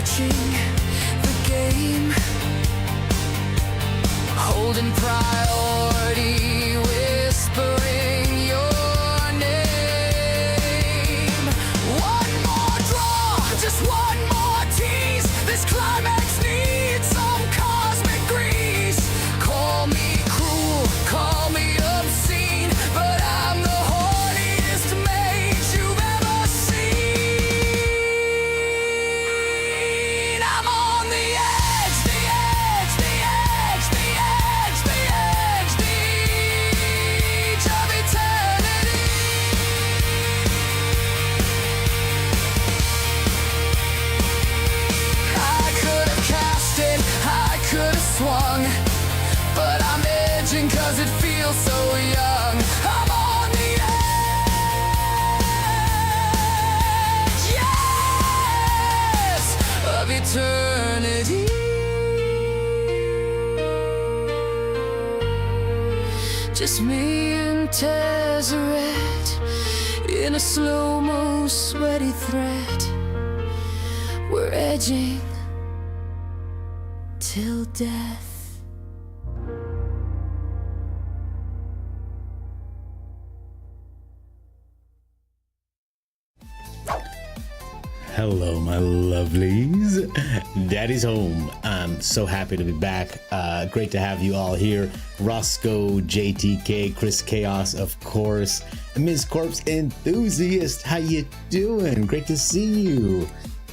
watching the game, holding priority, whispering your name. One more draw, just one more tease. This climax needs some cosmic grease. Call me cruel, call me obscene, but I'm the horniest mage you've ever seen. I'm on the edge, the edge, the edge, the edge, the edge, the edge of eternity. I could have cast it, I could have swung, but I'm edging 'cause it feels so young. I'm on the edge, yes, of eternity. Just me and Tezzeret in a slow-mo sweaty thread. We're edging till death. Hello, my lovelies. Daddy's home. I'm so happy to be back. Great to have you all here. Roscoe, JTK, Chris Chaos, of course. Ms. Corpse Enthusiast, how you doing? Great to see you.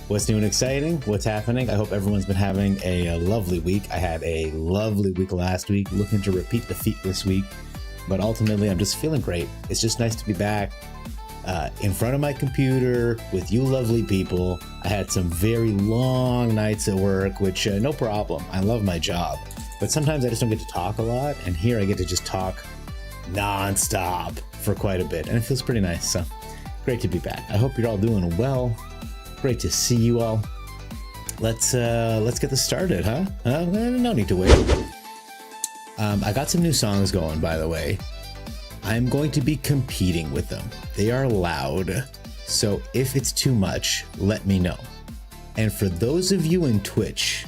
What's new and exciting? What's happening? I hope everyone's been having a lovely week. I had a lovely week last week. Looking to repeat the feat this week. But ultimately, I'm just feeling great. It's just nice to be back. In front of my computer with you lovely people. I had some very long nights at work, which no problem. I love my job, but sometimes I just don't get to talk a lot, and here I get to just talk non-stop for quite a bit, and it feels pretty nice. So great to be back. I hope you're all doing well. Great to see you all. Let's get this started, huh? No need to wait. I got some new songs going, by the way. I'm going to be competing with them. They are loud, so if it's too much, let me know. And for those of you in Twitch,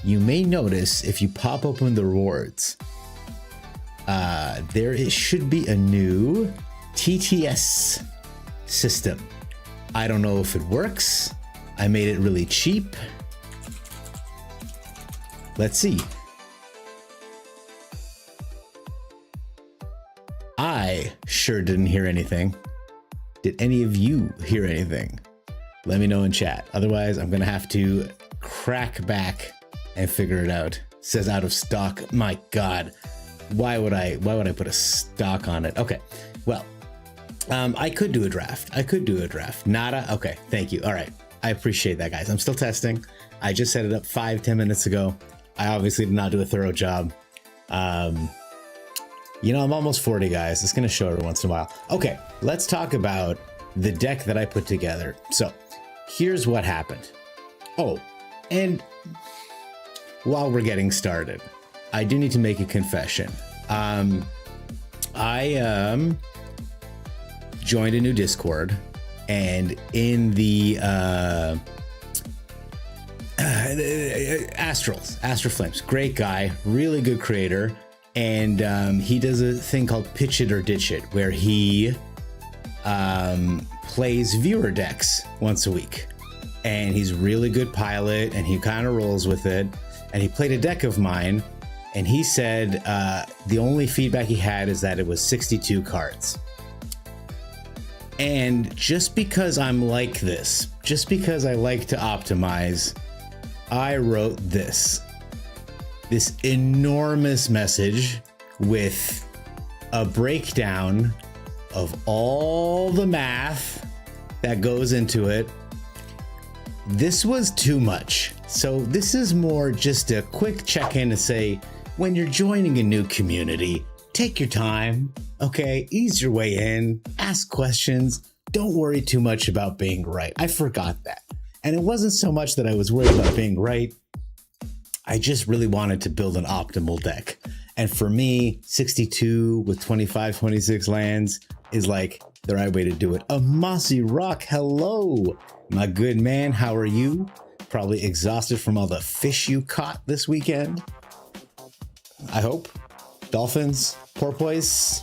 you may notice if you pop open the rewards, should be a new TTS system. I don't know if it works. I made it really cheap. Let's see. I sure didn't hear anything. Did any of you hear anything? Let me know in chat. Otherwise, I'm gonna have to crack back and figure it out. It says out of stock. My God, why would I put a stock on it? Okay, well, I could do a draft. Nada. Okay, thank you. All right, I appreciate that, guys. I'm still testing. I just set it up 5-10 minutes ago. I obviously did not do a thorough job. You know, I'm almost 40, guys. It's going to show every once in a while. Okay, let's talk about the deck that I put together. So here's what happened. Oh, and while we're getting started, I do need to make a confession. I joined a new Discord, and in the Astral Flames, great guy, really good creator. And he does a thing called Pitch It or Ditch It, where he plays viewer decks once a week. And he's a really good pilot, and he kind of rolls with it. And he played a deck of mine, and he said the only feedback he had is that it was 62 cards. And just because I'm like this, just because I like to optimize, I wrote this enormous message with a breakdown of all the math that goes into it. This was too much. So this is more just a quick check-in to say, when you're joining a new community, take your time, okay? Ease your way in, ask questions. Don't worry too much about being right. I forgot that. And it wasn't so much that I was worried about being right. I just really wanted to build an optimal deck. And for me, 62 with 25, 26 lands is like the right way to do it. A Mossy Rock, hello, my good man. How are you? Probably exhausted from all the fish you caught this weekend. I hope. Dolphins, porpoise,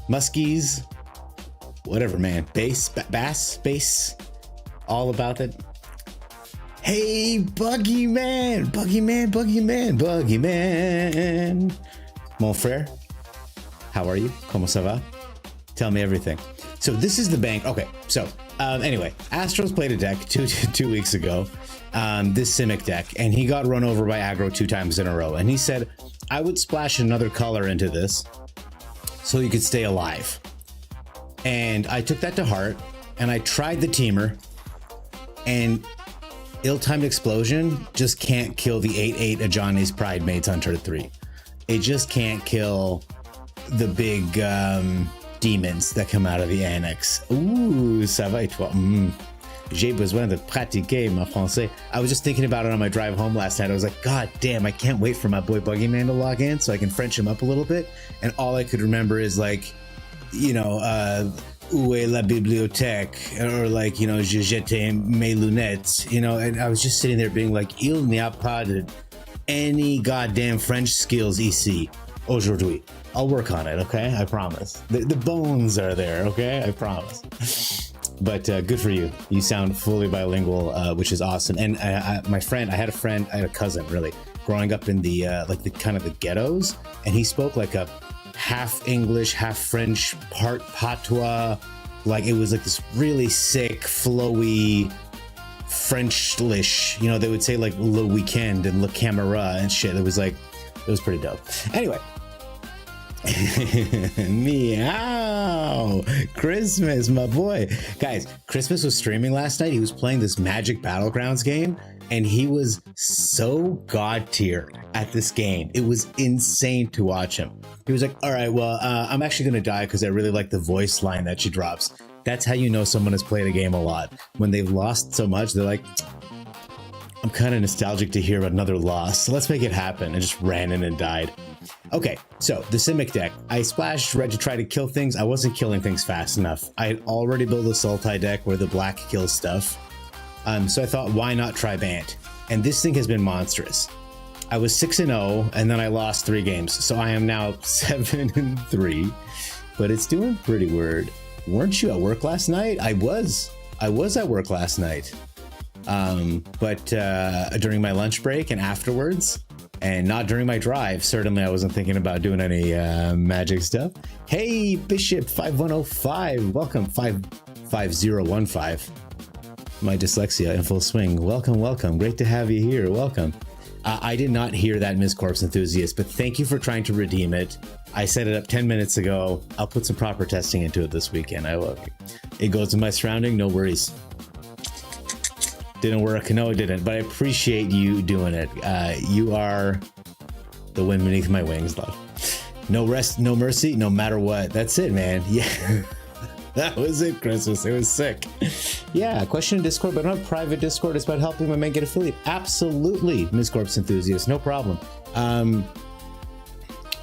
muskies, whatever, man. Bass, all about it. Hey, Buggy Man. Mon frère, how are you? Como ça va? Tell me everything. So this is the bank. Okay, so anyway, Astros played a deck two weeks ago, this Simic deck, and he got run over by aggro 2 times in a row. And he said, I would splash another color into this so you could stay alive. And I took that to heart, and I tried the teamer, and Ill-Timed Explosion just can't kill the 8/8 Ajani's Pridemates on turn 3. It just can't kill the big demons that come out of the annex. Ooh, ça va et toi? J'ai besoin de pratiquer mon français. I was just thinking about it on my drive home last night. I was like, God damn, I can't wait for my boy Buggy Man to log in so I can French him up a little bit. And all I could remember is like, you know, où est la bibliothèque? Or like, you know, je jette mes lunettes, you know, and I was just sitting there being like, il n'y a pas de any goddamn French skills ici aujourd'hui. I'll work on it, okay? I promise. The bones are there, okay? I promise. But good for you. You sound fully bilingual, which is awesome. And I had a cousin, really, growing up in the like the kind of the ghettos, and he spoke like a half English, half French, part patois. Like it was like this really sick, flowy Frenchlish. You know, they would say like le weekend and le camera and shit. It was pretty dope. Anyway. Meow. Christmas, my boy. Guys, Christmas was streaming last night. He was playing this Magic Battlegrounds game, and he was so god tier at this game. It was insane to watch him. He was like, all right, well, I'm actually gonna die because I really like the voice line that she drops. That's how you know someone has played a game a lot. When they've lost so much, they're like, I'm kind of nostalgic to hear about another loss, so let's make it happen, and just ran in and died. Okay, so the Simic deck. I splashed red to try to kill things. I wasn't killing things fast enough. I had already built a Sultai deck where the black kills stuff. So I thought, why not try Bant? And this thing has been monstrous. I was 6-0, and then I lost 3 games. So I am now 7-3, but it's doing pretty weird. Weren't you at work last night? I was at work last night. But during my lunch break and afterwards, and not during my drive, certainly I wasn't thinking about doing any magic stuff. Hey, Bishop 5105, welcome. 55015. My dyslexia in full swing. Welcome. Great to have you here. Welcome. I did not hear that, Ms. Corpse Enthusiast, but thank you for trying to redeem it. I set it up 10 minutes ago. I'll put some proper testing into it this weekend. I love it. It goes in my surrounding, no worries. Didn't work. No, it didn't. But I appreciate you doing it. You are the wind beneath my wings, love. No rest, no mercy, no matter what. That's it, man. Yeah. That was it, Christmas. It was sick. Yeah, question in Discord, but not private Discord. It's about helping my man get affiliate. Absolutely, Ms. Corpse Enthusiast. No problem.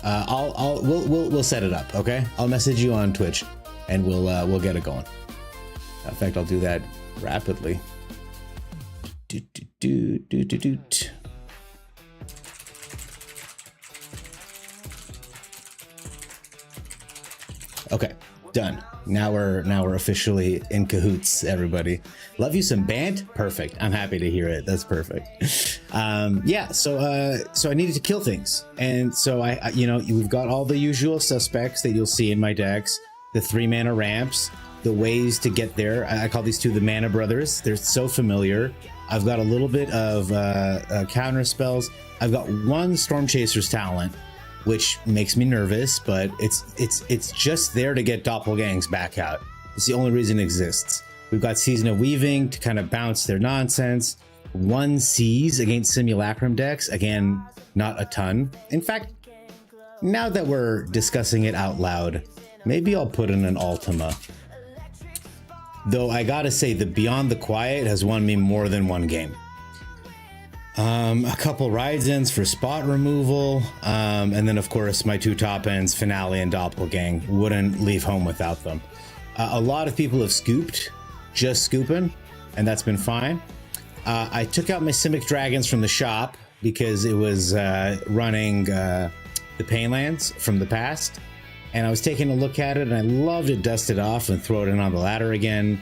We'll set it up, okay? I'll message you on Twitch, and we'll get it going. In fact, I'll do that rapidly. Okay, done. Now we're officially in cahoots, everybody. Love you some Bant? Perfect. I'm happy to hear it. That's perfect. Yeah, so I needed to kill things. And so I you know, we've got all the usual suspects that you'll see in my decks. The 3-mana ramps, the ways to get there. I call these 2 the Mana Brothers. They're so familiar. I've got a little bit of counter spells. I've got 1 Storm Chaser's talent, which makes me nervous, but it's just there to get doppelgangs back out. It's the only reason it exists. We've got Season of Weaving to kind of bounce their nonsense. 1 Seize against Simulacrum decks. Again, not a ton. In fact, now that we're discussing it out loud, maybe I'll put in an Ultima. Though I gotta say, the Beyond the Quiet has won me more than 1 game. A couple rides-ins for spot removal, and then of course my 2 top ends, Finale and Doppelgang. Wouldn't leave home without them. A lot of people have scooped, just scooping, and that's been fine. I took out my Simic Dragons from the shop because it was running the Painlands from the past. And I was taking a look at it, and I love to dust it off and throw it in on the ladder again.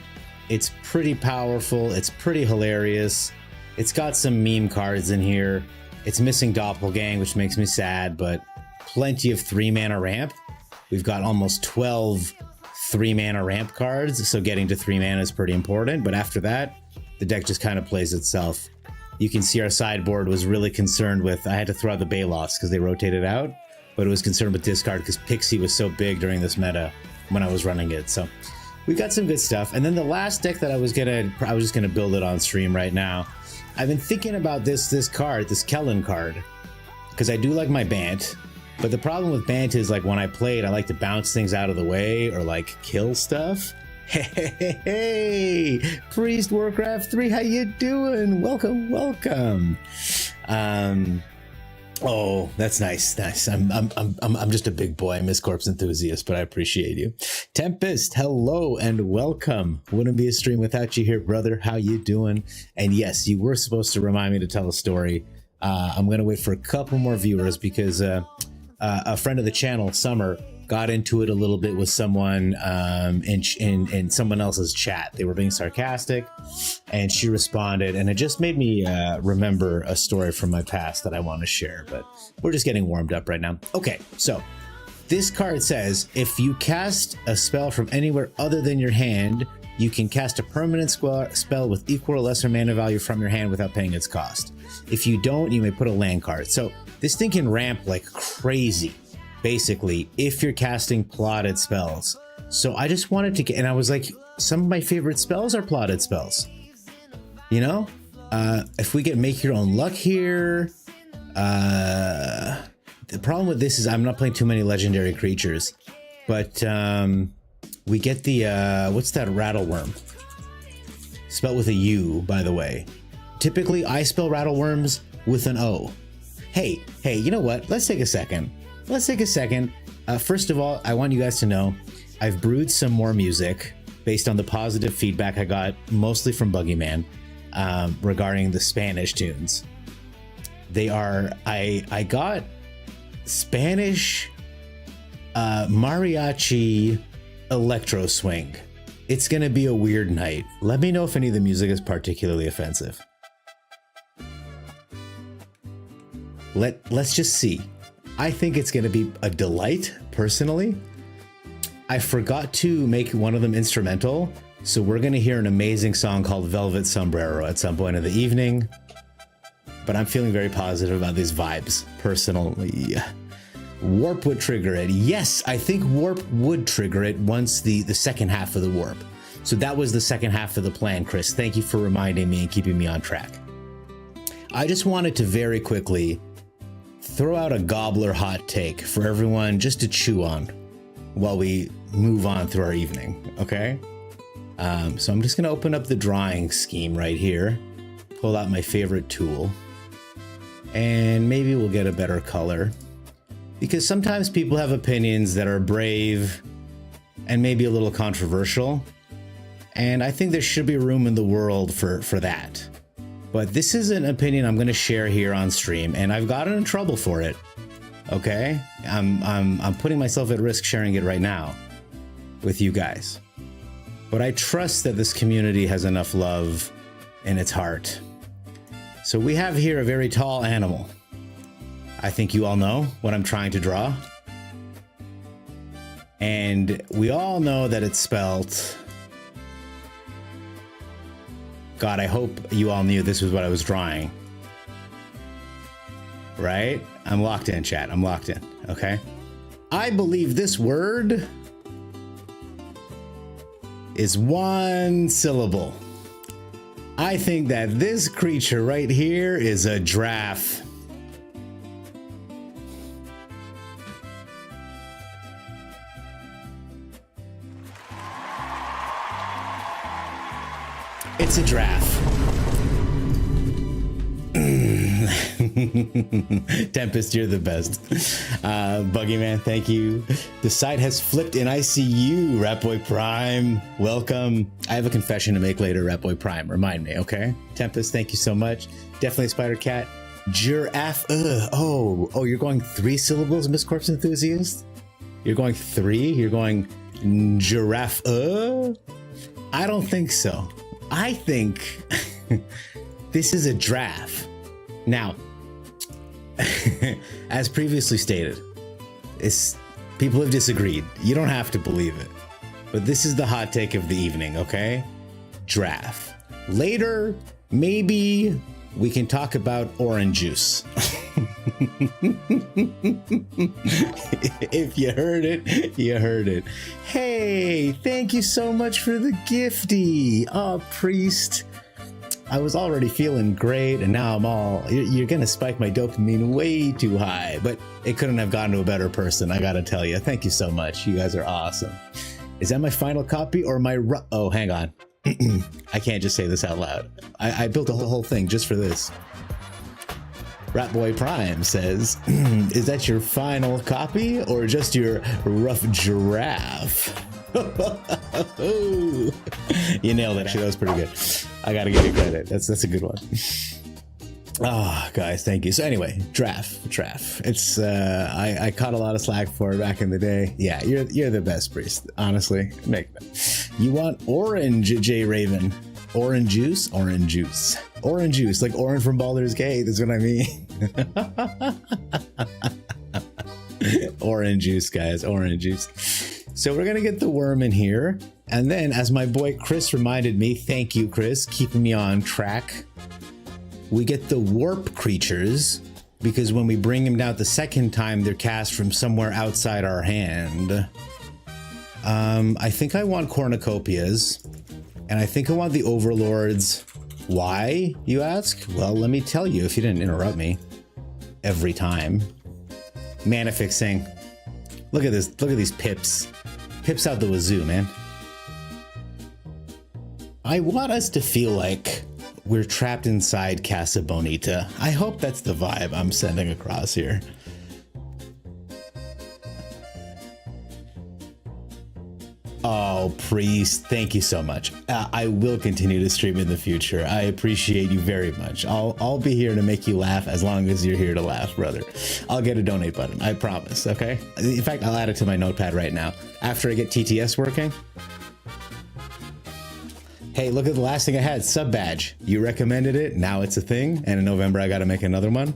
It's pretty powerful. It's pretty hilarious. It's got some meme cards in here. It's missing Doppelgang, which makes me sad, but plenty of 3-mana ramp. We've got almost 12 3-mana ramp cards, so getting to 3 mana is pretty important. But after that, the deck just kind of plays itself. You can see our sideboard was really concerned with, I had to throw out the Balos because they rotated out, but it was concerned with discard because Pixie was so big during this meta when I was running it. So we got some good stuff. And then the last deck that I was just gonna build it on stream right now. I've been thinking about this card, this Kellen card, because I do like my Bant. But the problem with Bant is, like, when I play it, I like to bounce things out of the way or like kill stuff. Hey, Priest Warcraft 3, how you doing? Welcome. Oh, that's nice. I'm just a big boy. I'm Miss Corpse enthusiast, but I appreciate you. Tempest, hello and welcome. Wouldn't be a stream without you here, brother. How you doing? And yes, you were supposed to remind me to tell a story. I'm gonna wait for a couple more viewers because a friend of the channel, Summer, got into it a little bit with someone in someone else's chat. They were being sarcastic, and she responded, and it just made me remember a story from my past that I want to share, but we're just getting warmed up right now. Okay, so this card says, if you cast a spell from anywhere other than your hand, you can cast a permanent spell with equal or lesser mana value from your hand without paying its cost. If you don't, you may put a land card. So this thing can ramp like crazy, basically, if you're casting plotted spells. So I just wanted to get, and I was like, some of my favorite spells are plotted spells. You know, if we get Make Your Own Luck here, the problem with this is I'm not playing too many legendary creatures, but we get the, what's that Rattleworm? Spelled with a U, by the way. Typically, I spell Rattleworms with an O. Hey, you know what? Let's take a second. First of all, I want you guys to know I've brewed some more music based on the positive feedback I got, mostly from Buggyman, regarding the Spanish tunes. They are, I got Spanish mariachi electro swing. It's gonna be a weird night. Let me know if any of the music is particularly offensive. Let's just see. I think it's gonna be a delight, personally. I forgot to make one of them instrumental, so we're gonna hear an amazing song called Velvet Sombrero at some point in the evening. But I'm feeling very positive about these vibes, personally. Warp would trigger it. Yes, I think Warp would trigger it once the second half of the Warp. So that was the second half of the plan, Chris. Thank you for reminding me and keeping me on track. I just wanted to very quickly throw out a gobbler hot take for everyone just to chew on while we move on through our evening, okay? So I'm just gonna open up the drawing scheme right here, pull out my favorite tool, and maybe we'll get a better color. Because sometimes people have opinions that are brave and maybe a little controversial, and I think there should be room in the world for that. But this is an opinion I'm going to share here on stream, and I've gotten in trouble for it. Okay, I'm putting myself at risk sharing it right now with you guys. But I trust that this community has enough love in its heart. So we have here a very tall animal. I think you all know what I'm trying to draw. And we all know that it's spelt. God, I hope you all knew this was what I was drawing. Right? I'm locked in, chat. I'm locked in, okay? I believe this word is one syllable. I think that this creature right here is a giraffe. It's a giraffe. Tempest, you're the best. Buggyman, thank you. The site has flipped and I see you, Ratboy Prime. Welcome. I have a confession to make later, Ratboy Prime. Remind me, okay? Tempest, thank you so much. Definitely Spider Cat. Giraffe. Oh, you're going 3 syllables, Miss Corpse Enthusiast? You're going 3? You're going giraffe. I don't think so. I think this is a draft. Now, as previously stated, people have disagreed. You don't have to believe it. But this is the hot take of the evening, okay? Draft. Later, maybe we can talk about orange juice. If you heard it, you heard it. Hey, thank you so much for the gifty. Oh, Priest. I was already feeling great, and now you're gonna spike my dopamine way too high, but it couldn't have gone to a better person, I gotta tell you. Thank you so much. You guys are awesome. Is that my final copy or my oh, hang on. I can't just say this out loud. I built a whole thing just for this. Ratboy Prime says, is that your final copy or just your rough giraffe? You nailed it. Actually, that was pretty good. I gotta give you credit. That's a good one. Oh, guys, thank you. So anyway, draft. It's I caught a lot of slack for it back in the day. Yeah, you're the best, Priest. Honestly, you want orange, J Raven? Orange juice, like Orin from Baldur's Gate. That's what I mean. Orange juice, guys. Orange juice. So we're gonna get the worm in here, and then, as my boy Chris reminded me, thank you, Chris, keeping me on track. We get the warp creatures, because when we bring them down the second time, they're cast from somewhere outside our hand. I think I want cornucopias, and I think I want the overlords. Why, you ask? Well, let me tell you if you didn't interrupt me every time. Mana fixing. Look at this. Look at these pips. Pips out the wazoo, man. I want us to feel like we're trapped inside Casa Bonita. I hope that's the vibe I'm sending across here. Oh, Priest, thank you so much. I will continue to stream in the future. I appreciate you very much. I'll be here to make you laugh as long as you're here to laugh, brother. I'll get a donate button, I promise, okay? In fact, I'll add it to my notepad right now. After I get TTS working. Hey, look at the last thing I had, sub badge. You recommended it, now it's a thing, and in November I gotta make another one.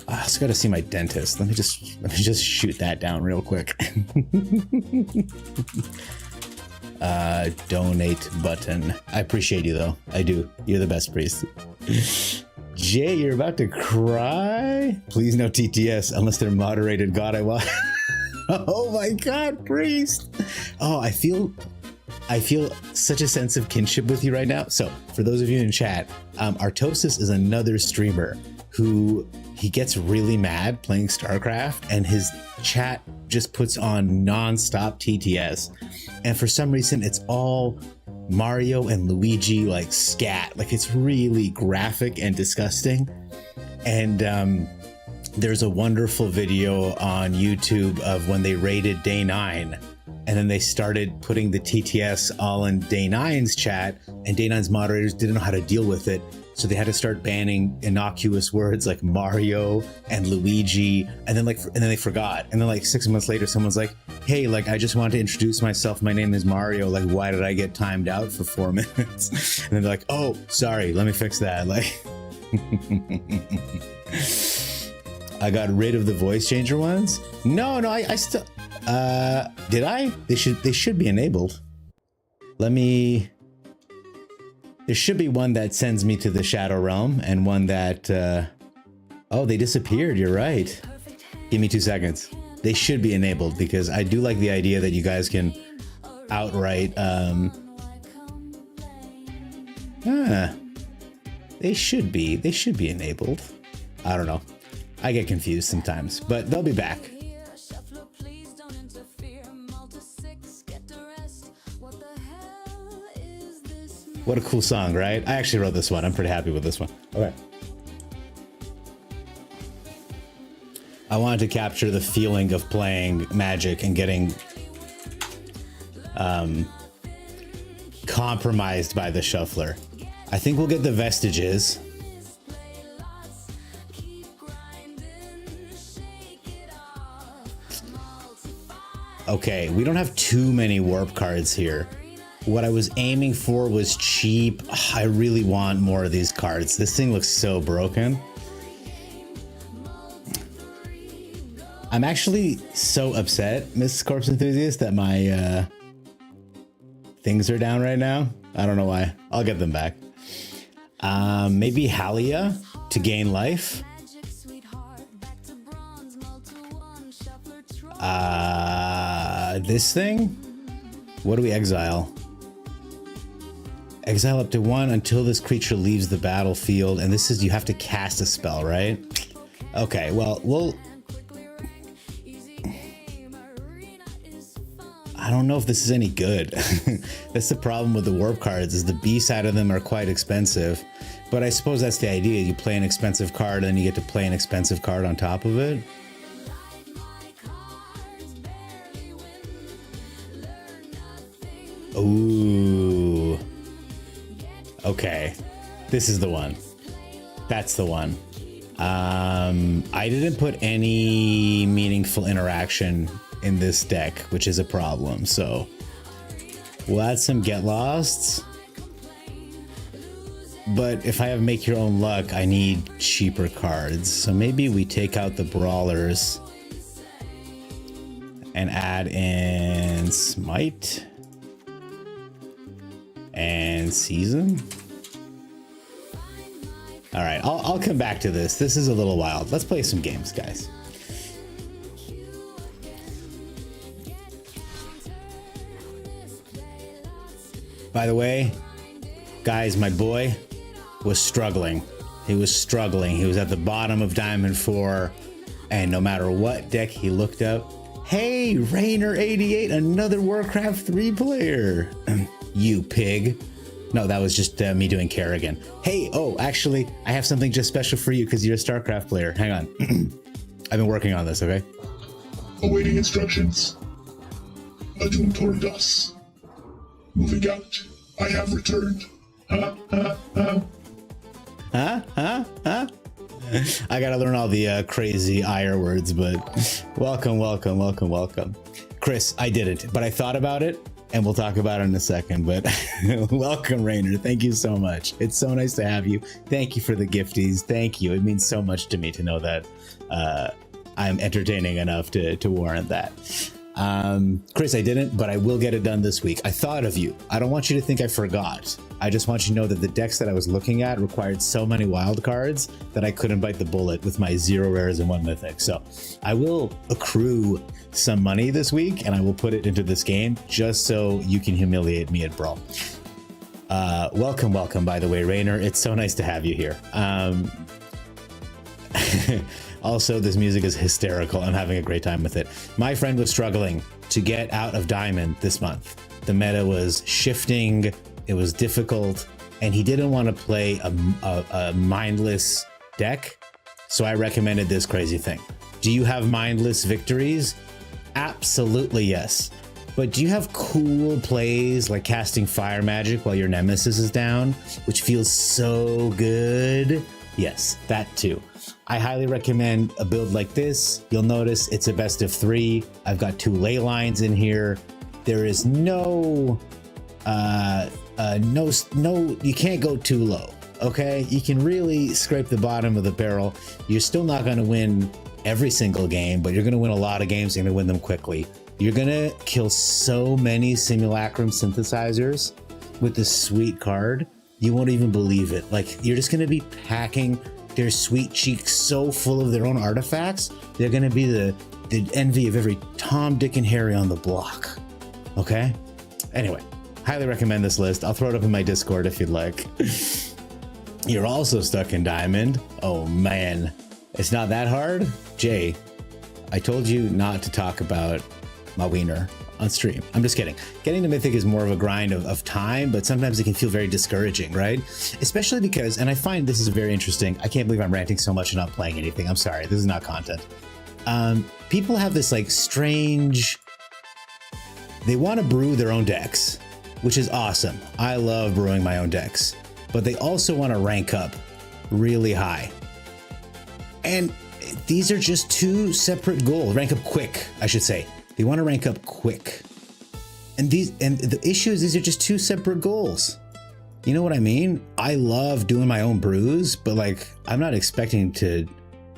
I also gotta see my dentist. Let me just shoot that down real quick. Donate button. I appreciate you though. I do. You're the best, Priest. Jay, you're about to cry? Please no TTS unless they're moderated. God, I want. Oh my God, Priest. Oh, I feel such a sense of kinship with you right now. So for those of you in chat, Artosis is another streamer who he gets really mad playing StarCraft, and his chat just puts on non-stop TTS. And for some reason, it's all Mario and Luigi, like scat. Like, it's really graphic and disgusting. And there's a wonderful video on YouTube of when they raided Day 9. And then they started putting the TTS all in Day 9's chat, and Day 9's moderators didn't know how to deal with it. So they had to start banning innocuous words like Mario and Luigi, and then they forgot. And then like 6 months later, someone's like, "Hey, like I just wanted to introduce myself. My name is Mario. Like, why did I get timed out for 4 minutes?" And then they're like, "Oh, sorry. Let me fix that." Like, I got rid of the voice changer ones. No, I still. Did I? They should be enabled. Let me. There should be one that sends me to the Shadow Realm, and one that, oh, they disappeared, you're right. Give me 2 seconds. They should be enabled, because I do like the idea that you guys can outright, they should be enabled. I don't know. I get confused sometimes, but they'll be back. What a cool song, right? I actually wrote this one. I'm pretty happy with this one. Okay. I wanted to capture the feeling of playing Magic and getting compromised by the shuffler. I think we'll get the Vestiges. Okay, we don't have too many warp cards here. What I was aiming for was cheap. I really want more of these cards. This thing looks so broken. I'm actually so upset, Mrs. Corpse Enthusiast, that my things are down right now. I don't know why. I'll get them back. Maybe Halia to gain life. This thing? What do we exile? Exile up to 1 until this creature leaves the battlefield, and this is, you have to cast a spell, right? Okay, well, I don't know if this is any good. That's the problem with the warp cards, is the B side of them are quite expensive. But I suppose that's the idea. You play an expensive card, and then you get to play an expensive card on top of it. Ooh. Okay. This is the one. That's the one. I didn't put any meaningful interaction in this deck, which is a problem. So we'll add some Get Losts. But if I have Make Your Own Luck, I need cheaper cards. So maybe we take out the Brawlers and add in Smite and Season. All right, I'll come back to this. This is a little wild. Let's play some games, guys. By the way, guys, my boy was struggling. He was struggling. He was at the bottom of Diamond 4, and no matter what deck he looked up, hey, Rainer88, another Warcraft 3 player. You pig. No, that was just me doing Kerrigan. Hey, oh, actually, I have something just special for you because you're a StarCraft player. Hang on. I've been working on this, okay? Awaiting instructions. Adum Tordas. Moving out. I have returned. Huh? I gotta learn all the crazy IR words, but welcome. Chris, I didn't, but I thought about it, and we'll talk about it in a second, but welcome, Rainer. Thank you so much. It's so nice to have you. Thank you for the gifties. Thank you. It means so much to me to know that I'm entertaining enough to warrant that. Chris, I didn't, but I will get it done this week. I thought of you. I don't want you to think I forgot. I just want you to know that the decks that I was looking at required so many wild cards that I couldn't bite the bullet with my 0 rares and 1 mythic. So I will accrue some money this week, and I will put it into this game just so you can humiliate me at Brawl. Welcome, by the way, Rainer. It's so nice to have you here. Also, this music is hysterical. I'm having a great time with it. My friend was struggling to get out of Diamond this month. The meta was shifting, it was difficult, and he didn't want to play a mindless deck, so I recommended this crazy thing. Do you have mindless victories? Absolutely yes. But do you have cool plays like casting fire magic while your nemesis is down, which feels so good? Yes, that too. I highly recommend a build like this. You'll notice it's a best of 3. I've got 2 ley lines in here. There is no, you can't go too low, okay? You can really scrape the bottom of the barrel. You're still not gonna win every single game, but you're gonna win a lot of games. You're gonna win them quickly. You're gonna kill so many Simulacrum synthesizers with this sweet card. You won't even believe it. Like, you're just gonna be packing their sweet cheeks so full of their own artifacts. They're gonna be the envy of every Tom, Dick, and Harry on the block. Okay? Anyway, highly recommend this list. I'll throw it up in my Discord if you'd like. You're also stuck in Diamond. Oh man, it's not that hard. Jay, I told you not to talk about my wiener on stream. I'm just kidding. Getting to Mythic is more of a grind of time, but sometimes it can feel very discouraging, right? Especially because, and I find this is very interesting. I can't believe I'm ranting so much and not playing anything. I'm sorry, this is not content. People have this like strange, they want to brew their own decks, which is awesome. I love brewing my own decks, but they also want to rank up really high. And these are just two separate goals. Rank up quick, I should say. They want to rank up quick. And the issue is these are just two separate goals. You know what I mean? I love doing my own brews, but like I'm not expecting to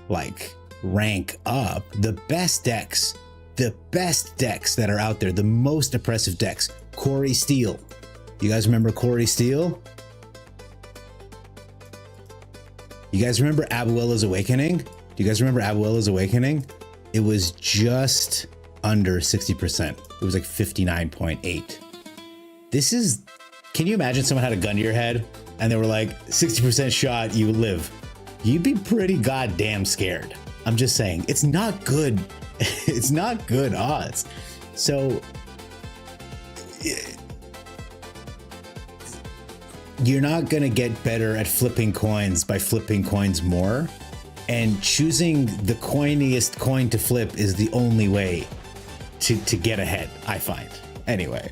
like rank up. The best decks that are out there, the most oppressive decks, Corey Steele. You guys remember Corey Steele? You guys remember Abuela's Awakening? Do you guys remember Abuela's Awakening? It was just under 60%. It was like 59.8. This is, can you imagine someone had a gun to your head and they were like 60% shot, you live? You'd be pretty goddamn scared. I'm just saying, it's not good. It's not good odds. So you're not gonna get better at flipping coins by flipping coins more. And choosing the coiniest coin to flip is the only way to get ahead, I find. Anyway,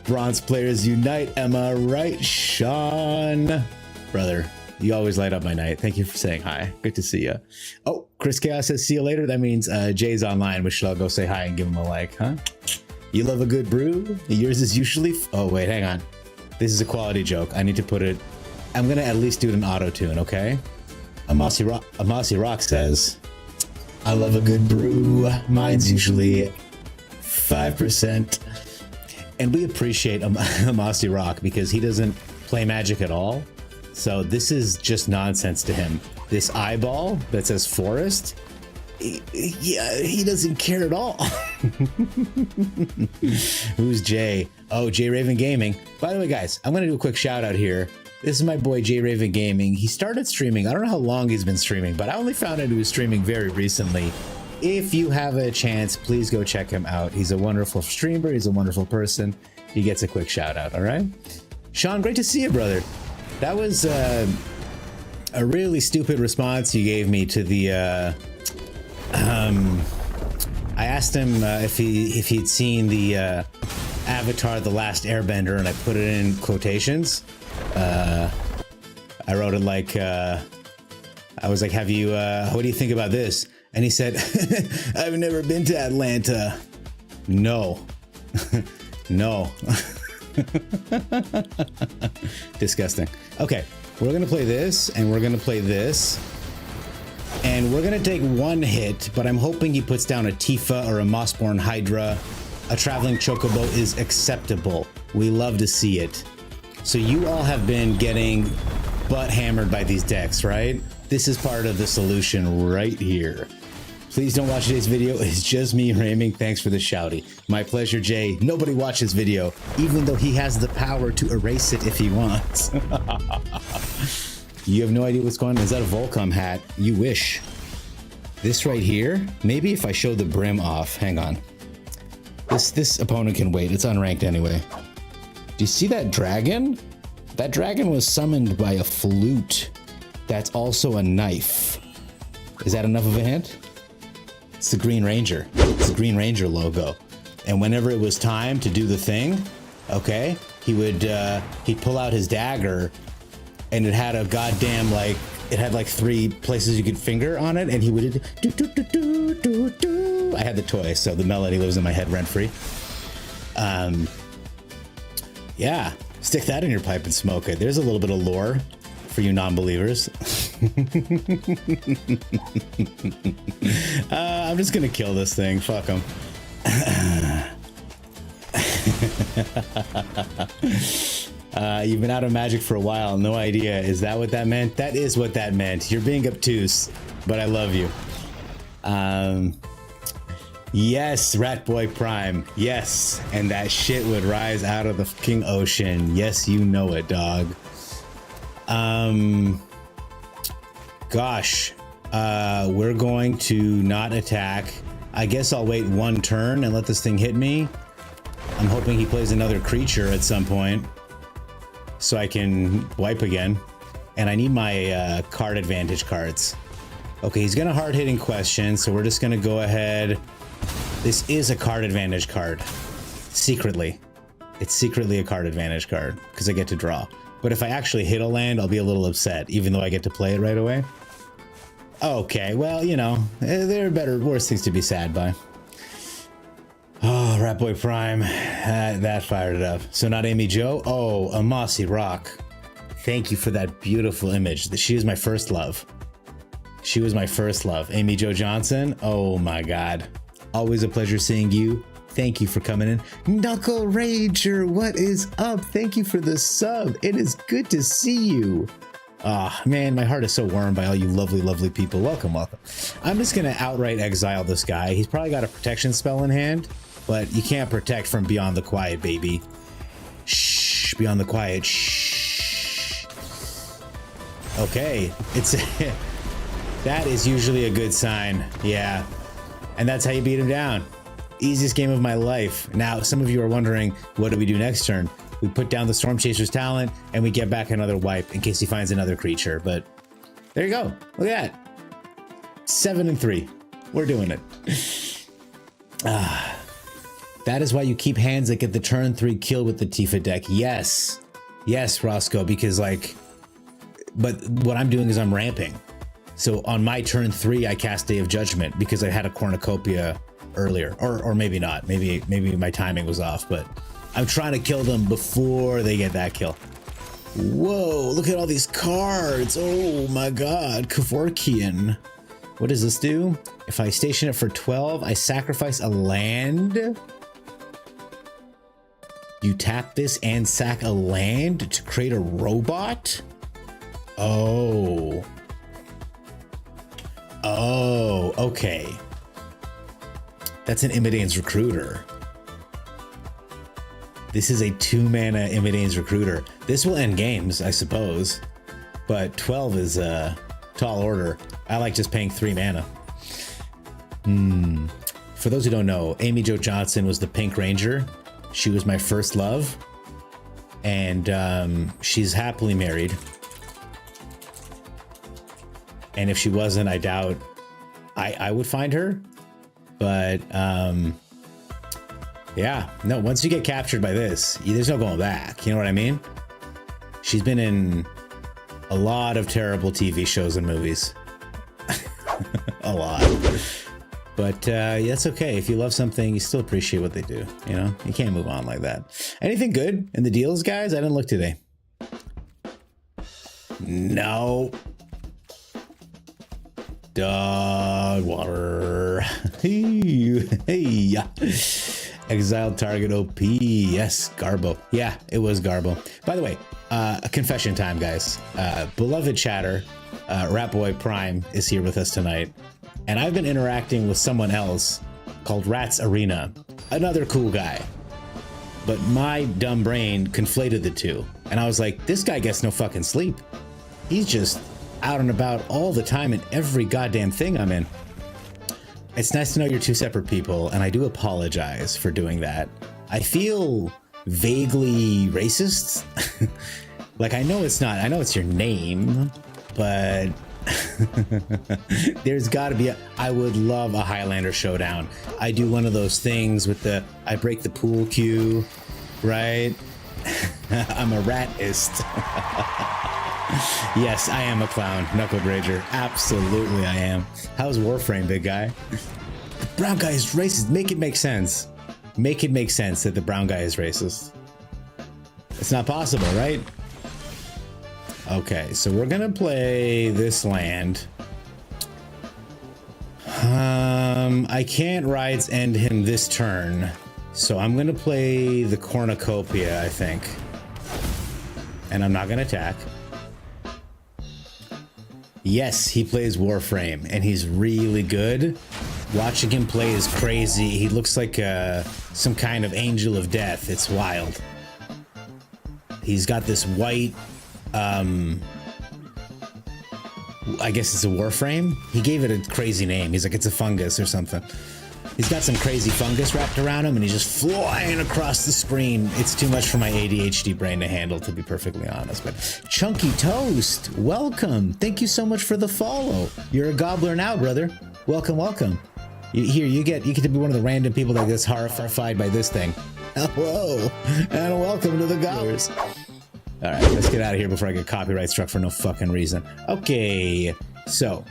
bronze players unite. Am I right, Sean? Brother, you always light up my night. Thank you for saying hi. Good to see you. Oh, Chris Chaos says, see you later. That means Jay's online, which I'll go say hi and give him a like, huh? You love a good brew? Yours is usually... Oh, wait, hang on. This is a quality joke. I need to put it... I'm going to at least do it in auto-tune, okay? Amasi Rock says, I love a good brew. Mine's usually 5%. And we appreciate Amasi Rock because he doesn't play Magic at all. So this is just nonsense to him. This eyeball that says forest, he doesn't care at all. Who's Jay? Oh, Jay Raven Gaming. By the way, guys, I'm going to do a quick shout out here. This is my boy Jay Raven Gaming. He started streaming. I don't know how long he's been streaming, but I only found out he was streaming very recently. If you have a chance, please go check him out. He's a wonderful streamer. He's a wonderful person. He gets a quick shout out. All right. Sean, great to see you, brother. That was a really stupid response you gave me to the. I asked him if he'd seen the Avatar: The Last Airbender, and I put it in quotations. I wrote it like, I was like, have you, what do you think about this? And he said, I've never been to Atlanta. No, no. Disgusting. Okay. We're going to play this and we're going to play this and we're going to take one hit, but I'm hoping he puts down a Tifa or a Mossborn Hydra. A traveling chocobo is acceptable. We love to see it. So you all have been getting butt hammered by these decks, right? This is part of the solution right here. Please don't watch today's video. It's just me raiming. Thanks for the shouty. My pleasure, Jay. Nobody watched this video, even though he has the power to erase it if he wants. You have no idea what's going on. Is that a Volcom hat? You wish. This right here, maybe if I show the brim off. Hang on. This opponent can wait. It's unranked anyway. Do you see that dragon? That dragon was summoned by a flute. That's also a knife. Is that enough of a hint? It's the Green Ranger. It's the Green Ranger logo. And whenever it was time to do the thing, okay, he'd pull out his dagger and it had a goddamn, like, it had like 3 places you could finger on it, and he would do, do, do, do, do, do. I had the toy, so the melody lives in my head rent-free. Yeah, stick that in your pipe and smoke it. There's a little bit of lore for you non-believers. I'm just gonna kill this thing. Fuck him. You've been out of Magic for a while. No idea. Is that what that meant? That is what that meant. You're being obtuse, but I love you. Yes, Ratboy Prime. Yes, and that shit would rise out of the fucking ocean. Yes, you know it, dog. Gosh, we're going to not attack. I guess I'll wait 1 turn and let this thing hit me. I'm hoping he plays another creature at some point so I can wipe again. And I need my card advantage cards. Okay, he's gonna hard-hitting question, so we're just gonna go ahead. This is a card advantage card. Secretly. It's secretly a card advantage card, because I get to draw. But if I actually hit a land, I'll be a little upset, even though I get to play it right away. Okay, well, you know, there are worse things to be sad by. Oh, Rat Boy Prime, that fired it up. So not Amy Jo? Oh, a mossy rock. Thank you for that beautiful image. She is my first love. She was my first love. Amy Jo Johnson, oh my God. Always a pleasure seeing you. Thank you for coming in. Knuckle Rager, what is up? Thank you for the sub. It is good to see you. Ah, oh, man, my heart is so warmed by all you lovely, lovely people. Welcome, welcome. I'm just gonna outright exile this guy. He's probably got a protection spell in hand, but you can't protect from Beyond the Quiet, baby. Shh, Beyond the Quiet, shh. Okay, it's that is usually a good sign, yeah. And that's how you beat him down. Easiest game of my life. Now, some of you are wondering, what do we do next turn? We put down the Storm Chaser's talent, and we get back another wipe in case he finds another creature. But there you go. Look at that. 7 and 3. We're doing it. That is why you keep hands that get the turn 3 kill with the Tifa deck. Yes. Yes, Roscoe, because like, but what I'm doing is I'm ramping. So on my turn 3, I cast Day of Judgment because I had a cornucopia earlier, or maybe not. Maybe my timing was off, but I'm trying to kill them before they get that kill. Whoa, look at all these cards. Oh my God, Kevorkian. What does this do? If I station it for 12, I sacrifice a land. You tap this and sack a land to create a robot? Oh. Oh, okay. That's an Imidane's Recruiter. This is a 2-mana Imidane's Recruiter. This will end games, I suppose. But 12 is a tall order. I like just paying 3 mana. For those who don't know, Amy Jo Johnson was the Pink Ranger. She was my first love. And she's happily married. And if she wasn't, I doubt I would find her. But yeah, no, once you get captured by this, there's no going back. You know what I mean? She's been in a lot of terrible TV shows and movies. A lot. But that's okay. If you love something, you still appreciate what they do. You know, you can't move on like that. Anything good in the deals, guys? I didn't look today. No. Dog water. Hey. Exiled target OP. Yes, Garbo. Yeah, it was Garbo. By the way, a confession time, guys. Beloved chatter, Rat Boy Prime is here with us tonight. And I've been interacting with someone else called Rats Arena. Another cool guy. But my dumb brain conflated the two. And I was like, this guy gets no fucking sleep. He's just out and about all the time in every goddamn thing I'm in. It's nice to know you're two separate people, and I do apologize for doing that. I feel vaguely racist. Like, I know it's not, I know it's your name, but there's gotta be I would love a Highlander showdown. I do one of those things with I break the pool cue, right? I'm a ratist. Yes, I am a clown, Knuckle Rager. Absolutely I am. How's Warframe, big guy? The brown guy is racist. Make it make sense. Make it make sense that the brown guy is racist. It's not possible, right? Okay, so we're gonna play this land. I can't Rides End him this turn, so I'm gonna play the Cornucopia, I think. And I'm not gonna attack. Yes, he plays Warframe, and he's really good. Watching him play is crazy. He looks like some kind of angel of death. It's wild. He's got this white, I guess it's a Warframe. He gave it a crazy name. He's like, it's a fungus or something. He's got some crazy fungus wrapped around him, and he's just flying across the screen. It's too much for my ADHD brain to handle, to be perfectly honest. But Chunky Toast, welcome. Thank you so much for the follow. You're a gobbler now, brother. Welcome, welcome. You get to be one of the random people that gets horrified by this thing. Hello, and welcome to the gobblers. All right, let's get out of here before I get copyright struck for no fucking reason. Okay, so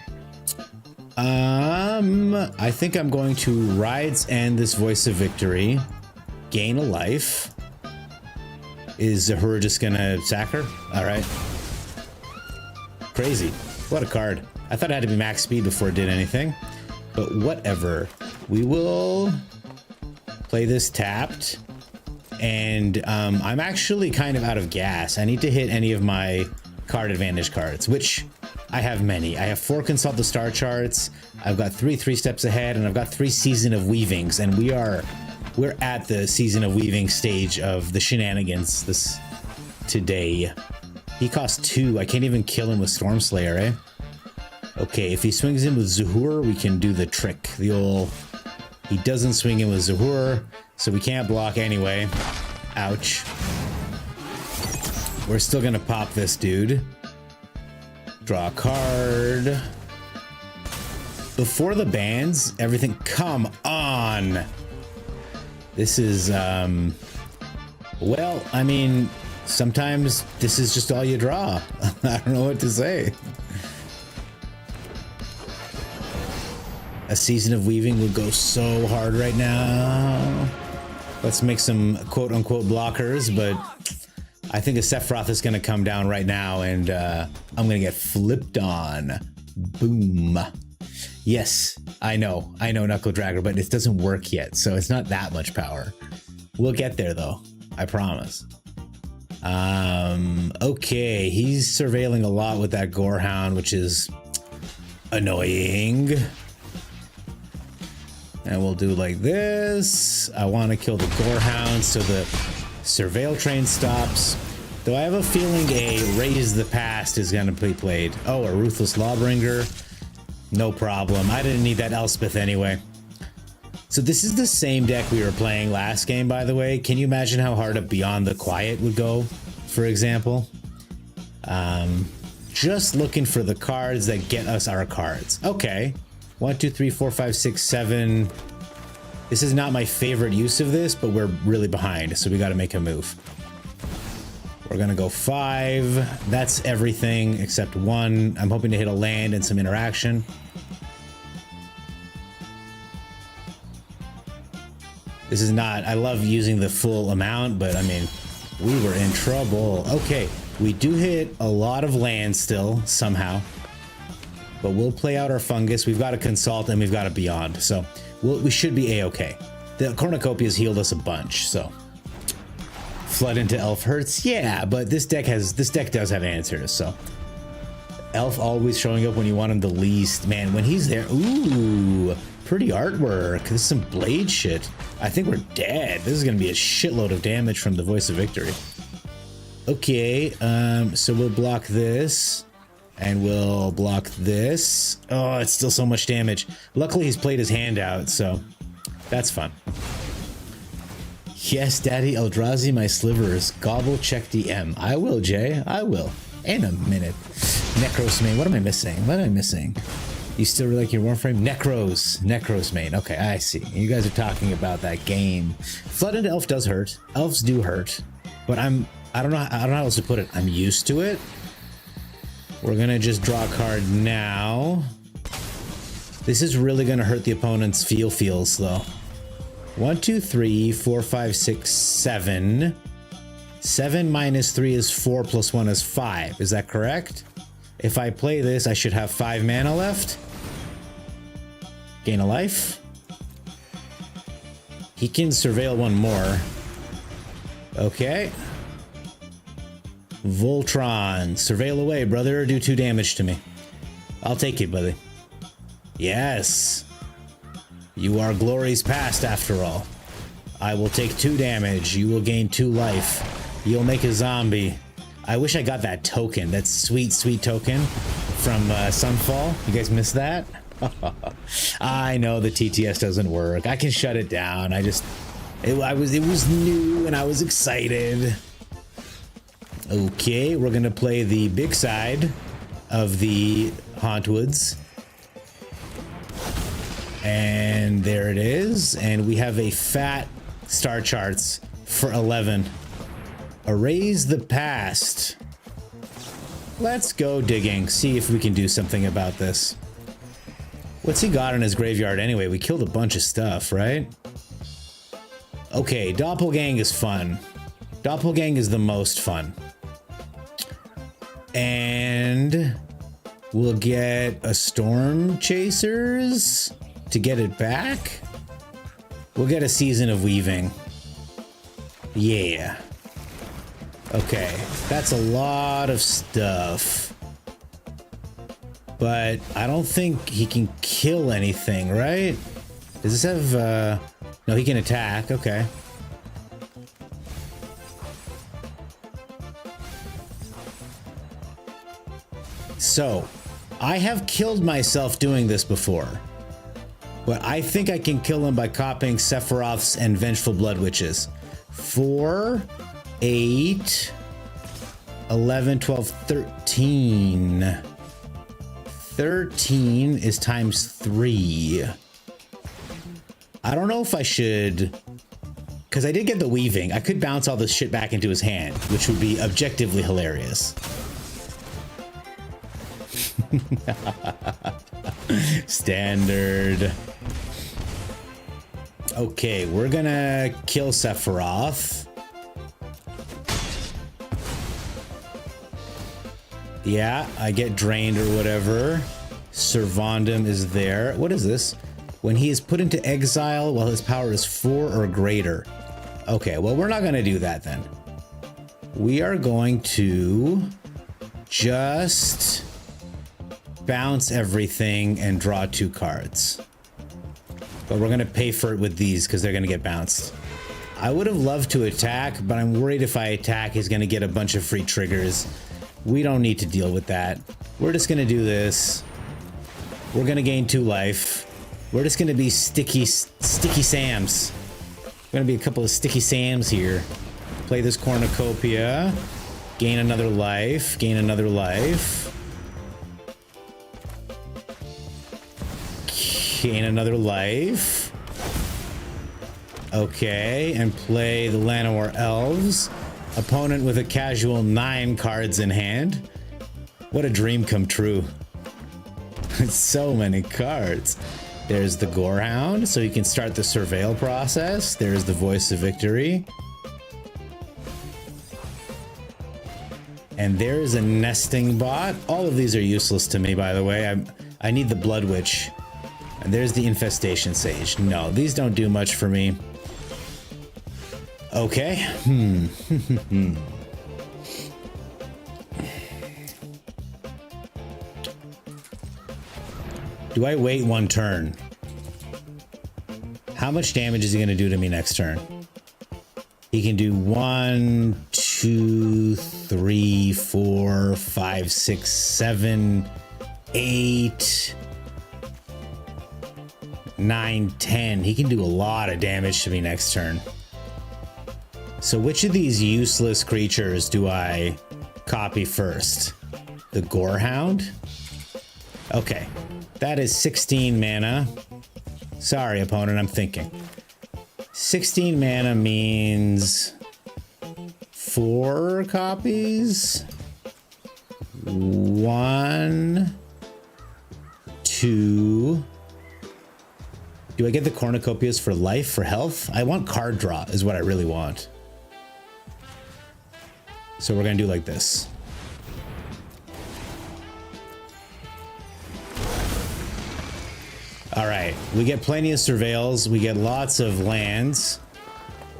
I think I'm going to Ride's End this Voice of Victory, gain a life. Is Zahura just gonna sack her? All right. Crazy. What a card. I thought it had to be max speed before it did anything, but whatever. We will play this tapped, and I'm actually kind of out of gas. I need to hit any of my card advantage cards, which I have many. I have 4 Consult the Star charts, I've got 3 steps ahead, and I've got 3 Season of Weavings, and we're at the Season of Weaving stage of the shenanigans this today. He costs 2. I can't even kill him with Stormslayer, eh? Okay, if he swings in with Zahur, we can do the trick. The old... He doesn't swing in with Zahur, so we can't block anyway. Ouch. We're still gonna pop this dude. Draw a card. Before the bans, everything... Come on! This is, well, I mean, sometimes this is just all you draw. I don't know what to say. A Season of Weaving would go so hard right now. Let's make some quote-unquote blockers, but I think a Sephiroth is going to come down right now, and I'm going to get flipped on. Boom. Yes, I know, Knuckle Dragger, but it doesn't work yet, so it's not that much power. We'll get there, though. I promise. Okay, he's surveilling a lot with that Gorehound, which is annoying. And we'll do like this. I want to kill the Gorehound so the Surveil train stops. Though I have a feeling a Raise the Past is going to be played. Oh, a Ruthless Lawbringer. No problem. I didn't need that Elspeth anyway. So this is the same deck we were playing last game, by the way. Can you imagine how hard a Beyond the Quiet would go, for example? Just looking for the cards that get us our cards. Okay. 1, 2, 3, 4, 5, 6, 7. This is not my favorite use of this, but we're really behind, so we got to make a move. We're gonna go 5. That's everything except 1. I'm hoping to hit a land and some interaction. This is not, I love using the full amount, but I mean, we were in trouble. Okay, we do hit a lot of land still, somehow. But we'll play out our fungus. We've got a Consult and we've got a Beyond, so we should be a-okay. The Cornucopia's healed us a bunch, so Flood into Elf hurts, yeah, but this deck does have answers. So Elf always showing up when you want him the least. Man, when he's there, ooh, pretty artwork. This is some blade shit. I think we're dead. This is gonna be a shitload of damage from the Voice of Victory. Okay, so we'll block this. And we'll block this. Oh, it's still so much damage. Luckily, he's played his hand out, so that's fun. Yes, Daddy Eldrazi, my slivers. Gobble check DM. I will, Jay. I will. In a minute. Necros main. What am I missing? What am I missing? You still really like your Warframe? Necros main. Okay, I see. You guys are talking about that game. Flood into Elf does hurt. Elves do hurt. But I don't know how else to put it. I'm used to it. We're gonna just draw a card now. This is really gonna hurt the opponent's feels though. 1, 2, 3, 4, 5, 6, 7. 7 minus 3 is 4 plus 1 is 5. Is that correct? If I play this, I should have 5 mana left. Gain a life. He can surveil one more. Okay. Voltron, surveil away, brother. Do 2 damage to me. I'll take it, buddy. Yes. You are glory's past, after all. I will take 2 damage. You will gain 2 life. You'll make a zombie. I wish I got that token. That sweet, sweet token from Sunfall. You guys missed that? I know the TTS doesn't work. I can shut it down. It was new and I was excited. Okay, we're gonna play the big side of the Hauntwoods. And there it is. And we have a fat star charts for 11. Erase the past. Let's go digging, see if we can do something about this. What's he got in his graveyard anyway? We killed a bunch of stuff, right? Okay, Doppelgang is fun. Doppelgang is the most fun. And we'll get a Storm Chasers to get it back. We'll get a Season of Weaving. Yeah. Okay, that's a lot of stuff. But I don't think he can kill anything, right? Does this have, no, he can attack, okay. So, I have killed myself doing this before. But I think I can kill him by copying Sephiroth's and Vengeful Blood Witches. 4, 8, 11, 12, 13. 13 is times 3. I don't know if I should... Because I did get the weaving. I could bounce all this shit back into his hand, which would be objectively hilarious. Standard. Okay, we're gonna kill Sephiroth. Yeah, I get drained or whatever. Servandum is there. What is this? When he is put into exile while his power is 4 or greater. Okay, well, we're not gonna do that then. We are going to just bounce everything and draw 2 cards. But we're gonna pay for it with these because they're gonna get bounced. I would have loved to attack, but I'm worried if I attack, he's gonna get a bunch of free triggers. We don't need to deal with that. We're just gonna do this. We're gonna gain 2 life. We're just gonna be sticky Sams. We're gonna be a couple of sticky Sams here. Play this cornucopia. Gain another life. Gain another life. Gain another life. Okay, and play the Llanowar Elves. Opponent with a casual 9 cards in hand. What a dream come true. So many cards. There's the Gorehound, so you can start the surveil process. There's the Voice of Victory. And there's a Nesting Bot. All of these are useless to me, by the way. I need the Blood Witch. And there's the Infestation Sage. No, these don't do much for me. Okay. Do I wait 1 turn? How much damage is he going to do to me next turn? He can do 1, 2, 3, 4, 5, 6, 7, 8, 9, 10. He can do a lot of damage to me next turn. So which of these useless creatures do I copy first? The Gorehound? Okay. That is 16 mana. Sorry, opponent, I'm thinking. 16 mana means 4 copies. 1, 2. Do I get the cornucopias for life, for health? I want card draw is what I really want. So we're gonna do like this. All right, we get plenty of surveils. We get lots of lands.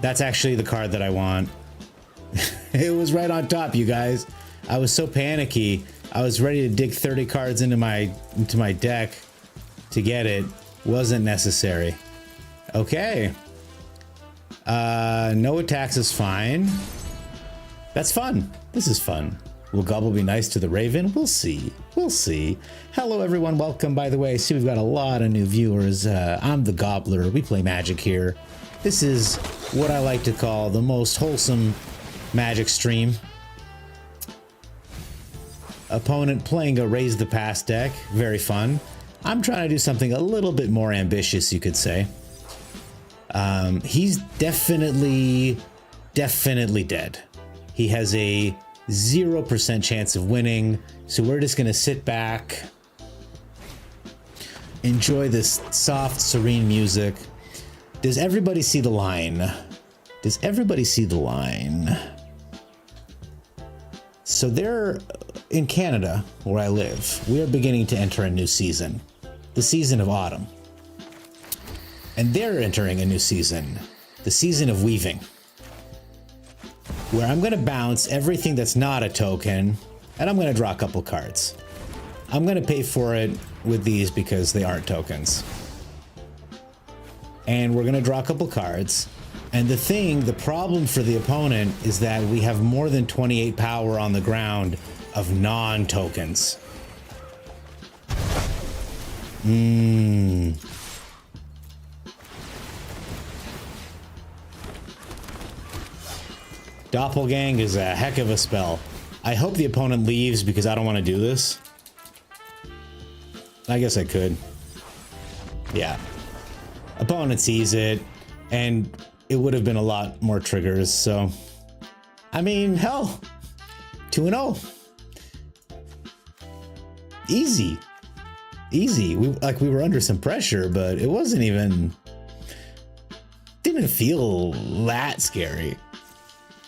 That's actually the card that I want. It was right on top, you guys. I was so panicky. I was ready to dig 30 cards into my deck to get it. Wasn't necessary. Okay. No attacks is fine. That's fun. This is fun. Will Gobble be nice to the Raven? We'll see. We'll see. Hello, everyone. Welcome, by the way. See, we've got a lot of new viewers. I'm the Gobbler. We play Magic here. This is what I like to call the most wholesome Magic stream. Opponent playing a Raise the Pass deck. Very fun. I'm trying to do something a little bit more ambitious, you could say. He's definitely dead. He has a 0% chance of winning, so we're just gonna sit back, enjoy this soft, serene music. Does everybody see the line? Does everybody see the line? So they're in Canada, where I live. We are beginning to enter a new season, the season of autumn. And they're entering a new season, the season of weaving, where I'm going to bounce everything that's not a token, and I'm going to draw a couple cards. I'm going to pay for it with these because they aren't tokens. And we're going to draw a couple cards. And the problem for the opponent is that we have more than 28 power on the ground of non-tokens. Doppelgang is a heck of a spell. I hope the opponent leaves because I don't want to do this. I guess I could. Yeah. Opponent sees it, and it would have been a lot more triggers, so... I mean, hell. 2-0. Easy. Easy. We were under some pressure, but it wasn't even... Didn't feel that scary.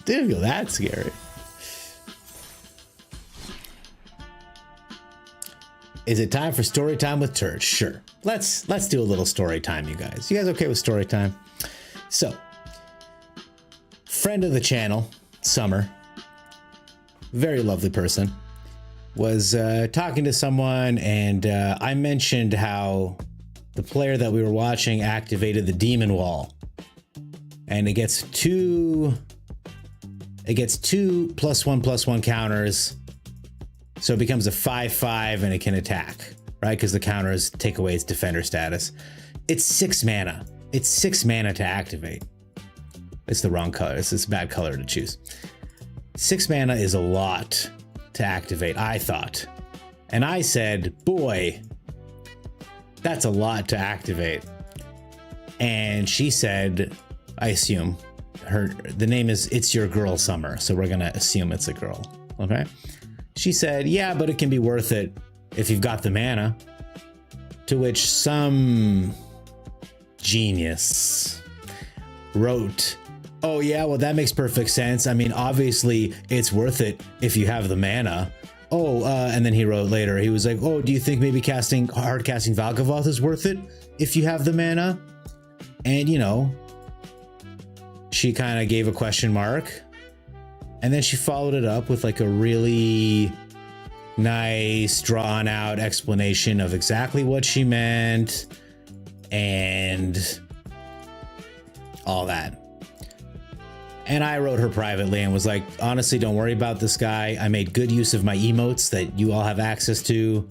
Didn't feel that scary. Is it time for story time with Turd? Sure. Let's do a little story time, you guys. You guys okay with story time? So, friend of the channel, Summer, very lovely person, was talking to someone, and I mentioned how the player that we were watching activated the demon wall, and it gets two +1/+1 counters, so it becomes a 5/5 and it can attack, right? Because the counters take away its defender status. It's 6 mana. It's 6 mana to activate. It's the wrong color. It's a bad color to choose. 6 mana is a lot to activate, I thought. And I said, boy, that's a lot to activate. And she said, I assume, the name is It's Your Girl Summer, so we're gonna assume it's a girl, okay? She said, yeah, but it can be worth it if you've got the mana. To which some genius wrote, oh yeah, well that makes perfect sense. I mean, obviously it's worth it if you have the mana. Oh, and then he wrote later, he was like, oh, do you think maybe hard casting Valgavoth is worth it if you have the mana? And you know, she kind of gave a question mark, and then she followed it up with like a really nice drawn out explanation of exactly what she meant and all that. And I wrote her privately and was like, honestly, don't worry about this guy. I made good use of my emotes that you all have access to.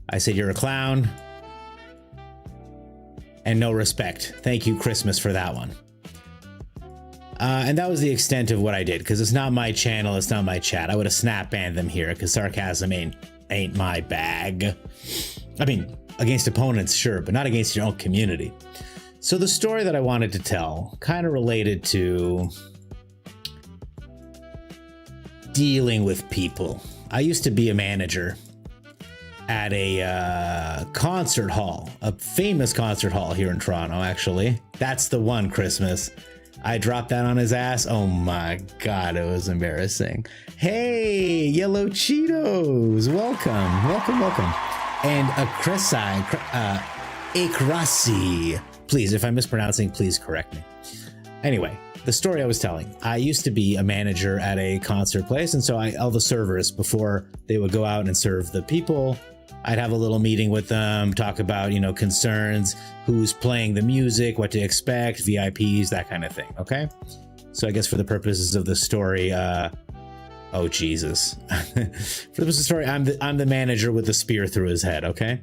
I said, you're a clown. And no respect. Thank you, Christmas, for that one. And that was the extent of what I did, because it's not my channel, it's not my chat. I would have snap banned them here, because sarcasm ain't my bag. I mean, against opponents, sure, but not against your own community. So the story that I wanted to tell kind of related to dealing with people. I used to be a manager at a concert hall, a famous concert hall here in Toronto, actually. That's the one, Christmas. I dropped that on his ass. Oh my God, it was embarrassing. Hey, Yellow Cheetos, welcome, welcome, welcome. And a Akrasi. Please, if I'm mispronouncing, please correct me. Anyway, the story I was telling. I used to be a manager at a concert place, and so all the servers, before they would go out and serve the people, I'd have a little meeting with them, talk about, you know, concerns, who's playing the music, what to expect, VIPs, that kind of thing, okay? So I guess for the purposes of the story, Oh, Jesus. For the story, I'm the manager with the spear through his head, okay?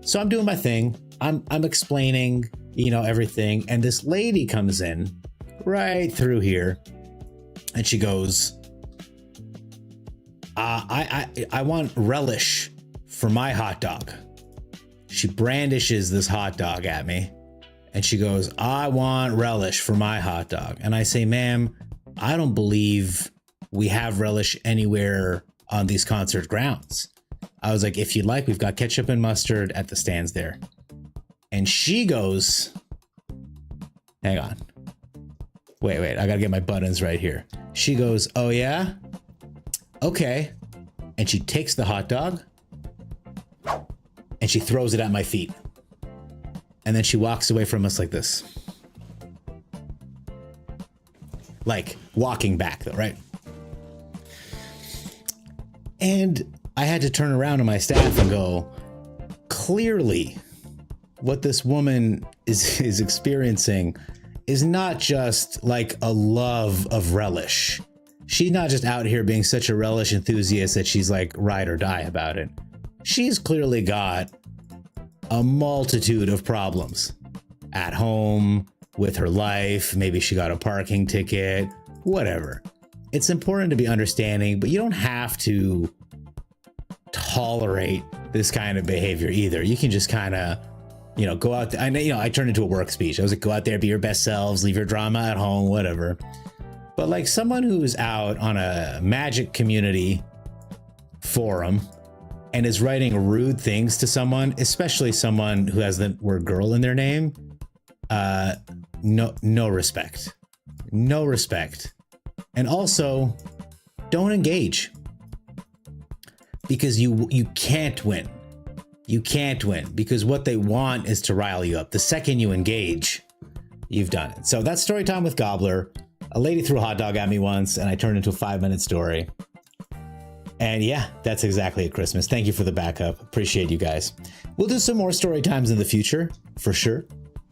So I'm doing my thing. I'm explaining, you know, everything. And this lady comes in right through here. And she goes, I want relish for my hot dog. She brandishes this hot dog at me. And she goes, I want relish for my hot dog. And I say, ma'am, I don't believe we have relish anywhere on these concert grounds. I was like, if you'd like, we've got ketchup and mustard at the stands there. And she goes, hang on. Wait, I gotta get my buttons right here. She goes, oh yeah? Okay. And she takes the hot dog and she throws it at my feet. And then she walks away from us like this. Like walking back though, right? And I had to turn around to my staff and go, clearly what this woman is experiencing is not just like a love of relish. She's not just out here being such a relish enthusiast that she's like ride or die about it. She's clearly got a multitude of problems at home, with her life. Maybe she got a parking ticket, whatever. It's important to be understanding, but you don't have to tolerate this kind of behavior either. You can just kind of, you know, go out there. I know, you know, I turned into a work speech. I was like, go out there, be your best selves, leave your drama at home, whatever. But like someone who's out on a Magic community forum and is writing rude things to someone, especially someone who has the word girl in their name, no respect. No respect. And also, don't engage. Because you can't win. You can't win because what they want is to rile you up. The second you engage, you've done it. So that's story time with Gobbler. A lady threw a hot dog at me once and I turned into a 5-minute story. And yeah, that's exactly at Christmas. Thank you for the backup. Appreciate you guys. We'll do some more story times in the future for sure.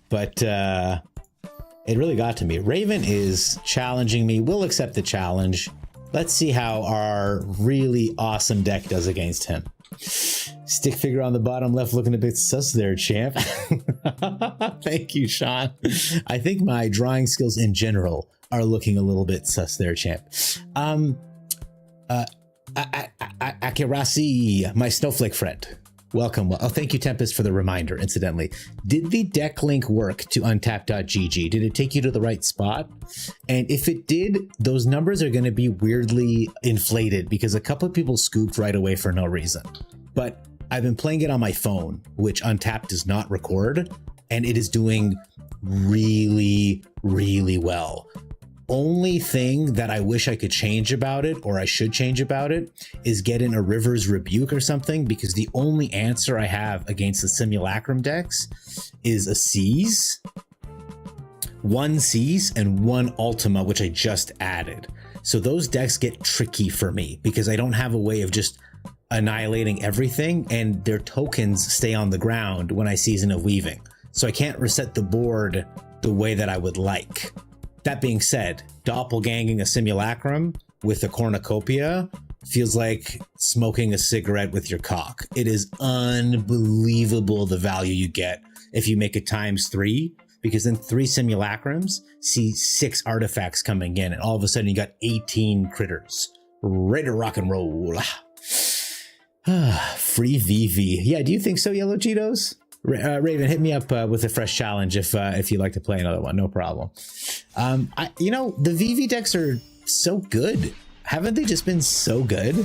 But it really got to me. Raven is challenging me. We'll accept the challenge. Let's see how our really awesome deck does against him. Stick figure on the bottom left looking a bit sus there, champ. Thank you, Sean. I think my drawing skills in general are looking a little bit sus there, champ. Akirasi, my snowflake friend. Welcome. Oh, thank you, Tempest, for the reminder, incidentally. Did the deck link work to untap.gg? Did it take you to the right spot? And if it did, those numbers are going to be weirdly inflated because a couple of people scooped right away for no reason. But I've been playing it on my phone, which Untap does not record, and it is doing really, really well. Only thing that I wish I could change about it, or I should change about it, is get in a River's Rebuke or something, because the only answer I have against the Simulacrum decks is a Seize, 1 Seize, and 1 Ultima, which I just added. So those decks get tricky for me, because I don't have a way of just annihilating everything, and their tokens stay on the ground when I Season of Weaving. So I can't reset the board the way that I would like. That being said, doppelganging a Simulacrum with a cornucopia feels like smoking a cigarette with your cock. It is unbelievable the value you get if you make it ×3, because then 3 Simulacrums see 6 artifacts coming in, and all of a sudden you got 18 critters. Ready to rock and roll. Free VV. Yeah, do you think so, Yellow Cheetos? Raven, hit me up with a fresh challenge if you'd like to play another one. No problem. You know, the VV decks are so good. Haven't they just been so good?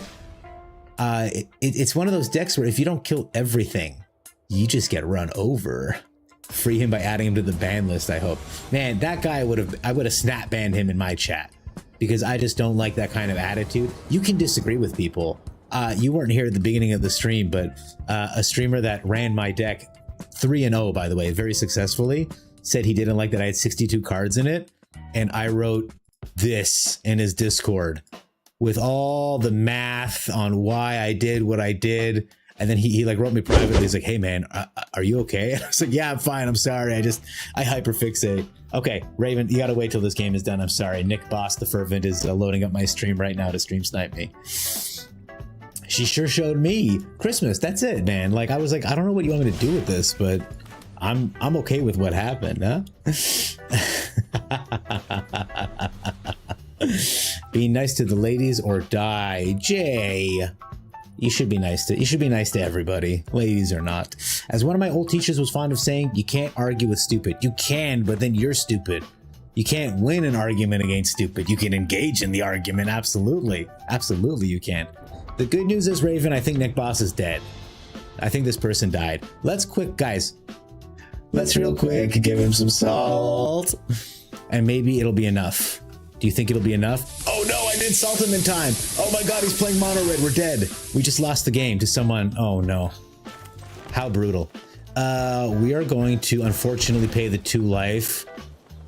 It's one of those decks where if you don't kill everything, you just get run over. Free him by adding him to the ban list, I hope. Man, that guy I would have snap banned him in my chat because I just don't like that kind of attitude. You can disagree with people. You weren't here at the beginning of the stream, but a streamer that ran my deck 3-0, by the way, very successfully, said he didn't like that I had 62 cards in it. And I wrote this in his Discord with all the math on why I did what I did. And then he like wrote me privately. He's like, hey man, are you okay? And I was like, yeah, I'm fine. I'm sorry. I hyperfixate. Okay, Raven, you gotta wait till this game is done. I'm sorry. Nick Boss the Fervent is loading up my stream right now to stream snipe me. She sure showed me Christmas. That's it, man. Like I was like, I don't know what you want me to do with this, but I'm okay with what happened, huh? Be nice to the ladies or die. Jay. You should be nice to everybody, ladies or not. As one of my old teachers was fond of saying, you can't argue with stupid. You can, but then you're stupid. You can't win an argument against stupid. You can engage in the argument, absolutely. Absolutely you can. The good news is, Raven, I think Nick Boss is dead. I think this person died. Let's real quick give him some salt. And maybe it'll be enough. Do you think it'll be enough? Oh no, I didn't salt him in time. Oh my god, he's playing mono red. We're dead. We just lost the game to someone. Oh no. How brutal. We are going to unfortunately pay the 2 life.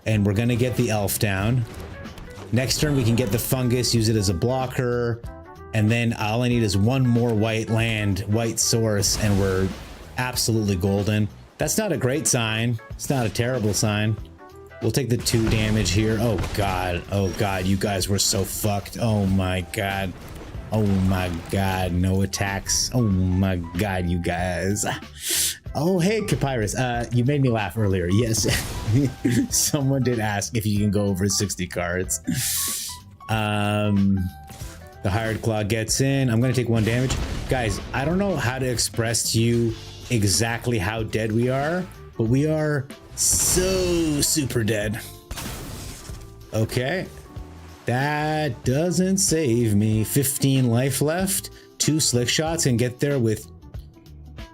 And we're gonna get the elf down. Next turn we can get the fungus, use it as a blocker. And then all I need is 1 more white land, white source, and we're absolutely golden. That's not a great sign. It's not a terrible sign. We'll take the 2 damage here. Oh god, you guys were so fucked. Oh my god, no attacks. Oh my god, you guys. Oh hey, Capyrus, you made me laugh earlier. Yes, someone did ask if you can go over 60 cards. The Hired Claw gets in. I'm gonna take 1 damage. Guys, I don't know how to express to you exactly how dead we are, but we are so super dead. Okay, that doesn't save me. 15 life left. 2 slick shots and get there with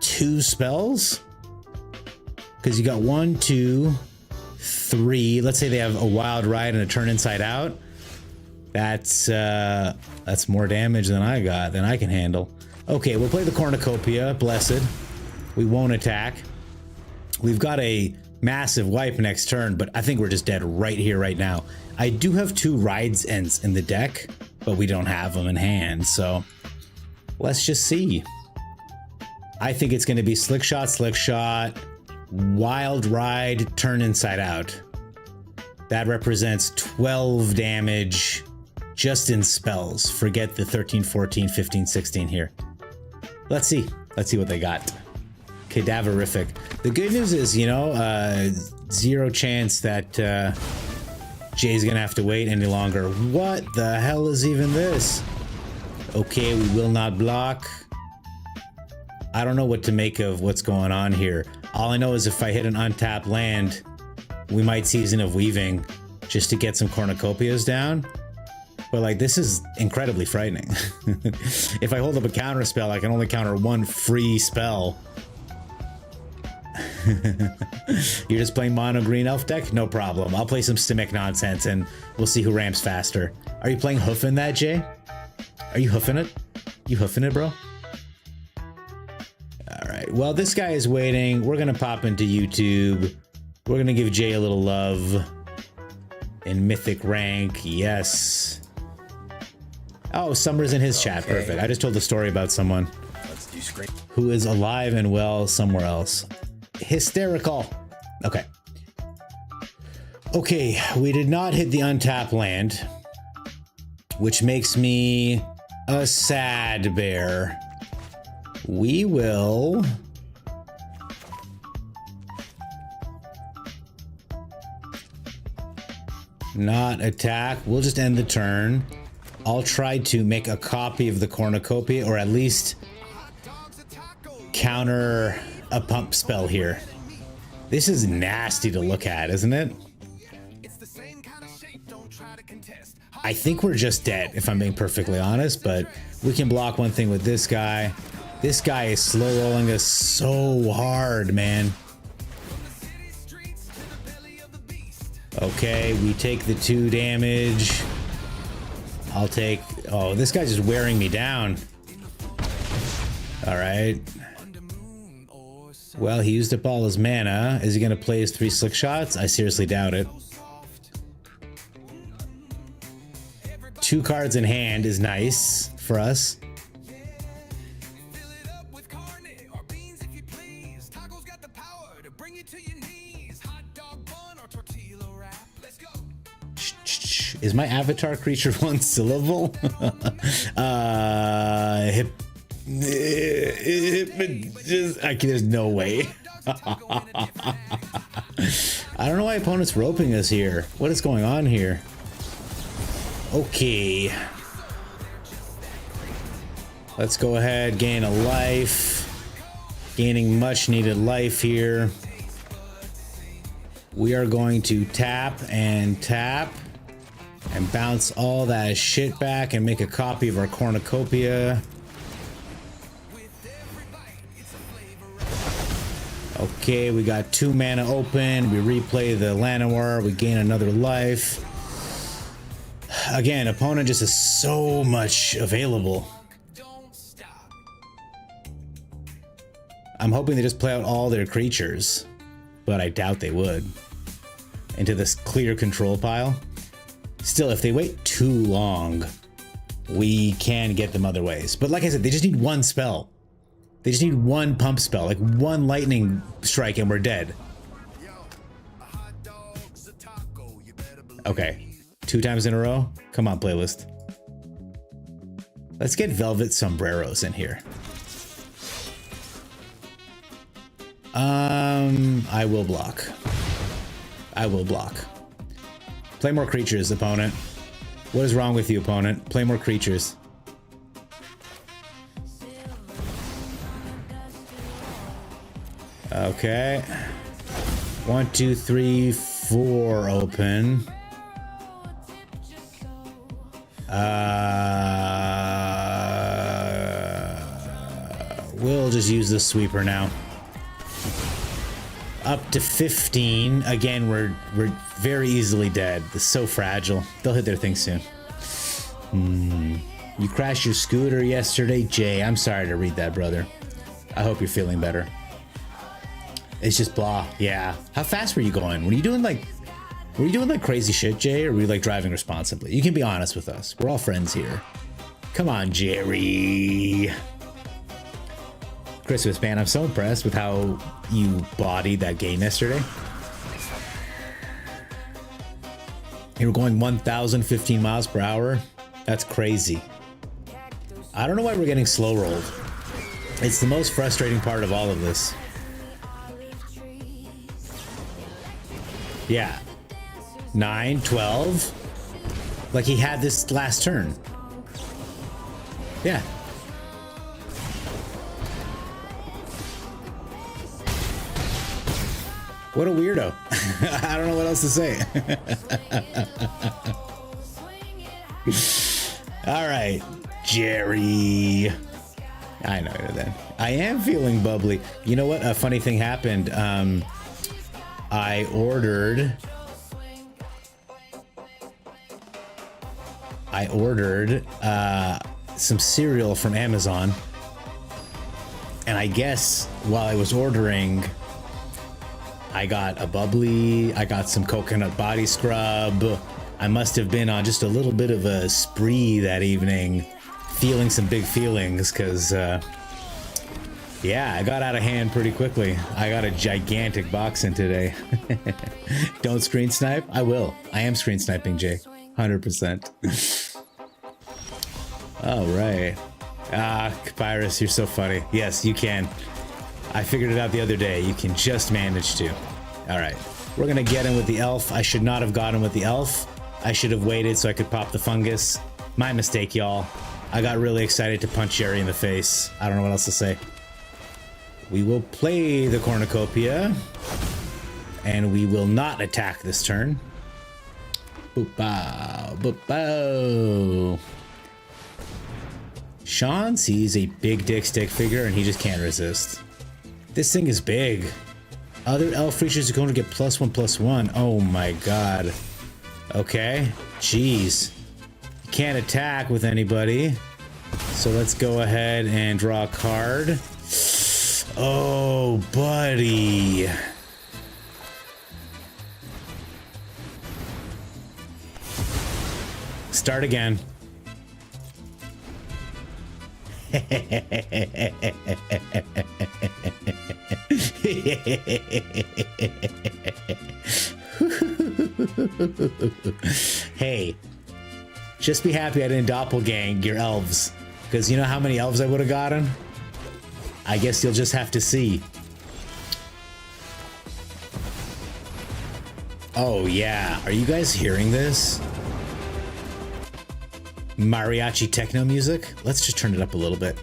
2 spells, because you got 1, 2, 3. Let's say they have a wild ride and a turn inside out. That's more damage than I can handle. Okay, we'll play the Cornucopia. Blessed. We won't attack. We've got a massive wipe next turn, but I think we're just dead right here, right now. I do have 2 rides ends in the deck, but we don't have them in hand, so let's just see. I think it's going to be slick shot, wild ride, turn inside out. That represents 12 damage just in spells. Forget the 13, 14, 15, 16 here. Let's see what they got. Cadaverific. The good news is, you know, 0 chance that Jay's gonna have to wait any longer. What the hell is even this? Okay, we will not block. I don't know what to make of what's going on here. All I know is if I hit an untapped land, we might Season of Weaving just to get some cornucopias down. But like, this is incredibly frightening. If I hold up a counter spell, I can only counter 1 free spell. You're just playing mono green elf deck? No problem. I'll play some Simic nonsense and we'll see who ramps faster. Are you playing hoofing that, Jay? Are you hoofing it? You hoofing it, bro? Alright, well, this guy is waiting. We're gonna pop into YouTube. We're gonna give Jay a little love. In Mythic rank, yes. Oh, Summer's in his chat, perfect. I just told the story about someone who is alive and well somewhere else. Hysterical. Okay. Okay, we did not hit the untapped land, which makes me a sad bear. We will not attack. We'll just end the turn. I'll try to make a copy of the cornucopia, or at least counter a pump spell here. This is nasty to look at, isn't it? I think we're just dead, if I'm being perfectly honest, but we can block one thing with this guy. This guy is slow rolling us so hard, man. Okay, we take the 2 damage. I'll take... Oh, this guy's just wearing me down. Alright. Well, he used up all his mana. Is he going to play his 3 slick shots? I seriously doubt it. 2 cards in hand is nice for us. to your knees. Hot dog bun or tortilla wrap. Let's go. Is my avatar creature one syllable? There's no way. I don't know why opponent's roping us here. What is going on here? Okay. Let's go ahead, gain a life. Gaining much needed life here. We are going to tap and bounce all that shit back and make a copy of our cornucopia. Okay, we got 2 mana open. We replay the Llanowar. We gain another life. Again, opponent just has so much available. I'm hoping they just play out all their creatures, but I doubt they would. Into this clear control pile. Still, if they wait too long, we can get them other ways. But like I said, they just need one spell. They just need one pump spell, like one lightning strike and we're dead. Okay, 2 times in a row? Come on, playlist. Let's get Velvet Sombreros in here. I will block. I will block. Play more creatures, opponent. What is wrong with you, opponent? Play more creatures. Okay. 1, 2, 3, 4 open. We'll just use the sweeper now. Up to 15. Again, we're very easily dead. It's so fragile. They'll hit their thing soon. You crashed your scooter yesterday, Jay. I'm sorry to read that, brother. I hope you're feeling better. It's just blah. Yeah. How fast were you going? Were you doing like crazy shit, Jay, or were you like driving responsibly? You can be honest with us. We're all friends here. Come on, Jerry. Christmas, man, I'm so impressed with how you bodied that game yesterday. You were going 1,015 miles per hour. That's crazy. I don't know why we're getting slow rolled. It's the most frustrating part of all of this. Yeah. 9, 12. Like he had this last turn. Yeah. What a weirdo. I don't know what else to say. All right, Jerry. I know you then. I am feeling bubbly. You know what? A funny thing happened. I ordered some cereal from Amazon. And I guess while I was ordering, I got a bubbly, I got some coconut body scrub. I must have been on just a little bit of a spree that evening, feeling some big feelings, because, yeah, I got out of hand pretty quickly. I got a gigantic box in today. Don't screen snipe? I will. I am screen sniping, Jay. 100%. All right. Papyrus, you're so funny. Yes, you can. I figured it out the other day. You can just manage to. All right. We're going to get in with the elf. I should not have gotten with the elf. I should have waited so I could pop the fungus. My mistake, y'all. I got really excited to punch Jerry in the face. I don't know what else to say. We will play the cornucopia. And we will not attack this turn. Boop-bow. Boop-bow. Sean sees a big dick stick figure and he just can't resist. This thing is big. Other elf creatures are going to get +1/+1. Oh my god. Okay. Jeez. You can't attack with anybody. So let's go ahead and draw a card. Oh, buddy. Start again. Hey, just be happy I didn't doppelgang your elves, because you know how many elves I would have gotten? I guess you'll just have to see. Oh yeah, are you guys hearing this? Mariachi techno music? Let's just turn it up a little bit.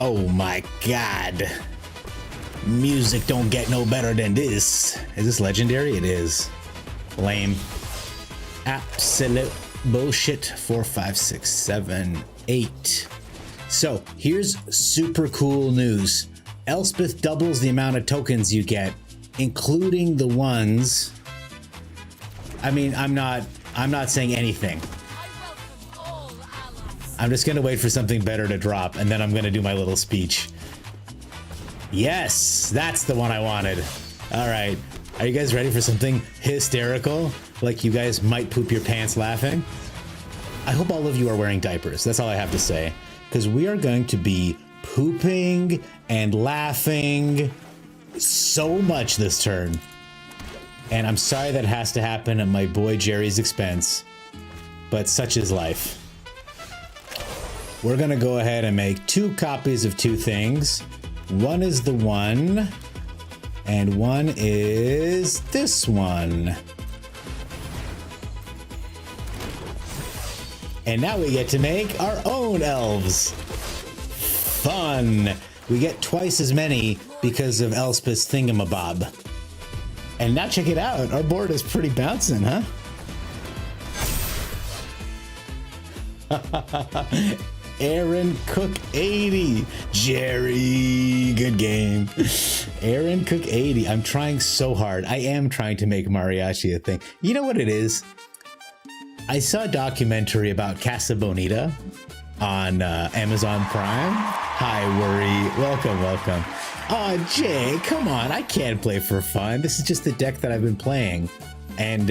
Oh my god. Music don't get no better than this. Is this legendary? It is. Lame. Absolute bullshit. 4, 5, 6, 7, 8. So here's super cool news. Elspeth doubles the amount of tokens you get, including the ones. I mean, I'm not saying anything. I'm just gonna wait for something better to drop, and then I'm gonna do my little speech. Yes, that's the one I wanted. All right, are you guys ready for something hysterical? Like you guys might poop your pants laughing? I hope all of you are wearing diapers. That's all I have to say. Because we are going to be pooping and laughing so much this turn. And I'm sorry that has to happen at my boy Jerry's expense, but such is life. We're gonna go ahead and make 2 copies of 2 things. One is the one, and one is this one. And now we get to make our own elves. Fun. We get twice as many because of Elspeth's thingamabob. And now check it out. Our board is pretty bouncing, huh? Aaron Cook 80. Jerry, good game. Aaron Cook 80. I'm trying so hard. I am trying to make mariachi a thing. You know what it is? I saw a documentary about Casa Bonita on Amazon Prime. Hi, Worry. Welcome, welcome. Oh, Jay, come on. I can't play for fun. This is just the deck that I've been playing. And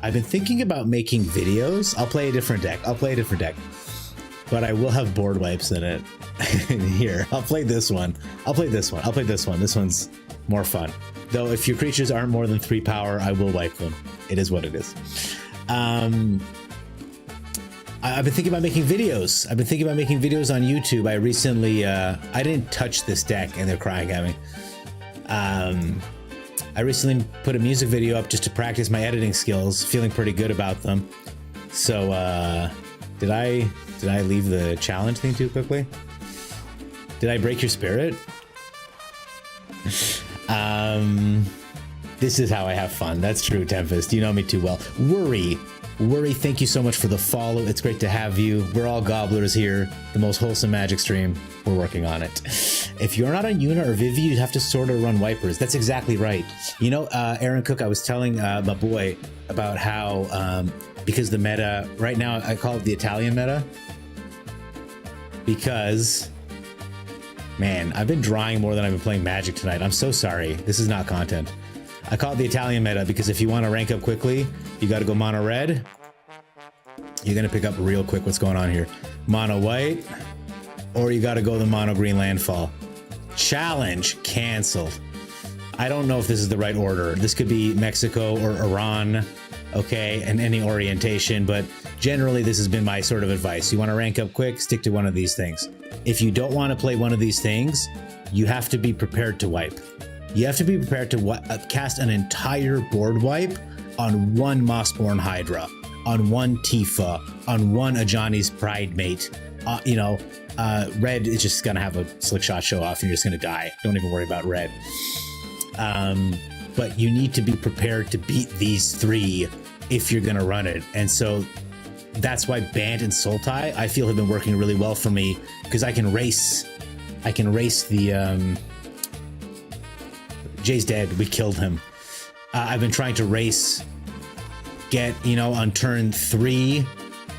I've been thinking about making videos. I'll play a different deck. But I will have board wipes in it. Here, I'll play this one. I'll play this one. This one's more fun. Though if your creatures aren't more than 3 power, I will wipe them. It is what it is. I've been thinking about making videos. on YouTube. I recently, I didn't touch this deck and they're crying at me. I recently put a music video up just to practice my editing skills, feeling pretty good about them. So, did I leave the challenge thing too quickly? Did I break your spirit? This is how I have fun. That's true, Tempest. You know me too well. Worry, thank you so much for the follow. It's great to have you. We're all gobblers here. The most wholesome magic stream. We're working on it. If you're not on Una or Vivi, you have to sort of run wipers. That's exactly right. You know, Aaron Cook, I was telling my boy about how, because the meta, right now, I call it the Italian meta. Because, man, I've been drawing more than I've been playing Magic tonight. I'm so sorry. This is not content. I call it the Italian meta because if you want to rank up quickly, you got to go mono red. You're going to pick up real quick what's going on here. Mono white, or you got to go the mono green landfall. Challenge canceled. I don't know if this is the right order. This could be Mexico or Iran, okay, and any orientation, but generally this has been my sort of advice. You want to rank up quick, stick to one of these things. If you don't want to play one of these things, you have to be prepared to wipe. You have to be prepared to cast an entire board wipe on one Mossborn Hydra, on one Tifa, on one Ajani's Pride Mate. Red is just going to have a slick shot show off and you're just going to die. Don't even worry about red. But you need to be prepared to beat these 3 if you're going to run it. And so that's why Bant and Sultai, I feel, have been working really well for me because I can race the... Jay's dead. We killed him. I've been trying to race, on turn 3,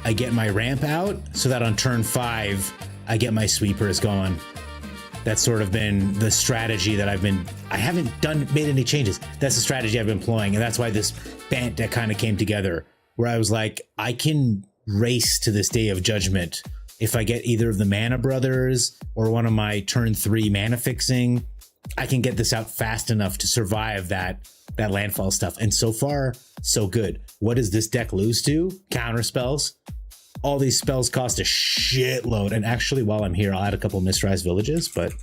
I get my ramp out so that on turn 5, I get my sweepers going. That's sort of been the strategy that I haven't made any changes. That's the strategy I've been employing. And that's why this Bant deck kind of came together where I was like, I can race to this Day of Judgment if I get either of the Mana Brothers or one of my turn 3 mana fixing, I can get this out fast enough to survive that landfall stuff. And so far, so good. What does this deck lose to? Counter spells. All these spells cost a shitload. And actually, while I'm here, I'll add a couple Mistrized Villages, but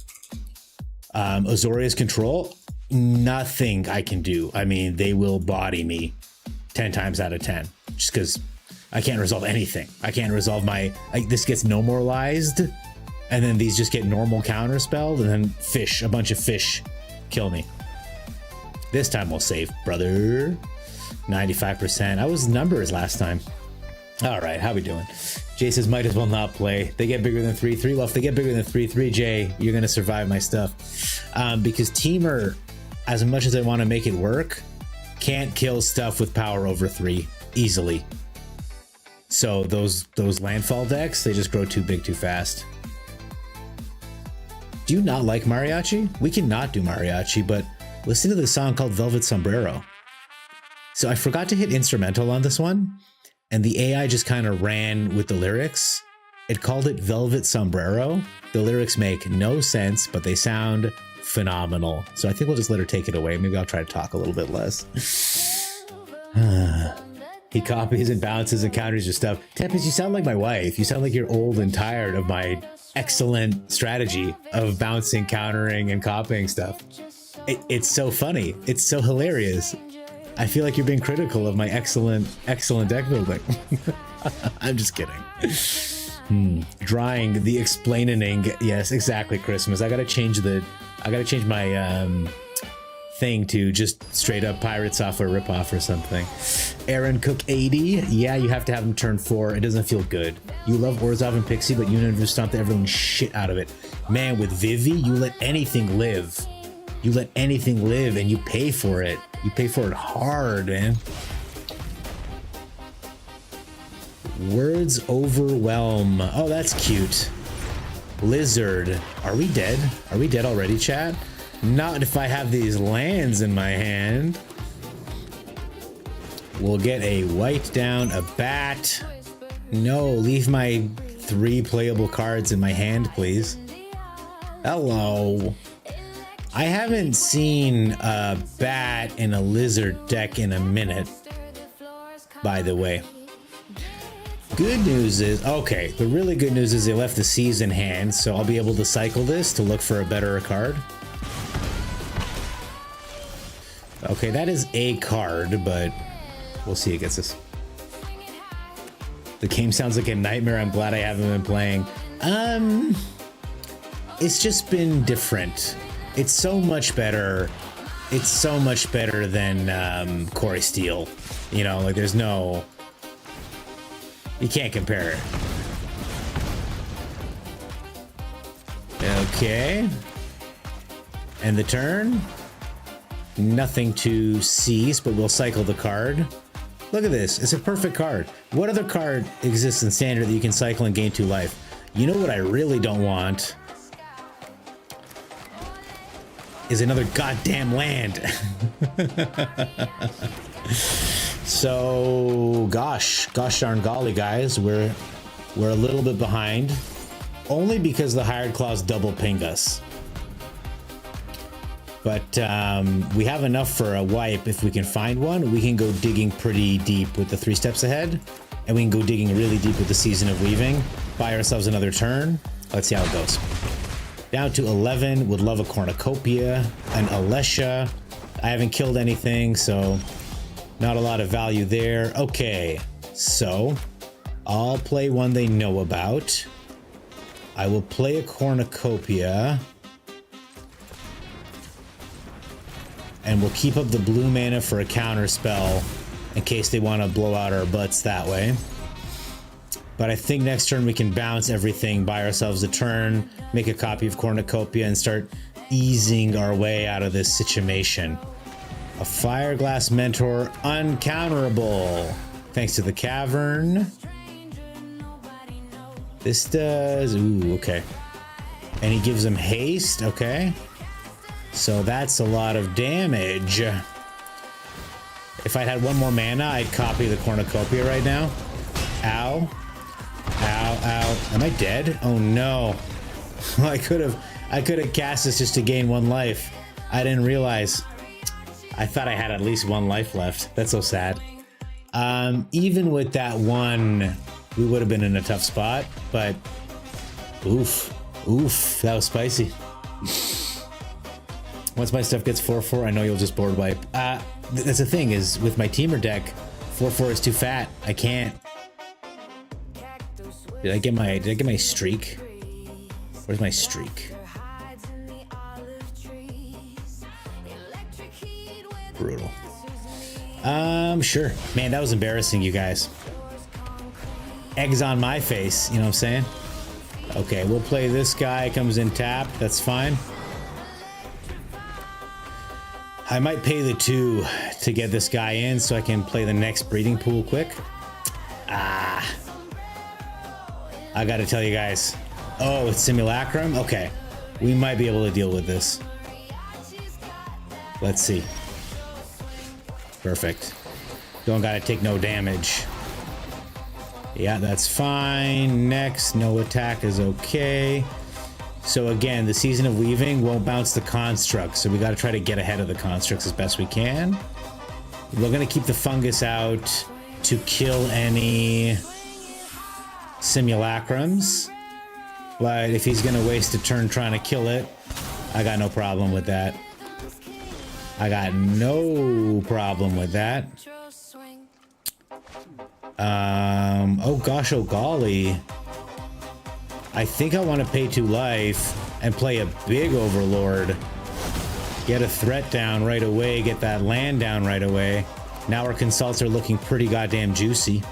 Azorius Control, nothing I can do. I mean, they will body me 10 times out of 10, just because I can't resolve anything. I can't resolve this gets no moralized, and then these just get normal counter spelled, and then fish, a bunch of fish kill me. This time we'll save, brother. 95%. I was numbers last time. All right, how we doing? Jay says might as well not play. They get bigger than 3/3. Well, if they get bigger than 3/3, Jay, you're gonna survive my stuff. Because Teamer, as much as I want to make it work, can't kill stuff with power over 3 easily. So those landfall decks, they just grow too big too fast. Do you not like mariachi? We cannot do mariachi, but listen to this song called Velvet Sombrero. So I forgot to hit instrumental on this one, and the AI just kind of ran with the lyrics. It called it Velvet Sombrero. The lyrics make no sense, but they sound phenomenal. So I think we'll just let her take it away. Maybe I'll try to talk a little bit less. He copies and bounces and counters your stuff. Tempest, you sound like my wife. You sound like you're old and tired of my excellent strategy of bouncing, countering, and copying stuff. It's so funny. It's so hilarious. I feel like you're being critical of my excellent deck building. I'm just kidding. Drawing the explaining. Yes, exactly, Christmas. I gotta change my thing to just straight up pirate software ripoff or something. Aaron Cook 80. Yeah, you have to have him turn 4. It doesn't feel good. You love Orzhov and Pixie, but you never stomp everyone's shit out of it. Man, with Vivi, you let anything live. You let anything live and you pay for it. You pay for it hard, man. Words overwhelm. Oh, that's cute. Lizard. Are we dead? Are we dead already, chat? Not if I have these lands in my hand. We'll get a white down, a bat. No, leave my 3 playable cards in my hand, please. Hello. I haven't seen a bat and a lizard deck in a minute, by the way. Good news is, okay, the really good news is they left the Seas in hand, so I'll be able to cycle this to look for a better card. Okay, that is a card, but we'll see who gets this. The game sounds like a nightmare. I'm glad I haven't been playing. It's just been different. It's so much better. It's so much better than Corey Steele. You know, like there's no... You can't compare it. Okay. And the turn? Nothing to seize, but we'll cycle the card. Look at this. It's a perfect card. What other card exists in Standard that you can cycle and gain 2 life? You know what I really don't want? Is another goddamn land. So, gosh darn golly, guys, we're a little bit behind, only because the Hired Claws double ping us. But we have enough for a wipe. If we can find one, we can go digging pretty deep with the 3 steps ahead, and we can go digging really deep with the Season of Weaving. Buy ourselves another turn. Let's see how it goes. Down to 11. Would love a Cornucopia, an Alesha. I haven't killed anything, so not a lot of value there. Okay, so I'll play one they know about. I will play a Cornucopia. And we'll keep up the blue mana for a counter spell in case they want to blow out our butts that way. But I think next turn we can bounce everything, buy ourselves a turn, make a copy of Cornucopia, and start easing our way out of this situation. A Fireglass Mentor, uncounterable. Thanks to the Cavern. This does... Ooh, okay. And he gives him haste, okay. So that's a lot of damage. If I'd had 1 more mana, I'd copy the Cornucopia right now. Ow. Ow, ow, Am I dead? Oh no. I could have cast this just to gain 1 life. I didn't realize. I thought I had at least 1 life left. That's so sad. Even with that 1, we would have been in a tough spot, but oof, that was spicy. Once my stuff gets 4/4, I know you'll just board wipe. That's the thing, is with my teamer deck, 4/4 is too fat. I can't. Did I get my streak? Where's my streak? Brutal. Sure. Man, that was embarrassing, you guys. Eggs on my face, you know what I'm saying? Okay, we'll play this guy, comes in tapped, that's fine. I might pay the 2 to get this guy in so I can play the next breeding pool quick. I gotta tell you guys. Oh, it's Simulacrum? Okay. We might be able to deal with this. Let's see. Perfect. Don't gotta take no damage. Yeah, that's fine. Next, no attack is okay. So again, the Season of Weaving won't bounce the constructs, so we gotta try to get ahead of the constructs as best we can. We're gonna keep the fungus out to kill any simulacrums, but if he's gonna waste a turn trying to kill it, I got no problem with that. Oh gosh, oh golly. I think I want to pay 2 life and play a big Overlord. Get a threat down right away, get that land down right away. Now our consults are looking pretty goddamn juicy.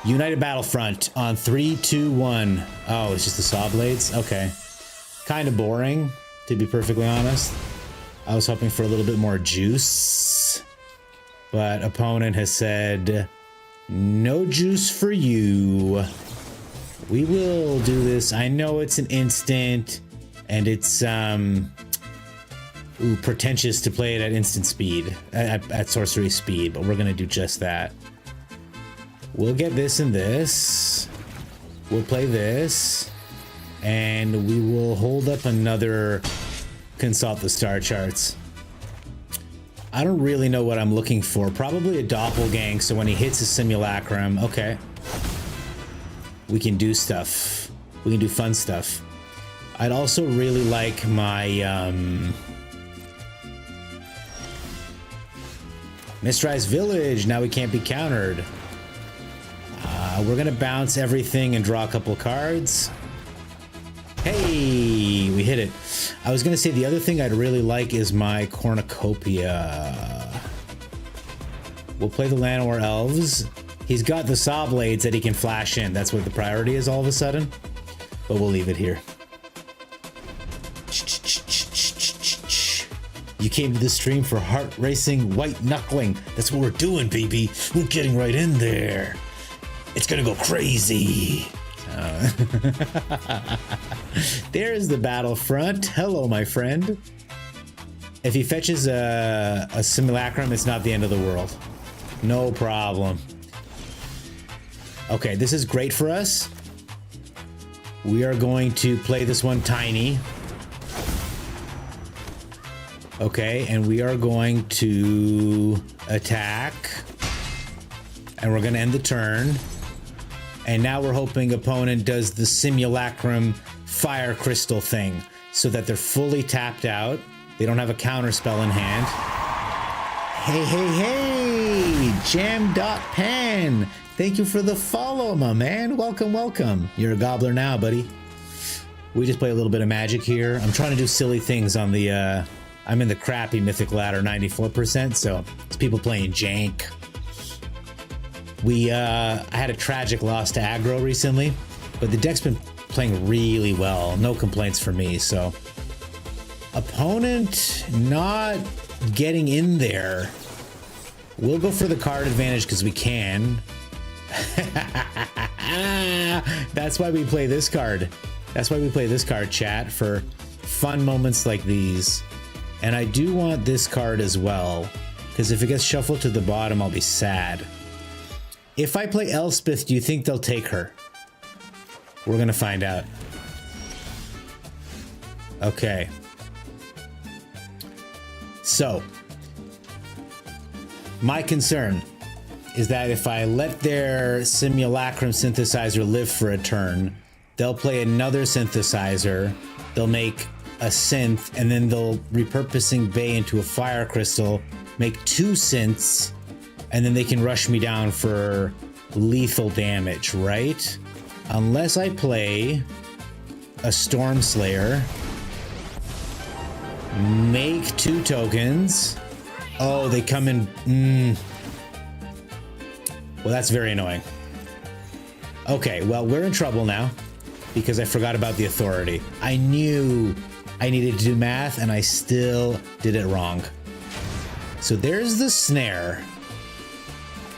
United Battlefront on 3, 2, 1. Oh, it's just the saw blades? Okay. Kind of boring, to be perfectly honest. I was hoping for a little bit more juice. But opponent has said, no juice for you. We will do this. I know it's an instant, and it's pretentious to play it at instant speed, at sorcery speed, but we're gonna do just that. We'll get this and this. We'll play this, and we will hold up another consult the star charts. I don't really know what I'm looking for. Probably a doppelgang, so when he hits a simulacrum, okay. We can do stuff. We can do fun stuff. I'd also really like my Mistrized Village. Now we can't be countered. We're gonna bounce everything and draw a couple cards. Hey, we hit it. I was gonna say the other thing I'd really like is my Cornucopia. We'll play the Llanowar Elves. He's got the saw blades that he can flash in. That's what the priority is all of a sudden. But we'll leave it here. You came to the stream for heart racing, white knuckling. That's what we're doing, baby. We're getting right in there. It's gonna go crazy. There's the Battlefront. Hello, my friend. If he fetches a simulacrum, it's not the end of the world. No problem. Okay, this is great for us. We are going to play this one tiny. Okay, and we are going to attack. And we're going to end the turn. And now we're hoping opponent does the simulacrum fire crystal thing so that they're fully tapped out. They don't have a counter spell in hand. Hey, hey, hey! Jam.pen! Thank you for the follow, my man. Welcome, welcome. You're a gobbler now, buddy. We just play a little bit of Magic here. I'm trying to do silly things on the, I'm in the crappy Mythic ladder, 94%, so it's people playing jank. I had a tragic loss to aggro recently, but the deck's been playing really well. No complaints for me, so. Opponent not getting in there. We'll go for the card advantage because we can. That's why we play this card. That's why we play this card, chat, for fun moments like these. And I do want this card as well, because if it gets shuffled to the bottom, I'll be sad. If I play Elspeth, do you think they'll take her? We're gonna find out. Okay. So, my concern is that if I let their simulacrum synthesizer live for a turn, they'll play another synthesizer, they'll make a synth, and then they'll repurposing Bay into a fire crystal, make 2 synths, and then they can rush me down for lethal damage, right? Unless I play a Storm Slayer, make 2 tokens. Oh, they come in. Well, that's very annoying. Okay, well, we're in trouble now because I forgot about the authority. I knew I needed to do math and I still did it wrong. So there's the snare.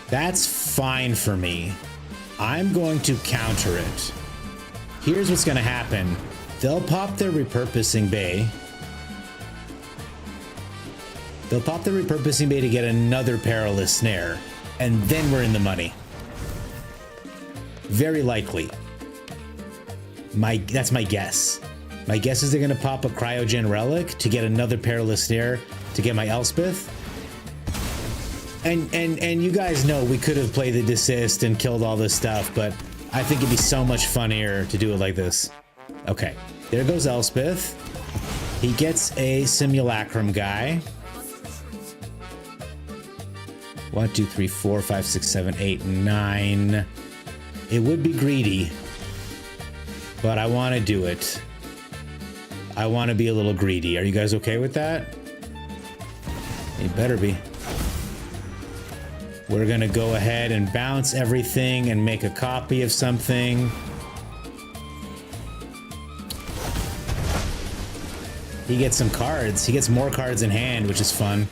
That's fine for me. I'm going to counter it. Here's what's going to happen. They'll pop their repurposing bay. They'll pop the repurposing bay to get another perilous snare, and then we're in the money. Very likely. That's my guess. My guess is they're gonna pop a cryogen relic to get another perilous snare to get my Elspeth. And you guys know we could have played the desist and killed all this stuff, but I think it'd be so much funnier to do it like this. Okay, there goes Elspeth. He gets a simulacrum guy. 1, 2, 3, 4, 5, 6, 7, 8, 9. It would be greedy, but I want to do it. I want to be a little greedy. Are you guys okay with that? You better be. We're going to go ahead and bounce everything and make a copy of something. He gets some cards. He gets more cards in hand, which is fun.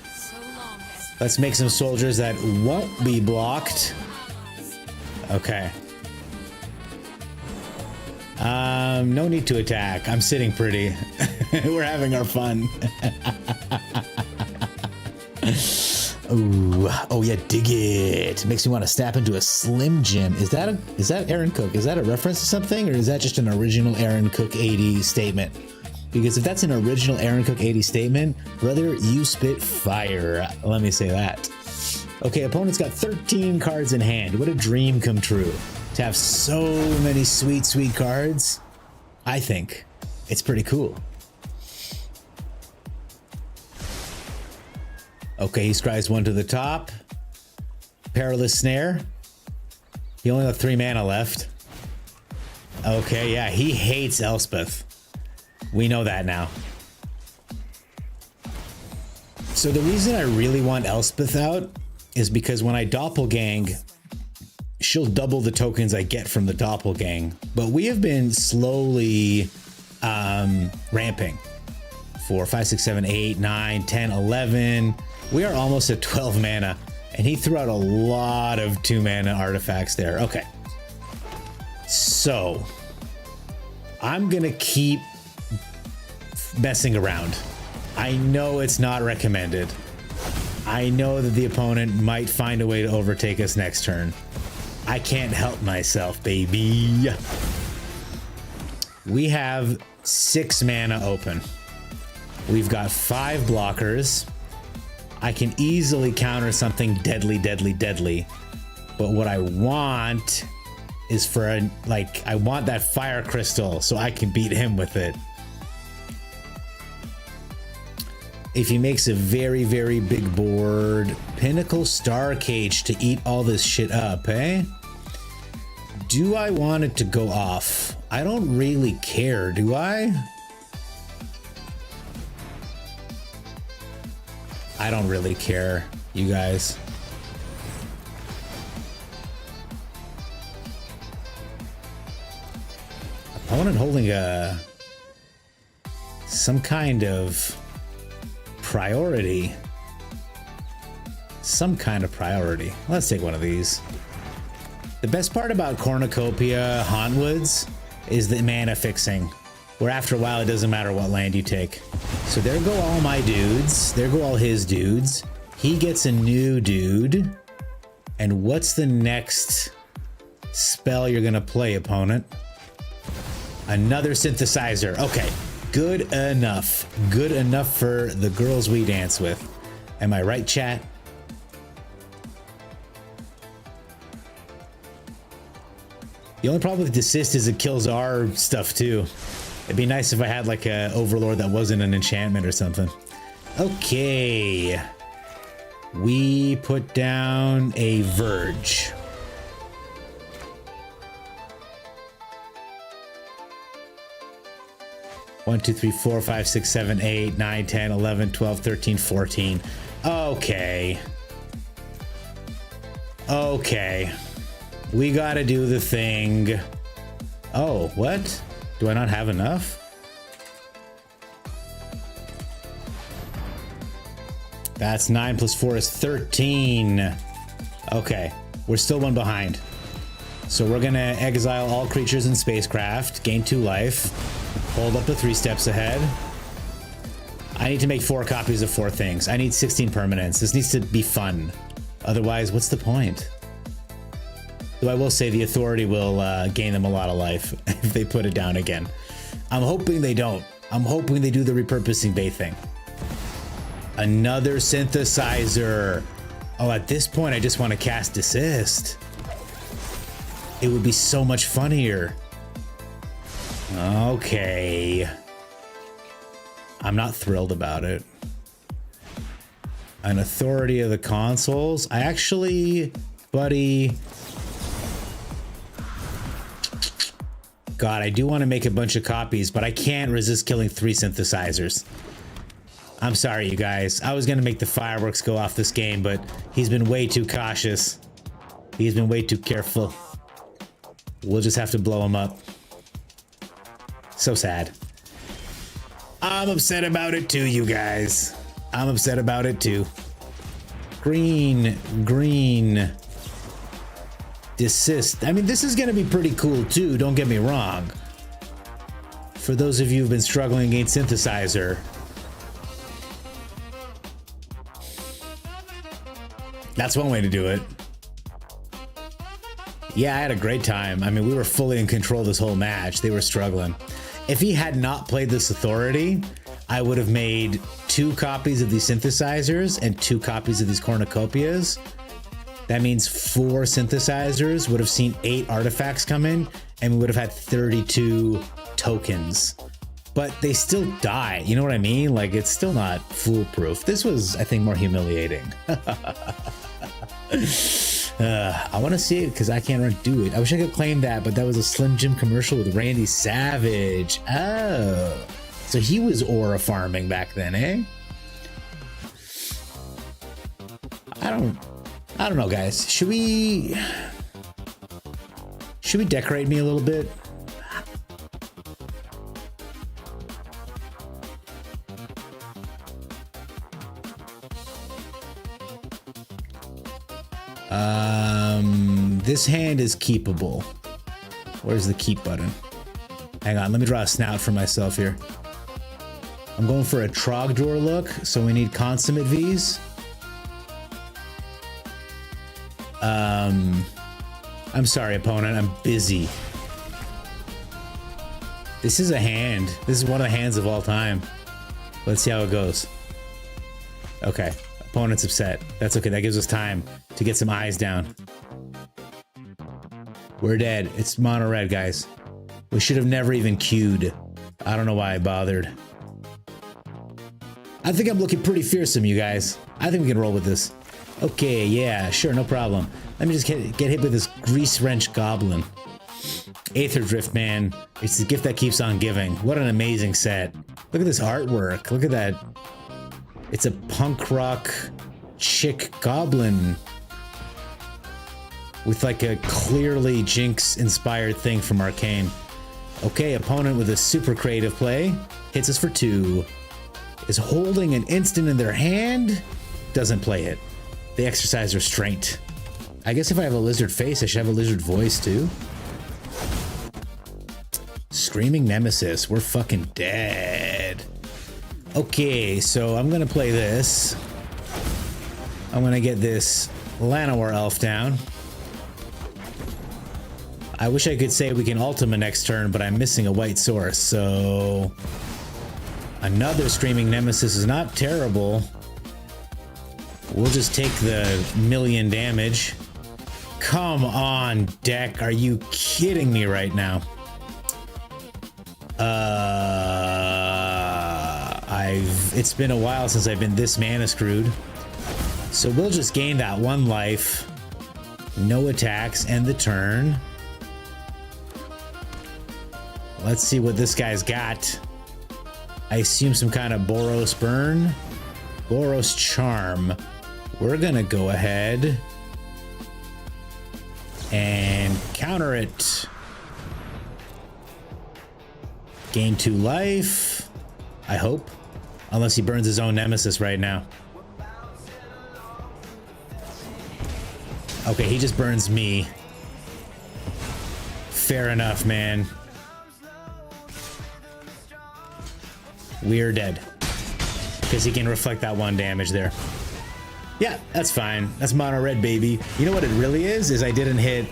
Let's make some soldiers that won't be blocked. Okay. No need to attack. I'm sitting pretty. We're having our fun. Ooh, oh yeah, dig it. Makes me want to snap into a Slim Jim. Is that Aaron Cook? Is that a reference to something, or is that just an original Aaron Cook 80 statement? Because if that's an original Aaron Cook 80 statement, brother, you spit fire. Let me say that. Okay, opponent's got 13 cards in hand. What a dream come true. To have so many sweet, sweet cards. I think it's pretty cool. Okay, he scries 1 to the top. Perilous Snare. He only has 3 mana left. Okay, yeah, he hates Elspeth. We know that now. So the reason I really want Elspeth out is because when I doppelgang, she'll double the tokens I get from the doppelgang. But we have been slowly ramping. 4, 5, 6, 7, 8, 9, 10, 11. We are almost at 12 mana. And he threw out a lot of 2 mana artifacts there. Okay. So I'm going to keep messing around. I know it's not recommended. I know that the opponent might find a way to overtake us next turn. I can't help myself, baby. We have 6 mana open. We've got 5 blockers. I can easily counter something deadly, deadly, deadly. But what I want is for a, I want that fire crystal so I can beat him with it. If he makes a very, very big board, Pinnacle Star Cage to eat all this shit up, eh? Do I want it to go off? I don't really care, do I? I don't really care, you guys. Opponent holding some kind of priority. Some kind of priority. Let's take one of these. The best part about Cornucopia Hauntwoods is the mana fixing, where after a while it doesn't matter what land you take. So there go all my dudes. There go all his dudes. He gets a new dude. And what's the next spell you're gonna play, opponent? Another synthesizer. Okay, good enough. Good enough for the girls we dance with. Am I right, chat? The only problem with desist is it kills our stuff too. It'd be nice if I had like a overlord that wasn't an enchantment or something. Okay. We put down a verge. One, two, three, 4, 5, 6, 7, 8, 9, 10, 11, 12, 13, 14. Okay. Okay. We gotta do the thing. Oh, what? Do I not have enough? That's 9 plus 4 is 13. Okay, we're still one behind. So we're gonna exile all creatures in spacecraft, gain 2 life, hold up to 3 steps ahead. I need to make 4 copies of 4 things. I need 16 permanents. This needs to be fun. Otherwise, what's the point? Though I will say the authority will gain them a lot of life if they put it down again. I'm hoping they don't. I'm hoping they do the repurposing bait thing. Another synthesizer. Oh, at this point, I just want to cast desist. It would be so much funnier. Okay. I'm not thrilled about it. An authority of the consoles. I actually, buddy. God, I do want to make a bunch of copies, but I can't resist killing 3 synthesizers. I'm sorry, you guys. I was going to make the fireworks go off this game, but he's been way too cautious. He's been way too careful. We'll just have to blow him up. So sad. I'm upset about it too, you guys. I'm upset about it too. Green, green. Desist. I mean, this is going to be pretty cool too, don't get me wrong. For those of you who've been struggling against synthesizer. That's one way to do it. Yeah, I had a great time. I mean, we were fully in control this whole match. They were struggling. If he had not played this authority, I would have made 2 copies of these synthesizers and 2 copies of these cornucopias. That means 4 synthesizers would have seen 8 artifacts come in, and we would have had 32 tokens. But they still die. You know what I mean? Like, it's still not foolproof. This was, I think, more humiliating. I want to see it because I can't do it. I wish I could claim that, but that was a Slim Jim commercial with Randy Savage. Oh, so he was aura farming back then, eh? I don't know, guys. Should we decorate me a little bit? This hand is keepable. Where's the keep button? Hang on, let me draw a snout for myself here. I'm going for a Trogdor look, so we need consummate V's. I'm sorry, opponent, I'm busy. This is a hand. This is one of the hands of all time. Let's see how it goes. Okay, opponent's upset. That's okay, that gives us time to get some eyes down. We're dead. It's mono red, guys. We should have never even queued. I don't know why I bothered. I think I'm looking pretty fearsome, you guys. I think we can roll with this. Okay, yeah, sure, no problem. Let me just get hit with this grease wrench goblin. Aether Drift, man. It's the gift that keeps on giving. What an amazing set. Look at this artwork. Look at that. It's a punk rock chick goblin with like a clearly Jinx-inspired thing from Arcane. Okay, opponent with a super creative play. Hits us for 2. Is holding an instant in their hand. Doesn't play it. They exercise restraint. I guess if I have a lizard face, I should have a lizard voice too. Screaming Nemesis. We're fucking dead. Okay, so I'm gonna play this. I'm gonna get this Llanowar elf down. I wish I could say we can Ultima next turn, but I'm missing a white source, so... Another Screaming Nemesis is not terrible. We'll just take the million damage. Come on, deck. Are you kidding me right now? It's been a while since I've been this mana screwed. So we'll just gain that 1 life. No attacks, end the turn. Let's see what this guy's got. I assume some kind of Boros Burn. Boros Charm. We're gonna go ahead and counter it. Gain 2 life. I hope. Unless he burns his own nemesis right now. Okay, he just burns me. Fair enough, man. We're dead. Because he can reflect that 1 damage there. Yeah, that's fine. That's mono red, baby. You know what it really is I didn't hit...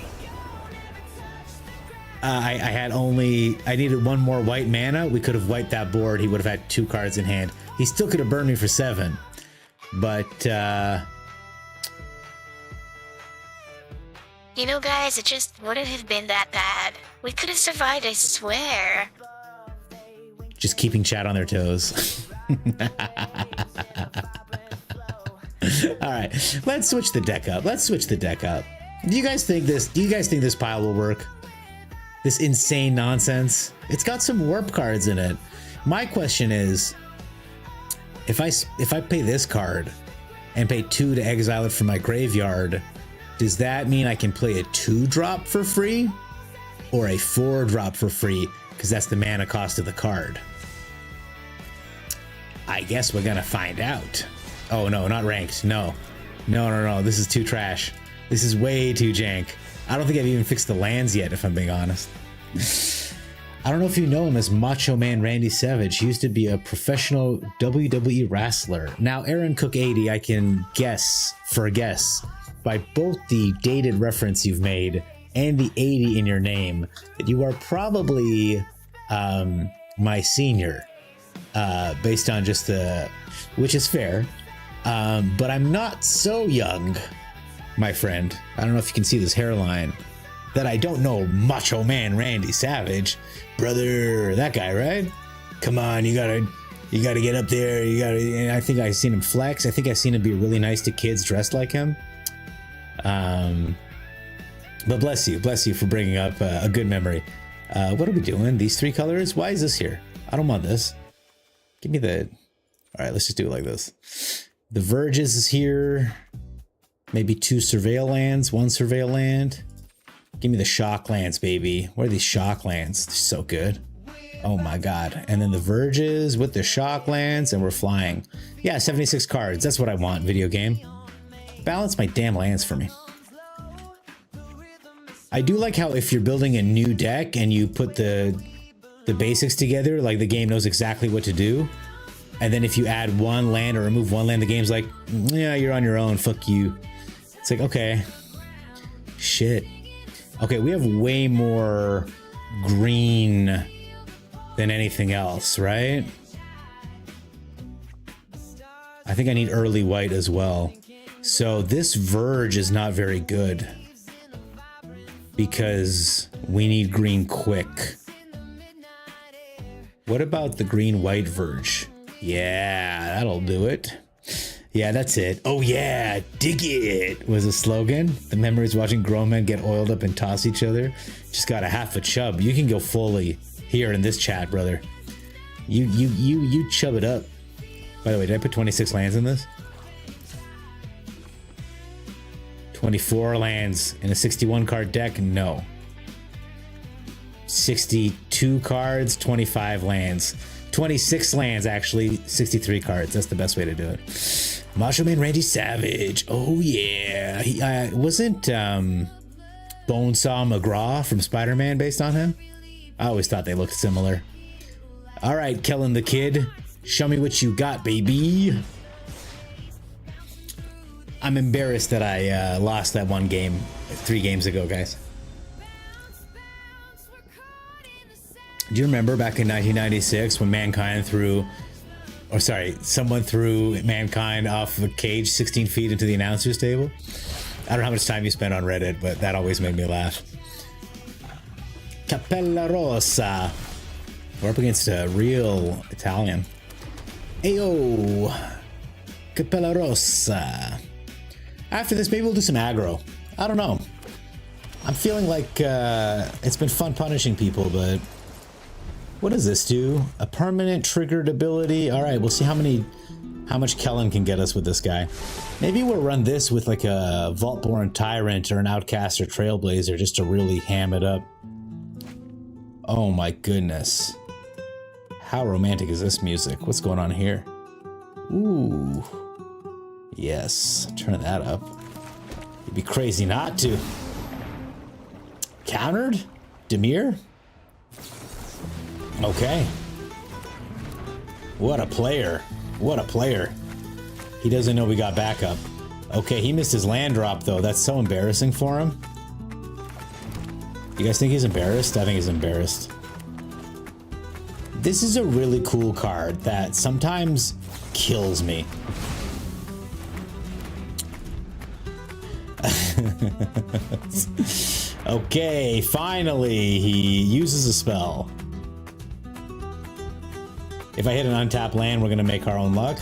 I needed 1 more white mana. We could have wiped that board. He would have had 2 cards in hand. He still could have burned me for 7. But, You know, guys, it just wouldn't have been that bad. We could have survived, I swear. just keeping chat on their toes. All right, let's switch the deck up. Do you guys think this pile will work? This insane nonsense. It's got some warp cards in it. My question is, if I pay this card and pay 2 to exile it from my graveyard, does that mean I can play a 2-drop for free or a 4-drop for free? Because that's the mana cost of the card. I guess we're gonna find out. Oh no, not ranked. No. This is too trash. This is way too jank. I don't think I've even fixed the lands yet, if I'm being honest. I don't know if you know him as Macho Man Randy Savage. He used to be a professional WWE wrestler. Now, Aaron Cook 80, I can guess by both the dated reference you've made and the 80 in your name that you are probably my senior, based on just the, which is fair. But I'm not so young, my friend. I don't know if you can see this hairline, that I don't know Macho Man Randy Savage. Brother, that guy, right? Come on, you gotta get up there. And I think I've seen him flex. I think I've seen him be really nice to kids dressed like him. But bless you for bringing up a good memory. What are we doing? These 3 colors? Why is this here? I don't want this. Give me the... All right, let's just do it like this. The Verges is here. Maybe 2 Surveil lands, 1 Surveil land. Give me the Shock lands, baby. What are these Shock lands? They're so good. Oh my god. And then the Verges with the Shock lands, and we're flying. Yeah, 76 cards. That's what I want, video game. Balance my damn lands for me. I do like how if you're building a new deck and you put the basics together, like the game knows exactly what to do. And then if you add 1 land or remove 1 land, the game's like, yeah, you're on your own, fuck you. It's like, okay. Shit. Okay, we have way more green than anything else, right? I think I need early white as well. So this Verge is not very good because we need green quick. What about the green-white Verge? Yeah, that'll do it. Yeah, that's it. Oh yeah, dig it was a slogan. The memories watching grown men get oiled up and toss each other. Just got a half a chub. You can go fully here in this chat, brother. You chub it up. By the way, did I put 26 lands in this? 24 lands in a 61 card deck? No. 62 cards, 25 lands. 26 lands, actually, 63 cards. That's the best way to do it. Macho Man Randy Savage. Oh, yeah. He wasn't Bonesaw McGraw from Spider-Man based on him? I always thought they looked similar. All right, Kellen the Kid. Show me what you got, baby. I'm embarrassed that I lost that one game 3 games ago, guys. Do you remember back in 1996 when someone threw Mankind off a cage 16 feet into the announcer's table? I don't know how much time you spent on Reddit, but that always made me laugh. Cappella Rossa. We're up against a real Italian. Ayo! Cappella Rossa. After this, maybe we'll do some aggro. I don't know. I'm feeling like it's been fun punishing people, but what does this do? A permanent triggered ability. All right, we'll see how much Kellen can get us with this guy. Maybe we'll run this with like a Vaultborn Tyrant or an Outcast or Trailblazer just to really ham it up. Oh my goodness. How romantic is this music? What's going on here? Ooh. Yes, turn that up. You'd be crazy not to. Countered? Demir? Okay. What a player. What a player. He doesn't know we got backup. Okay, he missed his land drop though. That's so embarrassing for him. You guys think he's embarrassed? I think he's embarrassed. This is a really cool card that sometimes kills me. Okay, finally he uses a spell. If I hit an untapped land, we're gonna make our own luck.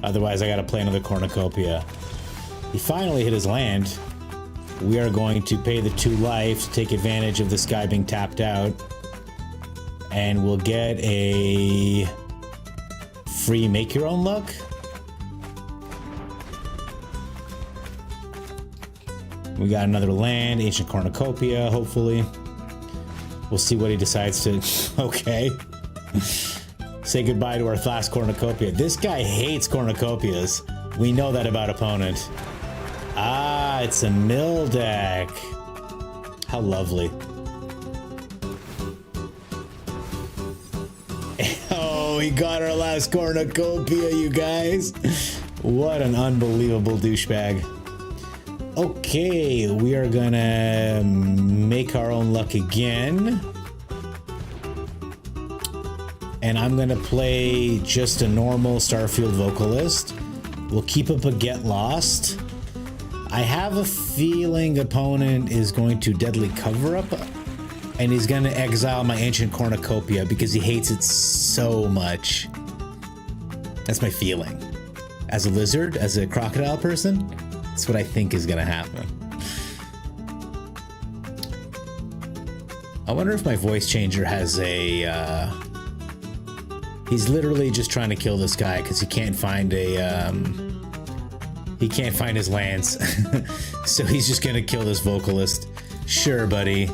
Otherwise, I gotta play another cornucopia. He finally hit his land. We are going to pay the 2 life to take advantage of this guy being tapped out. And we'll get a free make your own luck. We got another land, Ancient Cornucopia, hopefully. We'll see what he decides to... Okay. Say goodbye to our last cornucopia. This guy hates cornucopias. We know that about opponent. Ah, it's a mill deck. How lovely. Oh, we got our last cornucopia, you guys. What an unbelievable douchebag. Okay, we are gonna make our own luck again. And I'm gonna play just a normal Starfield Vocalist. We'll keep up a Get Lost. I have a feeling opponent is going to Deadly Cover Up, and he's gonna exile my Ancient Cornucopia because he hates it so much. That's my feeling. As a lizard, as a crocodile person, that's what I think is gonna happen. I wonder if my voice changer has a, he's literally just trying to kill this guy because he can't find a, he can't find his lands. So he's just gonna kill this vocalist. Sure, buddy.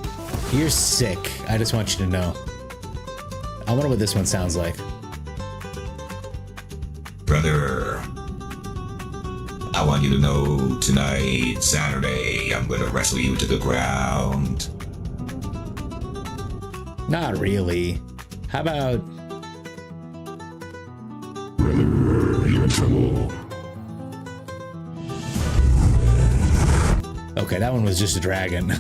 You're sick. I just want you to know. I wonder what this one sounds like. Brother, I want you to know tonight, Saturday, I'm gonna wrestle you to the ground. Not really. How about... Brother, you're in trouble. Okay, that one was just a dragon.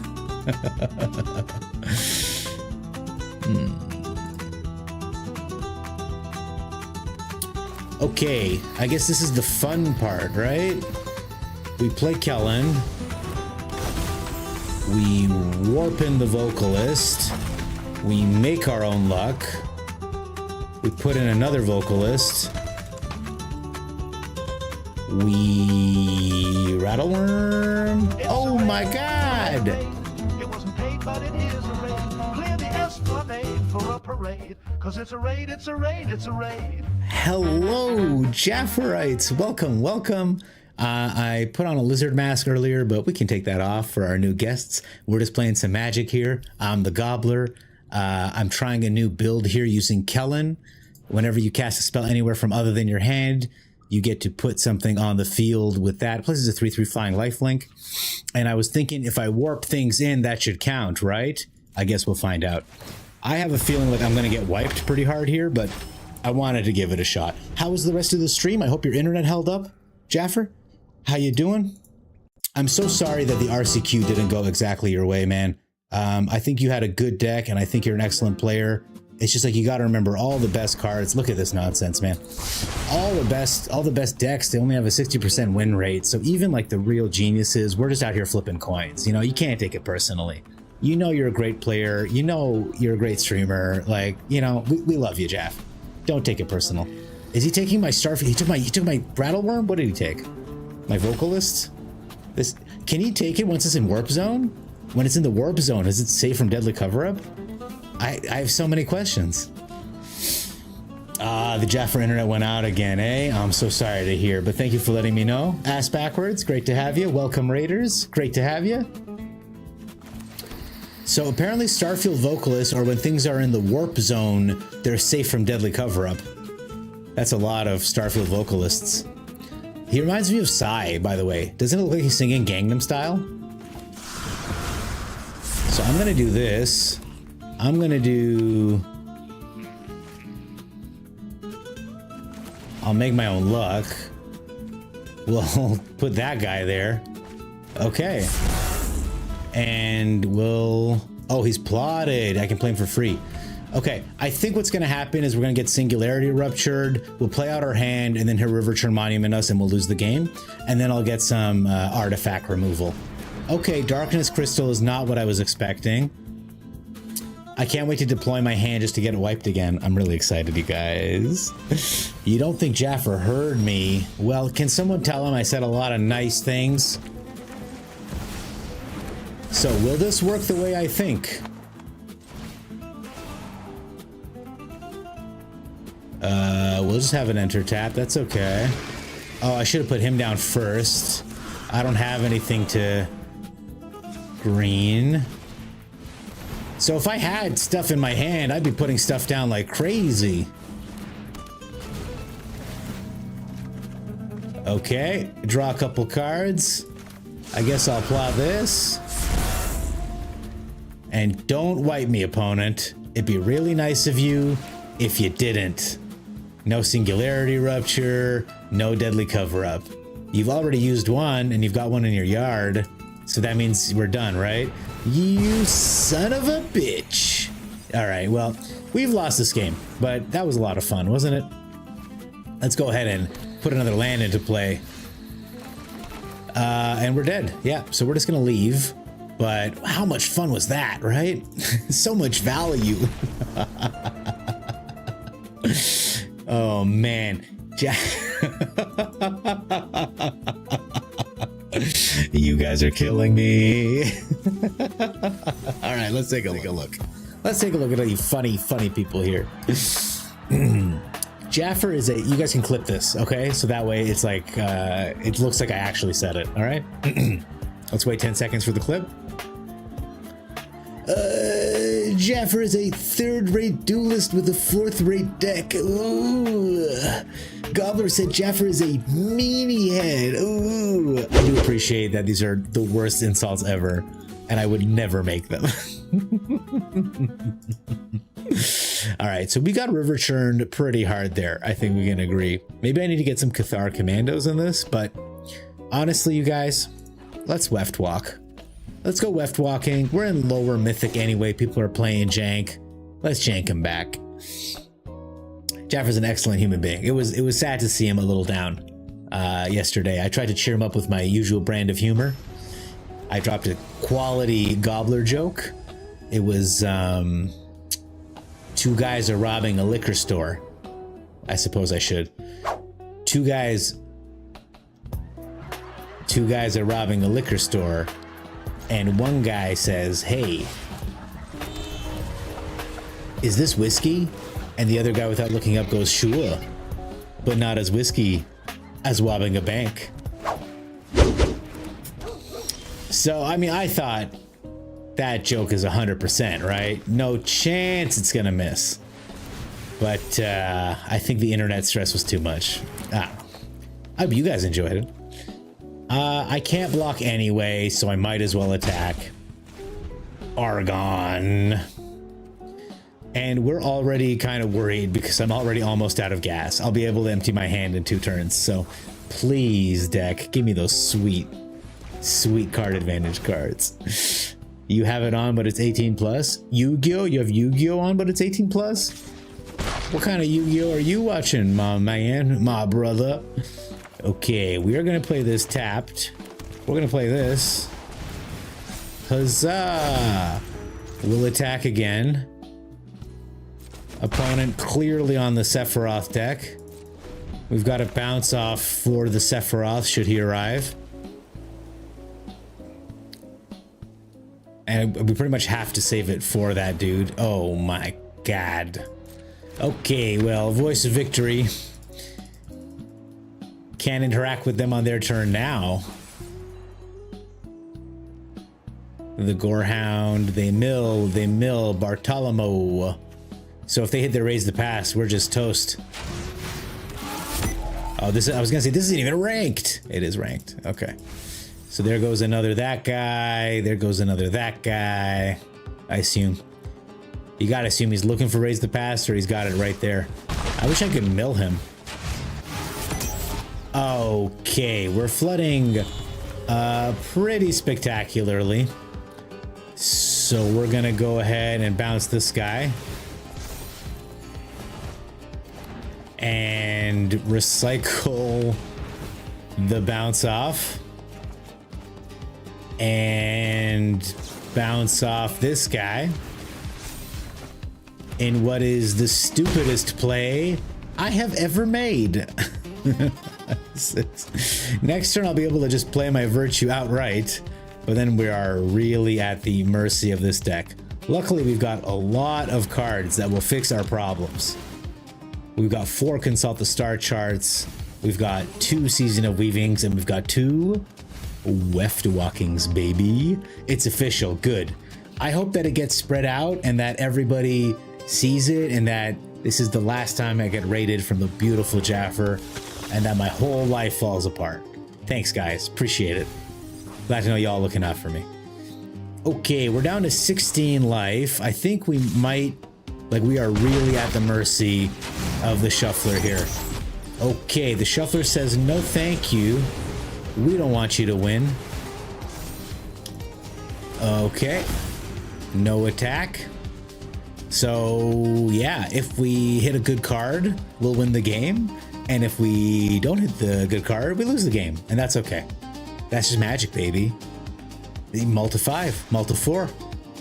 Okay, I guess this is the fun part, right? We play Kellen. We warp in the vocalist. We make our own luck. We put in another vocalist. We Rattleworm. Oh my god! It wasn't paid, but it is a raid. Clear the esplanade for a parade. Cause it's a raid, it's a raid, it's a raid. Hello, Jafferites. Welcome, welcome. I put on a lizard mask earlier, but we can take that off for our new guests. We're just playing some Magic here. I'm the Gobbler. I'm trying a new build here using Kellen. Whenever you cast a spell anywhere from other than your hand, you get to put something on the field with that. Plus, it's a 3/3 flying lifelink. And I was thinking if I warp things in, that should count, right? I guess we'll find out. I have a feeling like I'm going to get wiped pretty hard here, but I wanted to give it a shot. How was the rest of the stream? I hope your internet held up. Jaffer, how you doing? I'm so sorry that the RCQ didn't go exactly your way, man. I think you had a good deck, and I think you're an excellent player. It's just like you got to remember all the best cards. Look at this nonsense, man. All the best decks, they only have a 60% win rate. So even like the real geniuses, we're just out here flipping coins. You know, you can't take it personally. You know you're a great player. You know you're a great streamer. Like, you know, we love you, Jaff. Don't take it personal. Is he taking my Starfield? He took my Rattleworm? What did he take? My Vocalist? This, can he take it once it's in Warp Zone? When it's in the Warp Zone, is it safe from Deadly Cover-Up? I have so many questions. The Jaffer internet went out again, eh? I'm so sorry to hear, but thank you for letting me know. Ass backwards, great to have you. Welcome, Raiders, great to have you. So apparently Starfield Vocalists, or when things are in the Warp Zone, they're safe from Deadly Cover-Up. That's a lot of Starfield Vocalists. He reminds me of Psy, by the way. Doesn't it look like he's singing Gangnam Style? So I'm gonna do this. I'm gonna do... I'll make my own luck. We'll put that guy there. Okay. And we'll... Oh, he's plotted. I can play him for free. Okay, I think what's gonna happen is we're gonna get Singularity Ruptured, we'll play out our hand, and then he'll River Churn Monument us and we'll lose the game. And then I'll get some artifact removal. Okay, Darkness Crystal is not what I was expecting. I can't wait to deploy my hand just to get it wiped again. I'm really excited, you guys. You don't think Jaffer heard me? Well, can someone tell him I said a lot of nice things? So, will this work the way I think? We'll just have an enter tap. That's okay. Oh, I should have put him down first. I don't have anything to green. So if I had stuff in my hand, I'd be putting stuff down like crazy. Okay, draw a couple cards. I guess I'll plot this. And don't wipe me, opponent. It'd be really nice of you if you didn't. No Singularity Rupture, no Deadly Cover-Up. You've already used one, and you've got one in your yard, so that means we're done, right? You son of a bitch. All right, well, we've lost this game, but that was a lot of fun, wasn't it? Let's go ahead and put another land into play. And we're dead. Yeah, so we're just gonna leave. But how much fun was that, right? So much value. Oh, man. You guys are killing me. All right, let's take a look. Let's take a look at all you funny people here. Jaffer is a... You guys can clip this, okay? So that way it's like... it looks like I actually said it, all right? Let's wait 10 seconds for the clip. Jaffer is a third-rate duelist with a fourth-rate deck. Ooh. Gobbler said Jaffer is a meanie head. Ooh. I do appreciate that these are the worst insults ever, and I would never make them. All right, so we got River Churned pretty hard there. I think we can agree. Maybe I need to get some Cathar Commandos in this, but honestly, you guys, let's Weft Walk. Let's go Weft Walking. We're in lower Mythic anyway. People are playing jank. Let's jank him back. Jaffer's an excellent human being. It was sad to see him a little down yesterday. I tried to cheer him up with my usual brand of humor. I dropped a quality Gobbler joke. It was two guys are robbing a liquor store. I suppose I should. Two guys are robbing a liquor store. And one guy says, "Hey, is this whiskey?" And the other guy, without looking up, goes, "Sure, but not as whiskey as robbing a bank." So, I mean, I thought that joke is 100%, right? No chance it's gonna miss. But I think the internet stress was too much. I hope you guys enjoyed it. I can't block anyway, so I might as well attack. Argon. And we're already kind of worried because I'm already almost out of gas. I'll be able to empty my hand in 2 turns, so please, deck, give me those sweet card advantage cards. You have it on, but it's 18 plus. Yu-Gi-Oh? You have Yu-Gi-Oh on, but it's 18 plus? What kind of Yu-Gi-Oh are you watching, my man, my brother? Okay, we are gonna play this tapped. We're gonna play this. Huzzah! We'll attack again. Opponent clearly on the Sephiroth deck. We've got to bounce off for the Sephiroth should he arrive. And we pretty much have to save it for that dude. Oh my god. Okay, well, Voice of Victory. Can't interact with them on their turn now. The Gorehound, they mill, Bartolomeo. So if they hit their raise the pass, we're just toast. Oh, this I was gonna say this isn't even ranked. It is ranked. Okay. So there goes another that guy. There goes another that guy. I assume. You gotta assume he's looking for raise the pass or he's got it right there. I wish I could mill him. Okay, we're flooding pretty spectacularly. So we're gonna go ahead and bounce this guy. And recycle the bounce off. And bounce off this guy. In what is the stupidest play I have ever made. Next turn I'll be able to just play my virtue outright, but then we are really at the mercy of this deck. Luckily we've got a lot of cards that will fix our problems. We've got 4 Consult the Star charts, we've got 2 Season of Weavings, and we've got 2 Weft Walkings, baby. It's official, good. I hope that it gets spread out and that everybody sees it and that this is the last time I get rated from the beautiful Jaffer and that my whole life falls apart. Thanks guys, appreciate it. Glad to know y'all looking out for me. Okay, we're down to 16 life. I think we might, like we are really at the mercy of the shuffler here. Okay, the shuffler says no thank you. We don't want you to win. Okay, no attack. So yeah, if we hit a good card, we'll win the game. And if we don't hit the good card, we lose the game. And that's okay. That's just magic, baby. Multi 5, multi 4,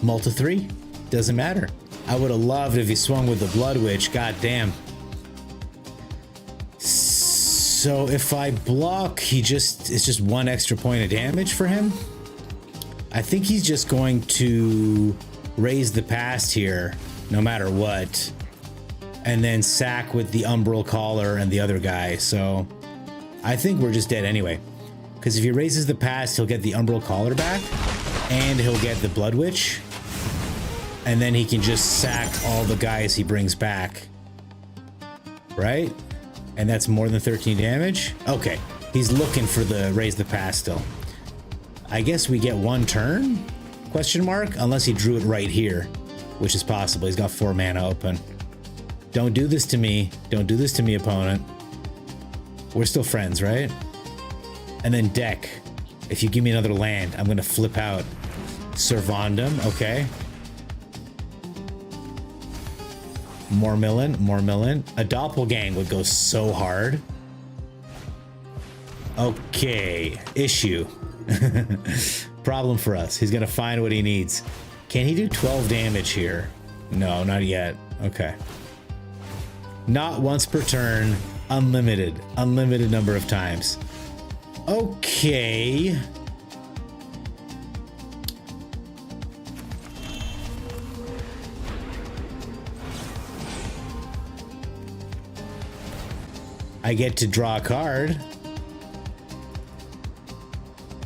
multi 3. Doesn't matter. I would have loved if he swung with the Blood Witch. God damn. So if I block, it's just 1 extra point of damage for him. I think he's just going to raise the past here, no matter what, and then sack with the Umbral Collar and the other guy. So I think we're just dead anyway. Because if he raises the past, he'll get the Umbral Collar back, and he'll get the Blood Witch, and then he can just sack all the guys he brings back. Right? And that's more than 13 damage? Okay, he's looking for the raise the pass still. I guess we get 1 turn? Question mark? Unless he drew it right here, which is possible. He's got 4 mana open. Don't do this to me. Don't do this to me, opponent. We're still friends, right? And then deck. If you give me another land, I'm gonna flip out. Servandum, okay. More millin, more millin. A doppelgang would go so hard. Okay, issue. Problem for us. He's gonna find what he needs. Can he do 12 damage here? No, not yet. Okay. Not once per turn. Unlimited. Unlimited number of times. Okay. I get to draw a card.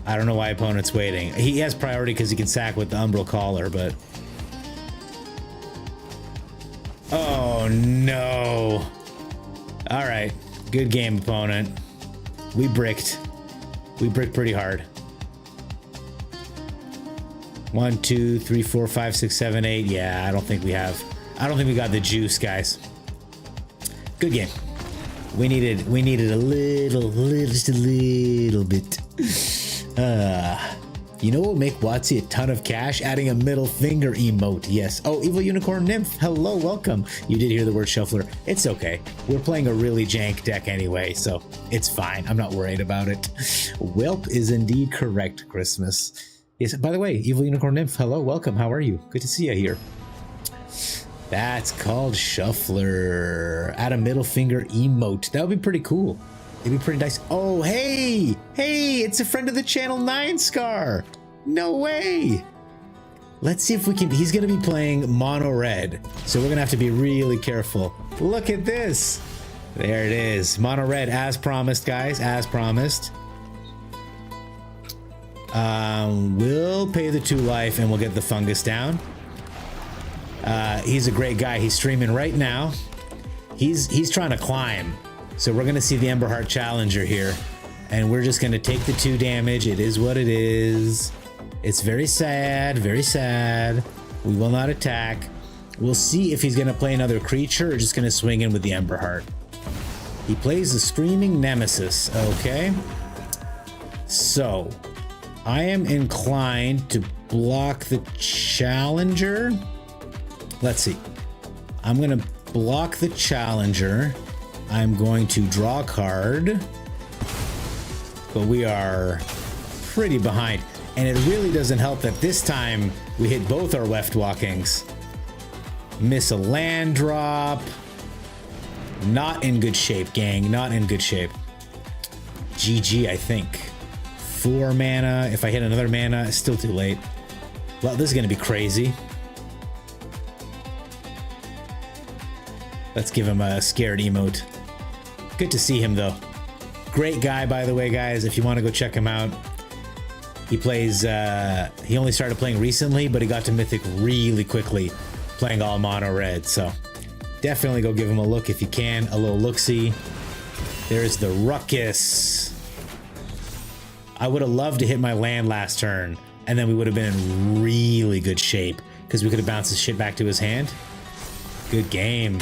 I don't know why opponent's waiting. He has priority because he can sack with the Umbral Collar, but... Oh, no. Alright. Good game, opponent. We bricked. We bricked pretty hard. 1, 2, 3, 4, 5, 6, 7, 8. Yeah, I don't think we have... I don't think we got the juice, guys. Good game. We needed a little, just a little bit. You know what will make WotC a ton of cash? Adding a middle finger emote. Yes. Oh, Evil Unicorn Nymph. Hello, welcome. You did hear the word shuffler. It's okay. We're playing a really jank deck anyway, so it's fine. I'm not worried about it. Whelp is indeed correct, Christmas. Yes, by the way, Evil Unicorn Nymph, hello, welcome. How are you? Good to see you here. That's called shuffler. Add a middle finger emote. That would be pretty cool. It'd be pretty nice. Oh, hey, it's a friend of the channel, 9scar. No way. Let's see if we can. He's going to be playing mono red, so we're going to have to be really careful. Look at this. There it is. Mono red, as promised, guys, as promised. We'll pay the 2 life and we'll get the fungus down. He's a great guy. He's streaming right now. He's trying to climb. So we're going to see the Emberheart Challenger here, and we're just going to take the 2 damage. It is what it is. It's very sad, very sad. We will not attack. We'll see if he's going to play another creature or just going to swing in with the Emberheart. He plays the Screaming Nemesis. Okay. So I am inclined to block the Challenger. Let's see. I'm going to block the Challenger. I'm going to draw a card, but we are pretty behind, and it really doesn't help that this time we hit both our weft walkings. Miss a land drop. Not in good shape, gang. Not in good shape. GG, I think. 4 mana. If I hit another mana, it's still too late. Well, this is going to be crazy. Let's give him a scared emote. Good to see him, though. Great guy, by the way, guys. If you want to go check him out, he plays. He only started playing recently, but he got to Mythic really quickly, playing all mono red. So definitely go give him a look if you can. A little look-see. There's the Ruckus. I would have loved to hit my land last turn, and then we would have been in really good shape because we could have bounced his shit back to his hand. Good game.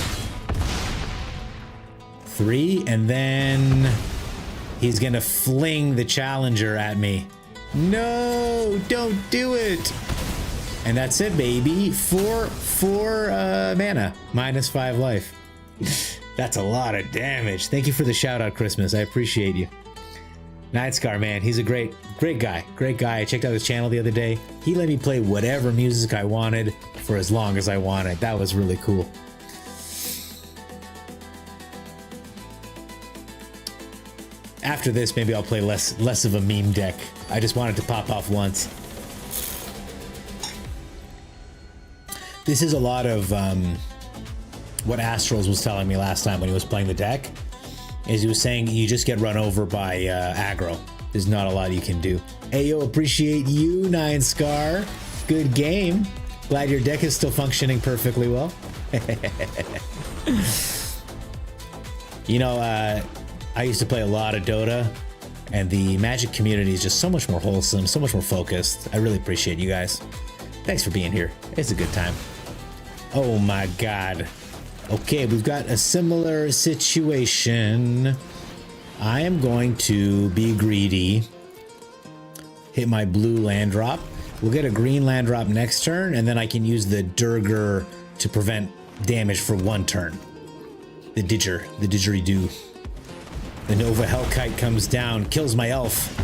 3, and then he's gonna fling the Challenger at me. No, don't do it. And that's it, baby. 4 mana, -5 life. That's a lot of damage. Thank you for the shout out, Christmas. I appreciate you. 9scar, man, he's a great guy. Great guy. I checked out his channel the other day. He let me play whatever music I wanted for as long as I wanted. That was really cool. After this, maybe I'll play less of a meme deck. I just wanted to pop off once. This is a lot of what Astrals was telling me last time when he was playing the deck. Is he was saying you just get run over by aggro. There's not a lot you can do. Ayo, appreciate you, 9scar. Good game. Glad your deck is still functioning perfectly well. You know, I used to play a lot of Dota, and the Magic community is just so much more wholesome, so much more focused. I really appreciate you guys. Thanks for being here. It's a good time. Oh my god. Okay, we've got a similar situation. I am going to be greedy. Hit my blue land drop. We'll get a green land drop next turn, and then I can use the Durger to prevent damage for 1 turn. The didgeridoo. The Nova Hellkite comes down, kills my elf.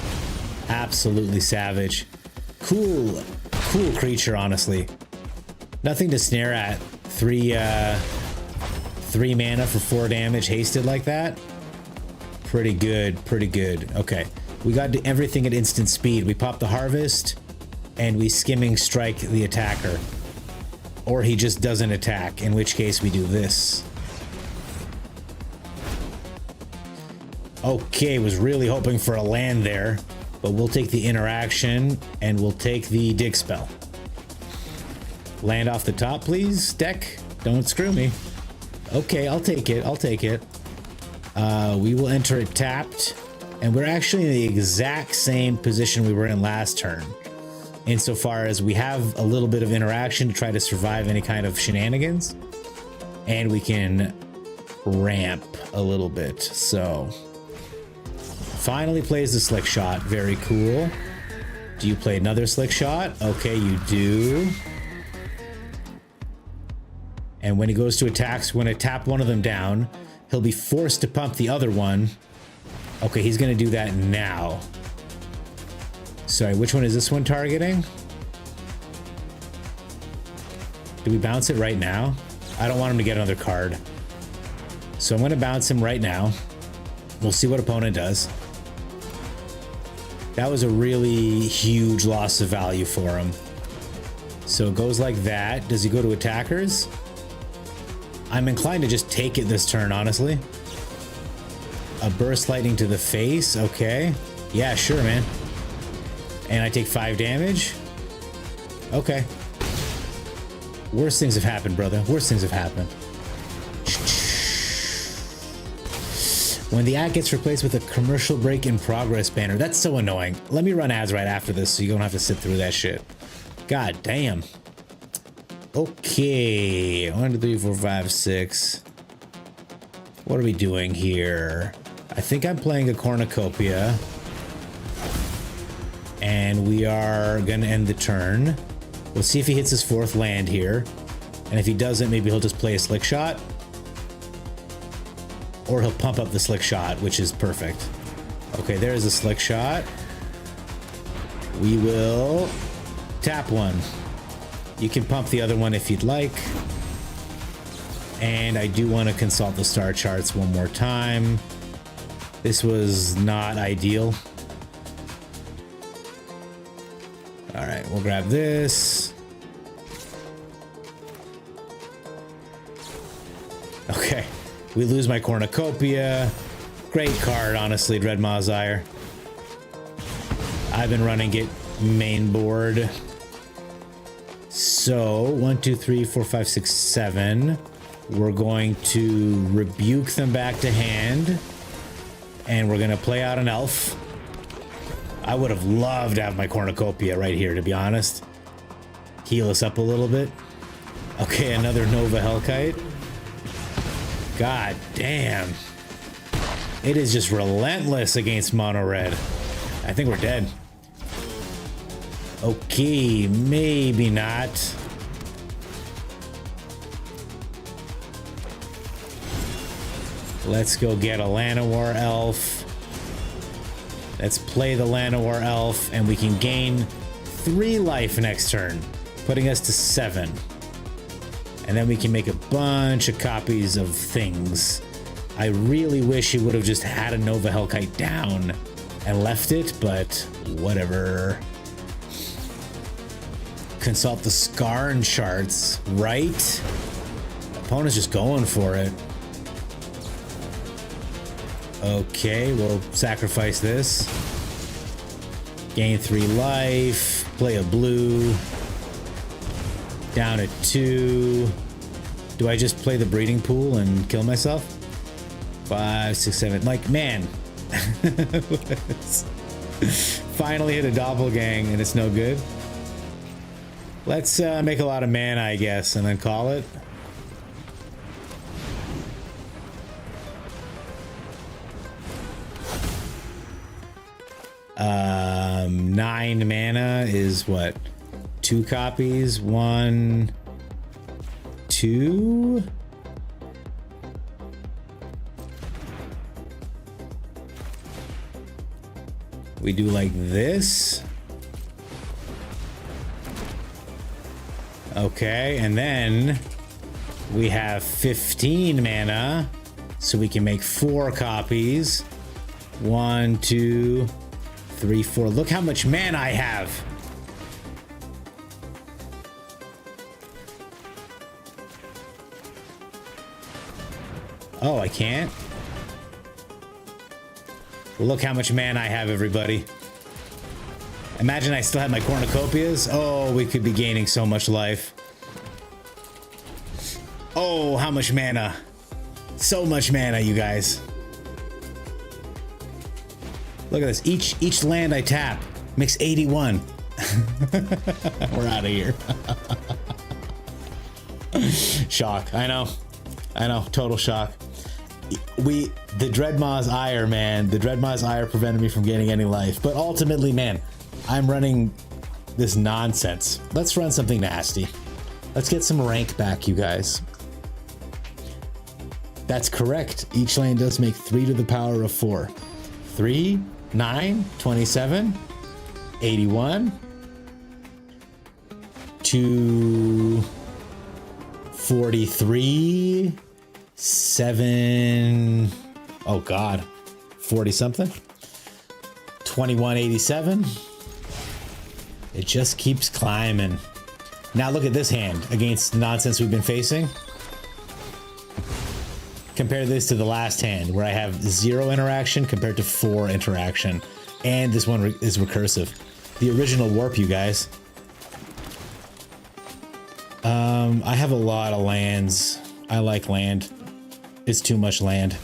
Absolutely savage. Cool creature, honestly. Nothing to snare at. 3 mana for 4 damage, hasted like that. Pretty good. Okay, we got everything at instant speed. We pop the Harvest, and we skimming strike the attacker. Or he just doesn't attack, in which case we do this. Okay, was really hoping for a land there, but we'll take the interaction, and we'll take the dig spell. Land off the top, please, deck. Don't screw me. Okay, I'll take it. We will enter it tapped, and we're actually in the exact same position we were in last turn, insofar as we have a little bit of interaction to try to survive any kind of shenanigans, and we can ramp a little bit. So finally plays the slick shot. Very cool. Do you play another slick shot? Okay, you do. And when he goes to attacks, when I tap one of them down, he'll be forced to pump the other one. Okay, he's gonna do that now. Sorry, which one is this one targeting? Do we bounce it right now? I don't want him to get another card. So I'm gonna bounce him right now. We'll see what opponent does. That was a really huge loss of value for him. So it goes like that. Does he go to attackers? I'm inclined to just take it this turn, honestly. A burst lightning to the face, okay. Yeah, sure, man. And I take 5 damage? Okay. Worse things have happened, brother. Worse things have happened. When the ad gets replaced with a commercial break in progress banner. That's so annoying. Let me run ads right after this so you don't have to sit through that shit. God damn. Okay. 1, 2, 3, 4, 5, 6. What are we doing here? I think I'm playing a cornucopia. And we are gonna end the turn. We'll see if he hits his 4th land here. And if he doesn't, maybe he'll just play a slick shot. Or he'll pump up the slick shot, which is perfect. Okay, there's a slick shot. We will tap one. You can pump the other one if you'd like. And I do want to consult the star charts one more time. This was not ideal. All right, we'll grab this. Okay, we lose my cornucopia. Great card, honestly, Dreadmaw's Ire. I've been running it main board. So 1, 2, 3, 4, 5, 6, 7. We're going to rebuke them back to hand. And we're gonna play out an elf. I would have loved to have my cornucopia right here, to be honest. Heal us up a little bit. Okay, another Nova Hellkite. God damn. It is just relentless against mono red. I think we're dead. Okay, maybe not. Let's go get a Llanowar elf. Let's play the Llanowar elf, and we can gain 3 life next turn, putting us to 7. And then we can make a bunch of copies of things. I really wish he would have just had a Nova Hellkite down and left it, but whatever. Consult the Skarn charts, right? Opponent's just going for it. Okay, we'll sacrifice this. Gain 3 life. Play a blue. Down at 2. Do I just play the breeding pool and kill myself? 5, 6, 7. Like, man. Finally hit a doppelgang and it's no good. Let's make a lot of mana, I guess, and then call it. Nine mana is what? 2 copies? 1, 2. We do like this. Okay, and then we have 15 mana, so we can make 4 copies. 1, 2, 3, 4. Look how much mana I have. Oh, I can't? Look how much mana I have, everybody. Imagine I still had my cornucopias. Oh, we could be gaining so much life. Oh, how much mana. So much mana, you guys. Look at this. Each land I tap makes 81. We're out of here. Shock. I know. Total shock. The Dreadmaw's Ire, man. The Dreadmaw's Ire prevented me from gaining any life. But ultimately, man, I'm running this nonsense. Let's run something nasty. Let's get some rank back, you guys. That's correct. Each lane does make 3 to the power of 4. 3, 9, 27, 81, 243, 7, oh God, 40 something, 2187. It just keeps climbing. Now look at this hand against nonsense we've been facing. Compare this to the last hand where I have 0 interaction compared to 4 interaction. And this one is recursive. The original warp, you guys. I have a lot of lands. I like land. It's too much land.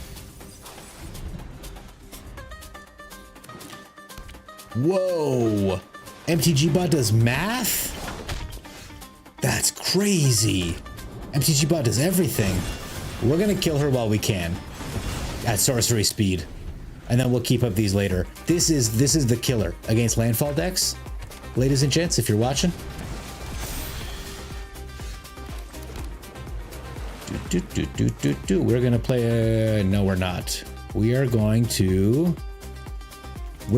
Whoa! MTG bot does math? That's crazy. MTG bot does everything. We're gonna kill her while we can at sorcery speed, and then we'll keep up these later. This is the killer against landfall decks, ladies and gents, if you're watching. We're gonna play no, we're not. We're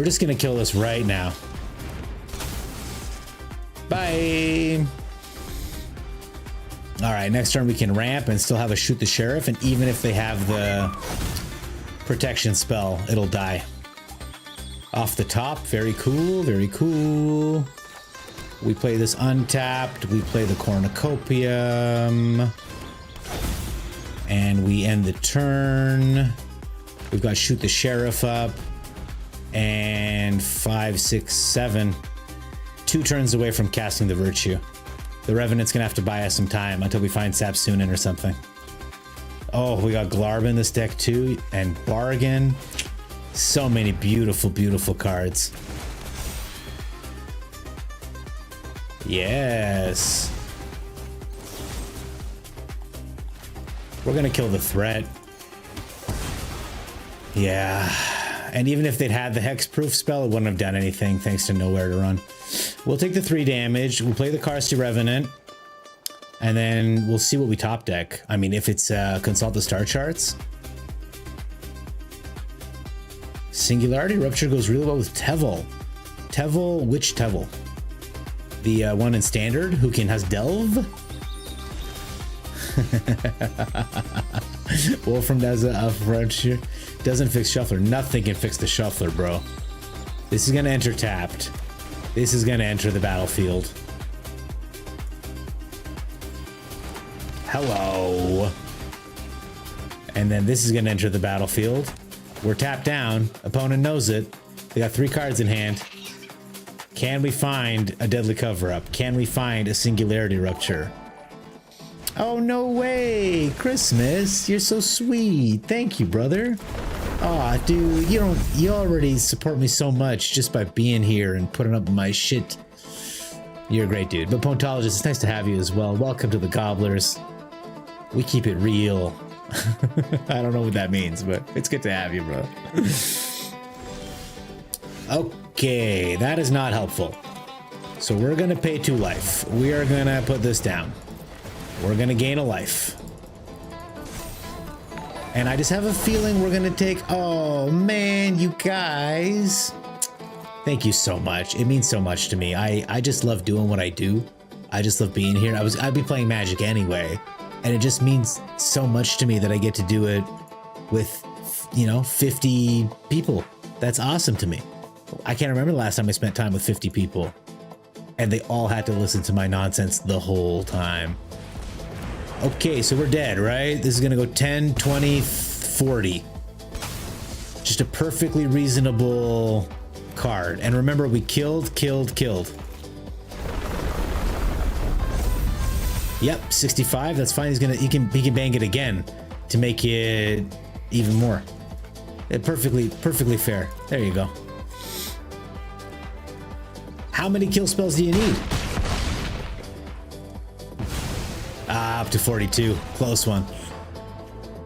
just gonna kill this right now. Bye. All right, next turn we can ramp and still have a shoot the sheriff, and even if they have the protection spell, it'll die. Off the top, very cool, very cool. We play this untapped, we play the cornucopium, and we end the turn. We've got shoot the sheriff up, and 5, 6, 7. 2 turns away from casting the virtue. The Revenant's gonna have to buy us some time until we find Sapsunin or something. Oh, we got Glarb in this deck too, and Bargain. So many beautiful, beautiful cards. Yes. We're gonna kill the threat. Yeah. And even if they'd had the hexproof spell, it wouldn't have done anything thanks to nowhere to run. We'll take the 3 damage. We'll play the Karsti Revenant. And then we'll see what we top deck. I mean, if it's consult the star charts. Singularity Rupture goes really well with Tevel. Tevel, which Tevel? The one in standard who has Delve? Wolfram does a Rupture. Doesn't fix Shuffler. Nothing can fix the Shuffler, bro. This is gonna enter tapped. This is gonna enter the battlefield. Hello. And then this is gonna enter the battlefield. We're tapped down. Opponent knows it. They got 3 cards in hand. Can we find a Deadly Cover-Up? Can we find a Singularity Rupture? Oh, no way. Christmas, you're so sweet. Thank you, brother. Aw, dude, you already support me so much just by being here and putting up with my shit. You're a great dude. But Pontologist, it's nice to have you as well. Welcome to the Gobblers. We keep it real. I don't know what that means, but it's good to have you, bro. Okay, that is not helpful. So we're gonna pay 2 life. We are gonna put this down. We're gonna gain a life. And I just have a feeling we're gonna take, oh man, you guys. Thank you so much. It means so much to me. I just love doing what I do. I just love being here. I'd be playing Magic anyway. And it just means so much to me that I get to do it with, 50 people. That's awesome to me. I can't remember the last time I spent time with 50 people. And they all had to listen to my nonsense the whole time. Okay, so we're dead, right? This is gonna go 10, 20, 40. Just a perfectly reasonable card. And remember, we killed. Yep, 65, that's fine. He can bang it again to make it even more. Perfectly fair. There you go. How many kill spells do you need? Up to 42. Close one.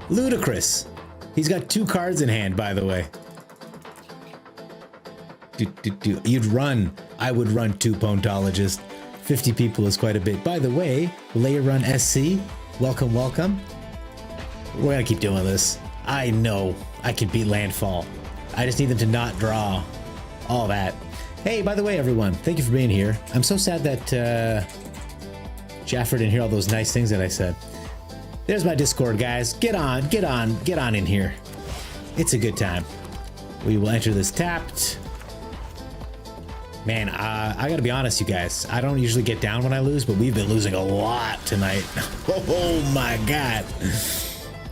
Ludicrous. He's got 2 cards in hand, by the way. You'd run. I would run 2 Pontologists. 50 people is quite a bit. By the way, Layer Run SC, welcome, welcome. We're gonna keep doing this. I know I can beat Landfall. I just need them to not draw all that. Hey, by the way, everyone, thank you for being here. I'm so sad that Jaffer didn't hear all those nice things that I said. There's my Discord, guys. Get on in here. It's a good time. We will enter this tapped. Man, I gotta be honest, you guys. I don't usually get down when I lose, but we've been losing a lot tonight. Oh my god.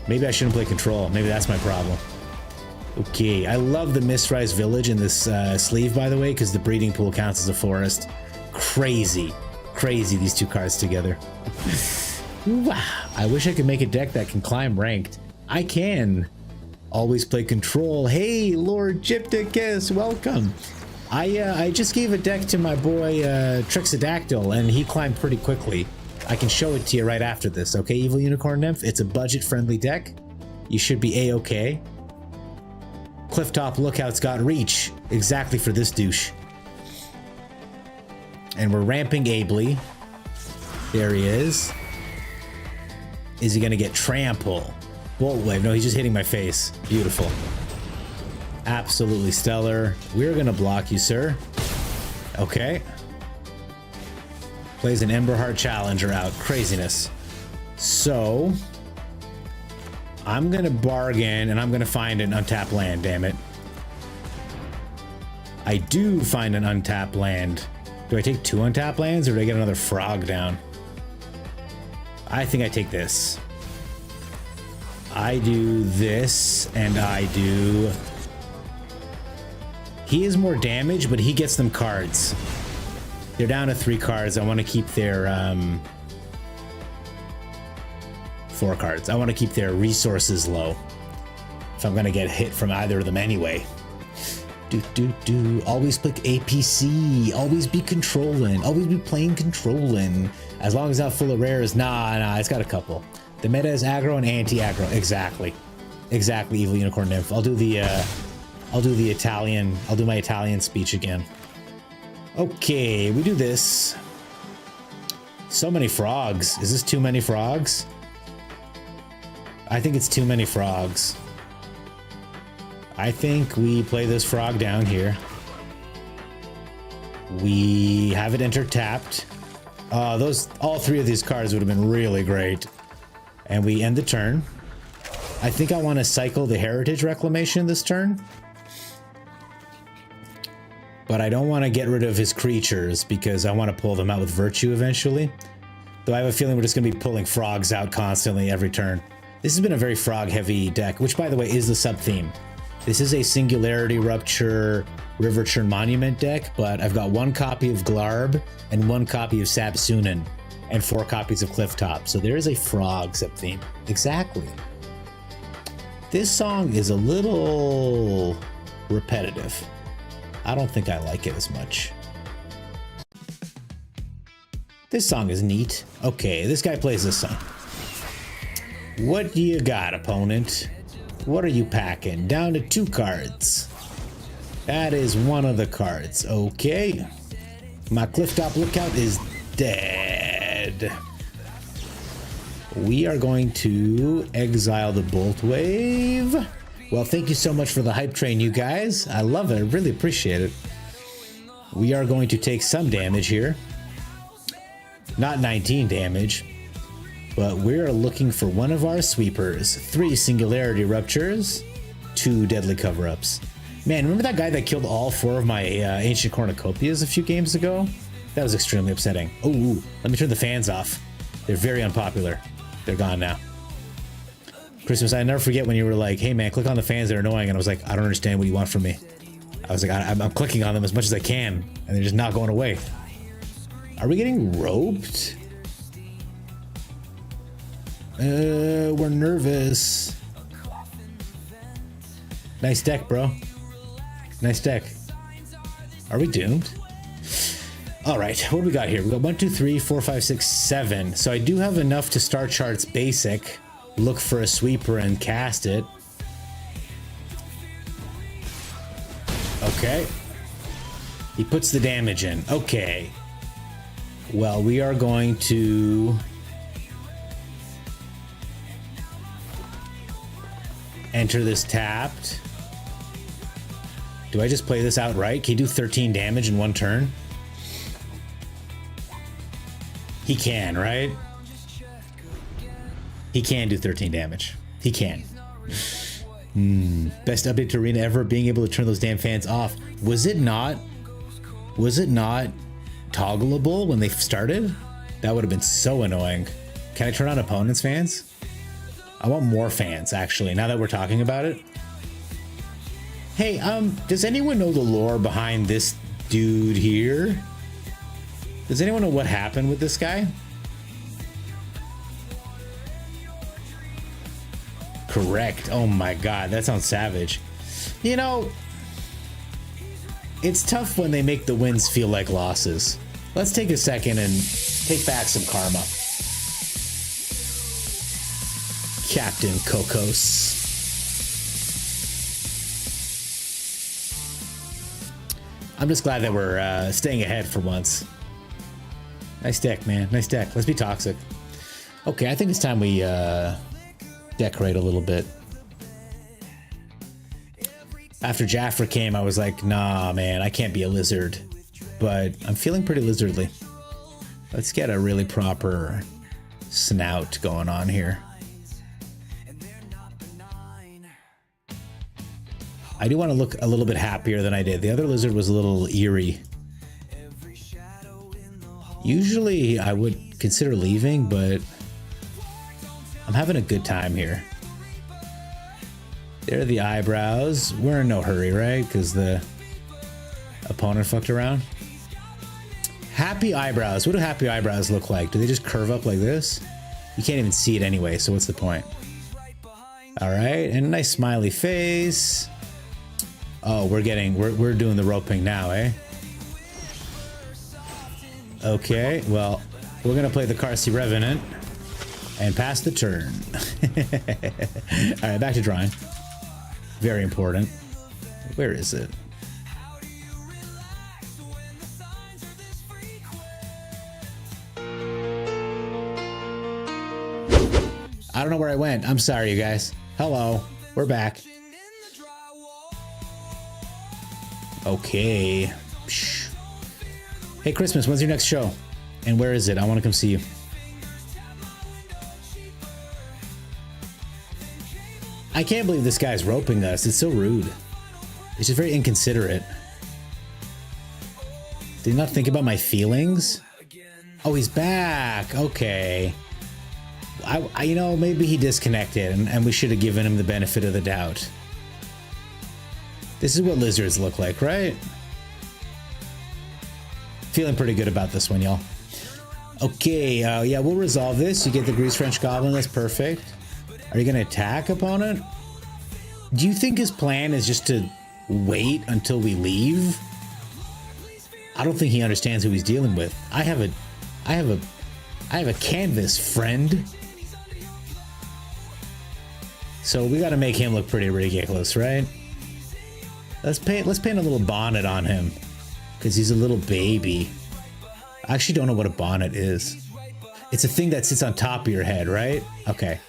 Maybe I shouldn't play control. Maybe that's my problem. Okay, I love the Mistrise Village in this sleeve, by the way, because the breeding pool counts as a forest. Crazy. Crazy, these 2 cards together. Wow. I wish I could make a deck that can climb ranked. I can. Always play control. Hey, Lord Gypticus, welcome. I just gave a deck to my boy Trixodactyl, and he climbed pretty quickly. I can show it to you right after this, okay, Evil Unicorn Nymph? It's a budget-friendly deck. You should be A-okay. Clifftop Lookout's got reach, exactly for this douche. And we're ramping ably. There he is. Is he gonna get trample? Bolt Wave, no, he's just hitting my face. Beautiful. Absolutely stellar. We're gonna block you, sir. Okay. Plays an Emberheart Challenger out. Craziness. So I'm gonna bargain and I'm gonna find an untapped land, damn it. I do find an untapped land. Do I take 2 untapped lands or do I get another frog down? I think I take this. I do this and I do... He is more damage, but he gets them cards. They're down to 3 cards. I want to keep their 4 cards. I want to keep their resources low. If I'm gonna get hit from either of them anyway. Always click APC. Always be controlling. Always be playing controlling. As long as it's not full of rares. Nah, it's got a couple. The meta is aggro and anti-aggro. Exactly. Exactly, Evil Unicorn Nymph. I'll do the Italian. I'll do my Italian speech again. Okay, we do this. So many frogs. Is this too many frogs? I think it's too many frogs. I think we play this frog down here. We have it enter tapped. All 3 of these cards would have been really great. And we end the turn. I think I want to cycle the Heritage Reclamation this turn. But I don't want to get rid of his creatures because I want to pull them out with Virtue eventually. Though I have a feeling we're just going to be pulling frogs out constantly every turn. This has been a very frog-heavy deck, which, by the way, is the sub-theme. This is a Singularity Rupture River Churn Monument deck, but I've got 1 copy of Glarb and 1 copy of Sabsunin and 4 copies of Clifftop. So there is a frog sub-theme. Exactly. This song is a little repetitive. I don't think I like it as much. This song is neat. Okay, this guy plays this song. What do you got, opponent? What are you packing? Down to 2 cards. That is one of the cards. Okay. My Clifftop Lookout is dead. We are going to exile the Bolt Wave. Well, thank you so much for the hype train, you guys. I love it. I really appreciate it. We are going to take some damage here. Not 19 damage. But we're looking for one of our sweepers. 3 Singularity Ruptures. 2 Deadly Cover-Ups. Man, remember that guy that killed all 4 of my Ancient Cornucopias a few games ago? That was extremely upsetting. Oh, let me turn the fans off. They're very unpopular. They're gone now. Christmas, I never forget when you were like, hey man, click on the fans, they're annoying. And I was like, I don't understand what you want from me. I was like, I'm clicking on them as much as I can. And they're just not going away. Are we getting roped? We're nervous. Nice deck, bro. Nice deck. Are we doomed? All right, what do we got here? We got 1, 2, 3, 4, 5, 6, 7. So I do have enough to start charts basic. Look for a sweeper and cast it. Okay. He puts the damage in. Okay. Well, we are going to enter this tapped. Do I just play this outright? Can he do 13 damage in one turn? He can, right? He can do 13 damage. He can. Best update to Arena ever, being able to turn those damn fans off. Was it not toggleable when they started? That would have been so annoying. Can I turn on opponents' fans? I want more fans, actually, now that we're talking about it. Hey, does anyone know the lore behind this dude here? Does anyone know what happened with this guy? Correct. Oh my god, that sounds savage. You know, it's tough when they make the wins feel like losses. Let's take a second and take back some karma. Captain Kokos. I'm just glad that we're staying ahead for once. Nice deck, man. Nice deck. Let's be toxic. Okay, I think it's time we decorate a little bit. After Jaffra came, I was like, nah, man, I can't be a lizard. But I'm feeling pretty lizardly. Let's get a really proper snout going on here. I do want to look a little bit happier than I did. The other lizard was a little eerie. Usually I would consider leaving, but I'm having a good time here. There are the eyebrows. We're in no hurry, right? Because the opponent fucked around. Happy eyebrows. What do happy eyebrows look like? Do they just curve up like this? You can't even see it anyway, so what's the point? All right, and a nice smiley face. Oh, we're doing the roping now, eh? Okay, well, we're gonna play the Karsi Revenant and pass the turn. All right, back to drawing. Very important. Where is it? I don't know where I went. I'm sorry, you guys. Hello, we're back. Okay. Psh. Hey, Christmas, when's your next show? And where is it? I want to come see you. I can't believe this guy's roping us. It's so rude. It's just very inconsiderate. Did he not think about my feelings? Oh, he's back. Okay. You know, maybe he disconnected and we should have given him the benefit of the doubt. This is what lizards look like, right? Feeling pretty good about this one, y'all. Okay, yeah, we'll resolve this. You get the Grease French Goblin, that's perfect. Are you gonna attack, opponent? Do you think his plan is just to wait until we leave? I don't think he understands who he's dealing with. I have a canvas, friend. So we gotta make him look pretty ridiculous, right? Let's paint a little bonnet on him, because he's a little baby. I actually don't know what a bonnet is. It's a thing that sits on top of your head, right? Okay.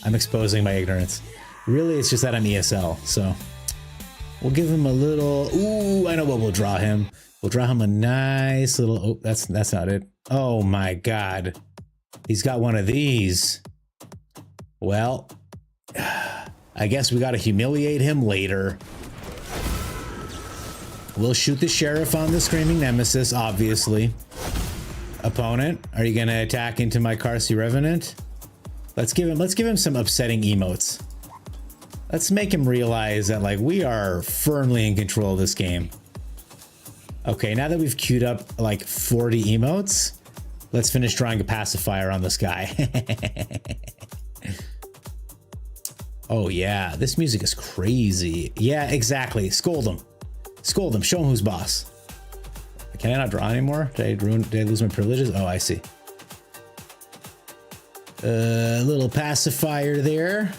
I'm exposing my ignorance. Really, it's just that I'm ESL, so we'll give him a little. Ooh, I know what we'll draw him. We'll draw him a nice little. Oh, that's not it. Oh my God, he's got one of these. Well, I guess we got to humiliate him later. We'll shoot the sheriff on the screaming nemesis, obviously. Opponent, are you gonna attack into my Karsi Revenant? Let's give him some upsetting emotes. Let's make him realize that, like, we are firmly in control of this game. Okay, now that we've queued up like 40 emotes, let's finish drawing a pacifier on this guy. Oh yeah, this music is crazy. Yeah, exactly. Scold him. Scold him. Show him who's boss. Can I not draw anymore? Did I lose my privileges? Oh, I see. Little pacifier there.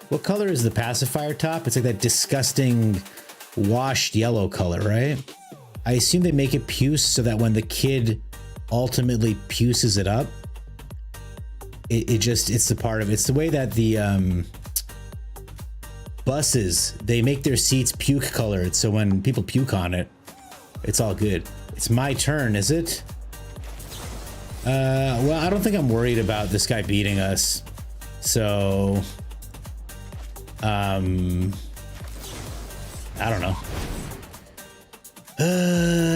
What color is the pacifier top? It's like that disgusting washed yellow color, right? I assume they make it puce so that when the kid ultimately puces it up, it's the part of it's the way that the buses, they make their seats puke colored, so when people puke on it, it's all good. It's my turn, is it? Well, I don't think I'm worried about this guy beating us. So, I don't know.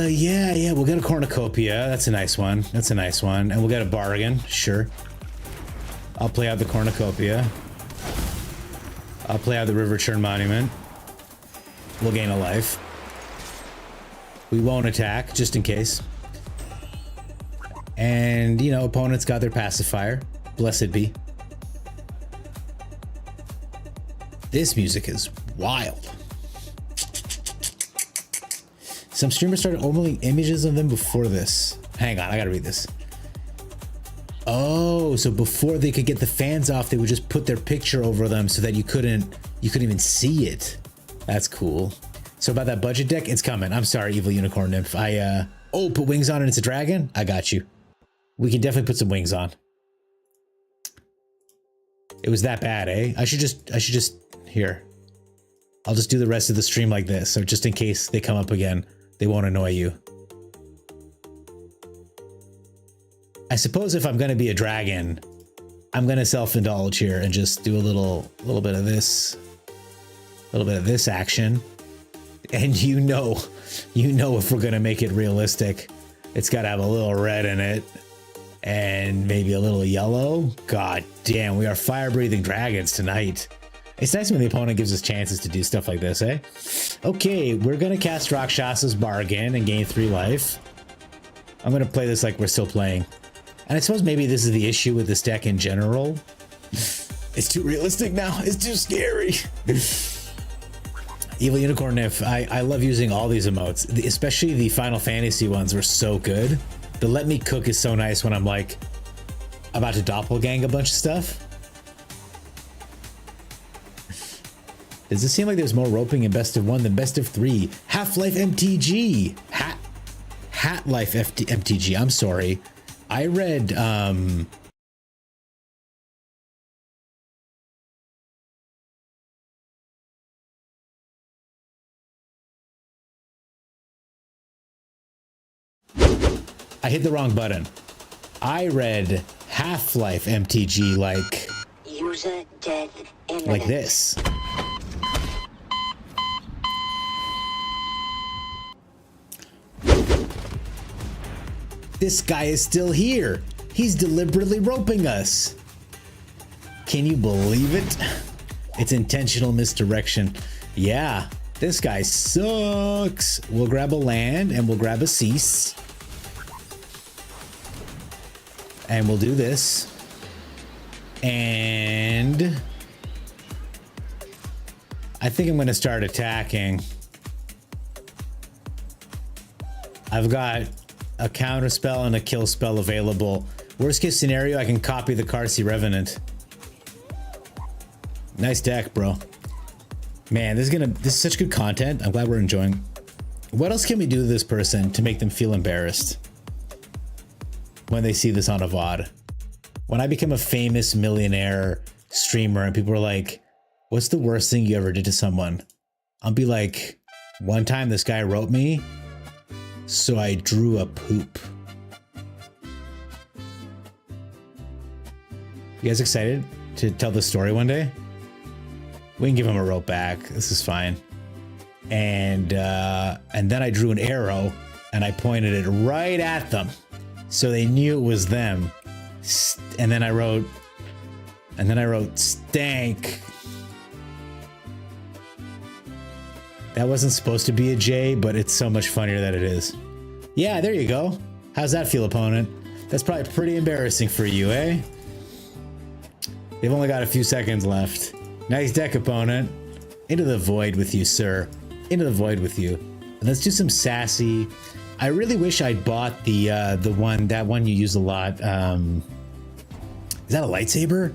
Yeah, we'll get a cornucopia. That's a nice one. That's a nice one. And we'll get a bargain. Sure. I'll play out the cornucopia. I'll play out the river churn monument. We'll gain a life. We won't attack, just in case. And, you know, opponents got their pacifier. Blessed be. This music is wild. Some streamers started opening images of them before this. Hang on, I gotta read this. Oh, so before they could get the fans off, they would just put their picture over them so that you couldn't even see it. That's cool. So about that budget deck, it's coming. I'm sorry, Evil Unicorn Nymph. Oh, put wings on and it's a dragon? I got you. We can definitely put some wings on. It was that bad, eh? I should just, here. I'll just do the rest of the stream like this, so just in case they come up again, they won't annoy you. I suppose if I'm gonna be a dragon, I'm gonna self-indulge here and just do a little bit of this, action. And you know if we're gonna make it realistic, it's gotta have a little red in it and maybe a little yellow. God damn, we are fire-breathing dragons tonight. It's nice when the opponent gives us chances to do stuff like this, eh? Okay, we're gonna cast Rakshasa's Bargain and gain 3 life. I'm gonna play this like we're still playing. And I suppose maybe this is the issue with this deck in general. It's too realistic now. It's too scary. Evil Unicorn Nymph, I love using all these emotes, especially the Final Fantasy ones were so good. The Let Me Cook is so nice when I'm like about to doppelgang a bunch of stuff. Does it seem like there's more roping in Best of 1 than Best of 3? Half-Life MTG! Hat-Life MTG, I'm sorry. I read, I hit the wrong button. I read Half-Life MTG like... User dead imminent. Like this. This guy is still here. He's deliberately roping us. Can you believe it? It's intentional misdirection. Yeah, this guy sucks. We'll grab a land and we'll grab a cease. And we'll do this. And I think I'm going to start attacking. I've got a counter spell and a kill spell available. Worst case scenario, I can copy the Karsi Revenant. Nice deck, bro. Man, this is such good content. I'm glad we're enjoying. What else can we do to this person to make them feel embarrassed when they see this on a VOD? When I become a famous millionaire streamer and people are like, what's the worst thing you ever did to someone? I'll be like, one time this guy wrote me, so I drew a poop. You guys excited to tell the story one day? We can give him a rope back. This is fine. And then I drew an arrow and I pointed it right at them, so they knew it was them. And then I wrote stank. That wasn't supposed to be a J, but it's so much funnier that it is. Yeah, there you go. How's that feel, opponent? That's probably pretty embarrassing for you, eh? They've only got a few seconds left. Nice deck, opponent. Into the void with you, sir. Into the void with you. And let's do some sassy. I really wish I'd bought the one you use a lot. Is that a lightsaber?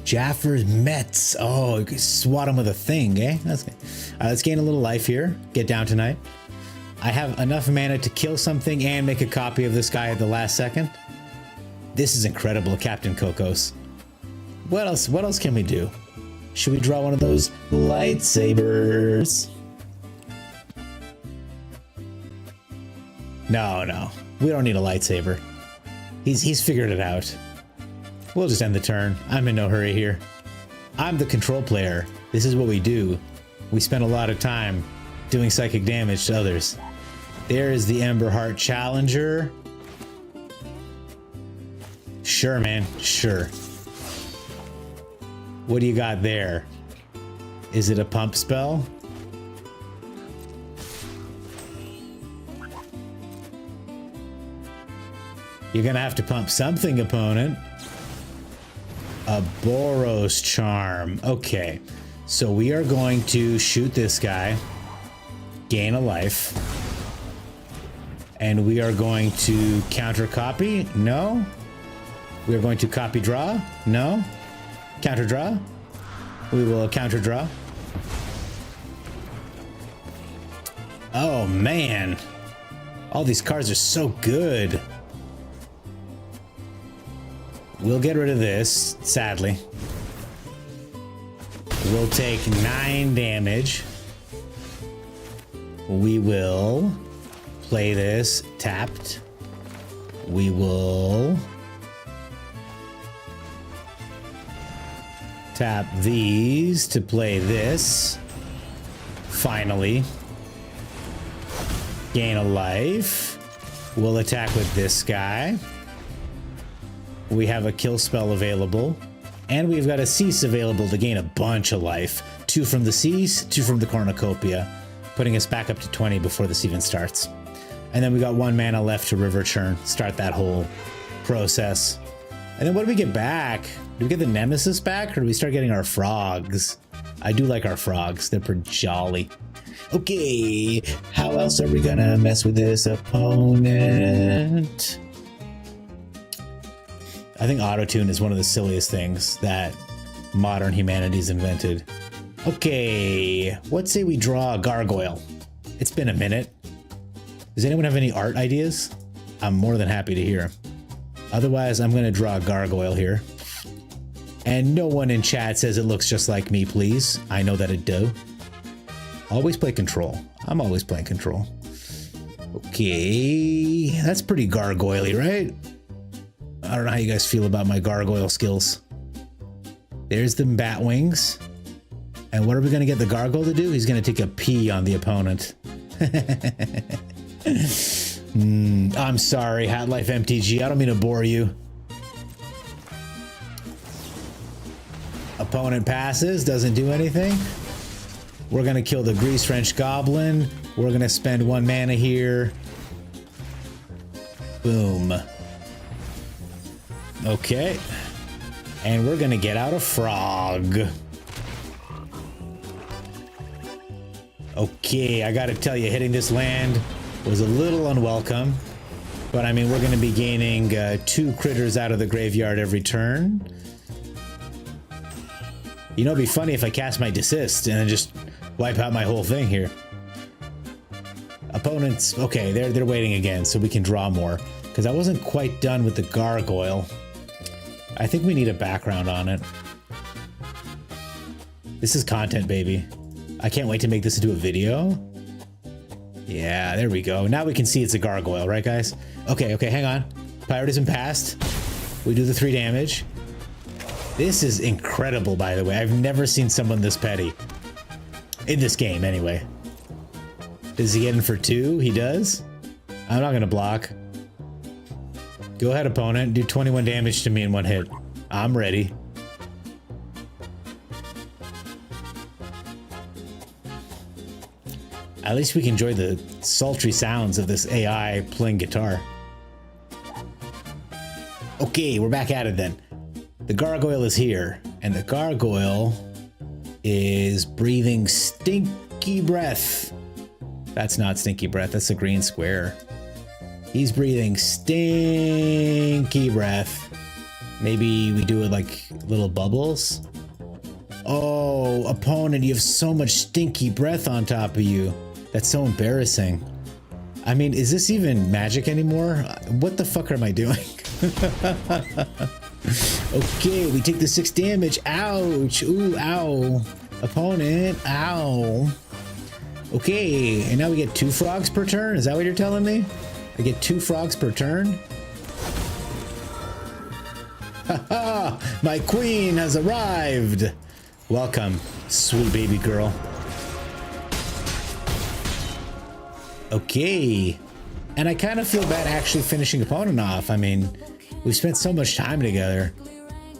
Jaffer's Mets. Oh, you can swat him with a thing, eh? That's good. Let's gain a little life here. Get down tonight. I have enough mana to kill something and make a copy of this guy at the last second. This is incredible, Captain Kokos. What else can we do? Should we draw one of those lightsabers? No. We don't need a lightsaber. He's figured it out. We'll just end the turn. I'm in no hurry here. I'm the control player. This is what we do. We spend a lot of time doing psychic damage to others. There is the Emberheart Challenger. Sure, man. Sure. What do you got there? Is it a pump spell? You're gonna have to pump something, opponent. A Boros Charm. Okay. So we are going to shoot this guy. Gain a life. And we are going to counter copy? No. We are going to copy draw? No. Counter draw? We will counter draw. Oh man. All these cards are so good. We'll get rid of this, sadly. We'll take 9 damage. We will play this tapped. We will tap these to play this. Finally. Gain a life. We'll attack with this guy. We have a kill spell available, and we've got a cease available to gain a bunch of life. 2 from the cease, 2 from the cornucopia, putting us back up to 20 before this even starts. And then we got 1 mana left to river churn, start that whole process. And then what do we get back? Do we get the Nemesis back, or do we start getting our frogs? I do like our frogs. They're pretty jolly. Okay, how else are we gonna mess with this opponent? I think autotune is one of the silliest things that modern humanity's invented. Okay, let's say we draw a gargoyle. It's been a minute. Does anyone have any art ideas? I'm more than happy to hear. Otherwise, I'm gonna draw a gargoyle here. And no one in chat says it looks just like me, please. I know that it do. Always play control. I'm always playing control. Okay, that's pretty gargoyle-y, right? I don't know how you guys feel about my gargoyle skills. There's the bat wings. And what are we gonna get the gargoyle to do? He's gonna take a pee on the opponent. I'm sorry, Hat Life MTG. I don't mean to bore you. Opponent passes, doesn't do anything. We're gonna kill the Grease French Goblin. We're gonna spend 1 mana here. Boom. Okay. And we're gonna get out a frog. Okay, I gotta tell you, hitting this land was a little unwelcome. But I mean, we're gonna be gaining 2 critters out of the graveyard every turn. You know, it'd be funny if I cast my desist and then just wipe out my whole thing here. Opponents, okay, they're waiting again, so we can draw more. Because I wasn't quite done with the gargoyle. I think we need a background on it. This is content, baby. I can't wait to make this into a video. Yeah, there we go. Now we can see it's a gargoyle, right, guys? Okay, hang on. Piratism passed. We do the 3 damage. This is incredible, by the way. I've never seen someone this petty. In this game, anyway. Does he get in for 2? He does? I'm not gonna block. Go ahead, opponent. Do 21 damage to me in 1 hit. I'm ready. At least we can enjoy the sultry sounds of this AI playing guitar. Okay, we're back at it then. The gargoyle is here, and the gargoyle is breathing stinky breath. That's not stinky breath, that's a green square. He's breathing stinky breath. Maybe we do it like little bubbles. Oh, opponent, you have so much stinky breath on top of you. That's so embarrassing. I mean, is this even magic anymore? What the fuck am I doing? Okay, we take the 6 damage. Ouch. Ooh, ow. Opponent, ow. Okay, and now we get 2 frogs per turn? Is that what you're telling me? I get 2 frogs per turn? Haha, my queen has arrived. Welcome, sweet baby girl. Okay, and I kind of feel bad actually finishing opponent off. I mean, we've spent so much time together.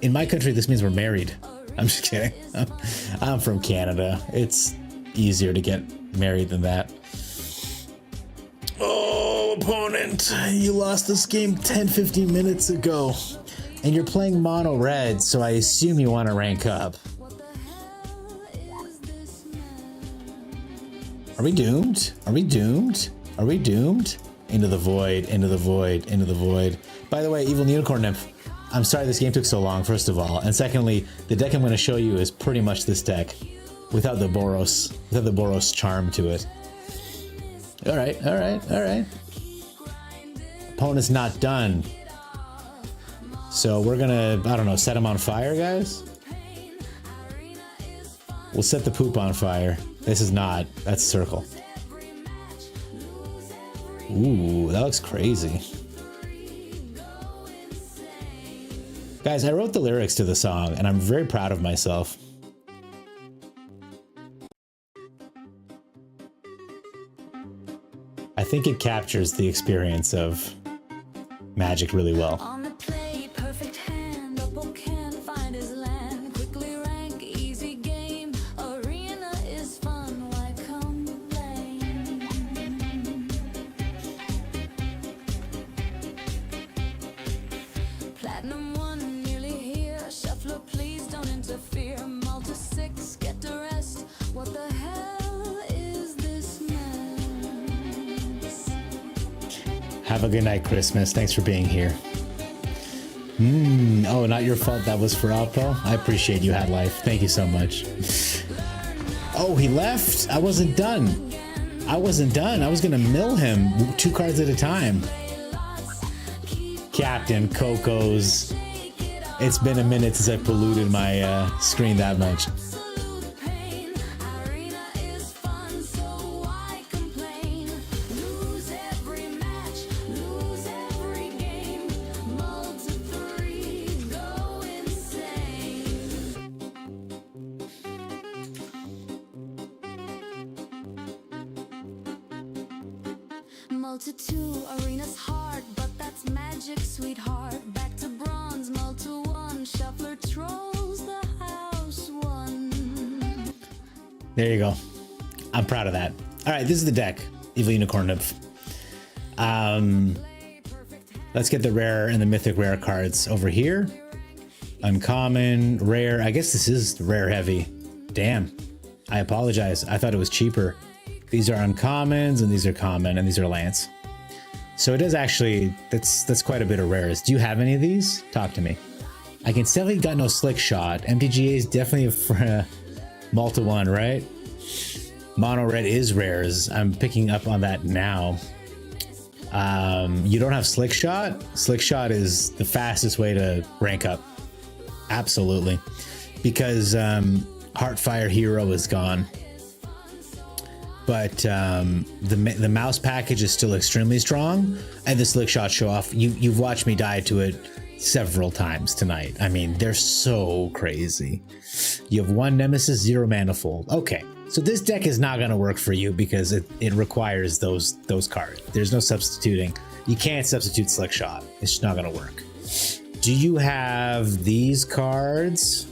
In my country, this means we're married. I'm just kidding. I'm from Canada. It's easier to get married than that. Oh, opponent, you lost this game 10-15 minutes ago. And you're playing mono red, so I assume you want to rank up. Are we doomed? Are we doomed? Are we doomed? Into the void, into the void, into the void. By the way, Evil Unicorn Nymph, I'm sorry this game took so long, first of all. And secondly, the deck I'm going to show you is pretty much this deck. Without the Boros charm to it. Alright, alright, alright. Opponent's not done. So we're gonna, I don't know, set him on fire, guys? We'll set the poop on fire. This is not, that's circle. Ooh, that looks crazy. Guys, I wrote the lyrics to the song and I'm very proud of myself. I think it captures the experience of Magic really well. On the play, perfect hand, Oppo can't find his land. Quickly rank, easy game. Arena is fun, why complain? Platinum 1, nearly here. Shuffler, please don't interfere. Malta 6, get to rest. What the hell is this mess? Have a good night, Christmas. Thanks for being here. Oh, not your fault. That was for Oppo. I appreciate you had life. Thank you so much. Oh, he left? I wasn't done. I wasn't done. I was gonna mill him 2 cards at a time. Captain Coco's. It's been a minute since I polluted my screen that much. Multi 2, arena's hard, but that's magic, sweetheart. Back to bronze, multi 1, shuffler trolls the house 1. There you go. I'm proud of that. All right, this is the deck. Evil Unicorn Nymph. Let's get the rare and the mythic rare cards over here. Uncommon, rare. I guess this is rare heavy. Damn. I apologize. I thought it was cheaper. These are uncommons and these are common and these are lands. So it is actually, that's quite a bit of rares. Do you have any of these? Talk to me. I can definitely got no slick shot. MTGA is definitely for Malta 1, right? Mono red is rares. I'm picking up on that now. You don't have slick shot? Slick shot is the fastest way to rank up. Absolutely. Because Heartfire Hero is gone. But the mouse package is still extremely strong, and the slick shot show off. You've watched me die to it several times tonight. I mean, they're so crazy. You have 1 Nemesis, 0 Manifold. Okay, so this deck is not gonna work for you because it requires those cards. There's no substituting. You can't substitute slick shot. It's just not gonna work. Do you have these cards?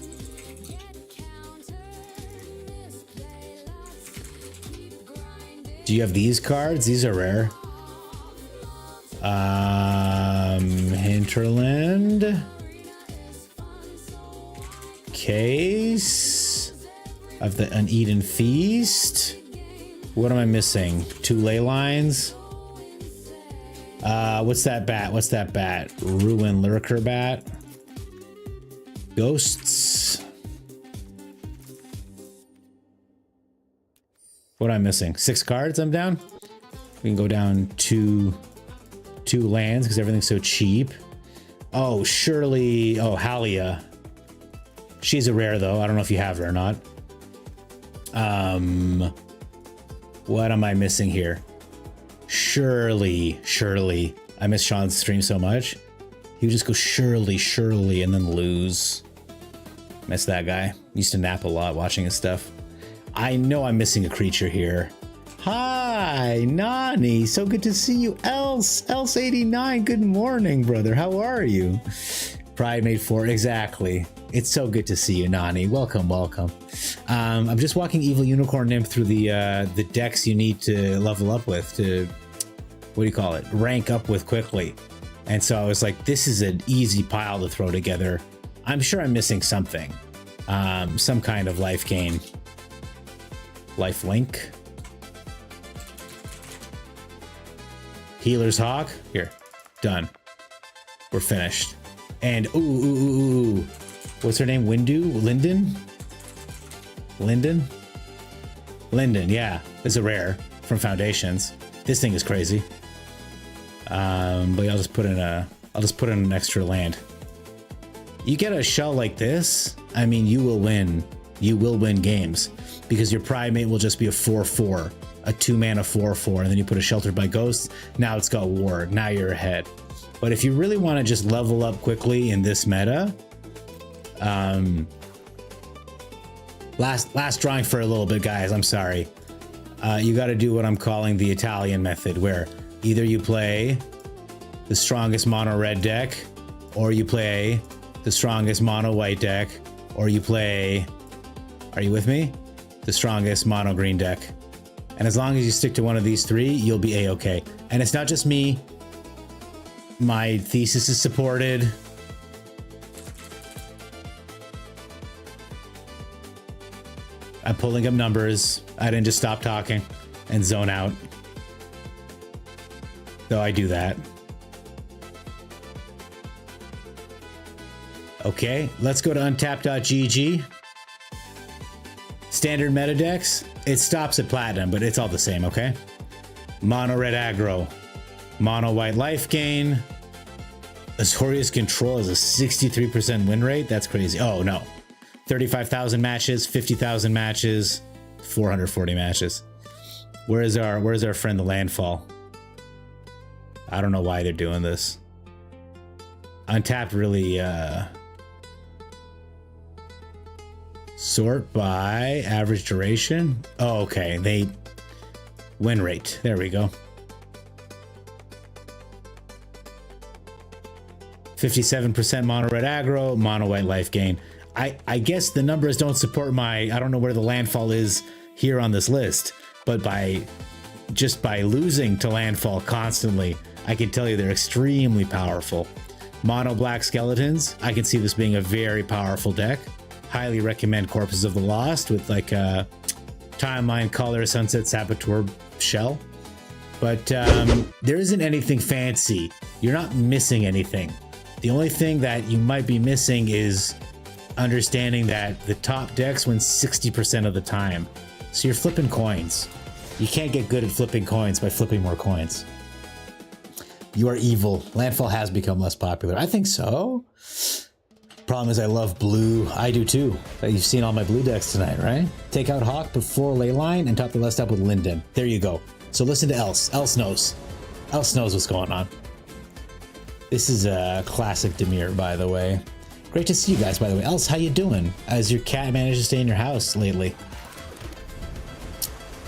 Do you have these cards? These are rare. Hinterland. Case of an Eden Feast. What am I missing? 2 ley lines. What's that bat? What's that bat? Ruin Lurker bat. Ghosts. What am I missing? 6 cards I'm down? We can go down two lands because everything's so cheap. Oh, Shirley. Oh, Halia. She's a rare though. I don't know if you have her or not. What am I missing here? Shirley. I miss Sean's stream so much. He would just go Shirley, and then lose. Miss that guy. Used to nap a lot watching his stuff. I know I'm missing a creature here. Hi, Nani. So good to see you. Else89. Good morning, brother. How are you? Pride made 4. Exactly. It's so good to see you, Nani. Welcome. I'm just walking Evil Unicorn Nymph through the decks you need to level up with to, what do you call it? Rank up with quickly. And so I was like, this is an easy pile to throw together. I'm sure I'm missing something. Some kind of life gain. Life link. Healer's Hawk. Here. Done. We're finished. And ooh. What's her name? Linden, yeah. It's a rare from Foundations. This thing is crazy. But I'll just put in an extra land. You get a shell like this, I mean, you will win. You will win games because your Primate will just be a 4/4, a 2-mana 4/4, and then you put a Sheltered by Ghosts. Now it's got Ward. Now you're ahead. But if you really want to just level up quickly in this meta, last drawing for a little bit, guys. I'm sorry. You got to do what I'm calling the Italian method, where either you play the strongest mono red deck, or you play the strongest mono white deck, or you play, are you with me? The strongest mono green deck. And as long as you stick to one of these 3, you'll be a-okay. And it's not just me. My thesis is supported. I'm pulling up numbers. I didn't just stop talking and zone out. Though I do that. Okay, let's go to untapped.gg. Standard meta decks. It stops at platinum, but it's all the same, okay? Mono red aggro. Mono white life gain. Azorius Control has a 63% win rate. That's crazy. Oh, no. 35,000 matches, 50,000 matches, 440 matches. Where's our friend the Landfall? I don't know why they're doing this. Untapped really sort by average duration. Oh, okay. They win rate. There we go. 57% mono red aggro, mono white life gain. I guess the numbers don't support my, I don't know where the Landfall is here on this list, but by losing to Landfall constantly, I can tell you they're extremely powerful. Mono black skeletons, I can see this being a very powerful deck. Highly recommend Corpses of the Lost with like a Timeline Color Sunset Saboteur shell. But there isn't anything fancy. You're not missing anything. The only thing that you might be missing is understanding that the top decks win 60% of the time. So you're flipping coins. You can't get good at flipping coins by flipping more coins. You are evil. Landfall has become less popular. I think so. Problem is I love blue. I do too. You've seen all my blue decks tonight, right? Take out Hawk before Leyline and top the list up with Linden. There you go. So listen to Else. Else knows. Else knows what's going on. This is a classic Demir, by the way. Great to see you guys, by the way. Else, how you doing? Has your cat managed to stay in your house lately?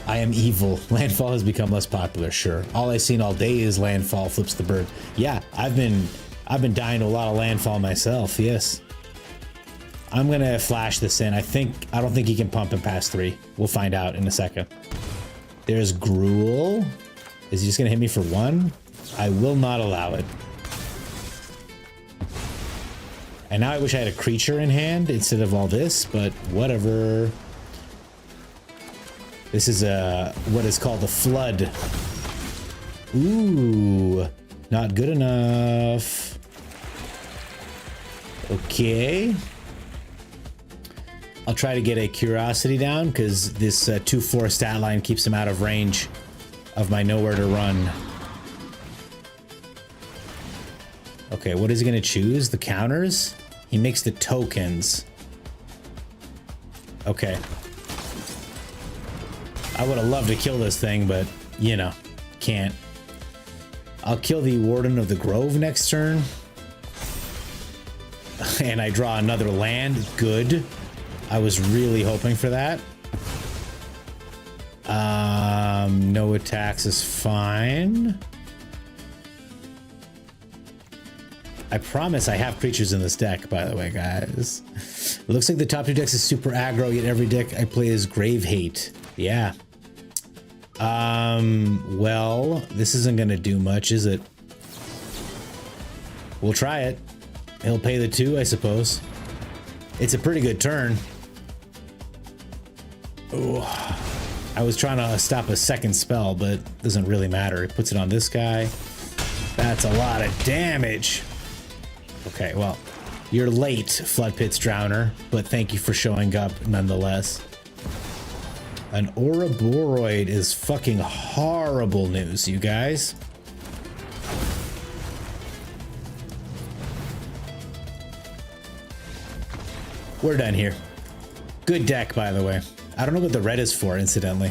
I am evil. Landfall has become less popular, sure. All I've seen all day is Landfall flips the bird. Yeah, I've been dying to a lot of Landfall myself, yes. I'm gonna flash this in. I don't think he can pump him past 3. We'll find out in a second. There's Gruul. Is he just gonna hit me for 1? I will not allow it. And now I wish I had a creature in hand instead of all this, but whatever. This is what is called a flood. Ooh, not good enough. Okay. I'll try to get a curiosity down because this 2-4 stat line keeps him out of range of my nowhere to run. Okay, what is he gonna choose? The counters? He makes the tokens. Okay. I would have loved to kill this thing, but, you know, can't. I'll kill the Warden of the Grove next turn. And I draw another land. Good. I was really hoping for that. No attacks is fine. I promise I have creatures in this deck, by the way, guys. It looks like the top 2 decks is super aggro, yet every deck I play is Grave Hate. Yeah. Well, this isn't gonna do much, is it? We'll try it. He'll pay the 2, I suppose. It's a pretty good turn. Ooh. I was trying to stop a second spell, but it doesn't really matter. It puts it on this guy. That's a lot of damage. Okay, well, you're late, Floodpits Drowner, but thank you for showing up nonetheless. An Ouroboros is fucking horrible news, you guys. We're done here. Good deck, by the way. I don't know what the red is for, incidentally.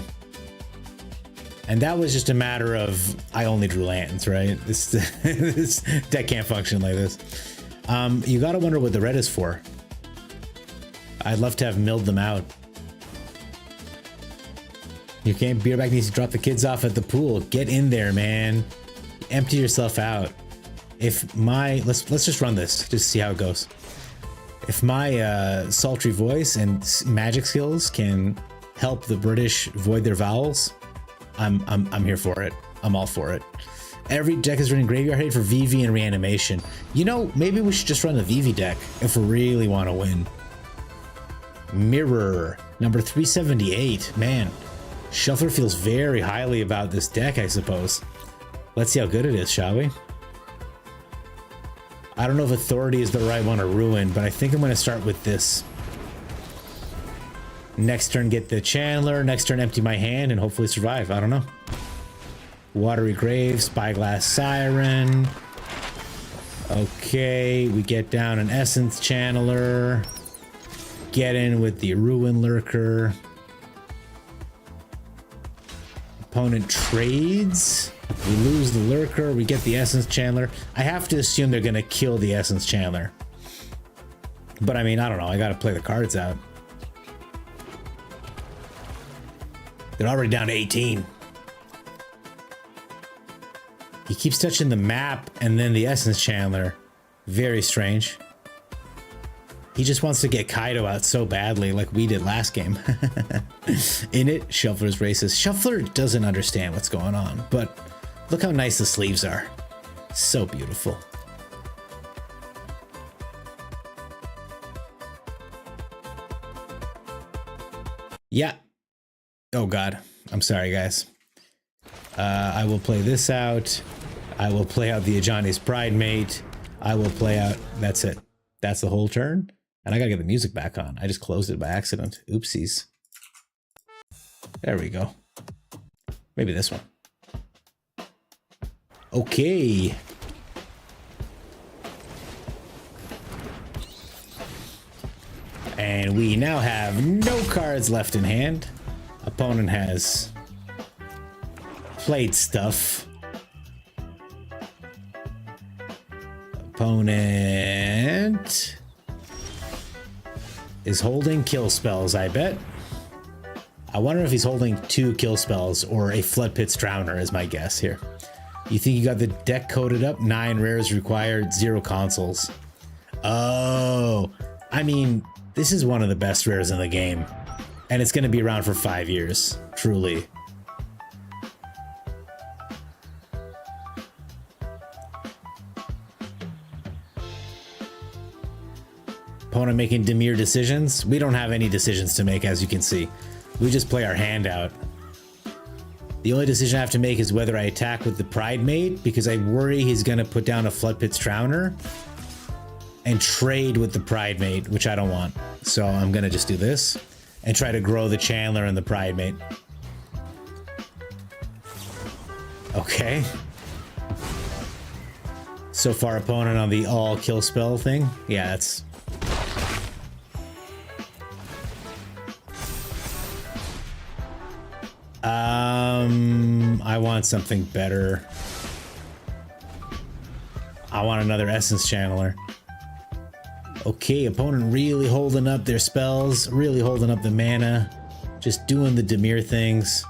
And that was just a matter of I only drew lands, right? This deck can't function like this. You gotta wonder what the red is for. I'd love to have milled them out. You can't. Beerback needs to drop the kids off at the pool. Get in there, man. Empty yourself out. If my let's just run this, just see how it goes. If my sultry voice and magic skills can help the British void their vowels, I'm here for it. I'm all for it. Every deck is running Graveyard Hate for VV and Reanimation. You know, maybe we should just run the VV deck if we really want to win. Mirror, number 378. Man, Shuffler feels very highly about this deck, I suppose. Let's see how good it is, shall we? I don't know if Authority is the right one to ruin, but I think I'm going to start with this. Next turn, get the Chandler. Next turn, empty my hand and hopefully survive. I don't know. Watery Grave, Spyglass Siren. Okay, we get down an Essence Channeler. Get in with the Ruin Lurker. Opponent trades. We lose the Lurker. We get the Essence Channeler. I have to assume they're going to kill the Essence Channeler. But I mean, I don't know. I got to play the cards out. They're already down to 18. He keeps touching the map and then the Essence Channeler. Very strange. He just wants to get Kaido out so badly like we did last game. In it, Shuffler's racist. Shuffler doesn't understand what's going on, but look how nice the sleeves are. So beautiful. Yeah. Oh God. I'm sorry, guys. I will play this out. I will play out the Ajani's Pride Mate. I will play out... That's it. That's the whole turn. And I gotta get the music back on. I just closed it by accident. Oopsies. There we go. Maybe this one. Okay. And we now have no cards left in hand. Opponent has played stuff. Opponent is holding kill spells, I bet. I wonder if he's holding 2 kill spells or a Floodpits Drowner is my guess here. You think you got the deck coded up? 9 rares required, 0 consoles. Oh, I mean, this is one of the best rares in the game. And it's going to be around for 5 years, truly. Opponent making demure decisions. We don't have any decisions to make, as you can see. We just play our hand out. The only decision I have to make is whether I attack with the Pride Mate, because I worry he's going to put down a Floodpits Drowner. and trade with the Pride Mate, which I don't want. So I'm gonna just do this and try to grow the Chandler and the Pride Mate. Okay. So far, opponent on the all kill spell thing. Yeah, that's... I want something better. I want another Essence Channeler. Okay, opponent really holding up their spells, really holding up the mana, just doing the Demir things.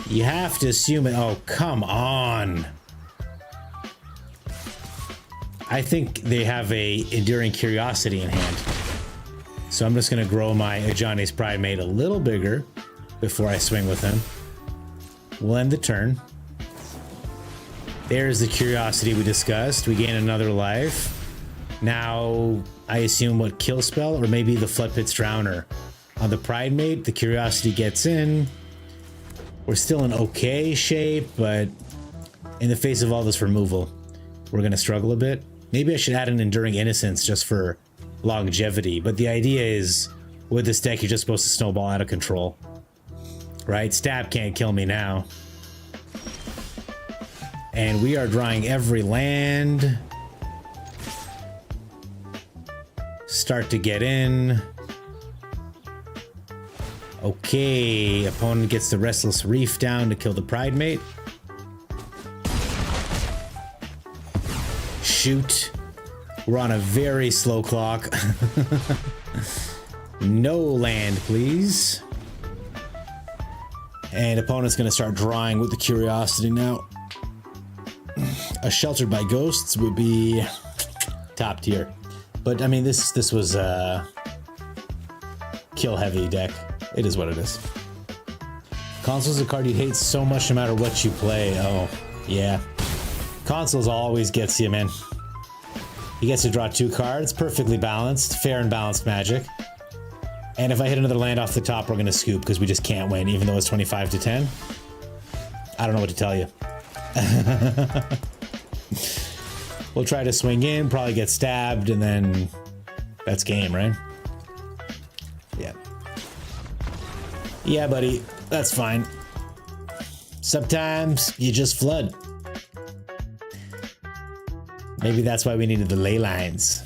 You have to assume it. Oh, come on. I think they have a Enduring Curiosity in hand. So I'm just going to grow my Ajani's Pride Mate a little bigger before I swing with him. We'll end the turn. There's the Curiosity we discussed. We gain another life. Now, I assume what kill spell, or maybe the Floodpit's Drowner. On the Pride Mate, the Curiosity gets in. We're still in okay shape, but in the face of all this removal, we're gonna struggle a bit. Maybe I should add an Enduring Innocence just for longevity, but the idea is, with this deck, you're just supposed to snowball out of control. Right? Stab can't kill me now. And we are drawing every land. Start to get in. Okay, opponent gets the Restless Reef down to kill the Pride Mate. Shoot. We're on a very slow clock. No land, please. And opponent's gonna start drawing with the Curiosity now. A Sheltered by Ghosts would be top tier. But I mean, this was a kill heavy deck. It is what it is. Console's a card you hate so much no matter what you play. Oh, yeah. Consoles always gets you, man. He gets to draw 2 cards, perfectly balanced, fair and balanced Magic. And if I hit another land off the top, we're gonna scoop because we just can't win, even though it's 25 to 10. I don't know what to tell you. We'll try to swing in, probably get stabbed, and then that's game, right? Yeah. Yeah, buddy, that's fine. Sometimes you just flood. Maybe that's why we needed the ley lines.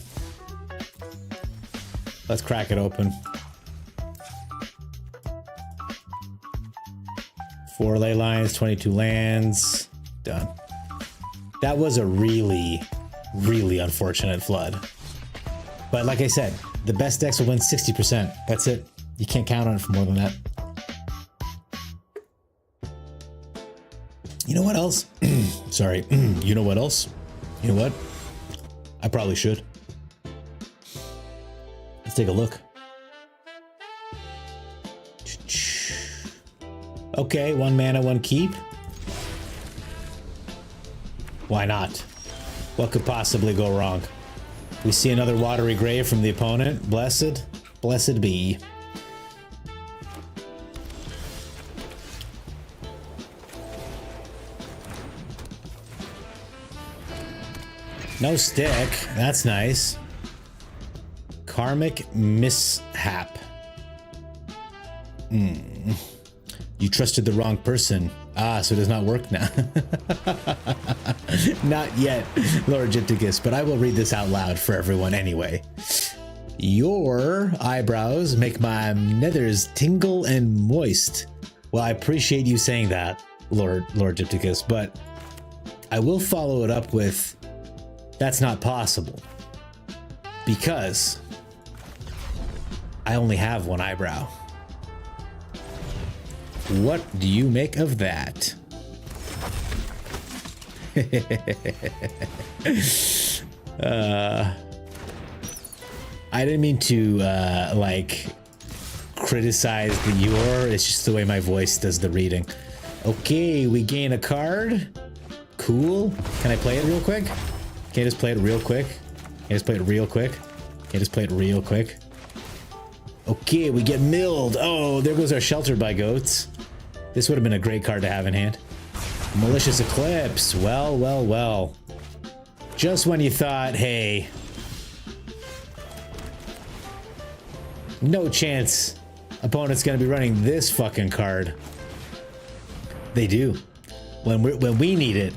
Let's crack it open. 4 ley lines, 22 lands, done. That was a really, really unfortunate flood. But like I said, the best decks will win 60%. That's it. You can't count on it for more than that. You know what else? Sorry. You know what else? You know what? I probably should. Let's take a look. Okay, 1 mana, 1 keep. Why not? What could possibly go wrong? We see another Watery Grave from the opponent. Blessed. Blessed be. No stick. That's nice. Karmic Mishap. You trusted the wrong person. Ah, so it does not work now. Not yet, Lord Gypticus, but I will read this out loud for everyone anyway. Your eyebrows make my nethers tingle and moist. Well, I appreciate you saying that, Lord Gypticus, but I will follow it up with, that's not possible. Because I only have 1 eyebrow. What do you make of that? I didn't mean to like criticize the your. It's just the way my voice does the reading. Okay, we gain a card. Cool. Can I play it real quick? Can I just play it real quick? Can I just play it real quick? Can I just play it real quick? Okay, we get milled. Oh, there goes our Sheltered by Goats. This would have been a great card to have in hand. Malicious Eclipse. Well, well, well. Just when you thought, hey, No chance opponent's gonna be running this fucking card. They do. When we need it.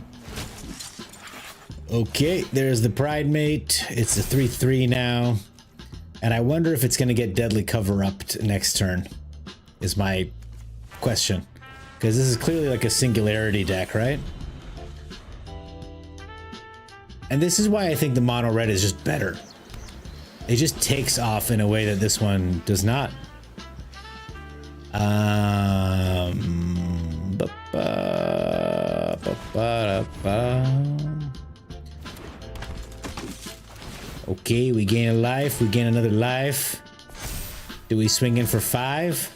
Okay, there's the Pride Mate. It's a 3/3 now. And I wonder if it's gonna get Deadly Cover-Up next turn, is my question. Because this is clearly like a Singularity deck, right? And this is why I think the mono red is just better. It just takes off in a way that this one does not. Okay, we gain a life. We gain another life. Do we swing in for 5?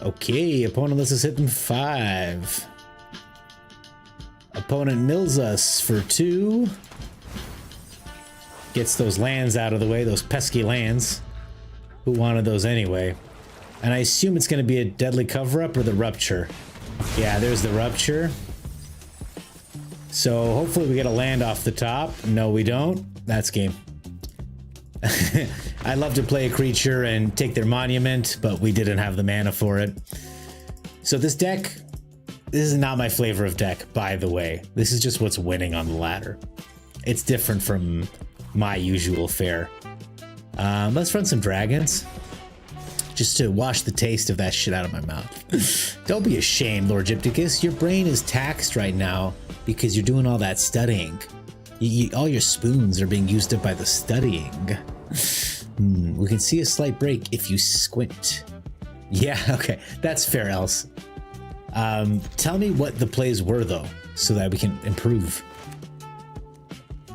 Okay, opponent lets us hit them 5. Opponent mills us for 2. Gets those lands out of the way, those pesky lands. Who wanted those anyway? And I assume it's going to be a Deadly Cover-Up or the Rupture. Yeah, there's the Rupture. So hopefully we get a land off the top. No, we don't. That's game. I'd love to play a creature and take their monument, but we didn't have the mana for it. So this deck, this is not my flavor of deck, by the way. This is just what's winning on the ladder. It's different from my usual fare. Let's run some dragons. Just to wash the taste of that shit out of my mouth. Don't be ashamed, Lord Gypticus. Your brain is taxed right now because you're doing all that studying. All your spoons are being used up by the studying. We can see a slight break if you squint. Yeah, okay, that's fair, Else. Tell me what the plays were, though, so that we can improve.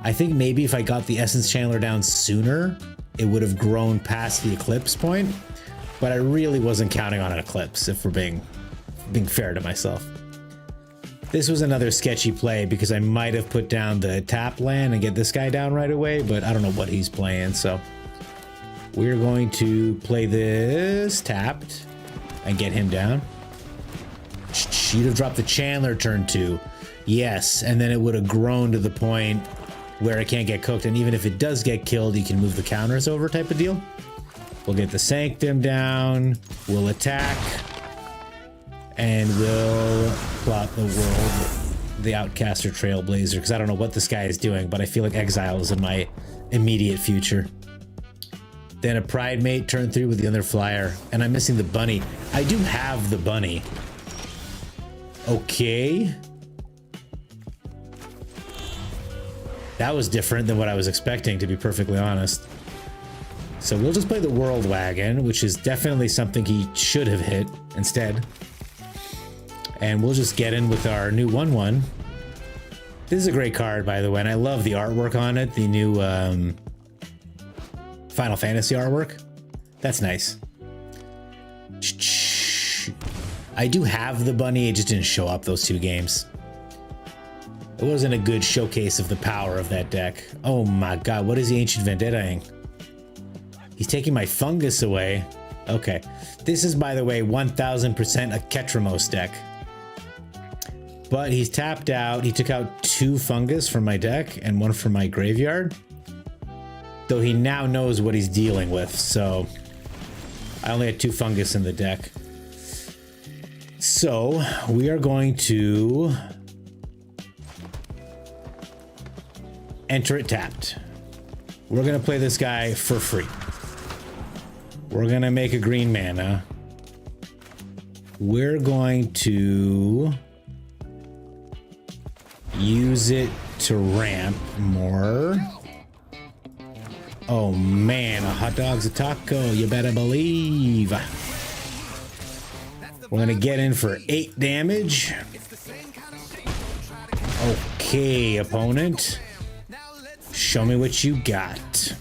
I think maybe if I got the Essence Channeler down sooner, it would have grown past the Eclipse point, but I really wasn't counting on an Eclipse, if we're being fair to myself. This was another sketchy play because I might have put down the tap land and get this guy down right away, but I don't know what he's playing, so we're going to play this tapped and get him down. You'd have dropped the Chandler turn 2. Yes, and then it would have grown to the point where it can't get cooked, and even if it does get killed, you can move the counters over type of deal. We'll get the Sanctum down, we'll attack, and we'll plot the world, the Outcaster Trailblazer, because I don't know what this guy is doing, but I feel like Exile is in my immediate future. Then a Pride Mate turn 3 with the other flyer, and I'm missing the bunny. I do have the bunny. Okay. That was different than what I was expecting, to be perfectly honest. So we'll just play the World Wagon, which is definitely something he should have hit instead. And we'll just get in with our new 1/1. This is a great card, by the way, and I love the artwork on it, the new Final Fantasy artwork. That's nice. I do have the bunny, it just didn't show up those 2 games. It wasn't a good showcase of the power of that deck. Oh my god, what is the Ancient Vendetta-ing? He's taking my fungus away. Okay. This is, by the way, 1000% a Ketramos deck. But he's tapped out. He took out 2 fungus from my deck and 1 from my graveyard. Though he now knows what he's dealing with, so I only had 2 fungus in the deck. So we are going to enter it tapped. We're gonna play this guy for free. We're gonna make a green mana. We're going to use it to ramp more. Oh man, a hot dog's a taco, you better believe. We're gonna get in for 8 damage. Okay, opponent. Show me what you got.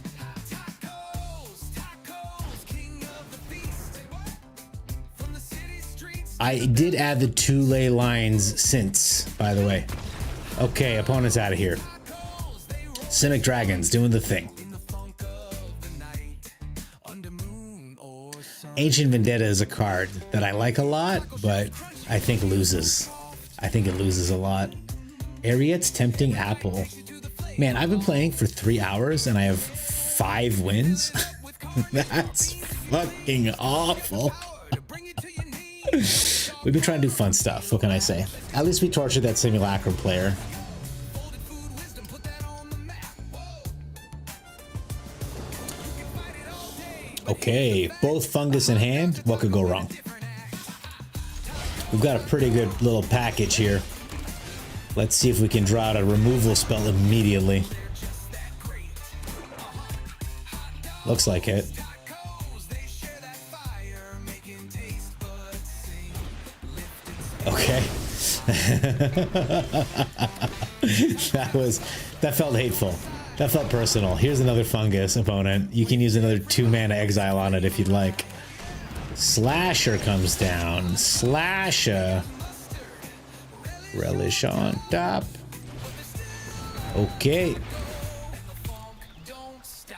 I did add the 2 ley lines since, by the way. Okay, opponent's out of here. Cynic Dragons doing the thing. Ancient Vendetta is a card that I like a lot, but I think loses. I think it loses a lot. Ariet's Tempting Apple. Man, I've been playing for 3 hours and I have 5 wins. That's fucking awful. We've been trying to do fun stuff. What can I say? At least we tortured that simulacrum player. Okay, both fungus in hand. What could go wrong? We've got a pretty good little package here. Let's see if we can draw out a removal spell immediately. Looks like it. Okay. that felt hateful. That felt personal. Here's another fungus opponent. You can use another 2 mana exile on it if you'd like. Slasher comes down. Slasher. Relish on top. Okay.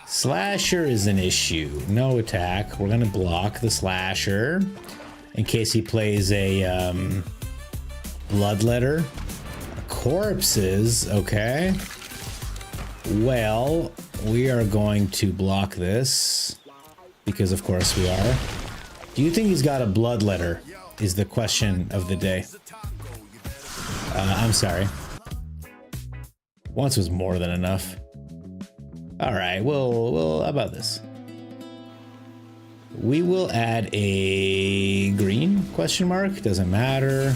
Slasher is an issue. No attack. We're gonna block the Slasher in case he plays a Bloodletter. Corpses. Okay. Well, we are going to block this because of course we are. Do you think he's got a Bloodletter is the question of the day. I'm sorry. Once was more than enough. All right, well, how about this? We will add a green question mark. Doesn't matter.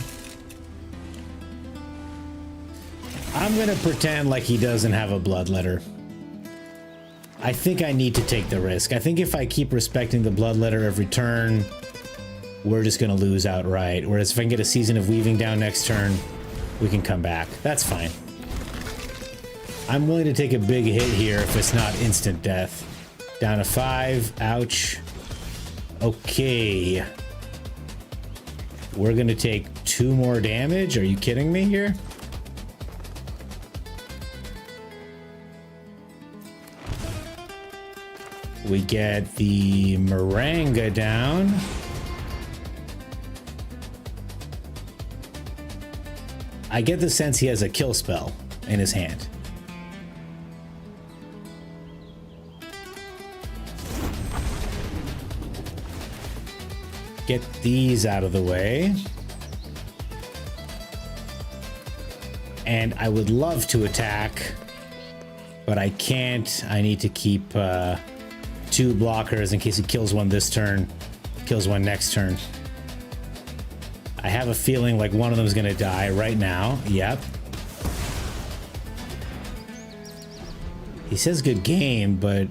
I'm gonna pretend like he doesn't have a Bloodletter. I think I need to take the risk. I think if I keep respecting the Bloodletter every turn, we're just gonna lose outright. Whereas if I can get a Season of Weaving down next turn, we can come back. That's fine. I'm willing to take a big hit here if it's not instant death. Down to 5. Ouch. Okay. We're gonna take 2 more damage. Are you kidding me here? We get the Maranga down. I get the sense he has a kill spell in his hand. Get these out of the way. And I would love to attack, but I can't. I need to keep 2 blockers in case he kills one this turn, kills one next turn. I have a feeling like one of them is going to die right now. Yep. He says good game, but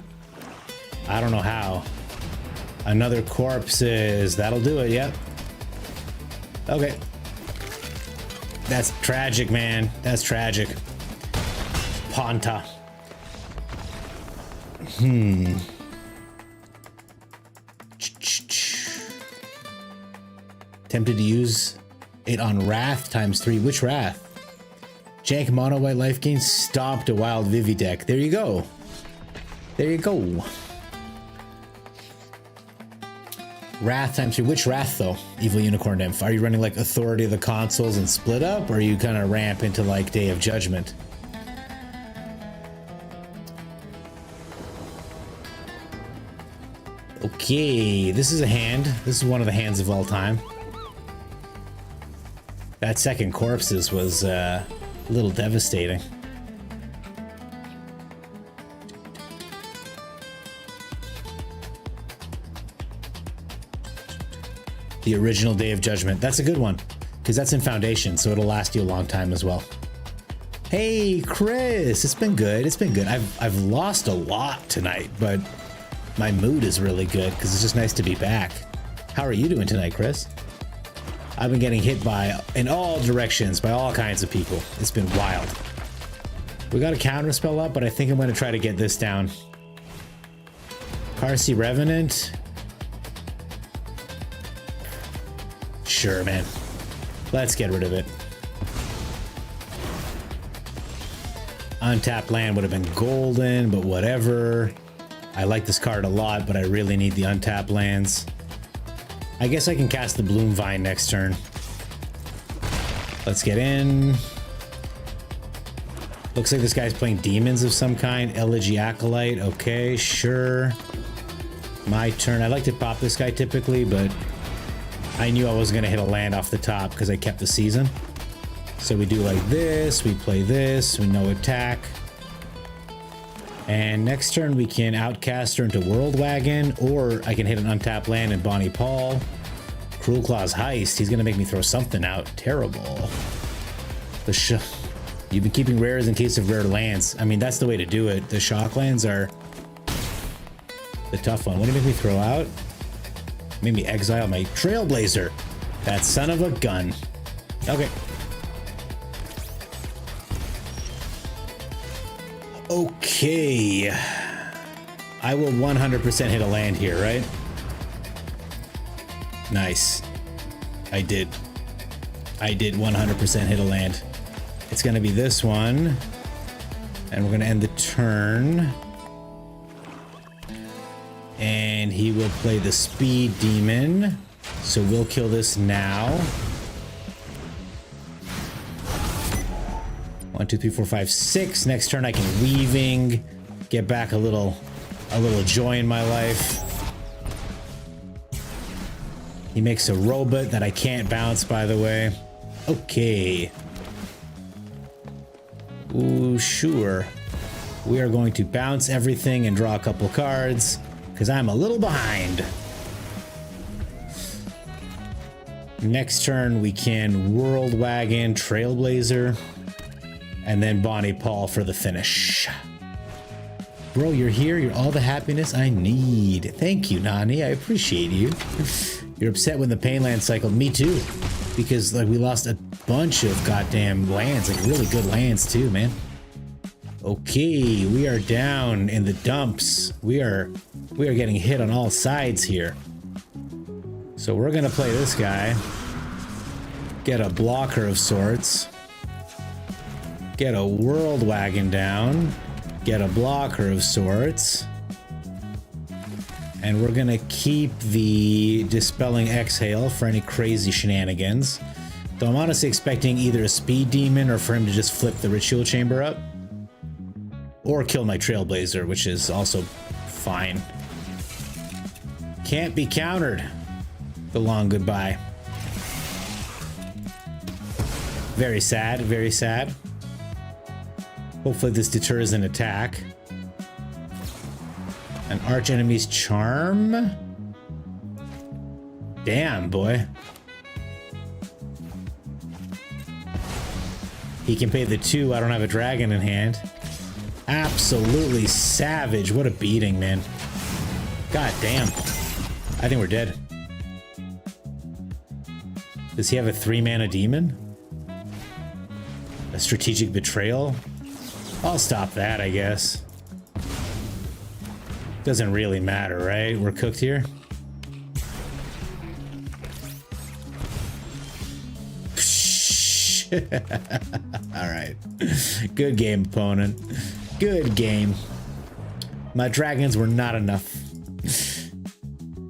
I don't know how. Another corpses. That'll do it. Yep. Okay. That's tragic, man. That's tragic. Ponta. Tempted to use it on Wrath ×3. Which Wrath? Jank mono white life gain stopped a wild Vivi deck. There you go. There you go. Wrath ×3. Which Wrath though? Evil Unicorn Nymph. Are you running like Authority of the Consoles and Split Up, or are you kind of ramp into like Day of Judgment? Okay, this is a hand. This is one of the hands of all time. That second corpses was a little devastating. The original Day of Judgment. That's a good one, because that's in Foundation, so it'll last you a long time as well. Hey, Chris, it's been good. It's been good. I've lost a lot tonight, but my mood is really good because it's just nice to be back. How are you doing tonight, Chris? I've been getting hit by in all directions by all kinds of people. It's been wild. We got a counter spell up, but I think I'm going to try to get this down. Carsey Revenant. Sure, man. Let's get rid of it. Untapped land would have been golden, but whatever. I like this card a lot, but I really need the untapped lands. I guess I can cast the Bloom Vine next turn. Let's get in. Looks like this guy's playing demons of some kind. Elegy Acolyte. Okay, sure. My turn. I like to pop this guy typically, but I knew I wasn't going to hit a land off the top because I kept the season. So we do like this. We play this. We no attack. And next turn we can outcast her into World Wagon, or I can hit an untapped land in Bonnie Paul. Cruel Claw's Heist. He's going to make me throw something out. Terrible. You've been keeping rares in case of rare lands. I mean, that's the way to do it. The shock lands are the tough one. What did it make me throw out? Made me exile my Trailblazer. That son of a gun. Okay. Okay. I will 100% hit a land here, right? Nice. I did 100% hit a land. It's going to be this one. And we're going to end the turn. And he will play the Speed Demon. So we'll kill this now. 1, 2, 3, 4, 5, 6. Next turn I can Weaving. Get back a little joy in my life. He makes a robot that I can't bounce, by the way. Okay. Ooh, sure. We are going to bounce everything and draw a couple cards, because I'm a little behind. Next turn, we can World Wagon, Trailblazer, and then Bonnie Paul for the finish. Bro, you're here. You're all the happiness I need. Thank you, Nani. I appreciate you. You're upset when the Painland cycled. Me too. Because like we lost a bunch of goddamn lands, like really good lands too, man. Okay, we are down in the dumps. We are getting hit on all sides here. So we're gonna play this guy. Get a blocker of sorts. Get a World Wagon down. Get a blocker of sorts. And we're gonna keep the Dispelling Exhale for any crazy shenanigans. Though I'm honestly expecting either a Speed Demon or for him to just flip the Ritual Chamber up. Or kill my Trailblazer, which is also fine. Can't be countered. The long goodbye. Very sad, very sad. Hopefully this deters an attack. An arch enemy's charm? Damn, boy. He can pay the 2. I don't have a dragon in hand. Absolutely savage. What a beating, man. God damn. I think we're dead. Does he have a 3-mana demon? A strategic betrayal? I'll stop that, I guess. Doesn't really matter, right? We're cooked here. All right. Good game, opponent. Good game. My dragons were not enough.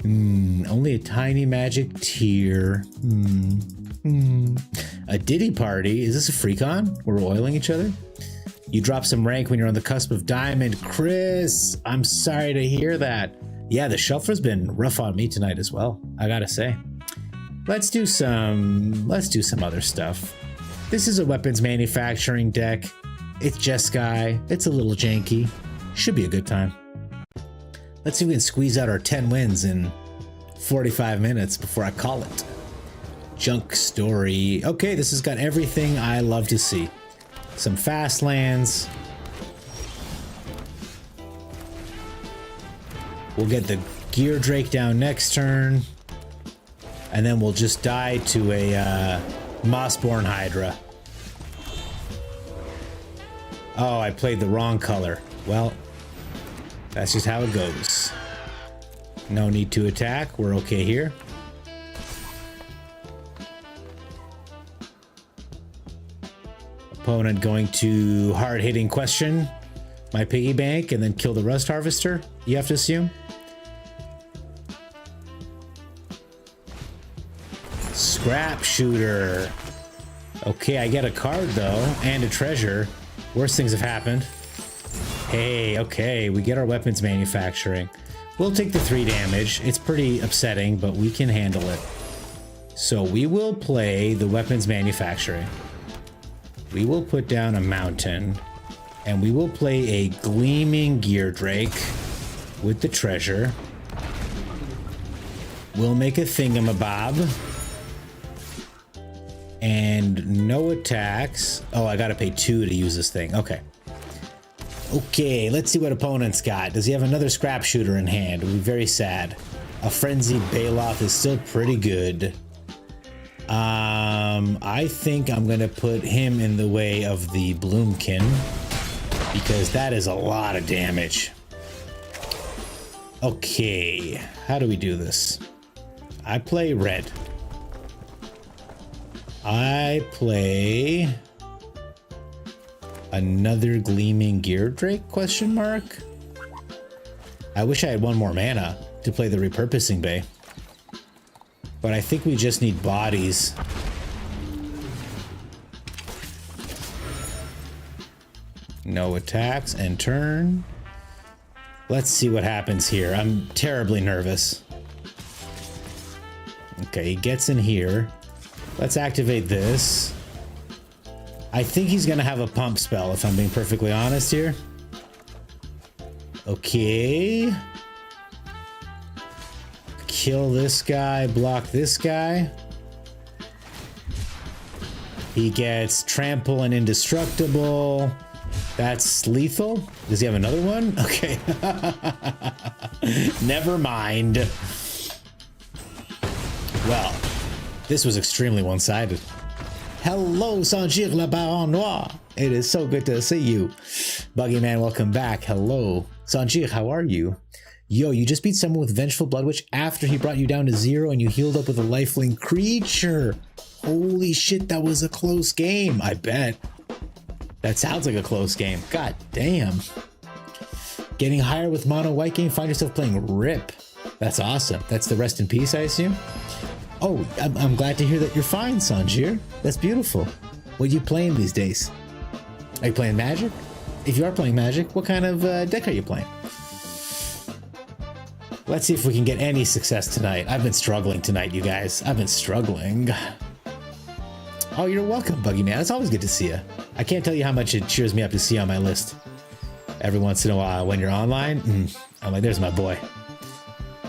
Only a tiny magic tier. A Diddy Party? Is this a free con? We're oiling each other? You drop some rank when you're on the cusp of diamond. Chris, I'm sorry to hear that. Yeah, the shuffler's been rough on me tonight as well, I gotta say. Let's do some other stuff. This is a weapons manufacturing deck. It's Jeskai. It's a little janky. Should be a good time. Let's see if we can squeeze out our 10 wins in 45 minutes before I call it. Junk Story. Okay, this has got everything I love to see. Some fast lands. We'll get the Gear Drake down next turn. And then we'll just die to a Mossborn Hydra. Oh, I played the wrong color. Well, that's just how it goes. No need to attack. We're okay here. Opponent going to hard-hitting question my piggy bank and then kill the Rust Harvester, you have to assume. Scrap Shooter. Okay, I get a card though, and a treasure. Worst things have happened. Hey, okay, we get our weapons manufacturing. We'll take the 3 damage. It's pretty upsetting, but we can handle it. So we will play the weapons manufacturing. We will put down a mountain, and we will play a gleaming gear drake with the treasure. We'll make a thingamabob. And no attacks. Oh, I gotta pay 2 to use this thing. Okay. Okay, let's see what opponent's got. Does he have another scrap shooter in hand? It would be very sad. A frenzied Bailoff is still pretty good. I think I'm gonna put him in the way of the Bloomkin because that is a lot of damage. Okay, how do we do this? I play red. I play another gleaming gear drake question mark. I wish I had 1 more mana to play the repurposing bay, but I think we just need bodies. No attacks and turn. Let's see what happens here. I'm terribly nervous. Okay, he gets in here. Let's activate this. I think he's gonna have a pump spell, if I'm being perfectly honest here. Okay. Kill this guy, block this guy. He gets trample and indestructible. That's lethal. Does he have another one? Okay. Never mind. Well, this was extremely one-sided. Hello, Saint-Gilles le Baron Noir. It is so good to see you. Buggy Man, welcome back. Hello. Saint-Gilles, how are you? Yo, you just beat someone with Vengeful Blood Witch after he brought you down to 0 and you healed up with a lifelink creature. Holy shit, that was a close game. I bet. That sounds like a close game. God damn. Getting higher with mono white game, find yourself playing Rip. That's awesome. That's the rest in peace, I assume? Oh, I'm glad to hear that you're fine, Sanjir. That's beautiful. What are you playing these days? Are you playing Magic? If you are playing Magic, what kind of deck are you playing? Let's see if we can get any success tonight. I've been struggling tonight, you guys. I've been struggling. Oh, you're welcome, Buggy Man. It's always good to see you. I can't tell you how much it cheers me up to see you on my list. Every once in a while when you're online, I'm like, there's my boy.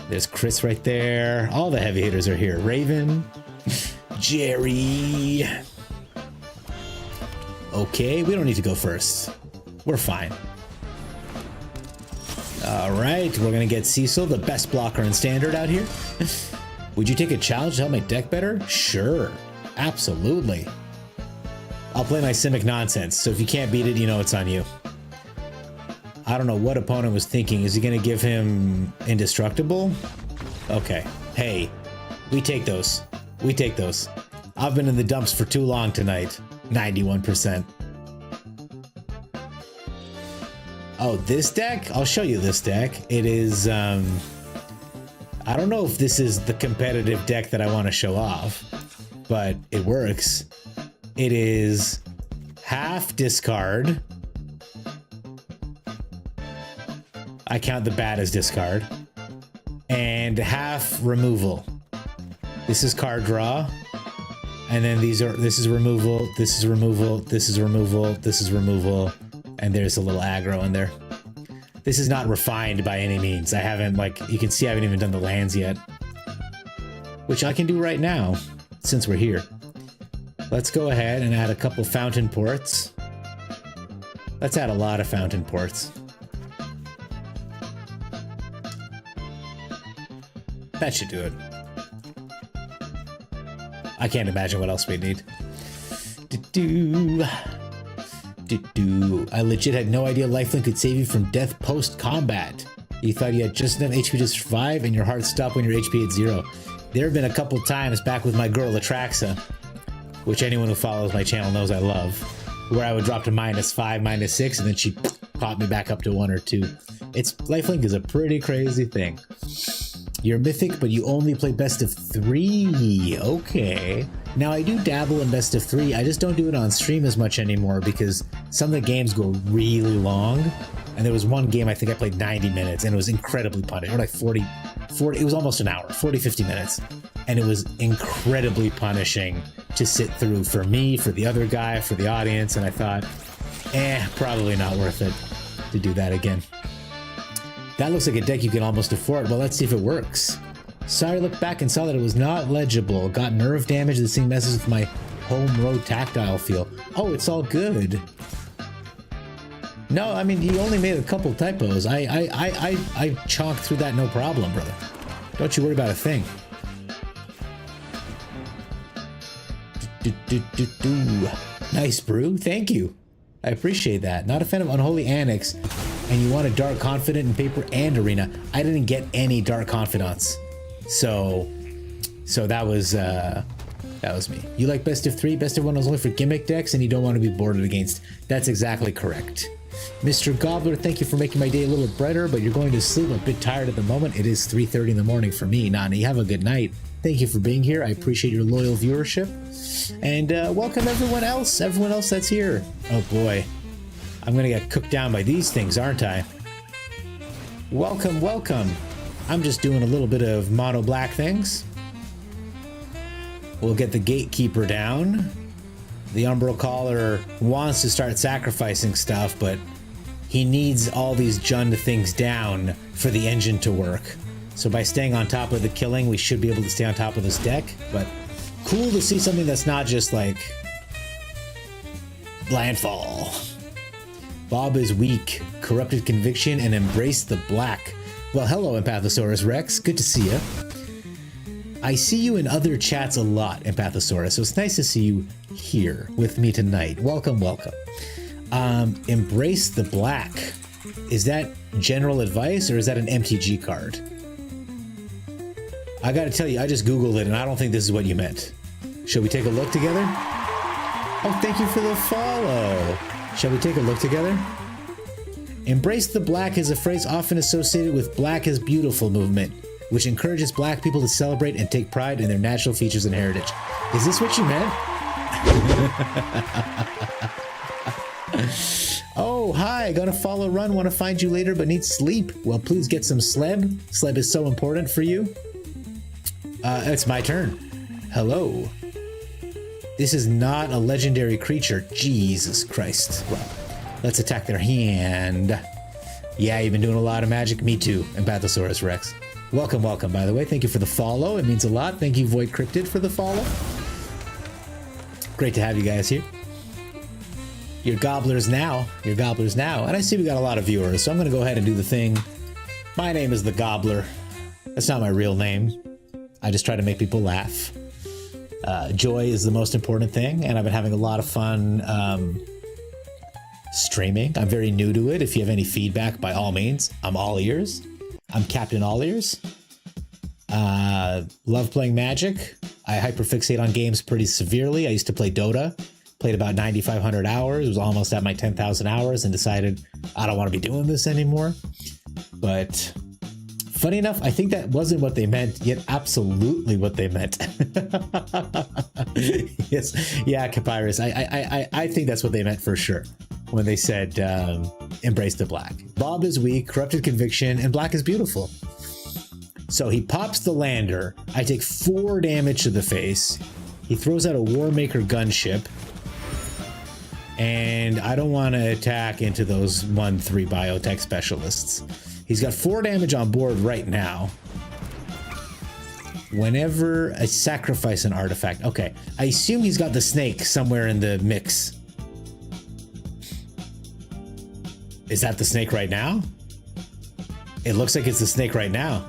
There's Chris right there. All the heavy hitters are here. Raven, Jerry. Okay, we don't need to go first. We're fine. All right, we're gonna get Cecil, the best blocker in Standard out here. Would you take a challenge to help my deck better? Sure, absolutely. I'll play my Simic nonsense, so if you can't beat it, you know it's on you. I don't know what opponent was thinking. Is he gonna give him Indestructible? Okay, hey, we take those. We take those. I've been in the dumps for too long tonight. 91%. Oh, this deck? I'll show you this deck. It is, I don't know if this is the competitive deck that I want to show off, but it works. It is half discard. I count the bat as discard. And half removal. This is card draw. And then this is removal, this is removal, this is removal, this is removal. And there's a little aggro in there. This is not refined by any means. I haven't, like, you can see I haven't even done the lands yet. Which I can do right now, since we're here. Let's go ahead and add a couple fountain ports. Let's add a lot of fountain ports. That should do it. I can't imagine what else we need. I legit had no idea Lifelink could save you from death post-combat. You thought you had just enough HP to survive and your heart stopped when your HP at 0. There have been a couple times back with my girl Atraxa, which anyone who follows my channel knows I love, where I would drop to -5, -6, and then she popped me back up to 1 or 2. Lifelink is a pretty crazy thing. You're Mythic, but you only play best of 3. Okay. Now, I do dabble in best of 3. I just don't do it on stream as much anymore because some of the games go really long. And there was one game I think I played 90 minutes and it was incredibly punishing. Or like 40, it was almost an hour, 40, 50 minutes. And it was incredibly punishing to sit through for me, for the other guy, for the audience. And I thought, probably not worth it to do that again. That looks like a deck you can almost afford. Well, let's see if it works. Sorry, looked back and saw that it was not legible. Got nerve damage. The thing messes with my home road tactile feel. Oh, it's all good. No, I mean, you only made a couple typos. I chalked through that no problem, brother. Don't you worry about a thing. Nice brew. Thank you. I appreciate that. Not a fan of Unholy Annex, and you want a Dark Confidant in paper and arena. I didn't get any Dark Confidants, so that was me. You like best of 3? Best of 1 was only for gimmick decks, and you don't want to be boarded against. That's exactly correct. Mr. Gobbler, thank you for making my day a little brighter, but you're going to sleep. I'm a bit tired at the moment. It is 3:30 in the morning for me. Nani, have a good night. Thank you for being here. I appreciate your loyal viewership. And welcome everyone else that's here. Oh boy, I'm gonna get cooked down by these things, aren't I? Welcome, welcome. I'm just doing a little bit of mono black things. We'll get the gatekeeper down. The Umbral Caller wants to start sacrificing stuff, but he needs all these Jund things down for the engine to work. So by staying on top of the killing, we should be able to stay on top of this deck. But cool to see something that's not just like landfall. Bob is weak, corrupted conviction, and embraced the black. Well, hello, Empathosaurus Rex. Good to see you. I see you in other chats a lot, Empathosaurus, so it's nice to see you here with me tonight. Welcome, welcome. Embrace the black. Is that general advice or is that an MTG card? I gotta tell you, I just Googled it and I don't think this is what you meant. Shall we take a look together? Oh, thank you for the follow. Shall we take a look together? Embrace the black is a phrase often associated with Black is Beautiful movement, which encourages black people to celebrate and take pride in their natural features and heritage. Is this what you meant? Oh, hi, got a follow run, want to find you later but need sleep. Well, please get some sleb. Sleb is so important for you. It's my turn. Hello. This is not a legendary creature. Jesus Christ. Well, let's attack their hand. Yeah, you've been doing a lot of magic. Me too, Empathosaurus Rex. Welcome, welcome, by the way. Thank you for the follow. It means a lot. Thank you, Void Cryptid, for the follow. Great to have you guys here. You're gobblers now. You're gobblers now. And I see we got a lot of viewers, so I'm going to go ahead and do the thing. My name is the Gobbler. That's not my real name. I just try to make people laugh. Joy is the most important thing, and I've been having a lot of fun streaming. I'm very new to it. If you have any feedback, by all means, I'm all ears. I'm Captain All Ears. Love playing Magic. I hyperfixate on games pretty severely. I used to play Dota. Played about 9,500 hours. Was almost at my 10,000 hours and decided I don't want to be doing this anymore. But funny enough, I think that wasn't what they meant, yet absolutely what they meant. Yes, yeah, Capyrus. I think that's what they meant for sure when they said embrace the black. Bob is weak, corrupted conviction, and black is beautiful. So he pops the lander. I take 4 damage to the face. He throws out a Warmaker gunship. And I don't want to attack into those 1/3 biotech specialists. He's got 4 damage on board right now. Whenever I sacrifice an artifact. Okay, I assume he's got the snake somewhere in the mix. Is that the snake right now? It looks like it's the snake right now.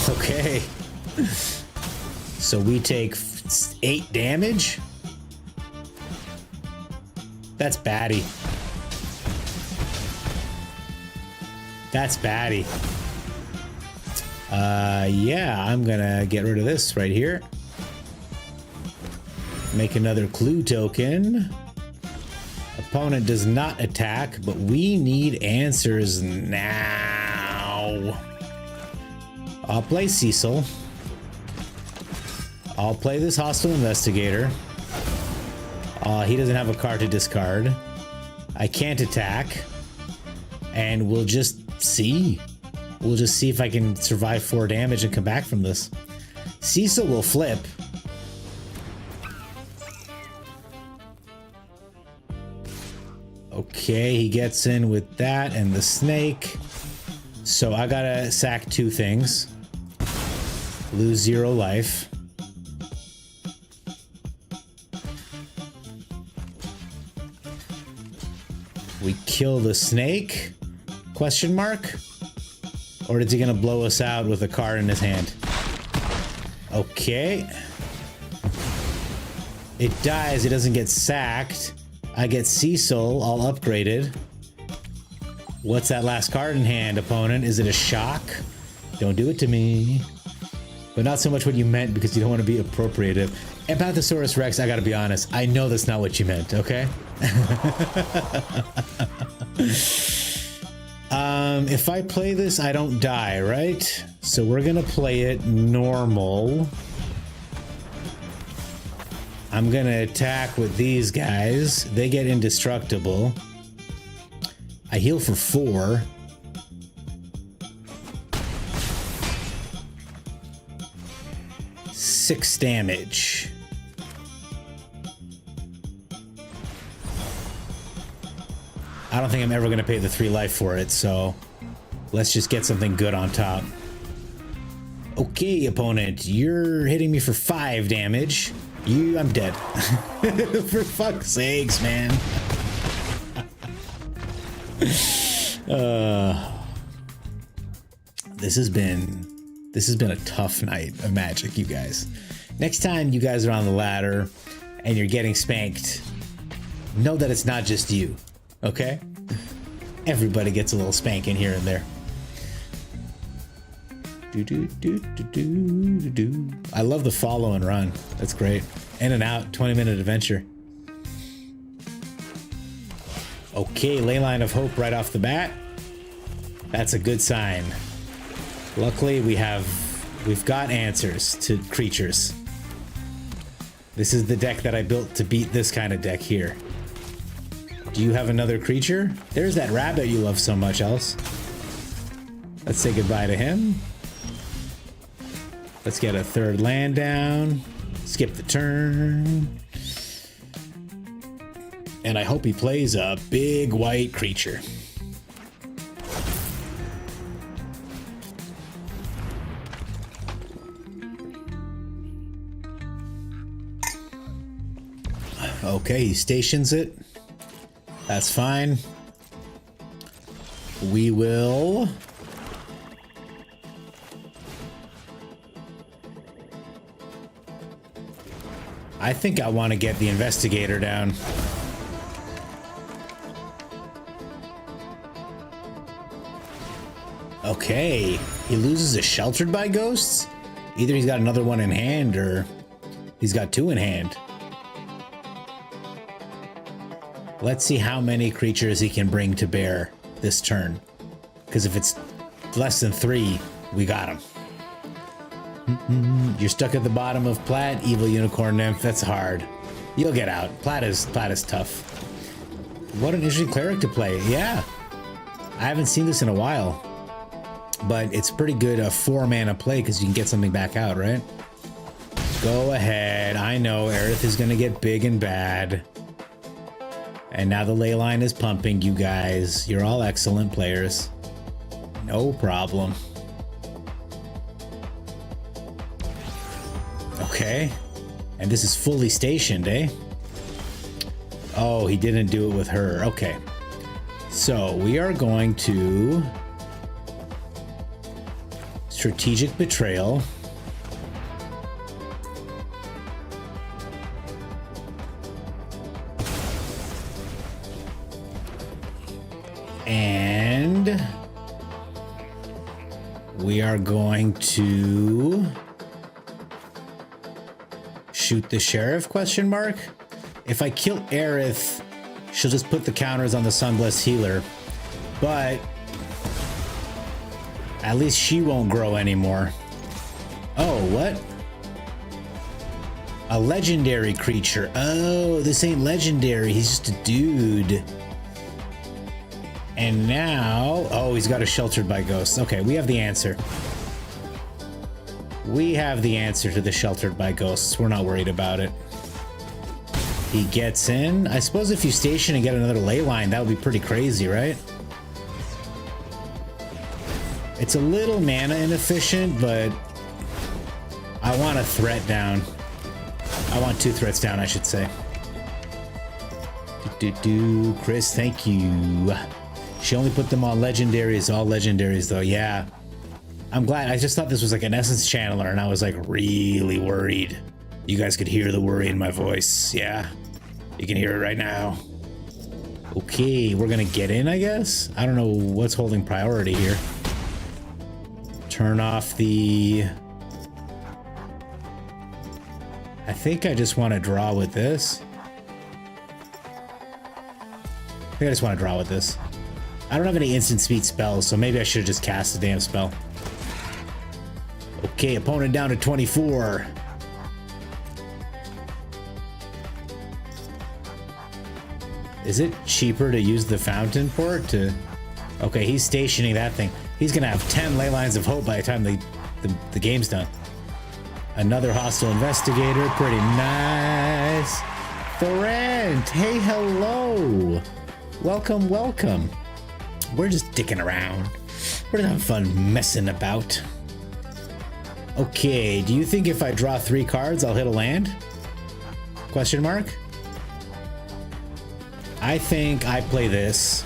Okay. So we take 8 damage. That's baddie. That's baddie. Yeah, I'm gonna get rid of this right here. Make another clue token. Opponent does not attack, but we need answers now. I'll play Cecil. I'll play this hostile investigator. He doesn't have a card to discard. I can't attack. And we'll just see. We'll just see if I can survive 4 damage and come back from this. Cecil will flip. Okay, he gets in with that and the snake. So I gotta sack 2 things. Lose 0 life. We kill the snake? Question mark? Or is he gonna blow us out with a card in his hand? Okay. It dies, it doesn't get sacked. I get Cecil all upgraded. What's that last card in hand, opponent? Is it a shock? Don't do it to me. But not so much what you meant, because you don't want to be appropriative. Empathosaurus Rex, I gotta be honest, I know that's not what you meant, okay? If I play this, I don't die, right? So we're gonna play it normal. I'm gonna attack with these guys. They get indestructible. I heal for 4. Six damage. I don't think I'm ever gonna pay the 3 life for it, so let's just get something good on top. Okay, opponent, you're hitting me for 5 damage. I'm dead. For fuck's sakes, man. This has been a tough night of Magic, you guys. Next time you guys are on the ladder and you're getting spanked, know that it's not just you, okay? Everybody gets a little spanking here and there. I love the follow and run. That's great. In and out, 20-minute adventure. Okay, Leyline of Hope right off the bat. That's a good sign. Luckily, we've got answers to creatures. This is the deck that I built to beat this kind of deck here. Do you have another creature? There's that rabbit you love so much, Else. Let's say goodbye to him. Let's get a 3rd land down. Skip the turn. And I hope he plays a big white creature. Okay, he stations it. That's fine. We will... I think I want to get the investigator down. Okay, he loses a sheltered by ghosts? Either he's got another one in hand or he's got 2 in hand. Let's see how many creatures he can bring to bear this turn. Because if it's less than 3, we got him. You're stuck at the bottom of Plat, Evil Unicorn Nymph. That's hard. You'll get out. Plat is tough. What an interesting cleric to play. Yeah. I haven't seen this in a while. But it's pretty good 4-mana play because you can get something back out, right? Go ahead. I know Aerith is going to get big and bad. And now the ley line is pumping, you guys. You're all excellent players. No problem. Okay. And this is fully stationed, eh? Oh, he didn't do it with her. Okay. So we are going to... Strategic Betrayal. And we are going to shoot the sheriff, question mark? If I kill Aerith, she'll just put the counters on the Sunblessed Healer. But At least she won't grow anymore. Oh, what? A legendary creature. Oh, this ain't legendary. He's just a dude. And now... Oh, he's got a sheltered by ghosts. Okay, we have the answer. We have the answer to the sheltered by ghosts. We're not worried about it. He gets in. I suppose if you station and get another ley line, that would be pretty crazy, right? It's a little mana inefficient, but I want a threat down. I want 2 threats down, I should say. Chris, thank you. She only put them on legendaries, all legendaries though. Yeah. I'm glad. I just thought this was like an essence channeler and I was like really worried. You guys could hear the worry in my voice. Yeah. You can hear it right now. Okay, we're gonna get in, I guess? I don't know what's holding priority here. Turn off the... I think I just want to draw with this. I think I just want to draw with this. I don't have any instant speed spells, so maybe I should have just cast the damn spell. Okay, opponent down to 24. Is it cheaper to use the fountain port to... Okay, he's stationing that thing. He's gonna have 10 ley lines of hope by the time the game's done. Another hostile investigator, pretty nice. Thorent, hey, hello. Welcome, welcome. We're just dicking around. We're just having fun messing about. Okay, do you think if I draw 3 cards, I'll hit a land? Question mark? I think I play this.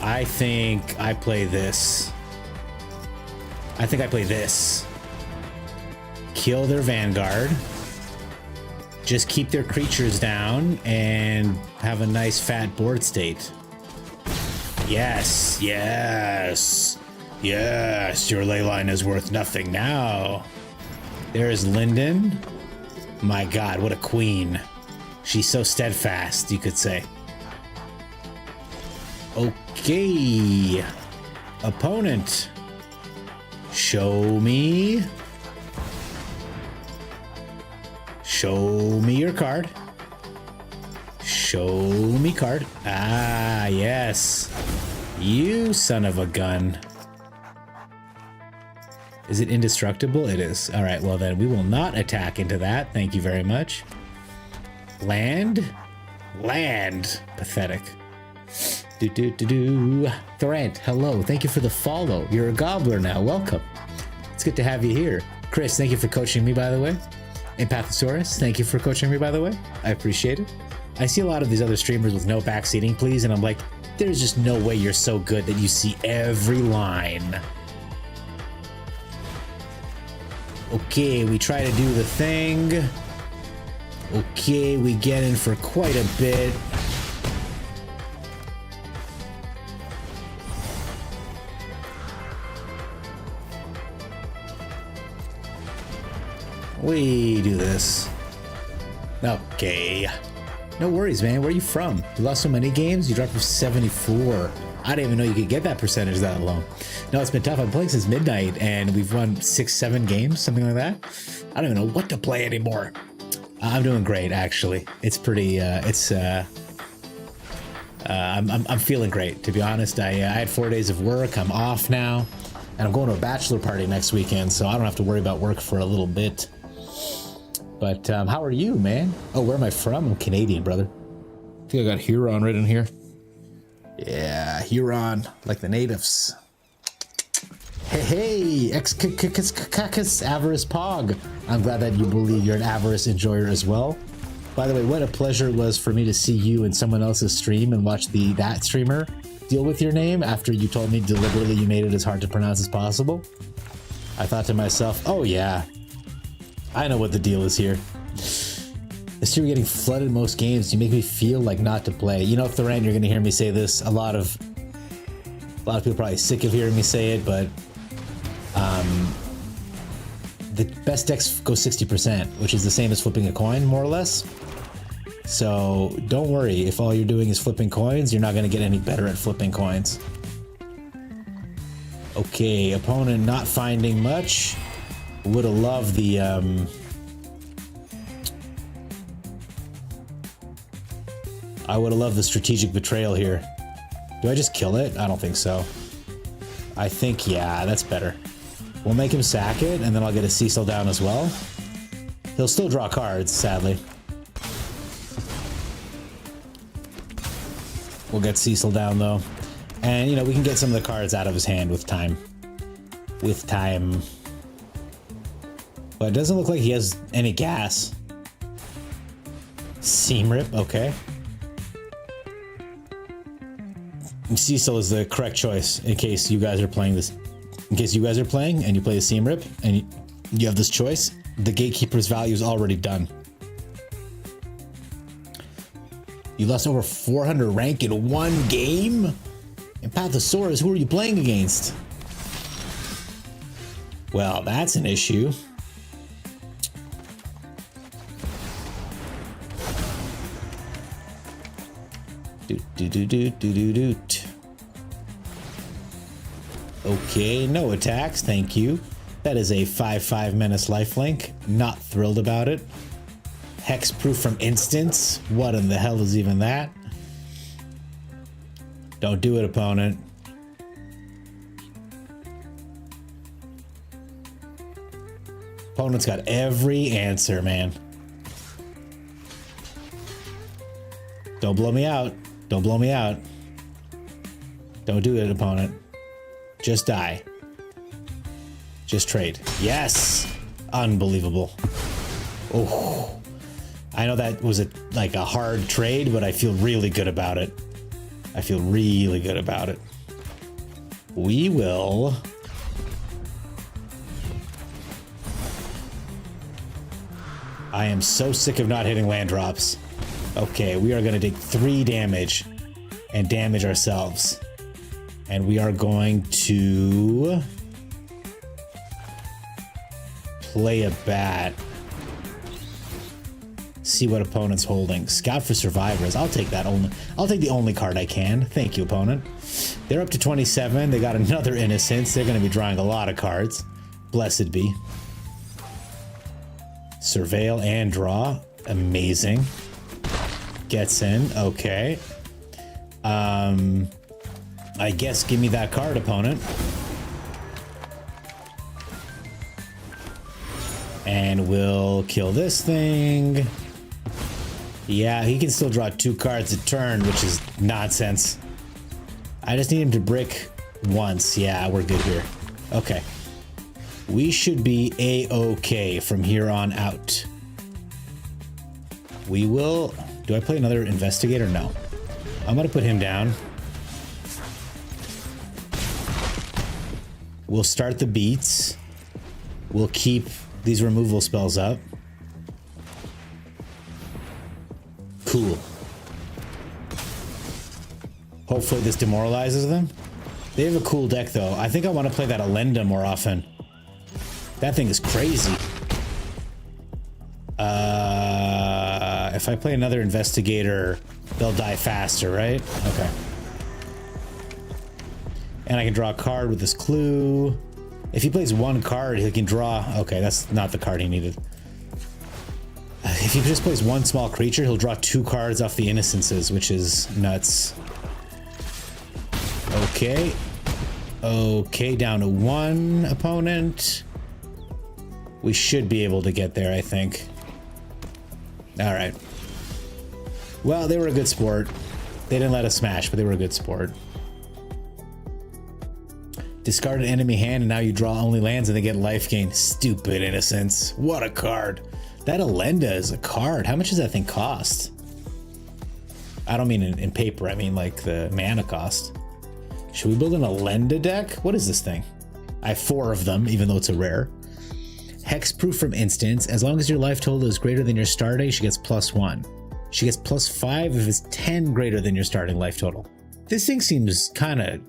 I think I play this. I think I play this. Kill their vanguard. Just keep their creatures down and have a nice fat board state. Yes, yes, yes, your ley line is worth nothing now. There's Linden. My God, what a queen. She's so steadfast, you could say. Okay. Opponent. Show me. Show me your card. Show me card. Ah, yes. You son of a gun. Is it indestructible? It is. All right, well then we will not attack into that. Thank you very much. Land? Land. Pathetic. Thorent, hello. Thank you for the follow. You're a gobbler now. Welcome. It's good to have you here. Chris, thank you for coaching me, by the way. Empathosaurus, thank you for coaching me, by the way. I appreciate it. I see a lot of these other streamers with no backseating, please, and I'm like, there's just no way you're so good that you see every line. Okay, we try to do the thing. Okay, we get in for quite a bit. We do this. Okay. No worries, man. Where are you from? You lost so many games? You dropped from 74. I didn't even know you could get that percentage that low. No, it's been tough. I've been playing since midnight, and we've won 6-7 games, something like that. I don't even know what to play anymore. I'm doing great, actually. It's pretty, I'm feeling great, to be honest. I had 4 days of work. I'm off now, and I'm going to a bachelor party next weekend, so I don't have to worry about work for a little bit. But how are you, man? Oh, where am I from? I'm Canadian, brother. I think I got Huron written here. Yeah, Huron, like the natives. Hey, ex-avarice pog. I'm glad that you believe you're an avarice enjoyer as well. By the way, what a pleasure it was for me to see you in someone else's stream and watch that streamer deal with your name after you told me deliberately you made it as hard to pronounce as possible. I thought to myself, oh yeah, I know what the deal is here. As you're getting flooded most games, you make me feel like not to play. You know, Thorent, you're gonna hear me say this. A lot of people are probably sick of hearing me say it, but the best decks go 60%, which is the same as flipping a coin, more or less. So don't worry, if all you're doing is flipping coins, you're not gonna get any better at flipping coins. Okay, opponent not finding much. Would have loved the I would have loved the strategic betrayal here. Do I just kill it? I don't think so. I think, yeah, that's better. We'll make him sack it, and then I'll get a Cecil down as well. He'll still draw cards, sadly. We'll get Cecil down, though. And, you know, we can get some of the cards out of his hand with time. With time. But it doesn't look like he has any gas. Seam Rip, okay. Cecil is the correct choice in case you guys are playing this. In case you guys are playing and you play the Seam Rip and you have this choice, the Gatekeeper's value is already done. You lost over 400 rank in one game? And Pathosaurus, who are you playing against? Well, that's an issue. Okay, no attacks, thank you. That is a 5/5 menace lifelink. Not thrilled about it. Hexproof from instance. What in the hell is even that? Don't do it, opponent. Opponent's got every answer, man. Don't blow me out. Don't blow me out. Don't do it, opponent. Just die. Just trade. Yes! Unbelievable. Oh. I know that was like a hard trade, but I feel really good about it. I feel really good about it. We will... I am so sick of not hitting land drops. Okay, we are going to take 3 damage and damage ourselves. And we are going to play a bat. See what opponent's holding. Scout for survivors. I'll take that only. I'll take the only card I can. Thank you, opponent. They're up to 27. They got another innocence. They're going to be drawing a lot of cards. Blessed be. Surveil and draw. Amazing. Gets in. Okay. I guess give me that card, opponent. And we'll kill this thing. Yeah, he can still draw 2 cards a turn, which is nonsense. I just need him to brick once. Yeah, we're good here. Okay. We should be A-okay from here on out. We will... Do I play another investigator? No. I'm gonna put him down. We'll start the beats. We'll keep these removal spells up. Cool. Hopefully this demoralizes them. They have a cool deck though. I think I want to play that Alenda more often. That thing is crazy. If I play another investigator, they'll die faster, right? Okay. And I can draw a card with this clue. If he plays 1 card, he can draw... Okay, that's not the card he needed. If he just plays 1 small creature, he'll draw 2 cards off the innocences, which is nuts. Okay. Okay, down to 1 opponent. We should be able to get there, I think. Alright. Well, they were a good sport. They didn't let us smash, but they were a good sport. Discard an enemy hand and now you draw only lands and they get life gain. Stupid innocence. What a card. That Alenda is a card. How much does that thing cost? I don't mean in paper, I mean like the mana cost. Should we build an Alenda deck? What is this thing? I have 4 of them, even though it's a rare. Hexproof from instance. As long as your life total is greater than your stardate, she gets +1. She gets +5 if it's 10 greater than your starting life total. This thing seems kind of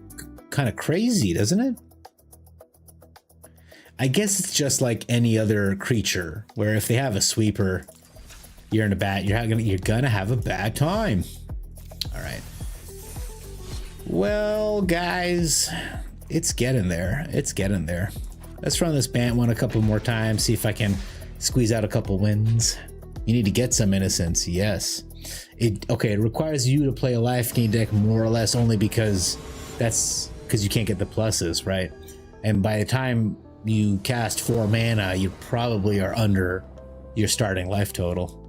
crazy, doesn't it? I guess it's just like any other creature, where if they have a sweeper, you're in a bad, you're gonna have a bad time. All right. Well, guys, It's getting there. It's getting there. Let's run this Bant one a couple more times, see if I can squeeze out a couple wins. You need to get some innocence, yes. It requires you to play a life gain deck more or less only because you can't get the pluses, right? And by the time you cast 4 mana, you probably are under your starting life total.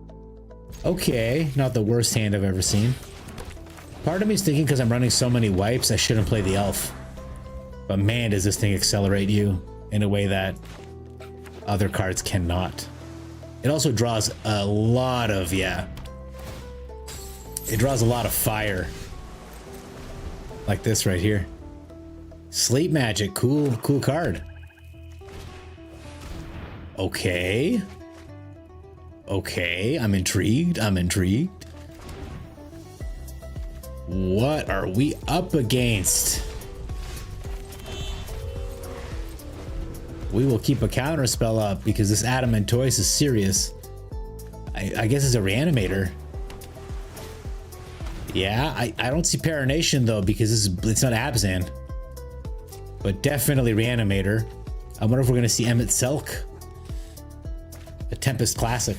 Okay, not the worst hand I've ever seen. Part of me is thinking because I'm running so many wipes, I shouldn't play the elf. But man, does this thing accelerate you in a way that other cards cannot. It also draws a lot of, it draws a lot of fire. Like this right here. Sleep Magic, cool card. Okay, I'm intrigued. What are we up against? We will keep a counter spell up because this Adamant Toys is serious. I guess it's a Reanimator. Yeah, I don't see Parination though because it's not Abzan. But definitely Reanimator. I wonder if we're gonna see Emmett Selk. A Tempest Classic.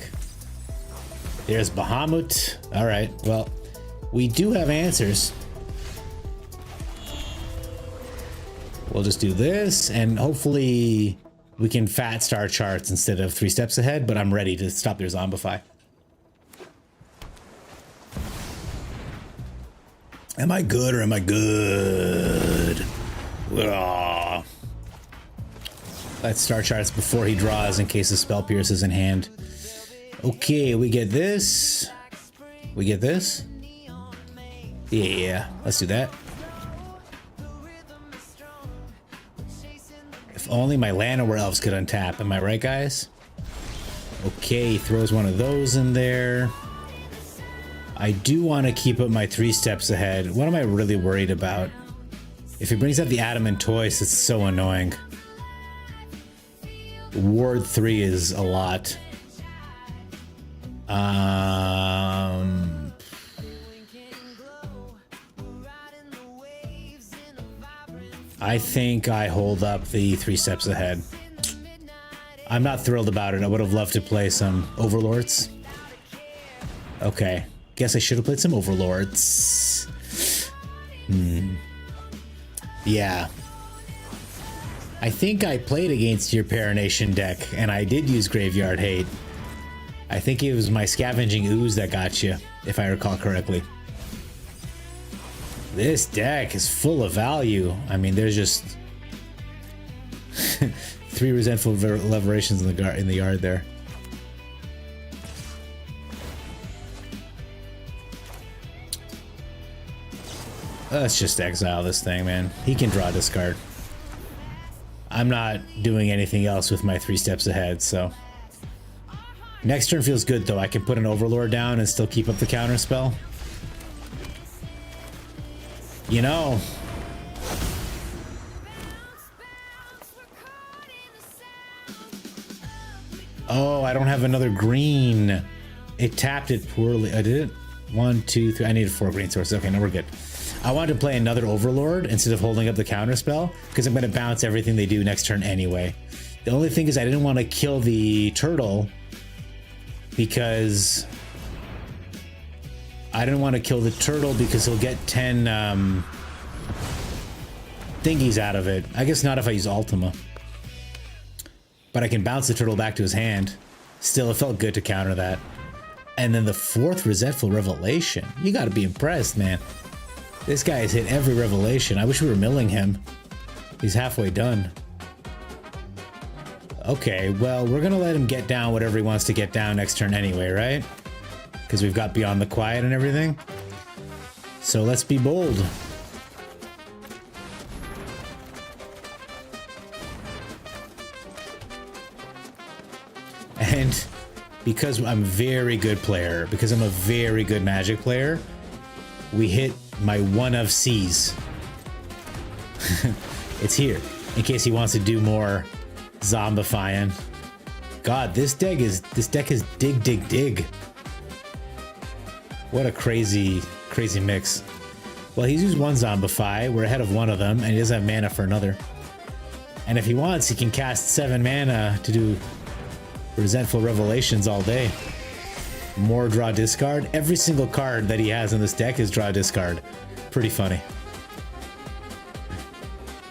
There's Bahamut. Alright, well, we do have answers. We'll just do this, and hopefully we can fat star charts instead of 3 steps ahead, but I'm ready to stop their Zombify. Am I good or am I good? Ugh. Let's star charts before he draws in case the Spell Pierce is in hand. Okay, we get this. We get this. Yeah, let's do that. If only my Llanowar Elves could untap. Am I right, guys? Okay, he throws one of those in there. I do want to keep up my 3 steps ahead. What am I really worried about? If he brings out the Adamant Toys, it's so annoying. Ward 3 is a lot. I think I hold up the 3 steps ahead. I'm not thrilled about it. I would have loved to play some Overlords. Okay. Guess I should have played some Overlords. Yeah. I think I played against your Parination deck, and I did use Graveyard Hate. I think it was my Scavenging Ooze that got you, if I recall correctly. This deck is full of value. I mean, there's just 3 Resentful Leverations in the yard there. Let's just exile this thing, man. He can draw this card. I'm not doing anything else with my 3 steps ahead, so. Next turn feels good, though. I can put an Overlord down and still keep up the counter spell. You know. Oh, I don't have another green. It tapped it poorly. I did it. 1, 2, 3. I needed 4 green sources. Okay, no, we're good. I wanted to play another Overlord instead of holding up the counter spell because I'm going to bounce everything they do next turn anyway. The only thing is I didn't want to kill the turtle because he'll get 10 thingies out of it. I guess not if I use Ultima. But I can bounce the turtle back to his hand. Still, it felt good to counter that. And then the 4th Resentful Revelation. You gotta be impressed, man. This guy has hit every revelation. I wish we were milling him. He's halfway done. Okay, well, we're gonna let him get down whatever he wants to get down next turn anyway, right? Because we've got Beyond the Quiet and everything. So let's be bold. And because I'm a very good player, because I'm a very good Magic player, we hit my 1 of C's. It's here, in case he wants to do more zombifying. God, this deck is dig, dig, dig. What a crazy mix. Well, he's used one Zombify. We're ahead of one of them, and he doesn't have mana for another. And if he wants, he can cast 7 mana to do Resentful Revelations all day. More draw discard. Every single card that he has in this deck is draw discard. Pretty funny.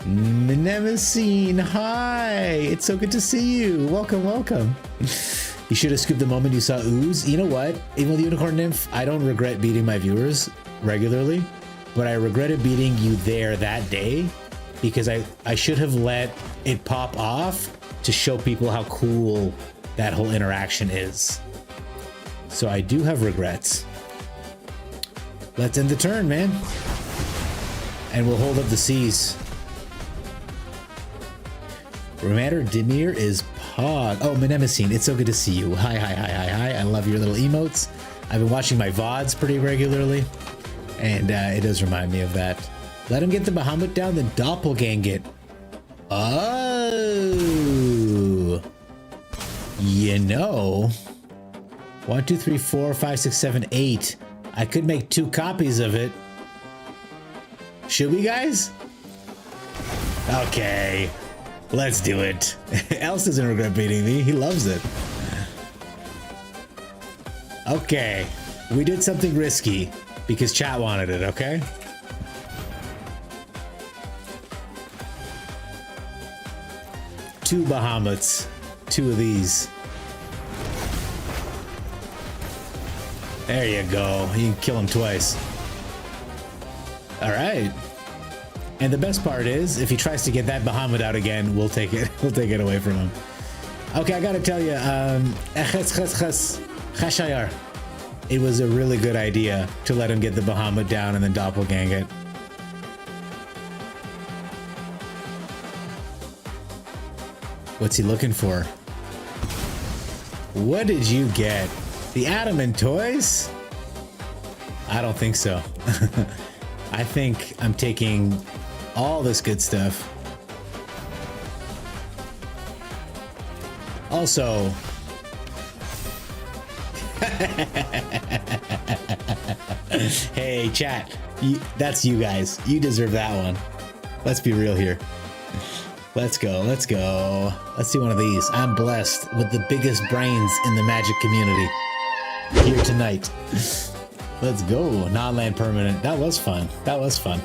Nemesis, hi! It's so good to see you. Welcome, welcome. You should have scooped the moment you saw Ooze. You know what? Even with Unicorn Nymph, I don't regret beating my viewers regularly, but I regretted beating you there that day because I should have let it pop off to show people how cool that whole interaction is. So I do have regrets. Let's end the turn, man. And we'll hold up the seas. Remander Dimir is Pog. Oh, Menemesine, it's so good to see you. Hi, hi, hi, hi, hi. I love your little emotes. I've been watching my VODs pretty regularly, and it does remind me of that. Let him get the Bahamut down, then doppelgang it. Oh. You know. 1, 2, 3, 4, 5, 6, 7, 8. I could make 2 copies of it. Should we, guys? Okay. Let's do it. Else doesn't regret beating me. He loves it. Okay. We did something risky because chat wanted it, okay? Two Bahamuts. 2 of these. There you go. You can kill him twice. All right. And the best part is, if he tries to get that Bahamut out again, we'll take it. We'll take it away from him. Okay, I gotta tell you, it was a really good idea to let him get the Bahamut down and then doppelgang it. What's he looking for? What did you get? The Adamant toys? I don't think so. I think I'm taking all this good stuff. Also, hey chat, that's you guys. You deserve that one. Let's be real here. Let's go, let's go. Let's see one of these. I'm blessed with the biggest brains in the Magic community here tonight. Let's go. Non-land permanent. That was fun. That was fun.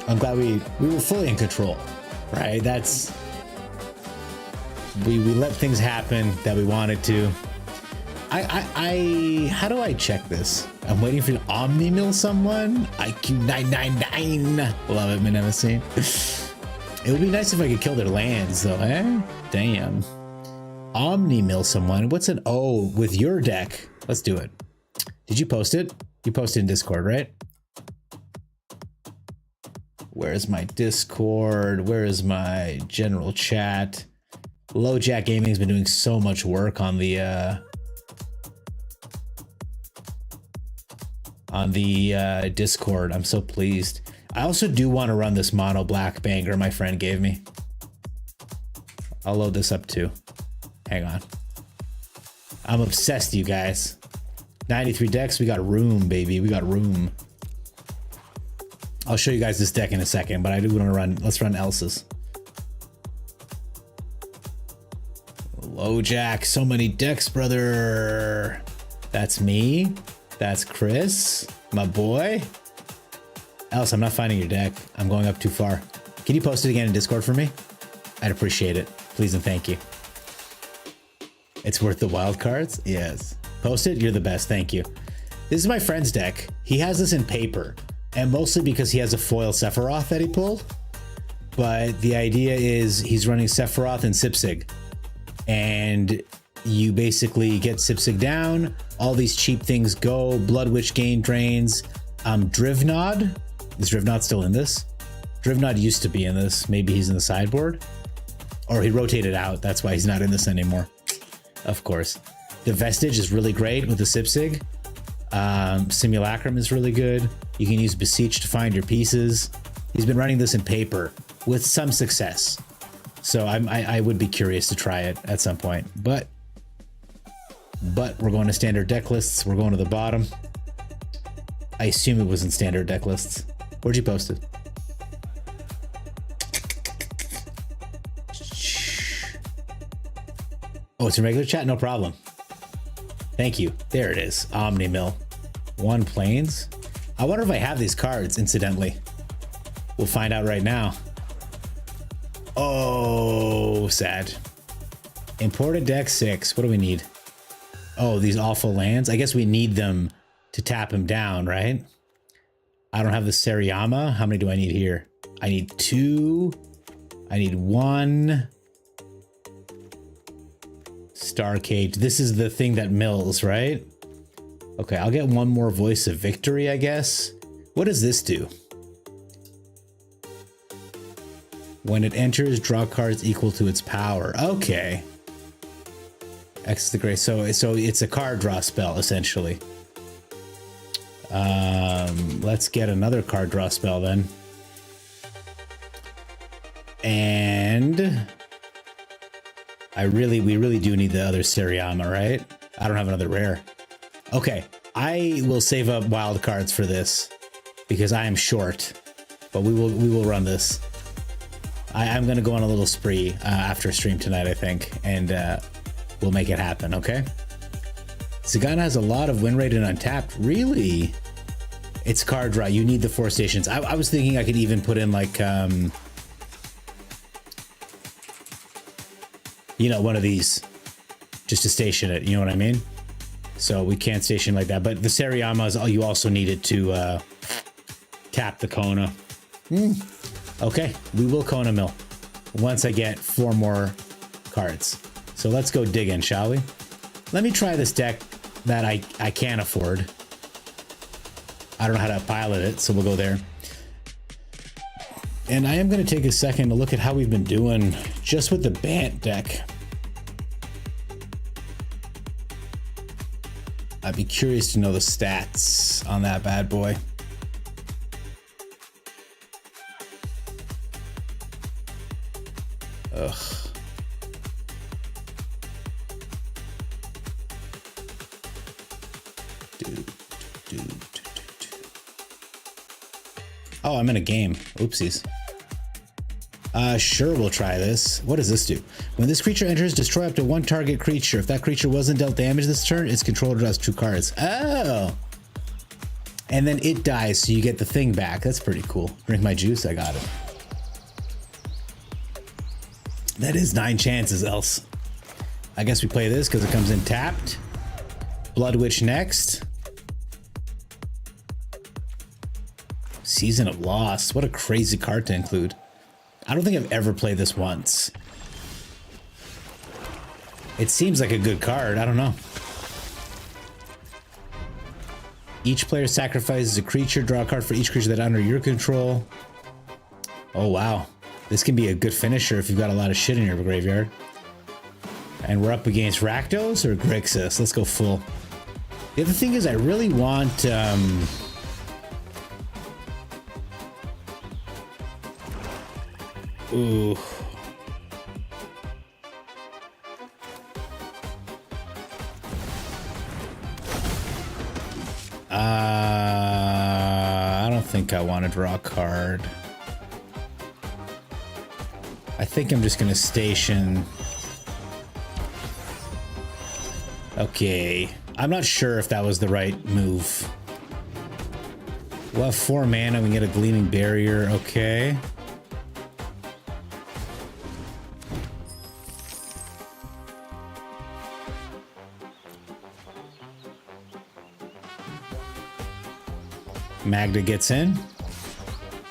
I'm glad we were fully in control, right? That's... We let things happen that we wanted to. How do I check this? I'm waiting for you to Omni-mill someone? IQ 999. Love it, Menemesine. It would be nice if I could kill their lands, though, eh? Damn. Omni-mill someone. What's an O with your deck? Let's do it. Did you post it? You posted in Discord, right? Where's my Discord? Where is my general chat? Low Jack Gaming's been doing so much work on the Discord. I'm so pleased. I also do want to run this mono black banger my friend gave me. I'll load this up too. Hang on. I'm obsessed, you guys. 93 decks. We got room, baby. We got room. I'll show you guys this deck in a second, but I do want to run. Let's run Elsa's. Low Jack. So many decks, brother. That's me. That's Chris. My boy. Elsa, I'm not finding your deck. I'm going up too far. Can you post it again in Discord for me? I'd appreciate it. Please and thank you. It's worth the wild cards? Yes. Post it. You're the best. Thank you. This is my friend's deck. He has this in paper, and mostly because he has a foil Sephiroth that he pulled. But the idea is he's running Sephiroth and Sipsig. And you basically get Sipsig down. All these cheap things go. Blood Witch gain drains. Drivnod. Is Drivnod still in this? Drivnod used to be in this. Maybe he's in the sideboard. Or he rotated out. That's why he's not in this anymore. Of course. The Vestige is really great with the Sipsig. Simulacrum is really good. You can use Beseech to find your pieces. He's been running this in paper with some success. So I would be curious to try it at some point. But we're going to standard deck lists. We're going to the bottom. I assume it was in standard deck lists. Where'd you post it? Oh, it's in regular chat? No problem. Thank you. There it is. Omni Mill. 1 planes. I wonder if I have these cards, incidentally. We'll find out right now. Oh, sad. Imported deck 6. What do we need? Oh, these awful lands. I guess we need them to tap him down, right? I don't have the Sariyama. How many do I need here? I need 2. I need 1. Star Cage. This is the thing that mills, right? Okay, I'll get 1 more Voice of Victory, I guess. What does this do? When it enters, draw cards equal to its power. Okay. X is the Grace. So it's a card draw spell, essentially. Let's get another card draw spell then. And we really do need the other Sariyama, right? I don't have another rare. Okay, I will save up wild cards for this because I am short, but we will run this. I'm gonna go on a little spree after stream tonight, I think, and we'll make it happen. Okay. Sagana has a lot of win rate and untapped. Really? It's card draw. You need the 4 stations. I was thinking I could even put in like you know, one of these just to station it. You know what I mean? So we can't station like that. But the Sariyamas, you also needed to tap the Kona. Okay, we will Kona Mill once I get 4 more cards. So let's go dig in, shall we? Let me try this deck that I can't afford. I don't know how to pilot it, so we'll go there. And I am going to take a second to look at how we've been doing just with the Bant deck. I'd be curious to know the stats on that bad boy. Ugh. Oh, I'm in a game. Oopsies. Sure, we'll try this. What does this do? When this creature enters, destroy up to 1 target creature. If that creature wasn't dealt damage this turn, its controller draws 2 cards. Oh! And then it dies, so you get the thing back. That's pretty cool. Drink my juice, I got it. That is 9 chances, else. I guess we play this because it comes in tapped. Blood Witch next. Season of Lost. What a crazy card to include. I don't think I've ever played this once. It seems like a good card. I don't know. Each player sacrifices a creature. Draw a card for each creature that under your control. Oh, wow. This can be a good finisher if you've got a lot of shit in your graveyard. And we're up against Rakdos or Grixis. Let's go full. The other thing is I really want... Ooh. I don't think I want to draw a card. I think I'm just going to station. Okay. I'm not sure if that was the right move. We'll have 4 mana. We can get a Gleaming Barrier. Okay. Magda gets in.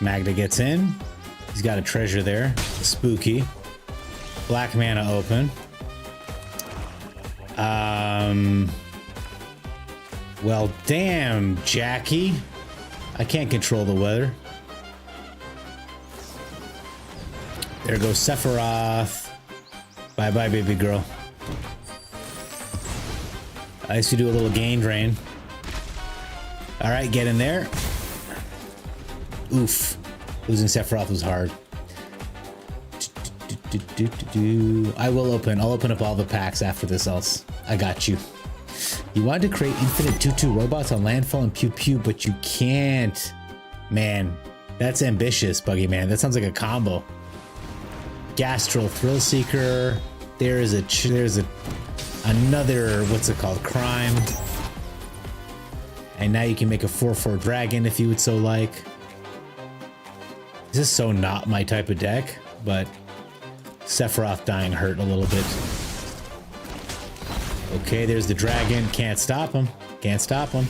Magda gets in. He's got a treasure there. Spooky. Black mana open. Well, damn, Jackie. I can't control the weather. There goes Sephiroth. Bye-bye, baby girl. I used to do a little gain drain. All right, get in there. Oof. Losing Sephiroth was hard. I'll open up all the packs after this else. I got you. You wanted to create infinite 2/2 robots on landfall and pew pew, but you can't. Man, That's ambitious, Buggy Man. That sounds like a combo. Gastral Thrill Seeker. There's another, what's it called? Crime. And now you can make a 4/4 dragon if you would so like. This is so not my type of deck, but Sephiroth dying hurt a little bit. Okay, there's the dragon. Can't stop him. Can't stop him.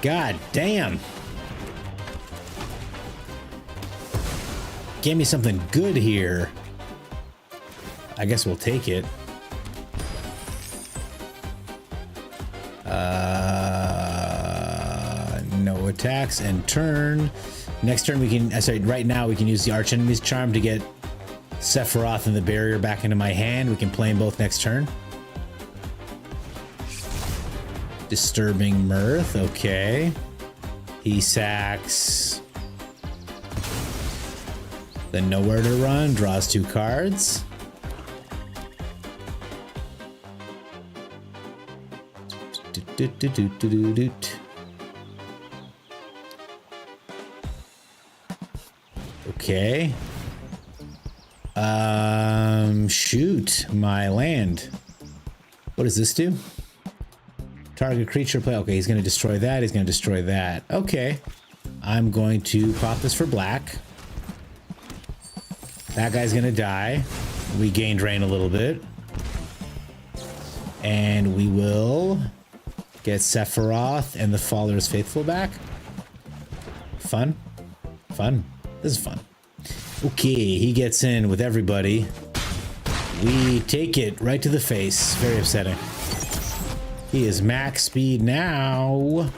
God damn. Give me something good here. I guess we'll take it. No attacks and turn. Next turn we can, sorry, right now we can use the Archenemy's Charm to get Sephiroth and the barrier back into my hand. We can play them both next turn. Disturbing Mirth, okay. He sacks. Then Nowhere to Run, draws 2 cards. Okay. Shoot, my land. What does this do? Target creature play. Okay, he's going to destroy that. He's going to destroy that. Okay. I'm going to pop this for black. That guy's going to die. We gain drain a little bit. And we will get Sephiroth and the Faller's Faithful back. Fun. Fun. This is fun. Okay, he gets in with everybody. We take it right to the face. Very upsetting. He is max speed now.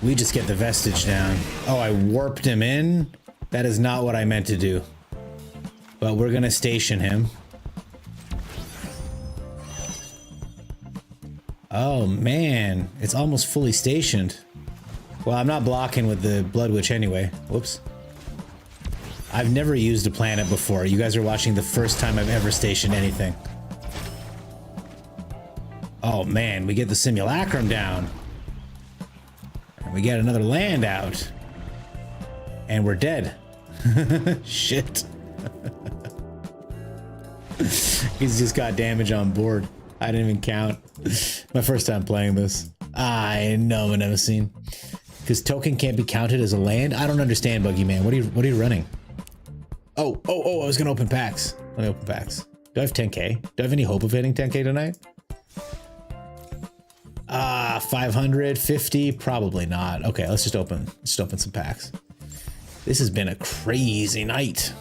We just get the vestige down. Oh, I warped him in? That is not what I meant to do. But we're gonna station him. Oh man, it's almost fully stationed. Well, I'm not blocking with the Blood Witch anyway. Whoops. I've never used a planet before. You guys are watching the first time I've ever stationed anything. Oh man, we get the Simulacrum down. And we get another land out. And we're dead. Shit. He's just got damage on board. I didn't even count. My first time playing this. I know I've never seen. Because token can't be counted as a land? I don't understand, Buggy Man. What are you running? Oh, I was gonna open packs. Let me open packs. Do I have 10k? Do I have any hope of hitting 10k tonight? 550? Probably not. Okay, let's just open some packs. This has been a crazy night.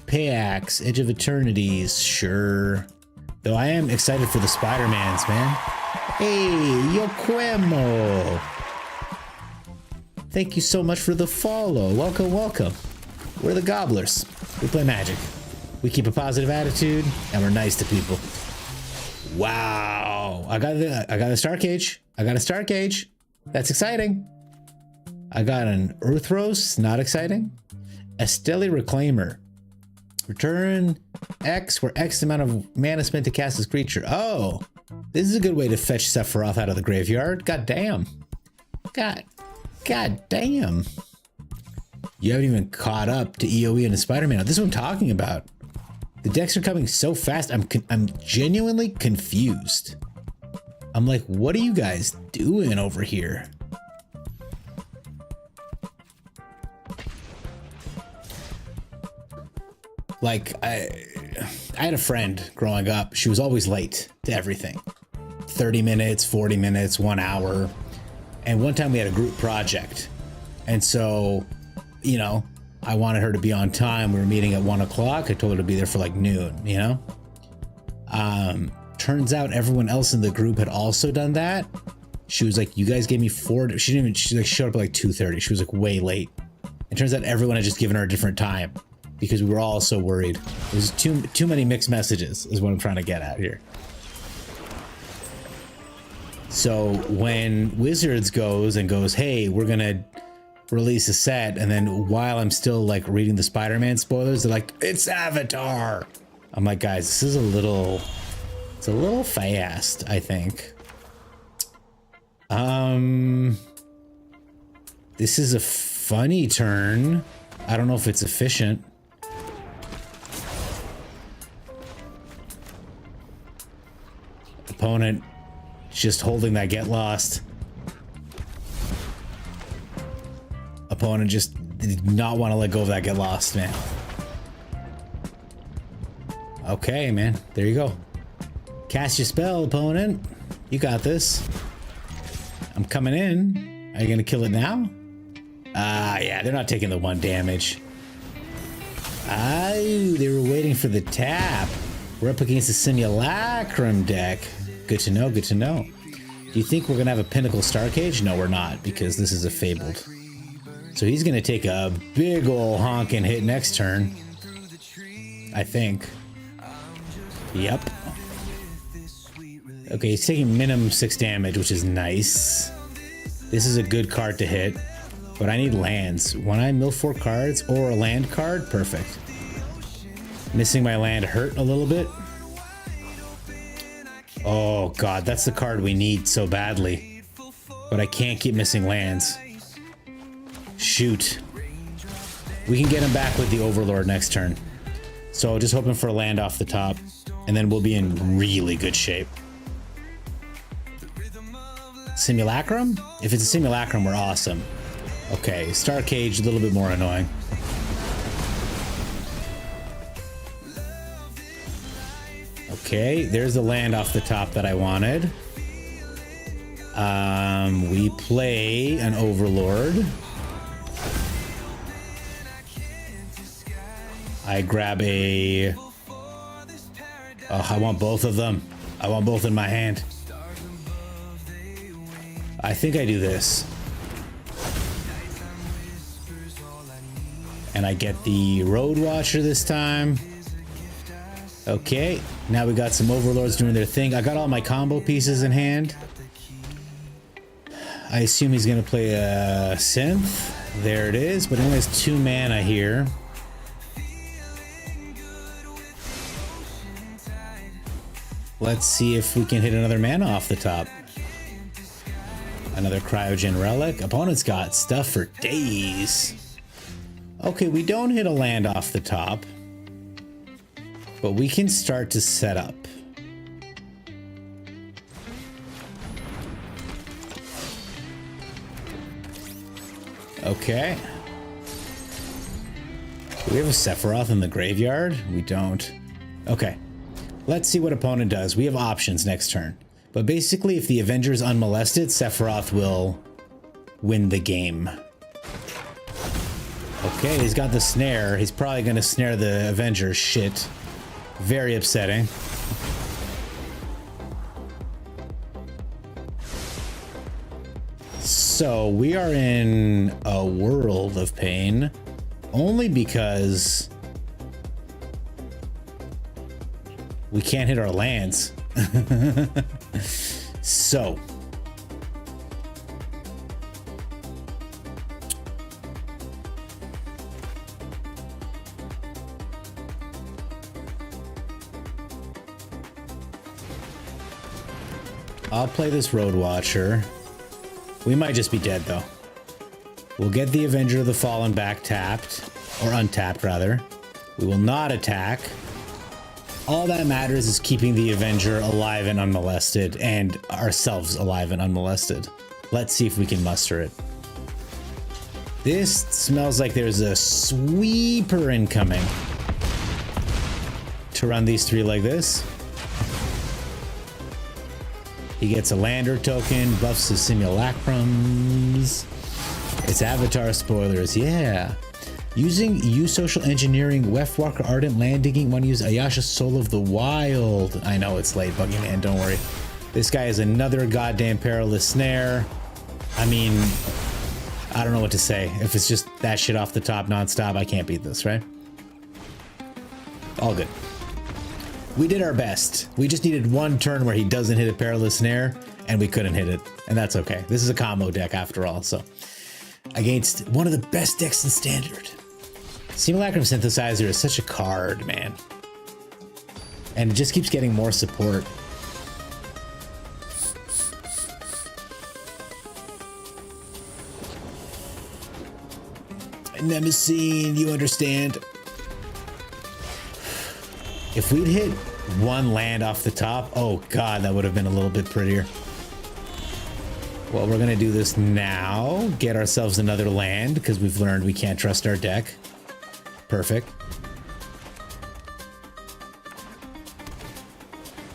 Payax, Edge of Eternities, sure. Though I am excited for the Spider-Mans, man. Hey, Yoquemo! Thank you so much for the follow. Welcome, welcome. We're the Gobblers. We play Magic. We keep a positive attitude, and we're nice to people. Wow! I got a Star Cage. I got a Star Cage. That's exciting. I got an Earthros. Not exciting. Esteli Reclaimer. Return X, where X amount of mana spent to cast this creature. Oh, this is a good way to fetch Sephiroth out of the graveyard. God damn. God damn. You haven't even caught up to EOE and the Spider-Man. This is what I'm talking about. The decks are coming so fast. I'm genuinely confused. I'm like, what are you guys doing over here? Like, I had a friend growing up. She was always late to everything. 30 minutes, 40 minutes, 1 hour. And one time we had a group project. And so, you know, I wanted her to be on time. We were meeting at 1 o'clock. I told her to be there for like noon, you know? Turns out everyone else in the group had also done that. She was like, you guys gave me 4. She showed up at like 2:30. She was like way late. It turns out everyone had just given her a different time because we were all so worried. There's too many mixed messages is what I'm trying to get at here. So when Wizards goes, hey, we're gonna release a set, and then while I'm still like reading the Spider-Man spoilers, they're like, it's Avatar. I'm like, guys, this is it's a little fast, I think. This is a funny turn. I don't know if it's efficient. Opponent just holding that get lost. Opponent just did not want to let go of that get lost, man. Okay, man. There you go. Cast your spell, opponent. You got this. I'm coming in. Are you gonna kill it now? Yeah, they're not taking the 1 damage. They were waiting for the tap. We're up against the Simulacrum deck. Good to know, good to know. Do you think we're gonna have a Pinnacle Star Cage? No, we're not, because this is a Fabled. So he's gonna take a big ol' honkin' hit next turn. I think. Yep. Okay, he's taking minimum 6 damage, which is nice. This is a good card to hit, but I need lands. When I mill 4 cards or a land card, perfect. Missing my land hurt a little bit. Oh god, that's the card we need so badly. But I can't keep missing lands. Shoot. We can get him back with the Overlord next turn. So just hoping for a land off the top, and then we'll be in really good shape. Simulacrum? If it's a Simulacrum, we're awesome. Okay, Star Cage, a little bit more annoying. Okay, there's the land off the top that I wanted. We play an Overlord. I grab a... Oh, I want both of them. I want both in my hand. I think I do this. And I get the Road Watcher this time. Okay, now we got some Overlords doing their thing. I got all my combo pieces in hand. I assume he's gonna play a Synth. There it is, but he only has 2 mana here. Let's see if we can hit another mana off the top. Another Cryogen Relic. Opponent's got stuff for days. Okay, we don't hit a land off the top, but we can start to set up. Okay. Do we have a Sephiroth in the graveyard? We don't. Okay. Let's see what opponent does. We have options next turn. But basically, if the Avenger is unmolested, Sephiroth will win the game. Okay, he's got the snare. He's probably going to snare the Avenger. Shit. Very upsetting. So, we are in a world of pain. Only because we can't hit our lands. So I'll play this Road Watcher. We might just be dead though. We'll get the Avenger of the Fallen back tapped, or untapped rather. We will not attack. All that matters is keeping the Avenger alive and unmolested, and ourselves alive and unmolested. Let's see if we can muster it. This smells like there's a sweeper incoming. To run these 3 like this. He gets a lander token, buffs the simulacrums. It's avatar spoilers, yeah. Using social engineering, Weft Walker Ardent land digging, want to use Ayasha Soul of the Wild. I know it's late, Buggy Man, don't worry. This guy is another goddamn perilous snare. I mean, I don't know what to say. If it's just that shit off the top nonstop, I can't beat this, right? All good. We did our best. We just needed 1 turn where he doesn't hit a perilous snare, and we couldn't hit it, and that's okay. This is a combo deck after all, so. Against one of the best decks in Standard. Simulacrum Synthesizer is such a card, man. And it just keeps getting more support. Nemesis, you understand. If we'd hit one land off the top, oh god, that would have been a little bit prettier. Well, we're gonna do this now. Get ourselves another land, because we've learned we can't trust our deck. Perfect.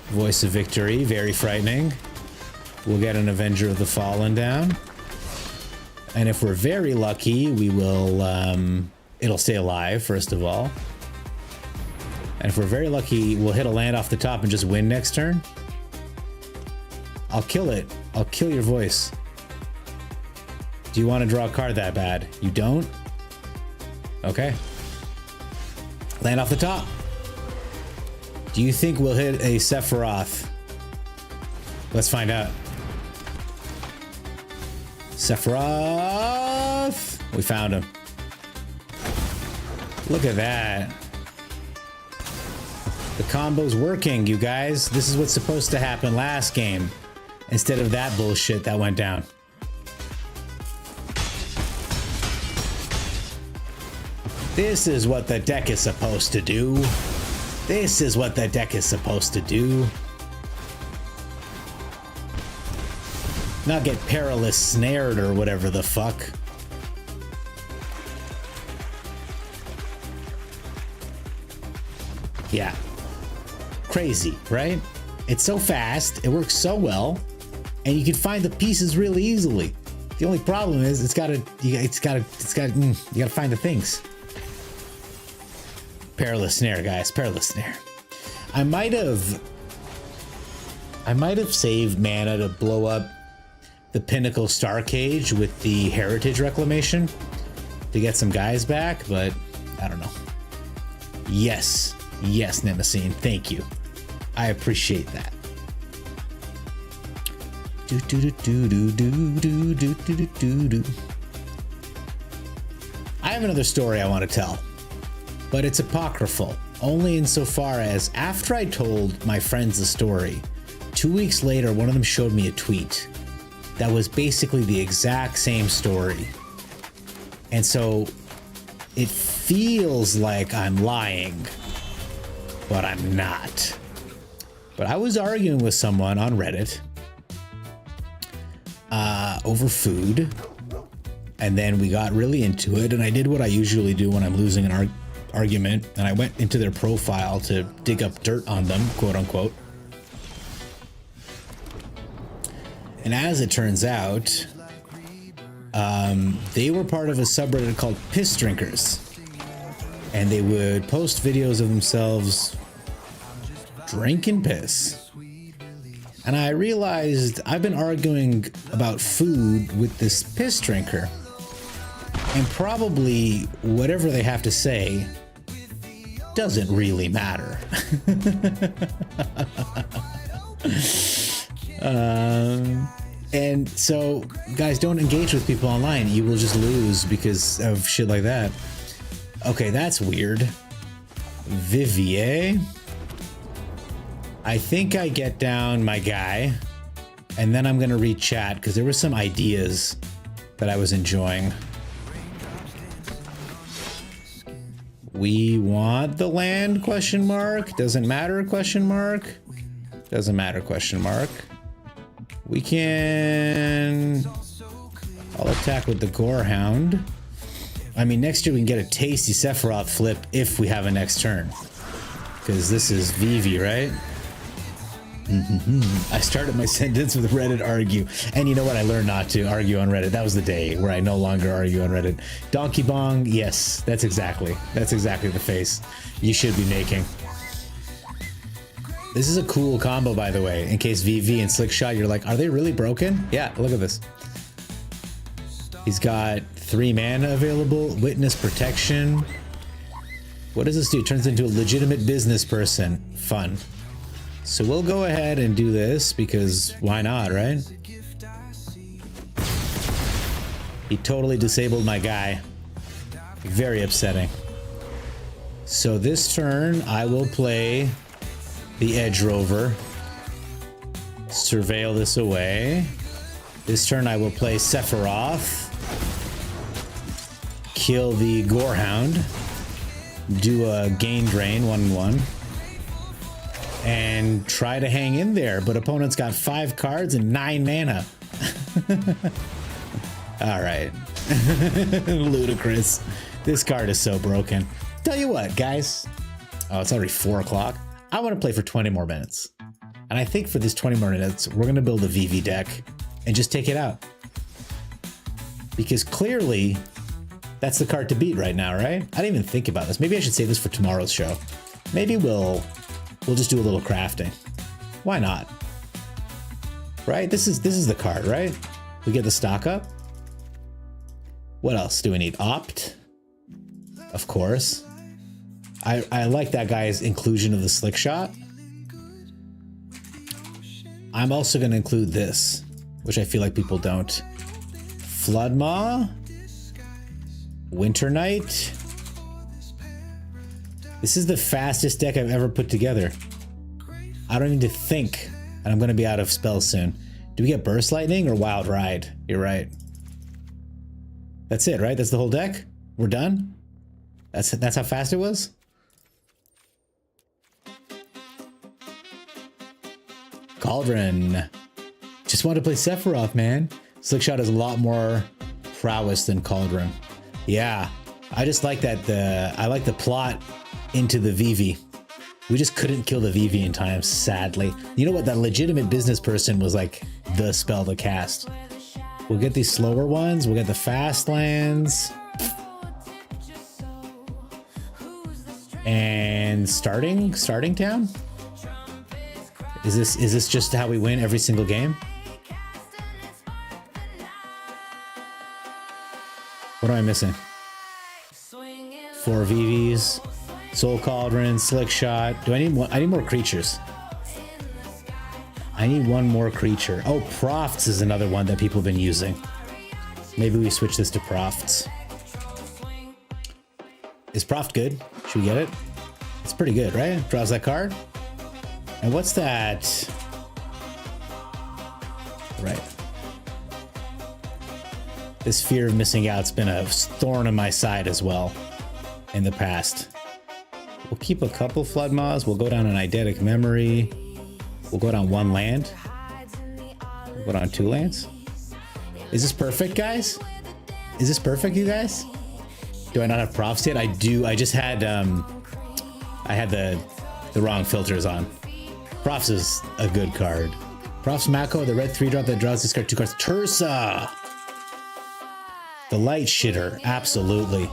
Voice of Victory, very frightening. We'll get an Avenger of the Fallen down. And if we're very lucky, we will, it'll stay alive, first of all. And if we're very lucky, we'll hit a land off the top and just win next turn. I'll kill it. I'll kill your voice. Do you want to draw a card that bad? You don't? Okay. Land off the top. Do you think we'll hit a Sephiroth? Let's find out. Sephiroth! We found him. Look at that. The combo's working, you guys. This is what's supposed to happen last game, instead of that bullshit that went down. This is what the deck is supposed to do. This is what the deck is supposed to do. Not get perilous snared or whatever the fuck. Yeah. Crazy, right? It's so fast, it works so well, and you can find the pieces really easily. The only problem is you gotta find the things. Perilous snare, guys, perilous snare. I might have saved mana to blow up the Pinnacle Star Cage with the Heritage Reclamation to get some guys back, but I don't know. Yes, Nemesis, thank you. I appreciate that. I have another story I want to tell, but it's apocryphal, only insofar as after I told my friends the story, 2 weeks later, one of them showed me a tweet that was basically the exact same story. And so it feels like I'm lying, but I'm not. But I was arguing with someone on Reddit over food, and then we got really into it, and I did what I usually do when I'm losing an argument, and I went into their profile to dig up dirt on them, quote unquote. And as it turns out, they were part of a subreddit called Piss Drinkers, and they would post videos of themselves drinking piss. And I realized I've been arguing about food with this piss drinker, and probably whatever they have to say doesn't really matter. And so, guys, don't engage with people online. You will just lose because of shit like that. Okay, that's weird. Vivier. I think I get down my guy, and then I'm gonna read chat because there were some ideas that I was enjoying. We want the land, question mark. Doesn't matter, question mark. Doesn't matter, question mark. We can... I'll attack with the Gorehound. I mean, next year we can get a tasty Sephiroth flip if we have a next turn. Because this is Vivi, right? I started my sentence with Reddit argue. And you know what? I learned not to argue on Reddit. That was the day where I no longer argue on Reddit. Donkey Bong, yes, that's exactly the face you should be making. This is a cool combo, by the way, in case VV and Slickshot, you're like, are they really broken? Yeah, look at this. He's got 3 mana available, Witness Protection. What does this do? Turns into a legitimate business person. Fun. So we'll go ahead and do this because why not, right? He totally disabled my guy. Very upsetting. So this turn, I will play the Edge Rover. Surveil this away. This turn, I will play Sephiroth. kill the Gorehound, do a gain drain 1-1, and try to hang in there. But opponent's got 5 cards and 9 mana. All right. Ludicrous. This card is so broken. Tell you what, guys. Oh, it's already 4 o'clock. I want to play for 20 more minutes. And I think for this 20 more minutes, we're going to build a VV deck and just take it out. Because clearly, that's the card to beat right now, right? I didn't even think about this. Maybe I should save this for tomorrow's show. Maybe we'll just do a little crafting. Why not? Right? This is the card, right? We get the stock up. What else do we need? Opt. Of course. I like that guy's inclusion of the slick shot. I'm also going to include this, which I feel like people don't. Floodmaw. Winter Night. This is the fastest deck I've ever put together. I don't need to think, and I'm going to be out of spells soon. Do we get Burst Lightning or Wild Ride? You're right. That's it, right? That's the whole deck? We're done? That's how fast it was? Cauldron. Just wanted to play Sephiroth, man. Slickshot has a lot more prowess than Cauldron. Yeah, I just like that I like the plot into the VV. We just couldn't kill the VV in time, sadly. You know what? That legitimate business person was like the spell to cast. We'll get these slower ones. We'll get the fast lands. And starting town? Is this just how we win every single game? What am I missing? 4 VVs, Soul Cauldron, Slick Shot. Do I need more? I need more creatures. I need one more creature. Oh, Profts is another one that people have been using. Maybe we switch this to Profts. Is Proft good? Should we get it? It's pretty good, right? Draws that card. And what's that? Right. This fear of missing out's been a thorn in my side as well in the past. We'll keep a couple Floodmaws. We'll go down an Eidetic Memory. We'll go down 1 land. We'll go down 2 lands. Is this perfect, guys? Is this perfect, you guys? Do I not have Profs yet? I do. I just had I had the wrong filters on. Profs is a good card. Profs Mako, the red 3-drop that draws this card 2 cards. Tursa! The light shitter, absolutely.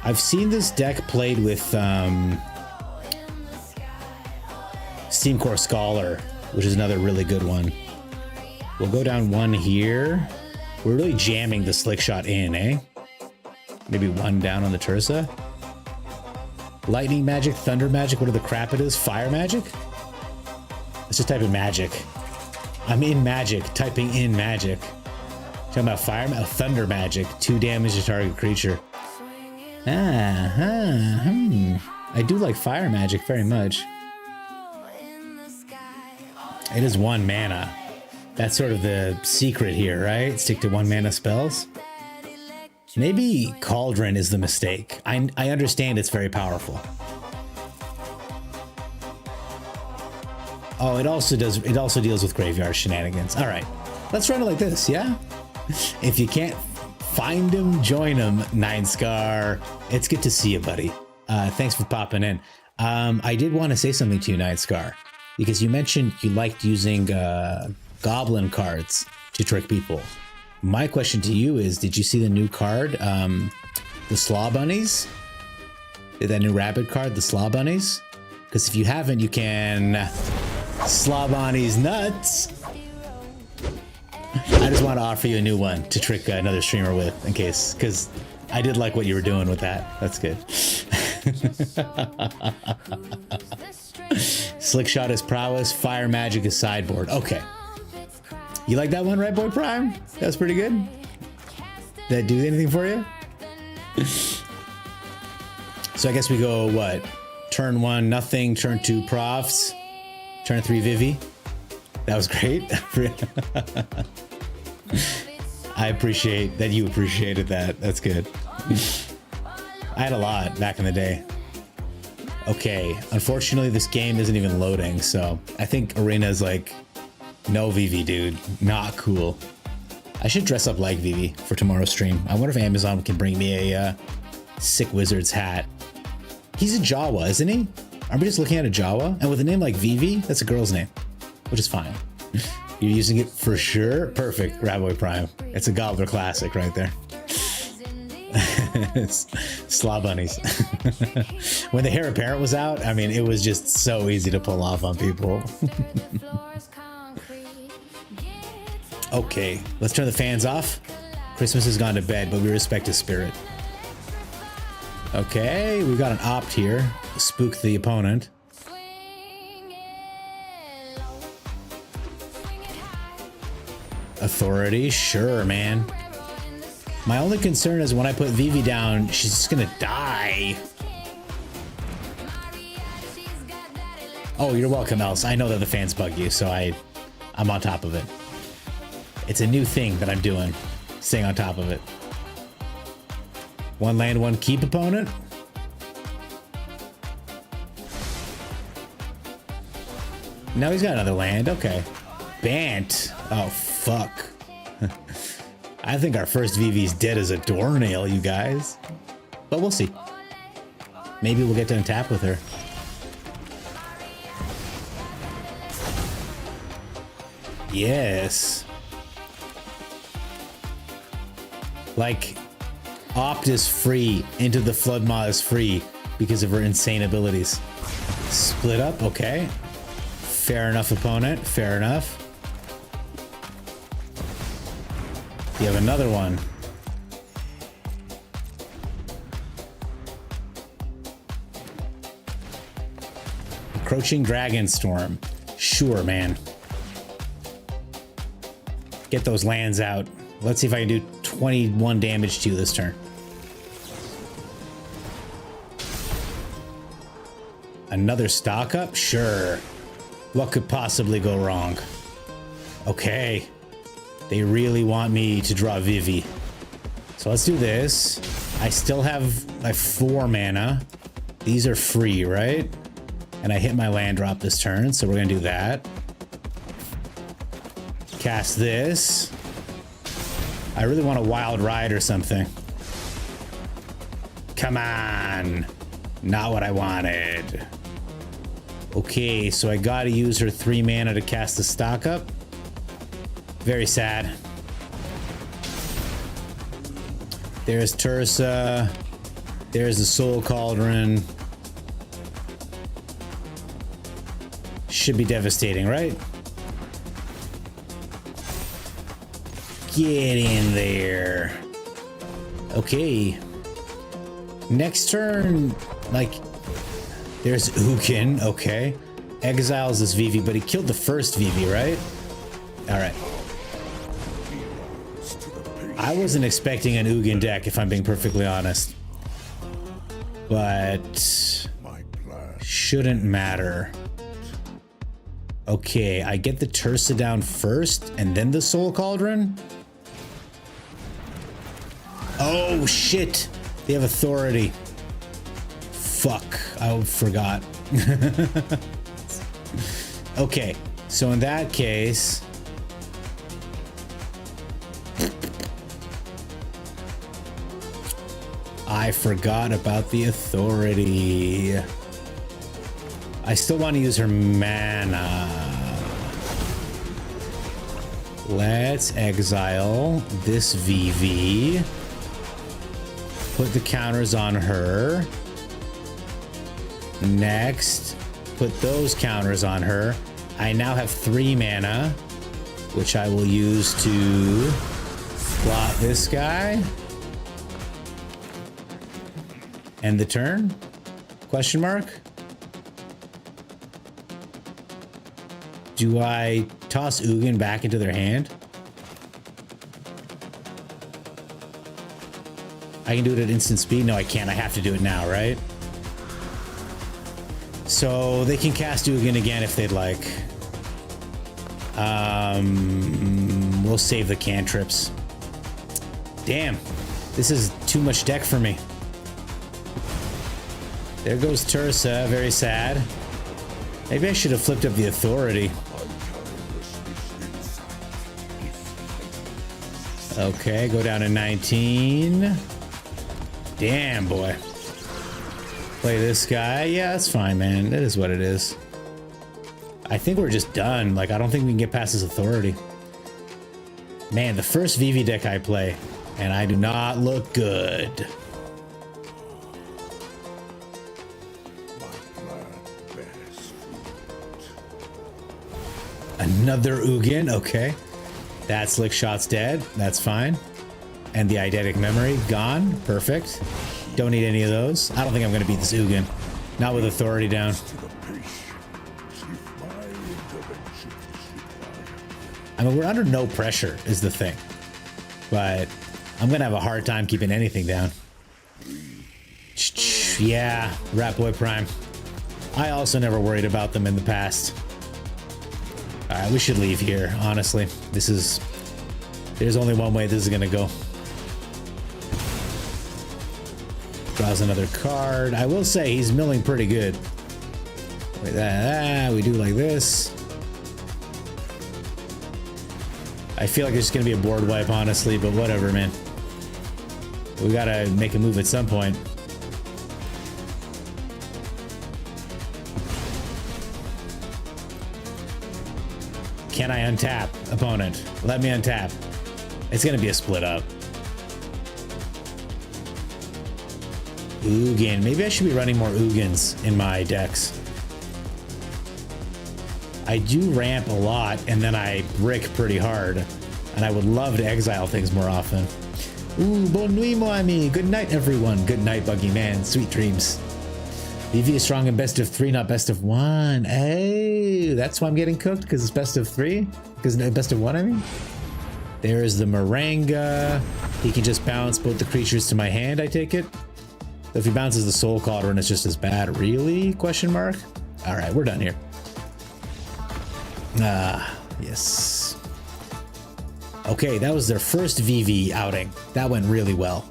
I've seen this deck played with Steam Core Scholar, which is another really good one. We'll go down 1 here. We're really jamming the Slick Shot in, eh? Maybe 1 down on the Tursa. Lightning Magic, Thunder Magic, whatever the crap it is. Fire Magic? Let's just type in Magic. I'm in Magic, typing in Magic. Talking about Fire Thunder Magic. 2 damage to target creature. I do like Fire Magic very much. It is 1 mana. That's sort of the secret here, right? Stick to 1 mana spells. Maybe Cauldron is the mistake. I understand it's very powerful. Oh, it also deals with graveyard shenanigans. All right, let's run it like this, yeah? If you can't find him, join him, 9 Scar. It's good to see you, buddy. Thanks for popping in. I did want to say something to you, 9 Scar, because you mentioned you liked using goblin cards to trick people. My question to you is, did you see the new card, the Slaw Bunnies? That new rabbit card, the Slaw Bunnies? Because if you haven't, you can Slaw Bunnies nuts. I just want to offer you a new one to trick another streamer with, in case, because I did like what you were doing with that. That's good. Slick Shot is prowess, Fire Magic is sideboard. Okay. You like that one, right, Boy Prime? That's pretty good. Did that do anything for you? So I guess we go, what? Turn 1, nothing. Turn 2, Profs. Turn 3, Vivi. That was great. I appreciate that you appreciated that. That's good. I had a lot back in the day. Okay, unfortunately this game isn't even loading, so I think Arena is like, no Vivi, dude. Not cool. I should dress up like Vivi for tomorrow's stream. I wonder if Amazon can bring me a Sick Wizard's hat. He's a Jawa, isn't he? Aren't we just looking at a Jawa? And with a name like Vivi, that's a girl's name, which is fine. You're using it for sure? Perfect, Raboy Prime. It's a Gobbler classic right there. Slaw bunnies. When the Heir Apparent was out, I mean, it was just so easy to pull off on people. Okay, let's turn the fans off. Christmas has gone to bed, but we respect his spirit. Okay, we've got an opt here. Spook the opponent. Authority, sure, man. My only concern is when I put Vivi down, she's just gonna die. Oh, you're welcome, Else. I know that the fans bug you, so I'm on top of it. It's a new thing that I'm doing, staying on top of it. One land, one keep opponent. Now he's got another land, okay. Bant, oh fuck. I think our first VV's dead as a doornail, you guys. But we'll see. Maybe we'll get to untap with her. Yes. Like, Opt is free, Into the Flood Maw is free because of her insane abilities. Split up, okay. Fair enough, opponent, fair enough. You have another one. Encroaching Dragon Storm. Sure, man. Get those lands out. Let's see if I can do 21 damage to you this turn. Another stock up? Sure. What could possibly go wrong? Okay. They really want me to draw Vivi. So let's do this. I still have my 4 mana. These are free, right? And I hit my land drop this turn, so we're gonna do that. Cast this. I really want a Wild Ride or something. Come on. Not what I wanted. Okay, so I gotta use her 3 mana to cast the stock up. Very sad. There's Tursa. There's the Soul Cauldron. Should be devastating, right? Get in there. Okay. Next turn, like, there's Ugin, okay. Exiles this Vivi, but he killed the first Vivi, right? Alright. I wasn't expecting an Ugin deck, if I'm being perfectly honest. But shouldn't matter. Okay, I get the Tursa down first, and then the Soul Cauldron? Oh, shit! They have authority. Fuck, I forgot. Okay, so in that case... I forgot about the authority. I still want to use her mana. Let's exile this VV. Put the counters on her. Next, put those counters on her. I now have 3 mana, which I will use to plot this guy. End the turn? Question mark? Do I toss Ugin back into their hand? I can do it at instant speed? No, I can't. I have to do it now, right? So they can cast Ugin again if they'd like. We'll save the cantrips. damn. This is too much deck for me. There goes Tursa, very sad. Maybe I should have flipped up the authority. Okay, go down to 19. Damn, boy. Play this guy. Yeah, that's fine, man. It is what it is. I think we're just done. Like, I don't think we can get past this authority. Man, the first VV deck I play, and I do not look good. Another Ugin, okay. That slick shot's dead, that's fine. And the eidetic memory, gone, perfect. Don't need any of those. I don't think I'm gonna beat this Ugin. Not with authority down. I mean, we're under no pressure is the thing. But I'm gonna have a hard time keeping anything down. Yeah, Rat Boy Prime. I also never worried about them in the past. Alright, we should leave here, honestly. There's only one way this is gonna go. Draws another card. I will say he's milling pretty good. Like that, we do like this. I feel like it's gonna be a board wipe, honestly, but whatever, man. We gotta make a move at some point. Can I untap, opponent? Let me untap. It's gonna be a split up. Ugin. Maybe I should be running more Ugins in my decks. I do ramp a lot, and then I brick pretty hard. And I would love to exile things more often. Ooh, bon nuit, mon ami. Good night, everyone. Good night, Buggy Man. Sweet dreams. VV is strong in best of 3, not best of 1. Hey, that's why I'm getting cooked, because it's best of 3? Because best of 1, I mean? There's the Maranga. He can just bounce both the creatures to my hand, I take it. If he bounces the Soul Cauldron, it's just as bad. Really? Question mark? All right, we're done here. Yes. Okay, that was their first VV outing. That went really well.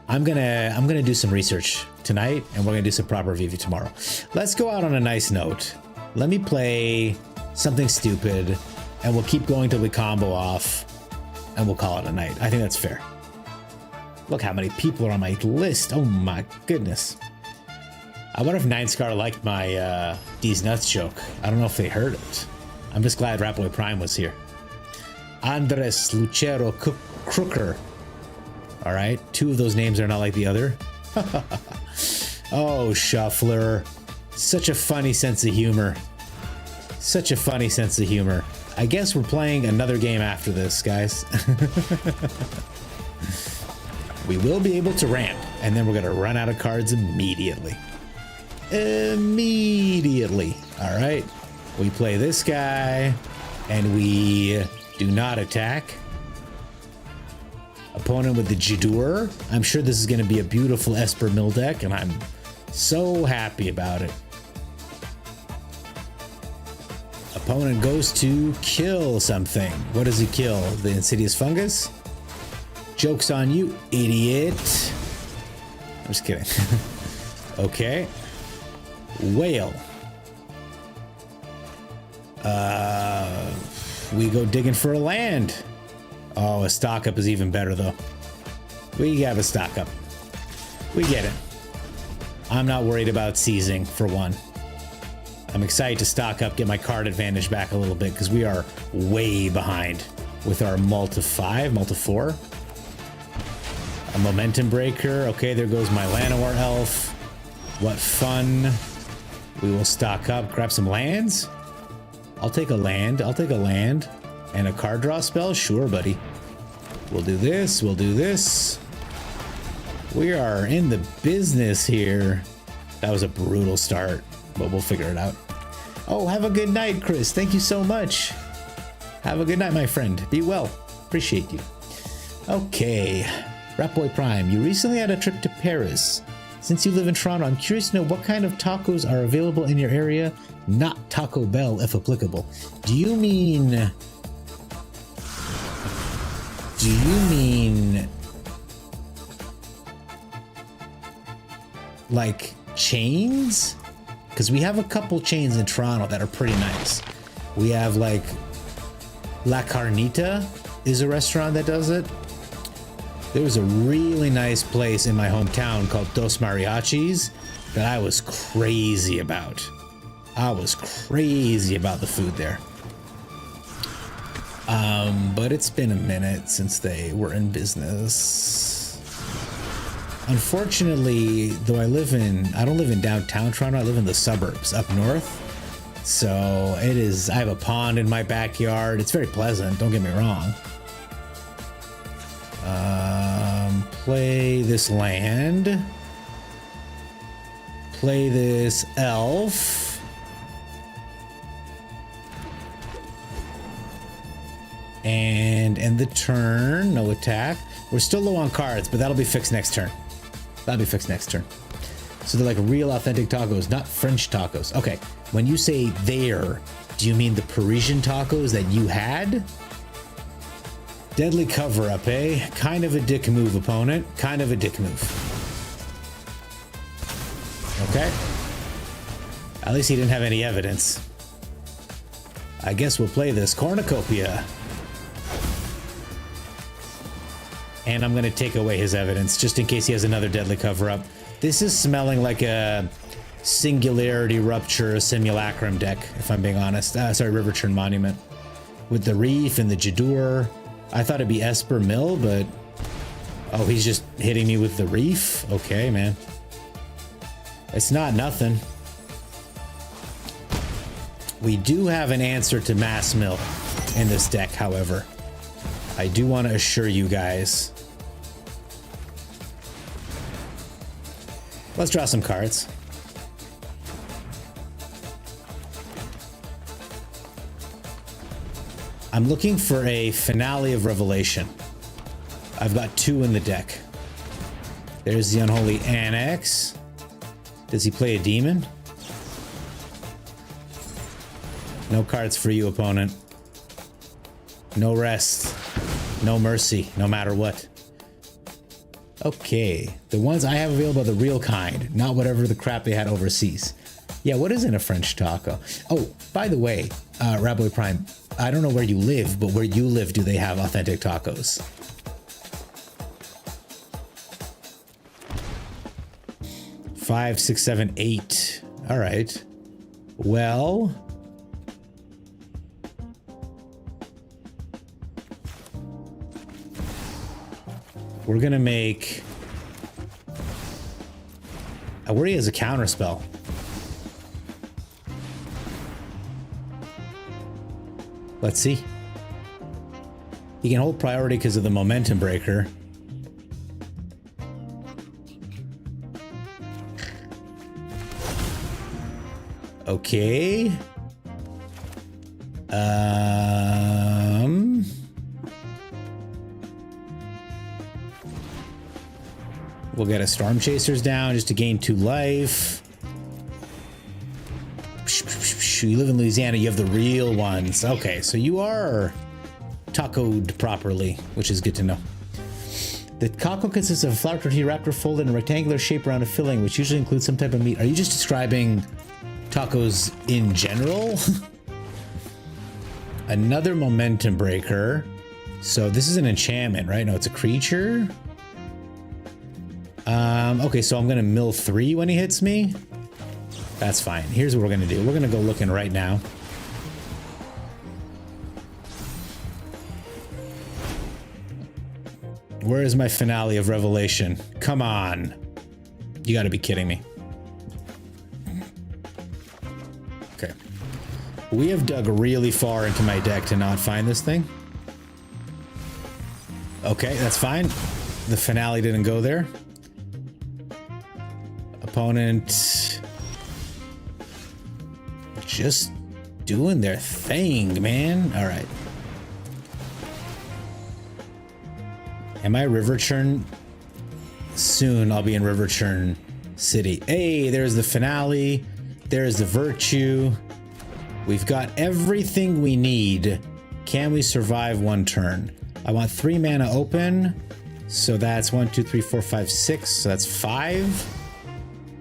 I'm gonna do some research tonight, and we're gonna do some proper VV tomorrow. Let's go out on a nice note. Let me play something stupid, and we'll keep going till we combo off, and we'll call it a night. I think that's fair. Look how many people are on my list. Oh my goodness. I wonder if Nine Scar liked my D's Nuts joke. I don't know if they heard it. I'm just glad Ratboy Prime was here. Andres Lucero Crooker. All right, 2 of those names are not like the other. Oh, Shuffler. Such a funny sense of humor. Such a funny sense of humor. I guess we're playing another game after this, guys. We will be able to ramp, and then we're gonna run out of cards immediately. Immediately. All right, we play this guy, and we do not attack. Opponent with the Jidur. I'm sure this is going to be a beautiful Esper Mill deck, and I'm so happy about it. Opponent goes to kill something. What does he kill? The Insidious Fungus? Joke's on you, idiot. I'm just kidding. Okay. Whale. We go digging for a land. Oh, a stock up is even better though. We have a stock up. We get it. I'm not worried about seizing for one. I'm excited to stock up, get my card advantage back a little bit because we are way behind with our Multi 5, Multi 4. A Momentum Breaker. Okay, there goes my Llanowar Elf. What fun. We will stock up, grab some lands. I'll take a land. I'll take a land. And a card draw spell? Sure, buddy. We'll do this. We'll do this. We are in the business here. That was a brutal start, but we'll figure it out. Oh, have a good night, Chris. Thank you so much. Have a good night, my friend. Be well. Appreciate you. Okay. Ratboy Prime, you recently had a trip to Paris. Since you live in Toronto, I'm curious to know what kind of tacos are available in your area. Not Taco Bell, if applicable. Do you mean Do you mean like chains? Because we have a couple chains in Toronto that are pretty nice. We have like La Carnita is a restaurant that does it. There was a really nice place in my hometown called Dos Mariachis that I was crazy about. I was crazy about the food there. But it's been a minute since they were in business. Unfortunately, though I don't live in downtown Toronto, I live in the suburbs up north. So I have a pond in my backyard. It's very pleasant, don't get me wrong. Play this land. Play this elf. And end the turn. No attack. We're still low on cards, but that'll be fixed next turn. That'll be fixed next turn. So they're like real authentic tacos, not French tacos. Okay, when you say there, do you mean the Parisian tacos that you had? Deadly cover-up, eh? Kind of a dick move, opponent. Kind of a dick move. Okay. At least he didn't have any evidence. I guess we'll play this cornucopia. And I'm going to take away his evidence, just in case he has another deadly cover-up. This is smelling like a Singularity Rupture Simulacrum deck, if I'm being honest. Sorry, River Churn Monument. With the Reef and the Jadur. I thought it'd be Esper Mill, but... Oh, he's just hitting me with the Reef? Okay, man. It's not nothing. We do have an answer to Mass Mill in this deck, however. I do want to assure you guys. Let's draw some cards. I'm looking for a Finale of Revelation. I've got 2 in the deck. There's the Unholy Annex. Does he play a demon? No cards for you, opponent. No rest. No mercy, no matter what. Okay, the ones I have available are the real kind, not whatever the crap they had overseas. Yeah, what is in a French taco? Oh, by the way, Raboy Prime, I don't know where you live, but where you live, do they have authentic tacos? Five, 6, 7, 8. All right. Well... we're gonna make... I worry he has a counter spell. Let's see. He can hold priority because of the momentum breaker. Okay. We'll get a Storm Chasers down just to gain 2 life. You live in Louisiana, you have the real ones. Okay, so you are tacoed properly, which is good to know. The taco consists of a flour tortilla wrapped or folded in a rectangular shape around a filling, which usually includes some type of meat. Are you just describing tacos in general? Another momentum breaker. So this is an enchantment, right? No, it's a creature. Okay, so I'm gonna mill 3 when he hits me. That's fine. Here's what we're gonna do. We're gonna go looking right now. Where is my Finale of Revelation? Come on. You gotta be kidding me. Okay. We have dug really far into my deck to not find this thing. Okay, that's fine. The Finale didn't go there. Opponent just doing their thing, man. All right. Am I River Churn? Soon I'll be in River Churn City. Hey, there's the Finale. There's the Virtue. We've got everything we need. Can we survive 1 turn? I want 3 mana open. So that's 1, 2, 3, 4, 5, 6. So that's 5.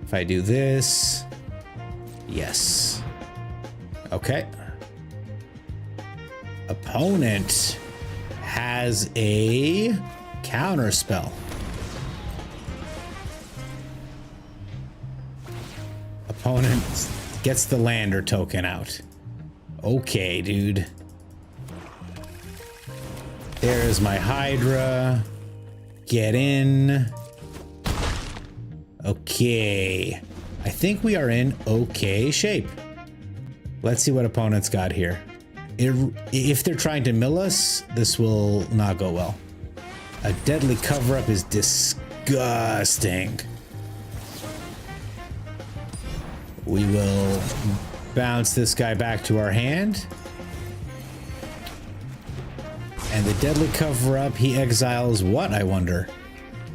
If I do this, yes. Okay. Opponent has a counter spell. Opponent gets the lander token out. Okay, dude. There's my Hydra. Get in. Okay. I think we are in okay shape. Let's see what opponent's got here. If they're trying to mill us, this will not go well. A deadly cover-up is disgusting. We will bounce this guy back to our hand. And the deadly cover-up, he exiles what, I wonder?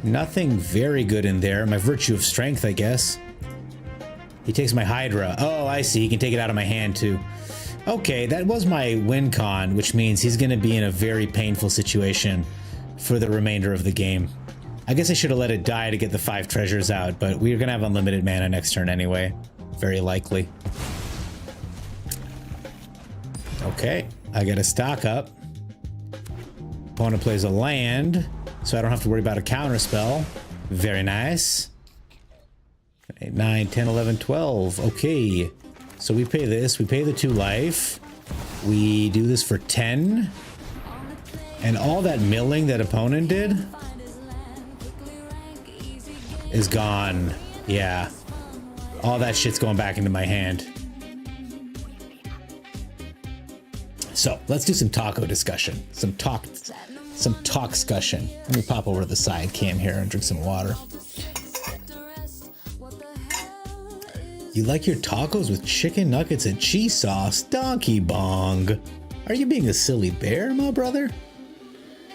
Nothing very good in there. My virtue of strength, I guess. He takes my Hydra. Oh, I see. He can take it out of my hand, too. Okay, that was my win con, which means he's going to be in a very painful situation for the remainder of the game. I guess I should have let it die to get the 5 treasures out, but we're going to have unlimited mana next turn anyway. Very likely. Okay, I get a stock up. Opponent plays a land, so I don't have to worry about a counter spell. Very nice. 8, 9, 10, 11, 12. Okay. So we pay this. We pay the 2 life. We do this for 10. And all that milling that opponent did is gone. Yeah. All that shit's going back into my hand. So let's do some taco discussion. Some talk discussion. Let me pop over to the side cam here and drink some water. You like your tacos with chicken nuggets and cheese sauce? Donkey Bong. Are you being a silly bear, my brother?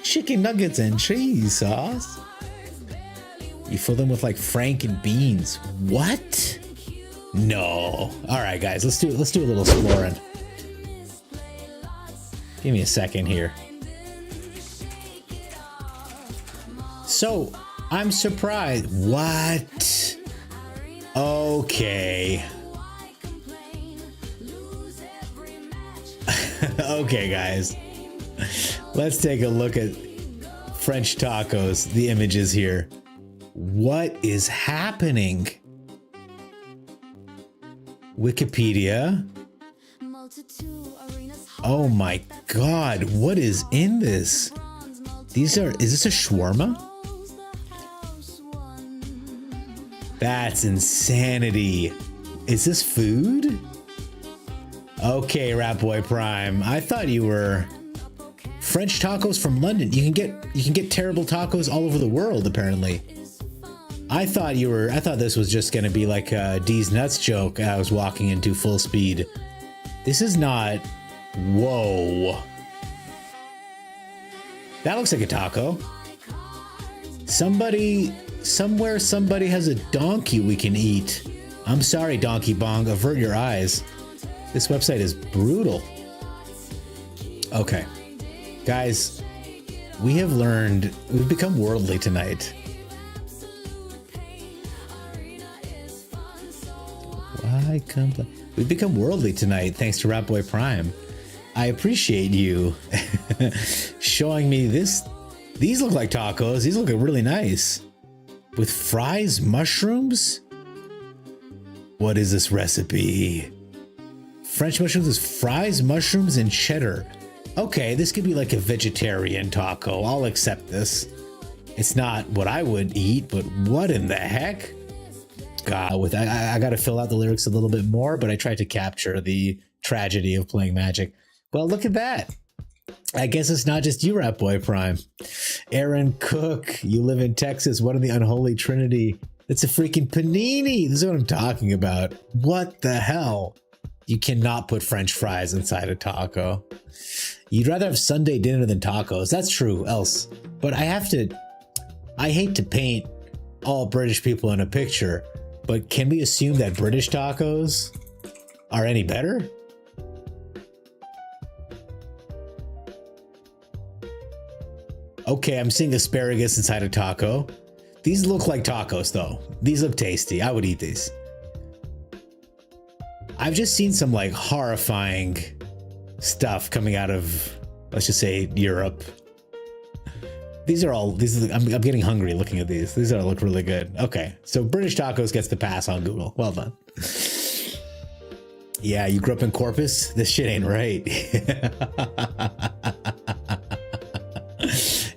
Chicken nuggets and cheese sauce? You fill them with like Franken beans. What? No. All right, guys, let's do a little exploring. Give me a second here. So, I'm surprised. What? Okay. Okay, guys. Let's take a look at French tacos, the images here. What is happening? Wikipedia. Oh my God, what is in this? Is this a shawarma? That's insanity. Is this food? Okay, Rat Boy Prime. I thought you were French tacos from London. You can get terrible tacos all over the world, apparently. I thought this was just gonna be like a D's Nuts joke I was walking into full speed. This is not. Whoa. That looks like a taco. Somewhere somebody has a donkey we can eat. I'm sorry, Donkey Bong, avert your eyes. This website is brutal. Okay. Guys, we've become worldly tonight. Why complain? We've become worldly tonight thanks to Rat Boy Prime. I appreciate you showing me this. These look like tacos. These look really nice. With fries, mushrooms? What is this recipe? French mushrooms is fries, mushrooms, and cheddar. Okay, this could be like a vegetarian taco. I'll accept this. It's not what I would eat, but what in the heck? God, I got to fill out the lyrics a little bit more, but I tried to capture the tragedy of playing Magic. Well, look at that. I guess it's not just you, Rat Boy Prime. Aaron Cook, you live in Texas. What in the unholy trinity? It's a freaking panini. This is what I'm talking about. What the hell? You cannot put French fries inside a taco. You'd rather have Sunday dinner than tacos. That's true, else. But I hate to paint all British people in a picture, but can we assume that British tacos are any better? Okay, I'm seeing asparagus inside a taco. These look like tacos though. These look tasty. I would eat these. I've just seen some like horrifying stuff coming out of, let's just say, Europe. I'm getting hungry looking at these. These all look really good. Okay, so British tacos gets the pass on Google. Well done. Yeah, you grew up in Corpus? This shit ain't right.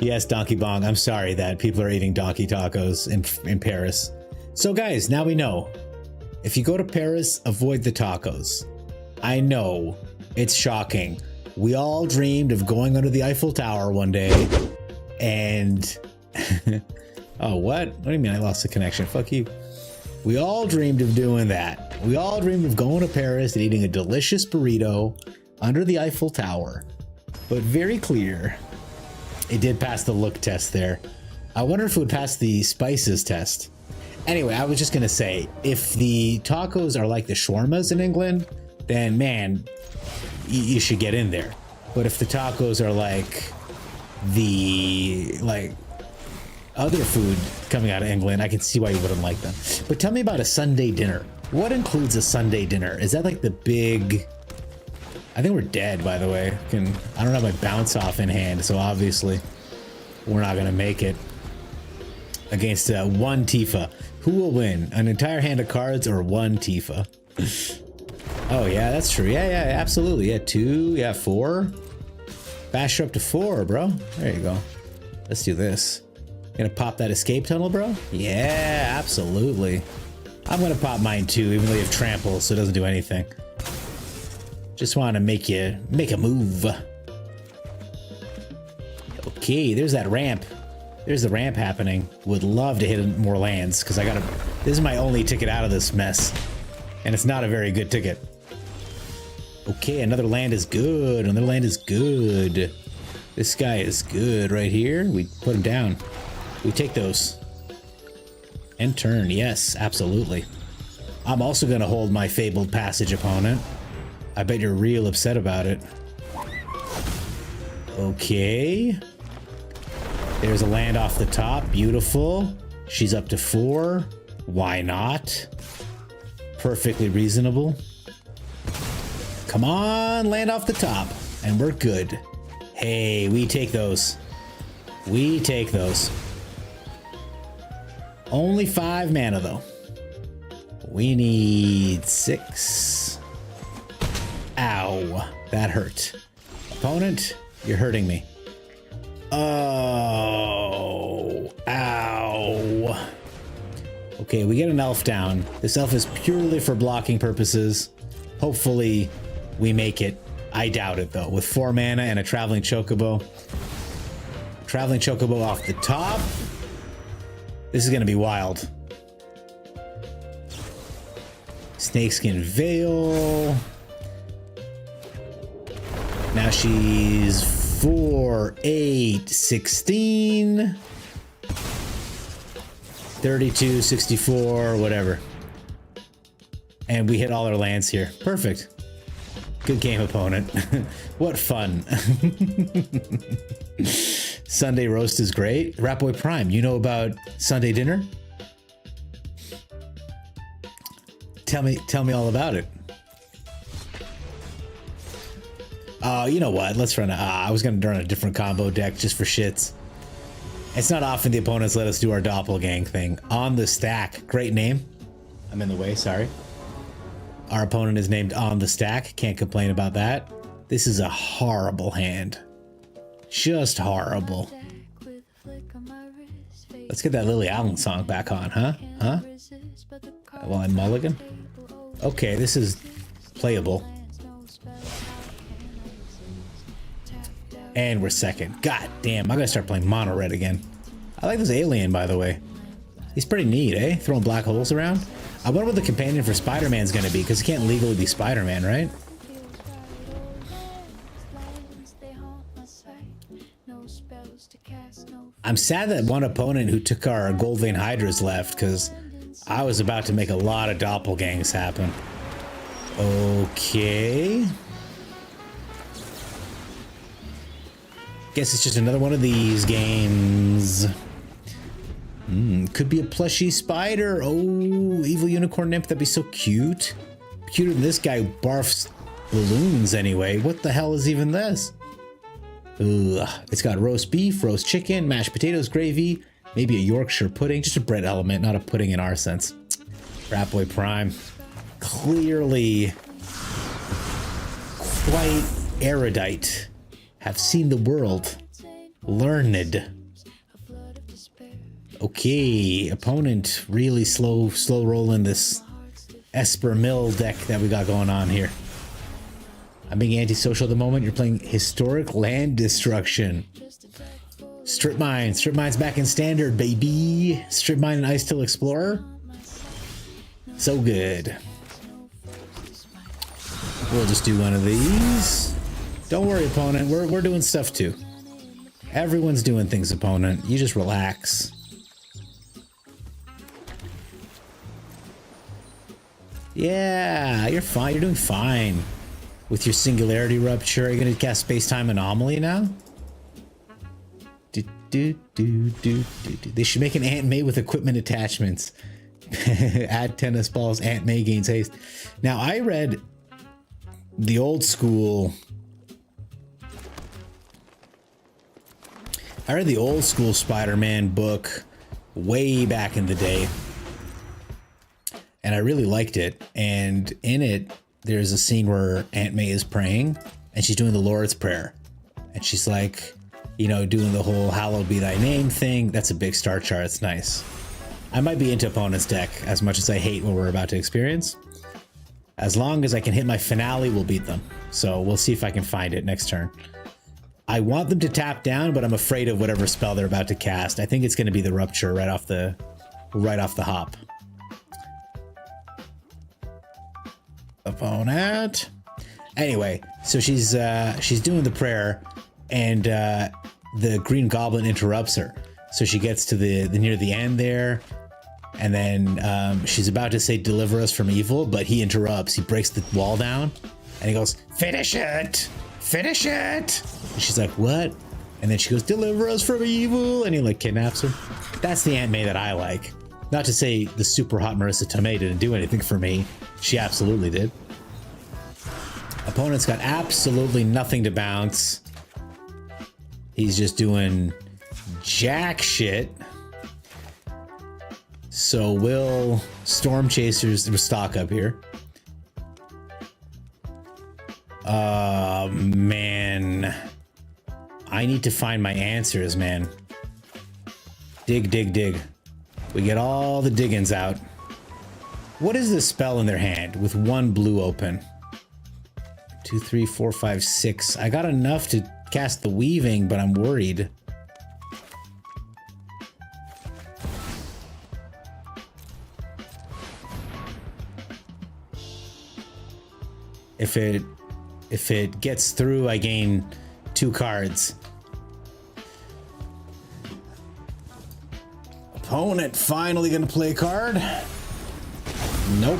Yes, Donkey Bong. I'm sorry that people are eating donkey tacos in Paris. So guys, now we know. If you go to Paris, avoid the tacos. I know, it's shocking. We all dreamed of going under the Eiffel Tower one day and... Oh, what? What do you mean I lost the connection? Fuck you. We all dreamed of doing that. We all dreamed of going to Paris and eating a delicious burrito under the Eiffel Tower. But very clear, it did pass the look test there. I wonder if it would pass the spices test. Anyway, I was just gonna say, if the tacos are like the shawarmas in England, then man, you should get in there. But if the tacos are like the other food coming out of England, I can see why you wouldn't like them. But tell me about a Sunday dinner. What includes a Sunday dinner? Is that like the big... I think we're dead, by the way. I don't have my bounce off in hand, so obviously we're not gonna make it against one Tifa. Who will win? An entire hand of cards or one Tifa? Oh yeah, that's true. Yeah, absolutely. Yeah, 2, yeah, 4. Bash her up to 4, bro. There you go. Let's do this. Gonna pop that escape tunnel, bro? Yeah, absolutely. I'm gonna pop mine too, even though you have trample, so it doesn't do anything. Just want to make a move. Okay, there's that ramp. There's the ramp happening. Would love to hit more lands, because this is my only ticket out of this mess. And it's not a very good ticket. Okay, another land is good. Another land is good. This guy is good right here. We put him down. We take those. End turn, yes, absolutely. I'm also going to hold my Fabled Passage opponent. I bet you're real upset about it. Okay. There's a land off the top. Beautiful. She's up to 4. Why not? Perfectly reasonable. Come on, land off the top. And we're good. Hey, we take those. We take those. Only 5 mana, though. We need 6. Ow. That hurt. Opponent, you're hurting me. Oh. Ow. Okay, we get an elf down. This elf is purely for blocking purposes. Hopefully, we make it. I doubt it, though. With 4 mana and a Traveling Chocobo. Traveling Chocobo off the top. This is going to be wild. Snakeskin Veil. Now she's 4, 8, 16, 32, 64, whatever. And we hit all our lands here. Perfect. Good game, opponent. What fun. Sunday roast is great. Ratboy Prime, you know about Sunday dinner? Tell me all about it. You know what? Let's run I was gonna run a different combo deck just for shits. It's not often the opponents let us do our doppelgang thing. On the Stack. Great name. I'm in the way, sorry. Our opponent is named On the Stack. Can't complain about that. This is a horrible hand. Just horrible. Let's get that Lily Allen song back on, huh? Huh? Well, I'm mulligan. Okay, this is playable. And we're second. God damn, I gotta start playing mono red again. I like this alien, by the way. He's pretty neat, eh? Throwing black holes around. I wonder what the companion for Spider-Man's gonna be, because he can't legally be Spider-Man, right? I'm sad that one opponent who took our Gold Vein Hydras left, because I was about to make a lot of doppelgangs happen. Okay. Guess it's just another one of these games. Could be a plushy spider. Oh, evil unicorn nymph. That'd be so cute. Cuter than this guy who barfs balloons anyway. What the hell is even this? Ugh. It's got roast beef, roast chicken, mashed potatoes, gravy, maybe a Yorkshire pudding. Just a bread element, not a pudding in our sense. Rat Boy Prime. Clearly quite erudite. Have seen the world. Learned. Okay, opponent really slow rolling this Esper Mill deck that we got going on here. I'm being antisocial at the moment. You're playing Historic Land Destruction. Strip Mine. Strip Mine's back in standard, baby. Strip Mine and Ice Till Explorer. So good. We'll just do one of these. Don't worry, opponent. We're doing stuff too. Everyone's doing things, opponent. You just relax. Yeah, you're fine. You're doing fine with your Singularity Rupture. Are you going to cast Space-Time Anomaly now? They should make an Aunt May with equipment attachments. Add tennis balls. Aunt May gains haste. Now, I read the old school... Spider-Man book way back in the day. And I really liked it. And in it, there's a scene where Aunt May is praying and she's doing the Lord's Prayer. And she's like, you know, doing the whole hallowed be thy name thing. That's a big star chart. It's nice. I might be into opponent's deck as much as I hate what we're about to experience. As long as I can hit my finale, we'll beat them. So we'll see if I can find it next turn. I want them to tap down, but I'm afraid of whatever spell they're about to cast. I think it's going to be the Rupture right off the hop. Opponent. Anyway, so she's doing the prayer, and the Green Goblin interrupts her. So she gets to the near the end there, and then she's about to say "Deliver us from evil," but he interrupts. He breaks the wall down, and he goes, "Finish it, finish it." And she's like, "What?" And then she goes, "Deliver us from evil," and he like kidnaps her. That's the Aunt May that I like. Not to say the super hot Marissa Tomei didn't do anything for me. She absolutely did. Opponent's got absolutely nothing to bounce. He's just doing jack shit. So will Storm Chasers stock up here? Man. I need to find my answers, man. Dig, dig, dig. We get all the diggins out. What is this spell in their hand with one blue open? 2, 3, 4, 5, 6. I got enough to cast the Weaving, but I'm worried. If it gets through, I gain 2 cards. Opponent finally gonna play a card. Nope.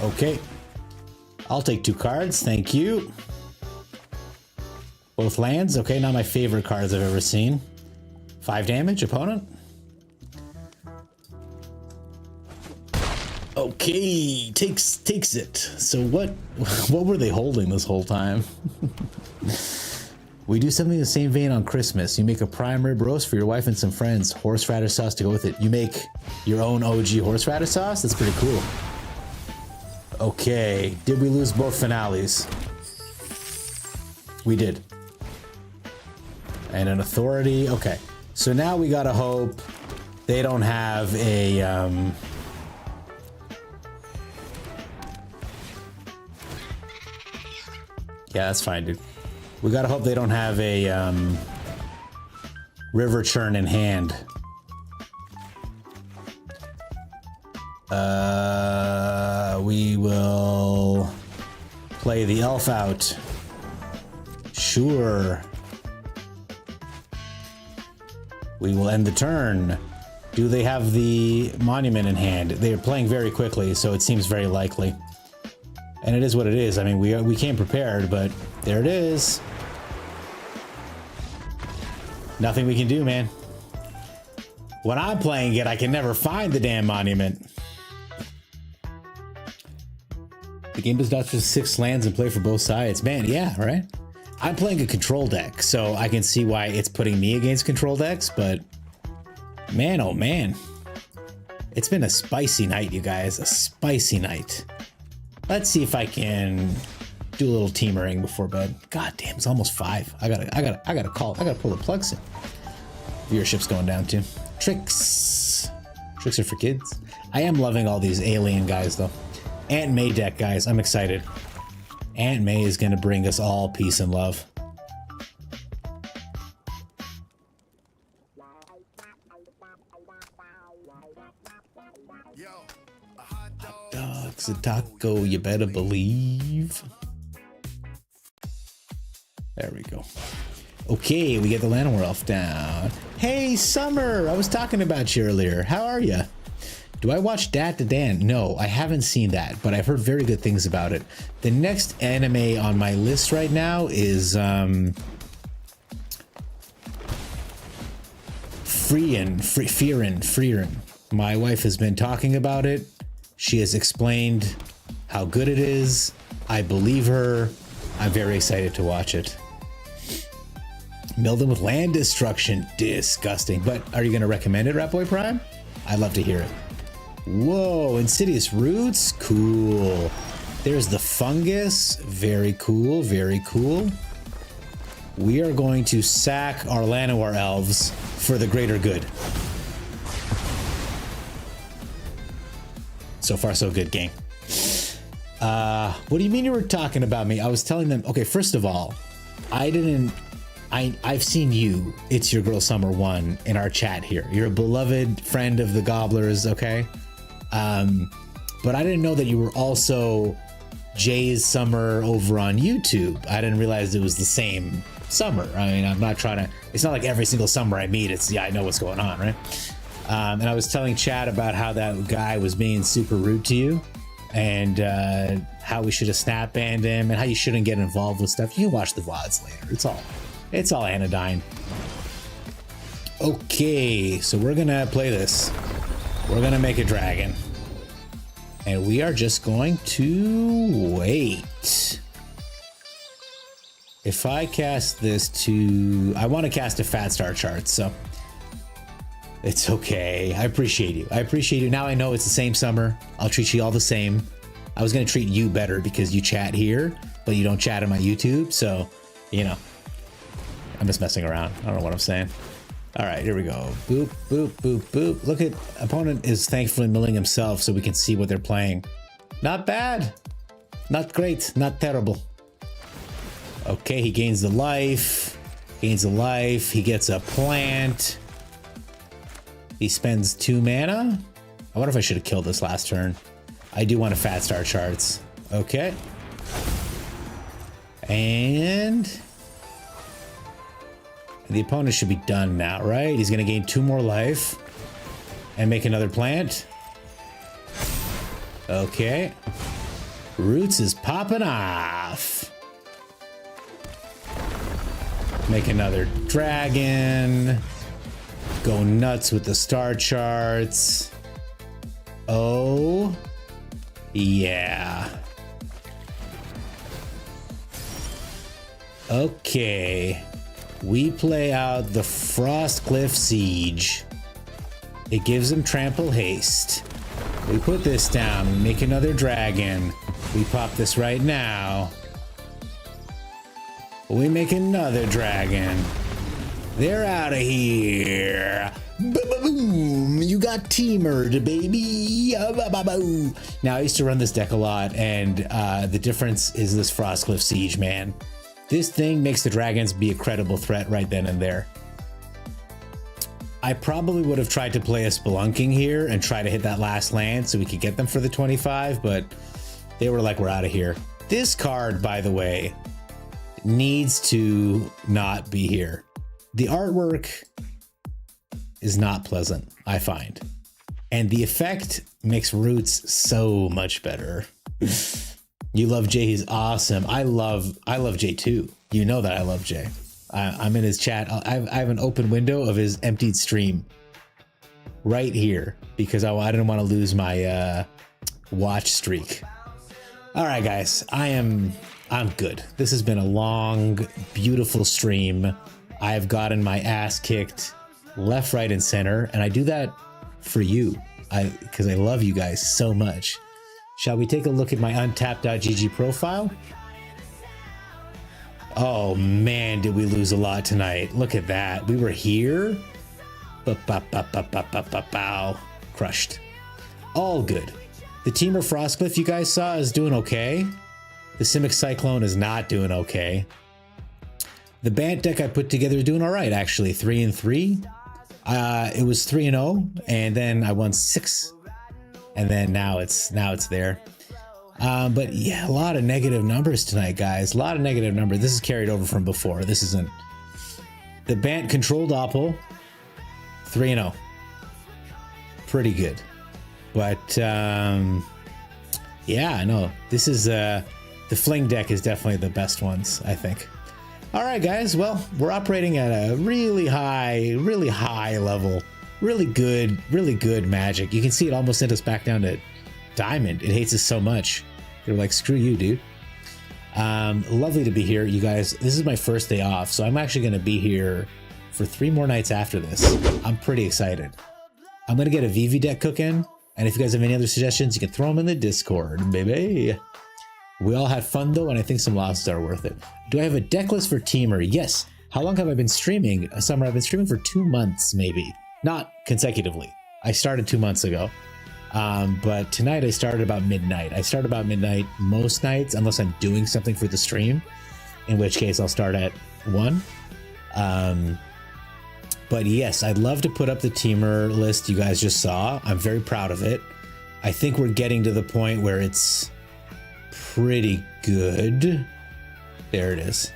Okay. I'll take 2 cards. Thank you. Both lands. Okay, not my favorite cards I've ever seen. 5 damage, opponent. Okay, takes it. So what were they holding this whole time? We do something in the same vein on Christmas. You make a prime rib roast for your wife and some friends. Horseradish sauce to go with it. You make your own OG horseradish sauce? That's pretty cool. Okay, did we lose both finales? We did. And an authority. Okay, so now we gotta hope they don't have a... Yeah, that's fine, dude. We gotta hope they don't have a river churn in hand. We will play the elf out. Sure. We will end the turn. Do they have the monument in hand? They are playing very quickly, so it seems very likely. And it is what it is. I mean, we came prepared, but there it is. Nothing we can do, man. When I'm playing it, I can never find the damn monument. The game does not just 6 lands and play for both sides. Man, yeah, right? I'm playing a control deck, so I can see why it's putting me against control decks, but man, oh man. It's been a spicy night, you guys. A spicy night. Let's see if I can do a little teamering before bed. God damn, it's almost 5. I gotta pull the plugs in. Viewership's going down too. Tricks are for kids. I am loving all these alien guys though. Aunt May deck, guys. I'm excited. Aunt May is gonna bring us all peace and love. Hot dogs, a taco, you better believe. There we go. Okay, we get the Llanowar Elf down. Hey, Summer! I was talking about you earlier. How are you? Do I watch Dat to Dan? No, I haven't seen that, but I've heard very good things about it. The next anime on my list right now is Frieren. My wife has been talking about it. She has explained how good it is. I believe her. I'm very excited to watch it. Mill them with land destruction. Disgusting. But are you going to recommend it, Ratboy Prime? I'd love to hear it. Whoa, Insidious Roots? Cool. There's the fungus. Very cool, very cool. We are going to sack our Llanowar elves for the greater good. So far, so good, gang. What do you mean you were talking about me? I was telling them, okay, first of all, I've seen you, It's Your Girl Summer 1, in our chat here. You're a beloved friend of the Gobblers, okay? But I didn't know that you were also Jay's Summer over on YouTube. I didn't realize it was the same Summer. I mean, I'm not trying to, it's not like every single Summer I meet, it's, yeah, I know what's going on, right? And I was telling Chad about how that guy was being super rude to you and how we should have snap banned him and how you shouldn't get involved with stuff. You can watch the VODs later. It's all anodyne. Okay, so we're gonna play this. We're gonna make a dragon. And we are just going to wait. If I cast this to... I want to cast a Fat Star chart, so... It's okay. I appreciate you. I appreciate you. Now I know it's the same Summer. I'll treat you all the same. I was gonna treat you better because you chat here, but you don't chat on my YouTube, so, you know. I'm just messing around. I don't know what I'm saying. All right, here we go. Boop, boop, boop, boop. Look at, opponent is thankfully milling himself so we can see what they're playing. Not bad. Not great. Not terrible. Okay, he gains the life. Gains the life. He gets a plant. He spends 2 mana. I wonder if I should have killed this last turn. I do want a Fat Star charts. Okay. And... the opponent should be done now, right? He's gonna gain 2 more life and make another plant. Okay. Roots is popping off. Make another dragon. Go nuts with the star charts. Oh, yeah. Okay. We play out the Frostcliff Siege. It gives him trample haste. We put this down, make another dragon. We pop this right now. We make another dragon. They're out of here. Boom! You got teamered, baby. Now, I used to run this deck a lot, and the difference is this Frostcliff Siege, man. This thing makes the dragons be a credible threat right then and there. I probably would have tried to play a Spelunking here and try to hit that last land so we could get them for the 25, but they were like, we're out of here. This card, by the way, needs to not be here. The artwork is not pleasant, I find. And the effect makes Roots so much better. You love Jay, he's awesome. I love Jay too. You know that I love Jay. I'm in his chat. I have an open window of his emptied stream right here because I didn't want to lose my watch streak. All right, guys, I'm good. This has been a long, beautiful stream. I have gotten my ass kicked left, right, and center, and I do that for you, because I love you guys so much. Shall we take a look at my untapped.gg profile? Oh man, did we lose a lot tonight. Look at that. We were here. Crushed. All good. The Teamer Frostcliff you guys saw is doing okay. The Simic Cyclone is not doing okay. The Bant deck I put together is doing all right, actually. 3-3. It was 3-0, and then I won 6, and then now it's there. But yeah, a lot of negative numbers tonight, guys. A lot of negative numbers. This is carried over from before. This isn't. The Bant Control Doppel, 3-0. Pretty good. But yeah, no, this is the Fling deck is definitely the best ones, I think. All right, guys. Well, we're operating at a really high level. Really good Magic. You can see it almost sent us back down to Diamond. It hates us so much. They're like, screw you, dude. Lovely to be here, you guys. This is my first day off, so I'm actually going to be here for 3 more nights after this. I'm pretty excited. I'm going to get a VV deck cooking, and if you guys have any other suggestions, you can throw them in the Discord, baby. We all had fun, though, and I think some losses are worth it. Do I have a deck list for Teamer? Yes. How long have I been streaming? Summer, I've been streaming for 2 months, maybe. Not consecutively. I started 2 months ago. But tonight I started about midnight. I start about midnight most nights, unless I'm doing something for the stream, in which case I'll start at 1. But yes, I'd love to put up the Teamer list you guys just saw. I'm very proud of it. I think we're getting to the point where it's pretty good. There it is.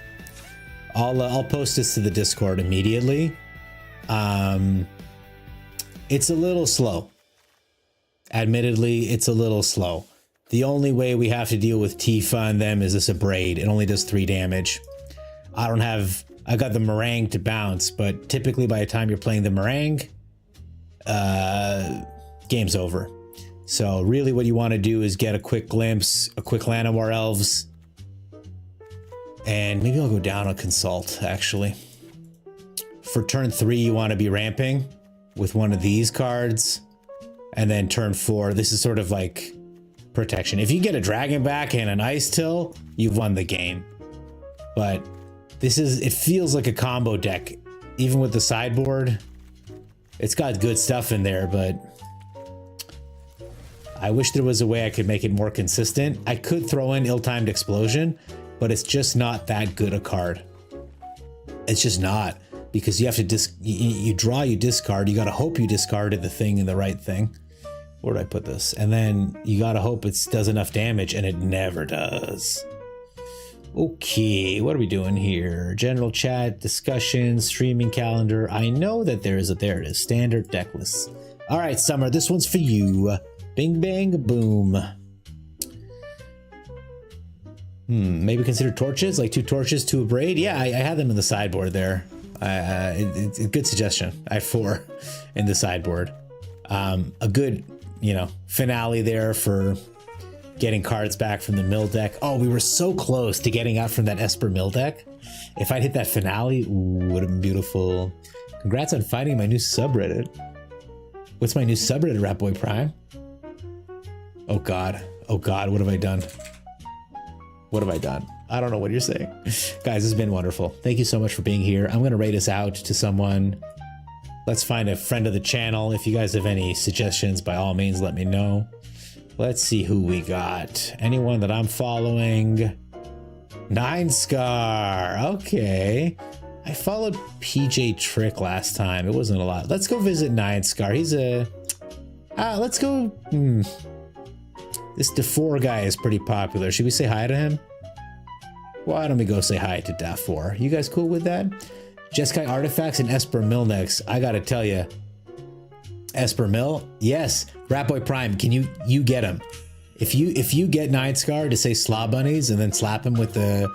I'll post this to the Discord immediately. It's a little slow. Admittedly, it's a little slow. The only way we have to deal with Tifa and them is this Abrade. It only does 3 damage. I got the Meringue to bounce, but typically by the time you're playing the Meringue, game's over. So really what you want to do is get a quick glimpse, a quick Llanowar Elves, and maybe I'll go down a Consult, actually. For turn 3, you want to be ramping with one of these cards, and then turn 4, this is sort of like protection. If you get a Dragon back and an Ice Till, you've won the game. But it feels like a combo deck, even with the sideboard. It's got good stuff in there, but I wish there was a way I could make it more consistent. I could throw in Ill-Timed Explosion, but it's just not that good a card. It's just not, because you have to you draw, you discard, you gotta hope you discarded the thing in the right thing. Where did I put this? And then you gotta hope it does enough damage, and it never does. Okay, what are we doing here? General chat, discussion, streaming calendar. I know that there it is, standard deck lists. All right, Summer, this one's for you. Bing, bang, boom. Maybe consider torches, like 2 torches, 2 Abrade. Yeah, I had them in the sideboard there. It's a good suggestion. I have 4 in the sideboard. A good, finale there for getting cards back from the mill deck. Oh, we were so close to getting out from that Esper mill deck. If I'd hit that finale, would have been beautiful. Congrats on finding my new subreddit. What's my new subreddit, Ratboy Prime? Oh God, what have I done? What have I done? I don't know what you're saying. Guys, this has been wonderful. Thank you so much for being here. I'm gonna rate us out to someone. Let's find a friend of the channel. If you guys have any suggestions, by all means, let me know. Let's see who we got. Anyone that I'm following? 9scar. Okay. I followed PJ Trick last time. It wasn't a lot. Let's go visit 9scar. He's a... let's go... This Dafor guy is pretty popular. Should we say hi to him? Why don't we go say hi to Dafor? You guys cool with that? Jeskai Artifacts and Esper Mill next. I gotta tell you, Esper Mill, yes. Ratboy Prime, can you get him? If you get 9scar to say Slaw Bunnies and then slap him with the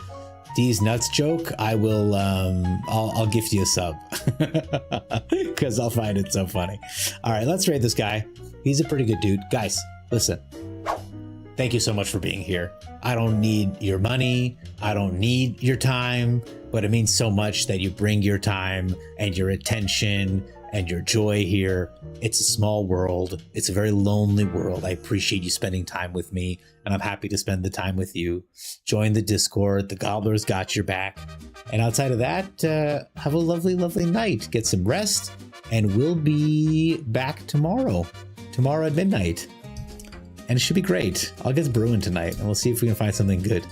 D's nuts joke, I will I'll gift you a sub because I'll find it so funny. All right, let's rate this guy. He's a pretty good dude. Guys, listen. Thank you so much for being here. I don't need your money. I don't need your time, but it means so much that you bring your time and your attention and your joy here. It's a small world. It's a very lonely world. I appreciate you spending time with me, and I'm happy to spend the time with you. Join the Discord. The Gobbler's got your back. And outside of that, have a lovely, lovely night. Get some rest, and we'll be back tomorrow at midnight. And it should be great. I'll get brewing tonight, and we'll see if we can find something good.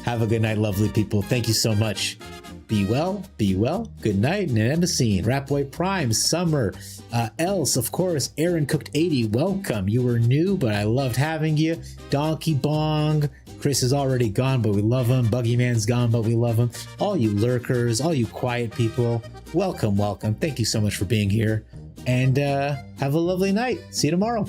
Have a good night, lovely people. Thank you so much. Be well, be well. Good night, and end of scene. Rapboy Prime, Summer, Else, of course, Aaron Cooked 80. Welcome. You were new, but I loved having you. Donkey Bong. Chris is already gone, but we love him. Buggy Man's gone, but we love him. All you lurkers, all you quiet people, welcome, welcome. Thank you so much for being here, and have a lovely night. See you tomorrow.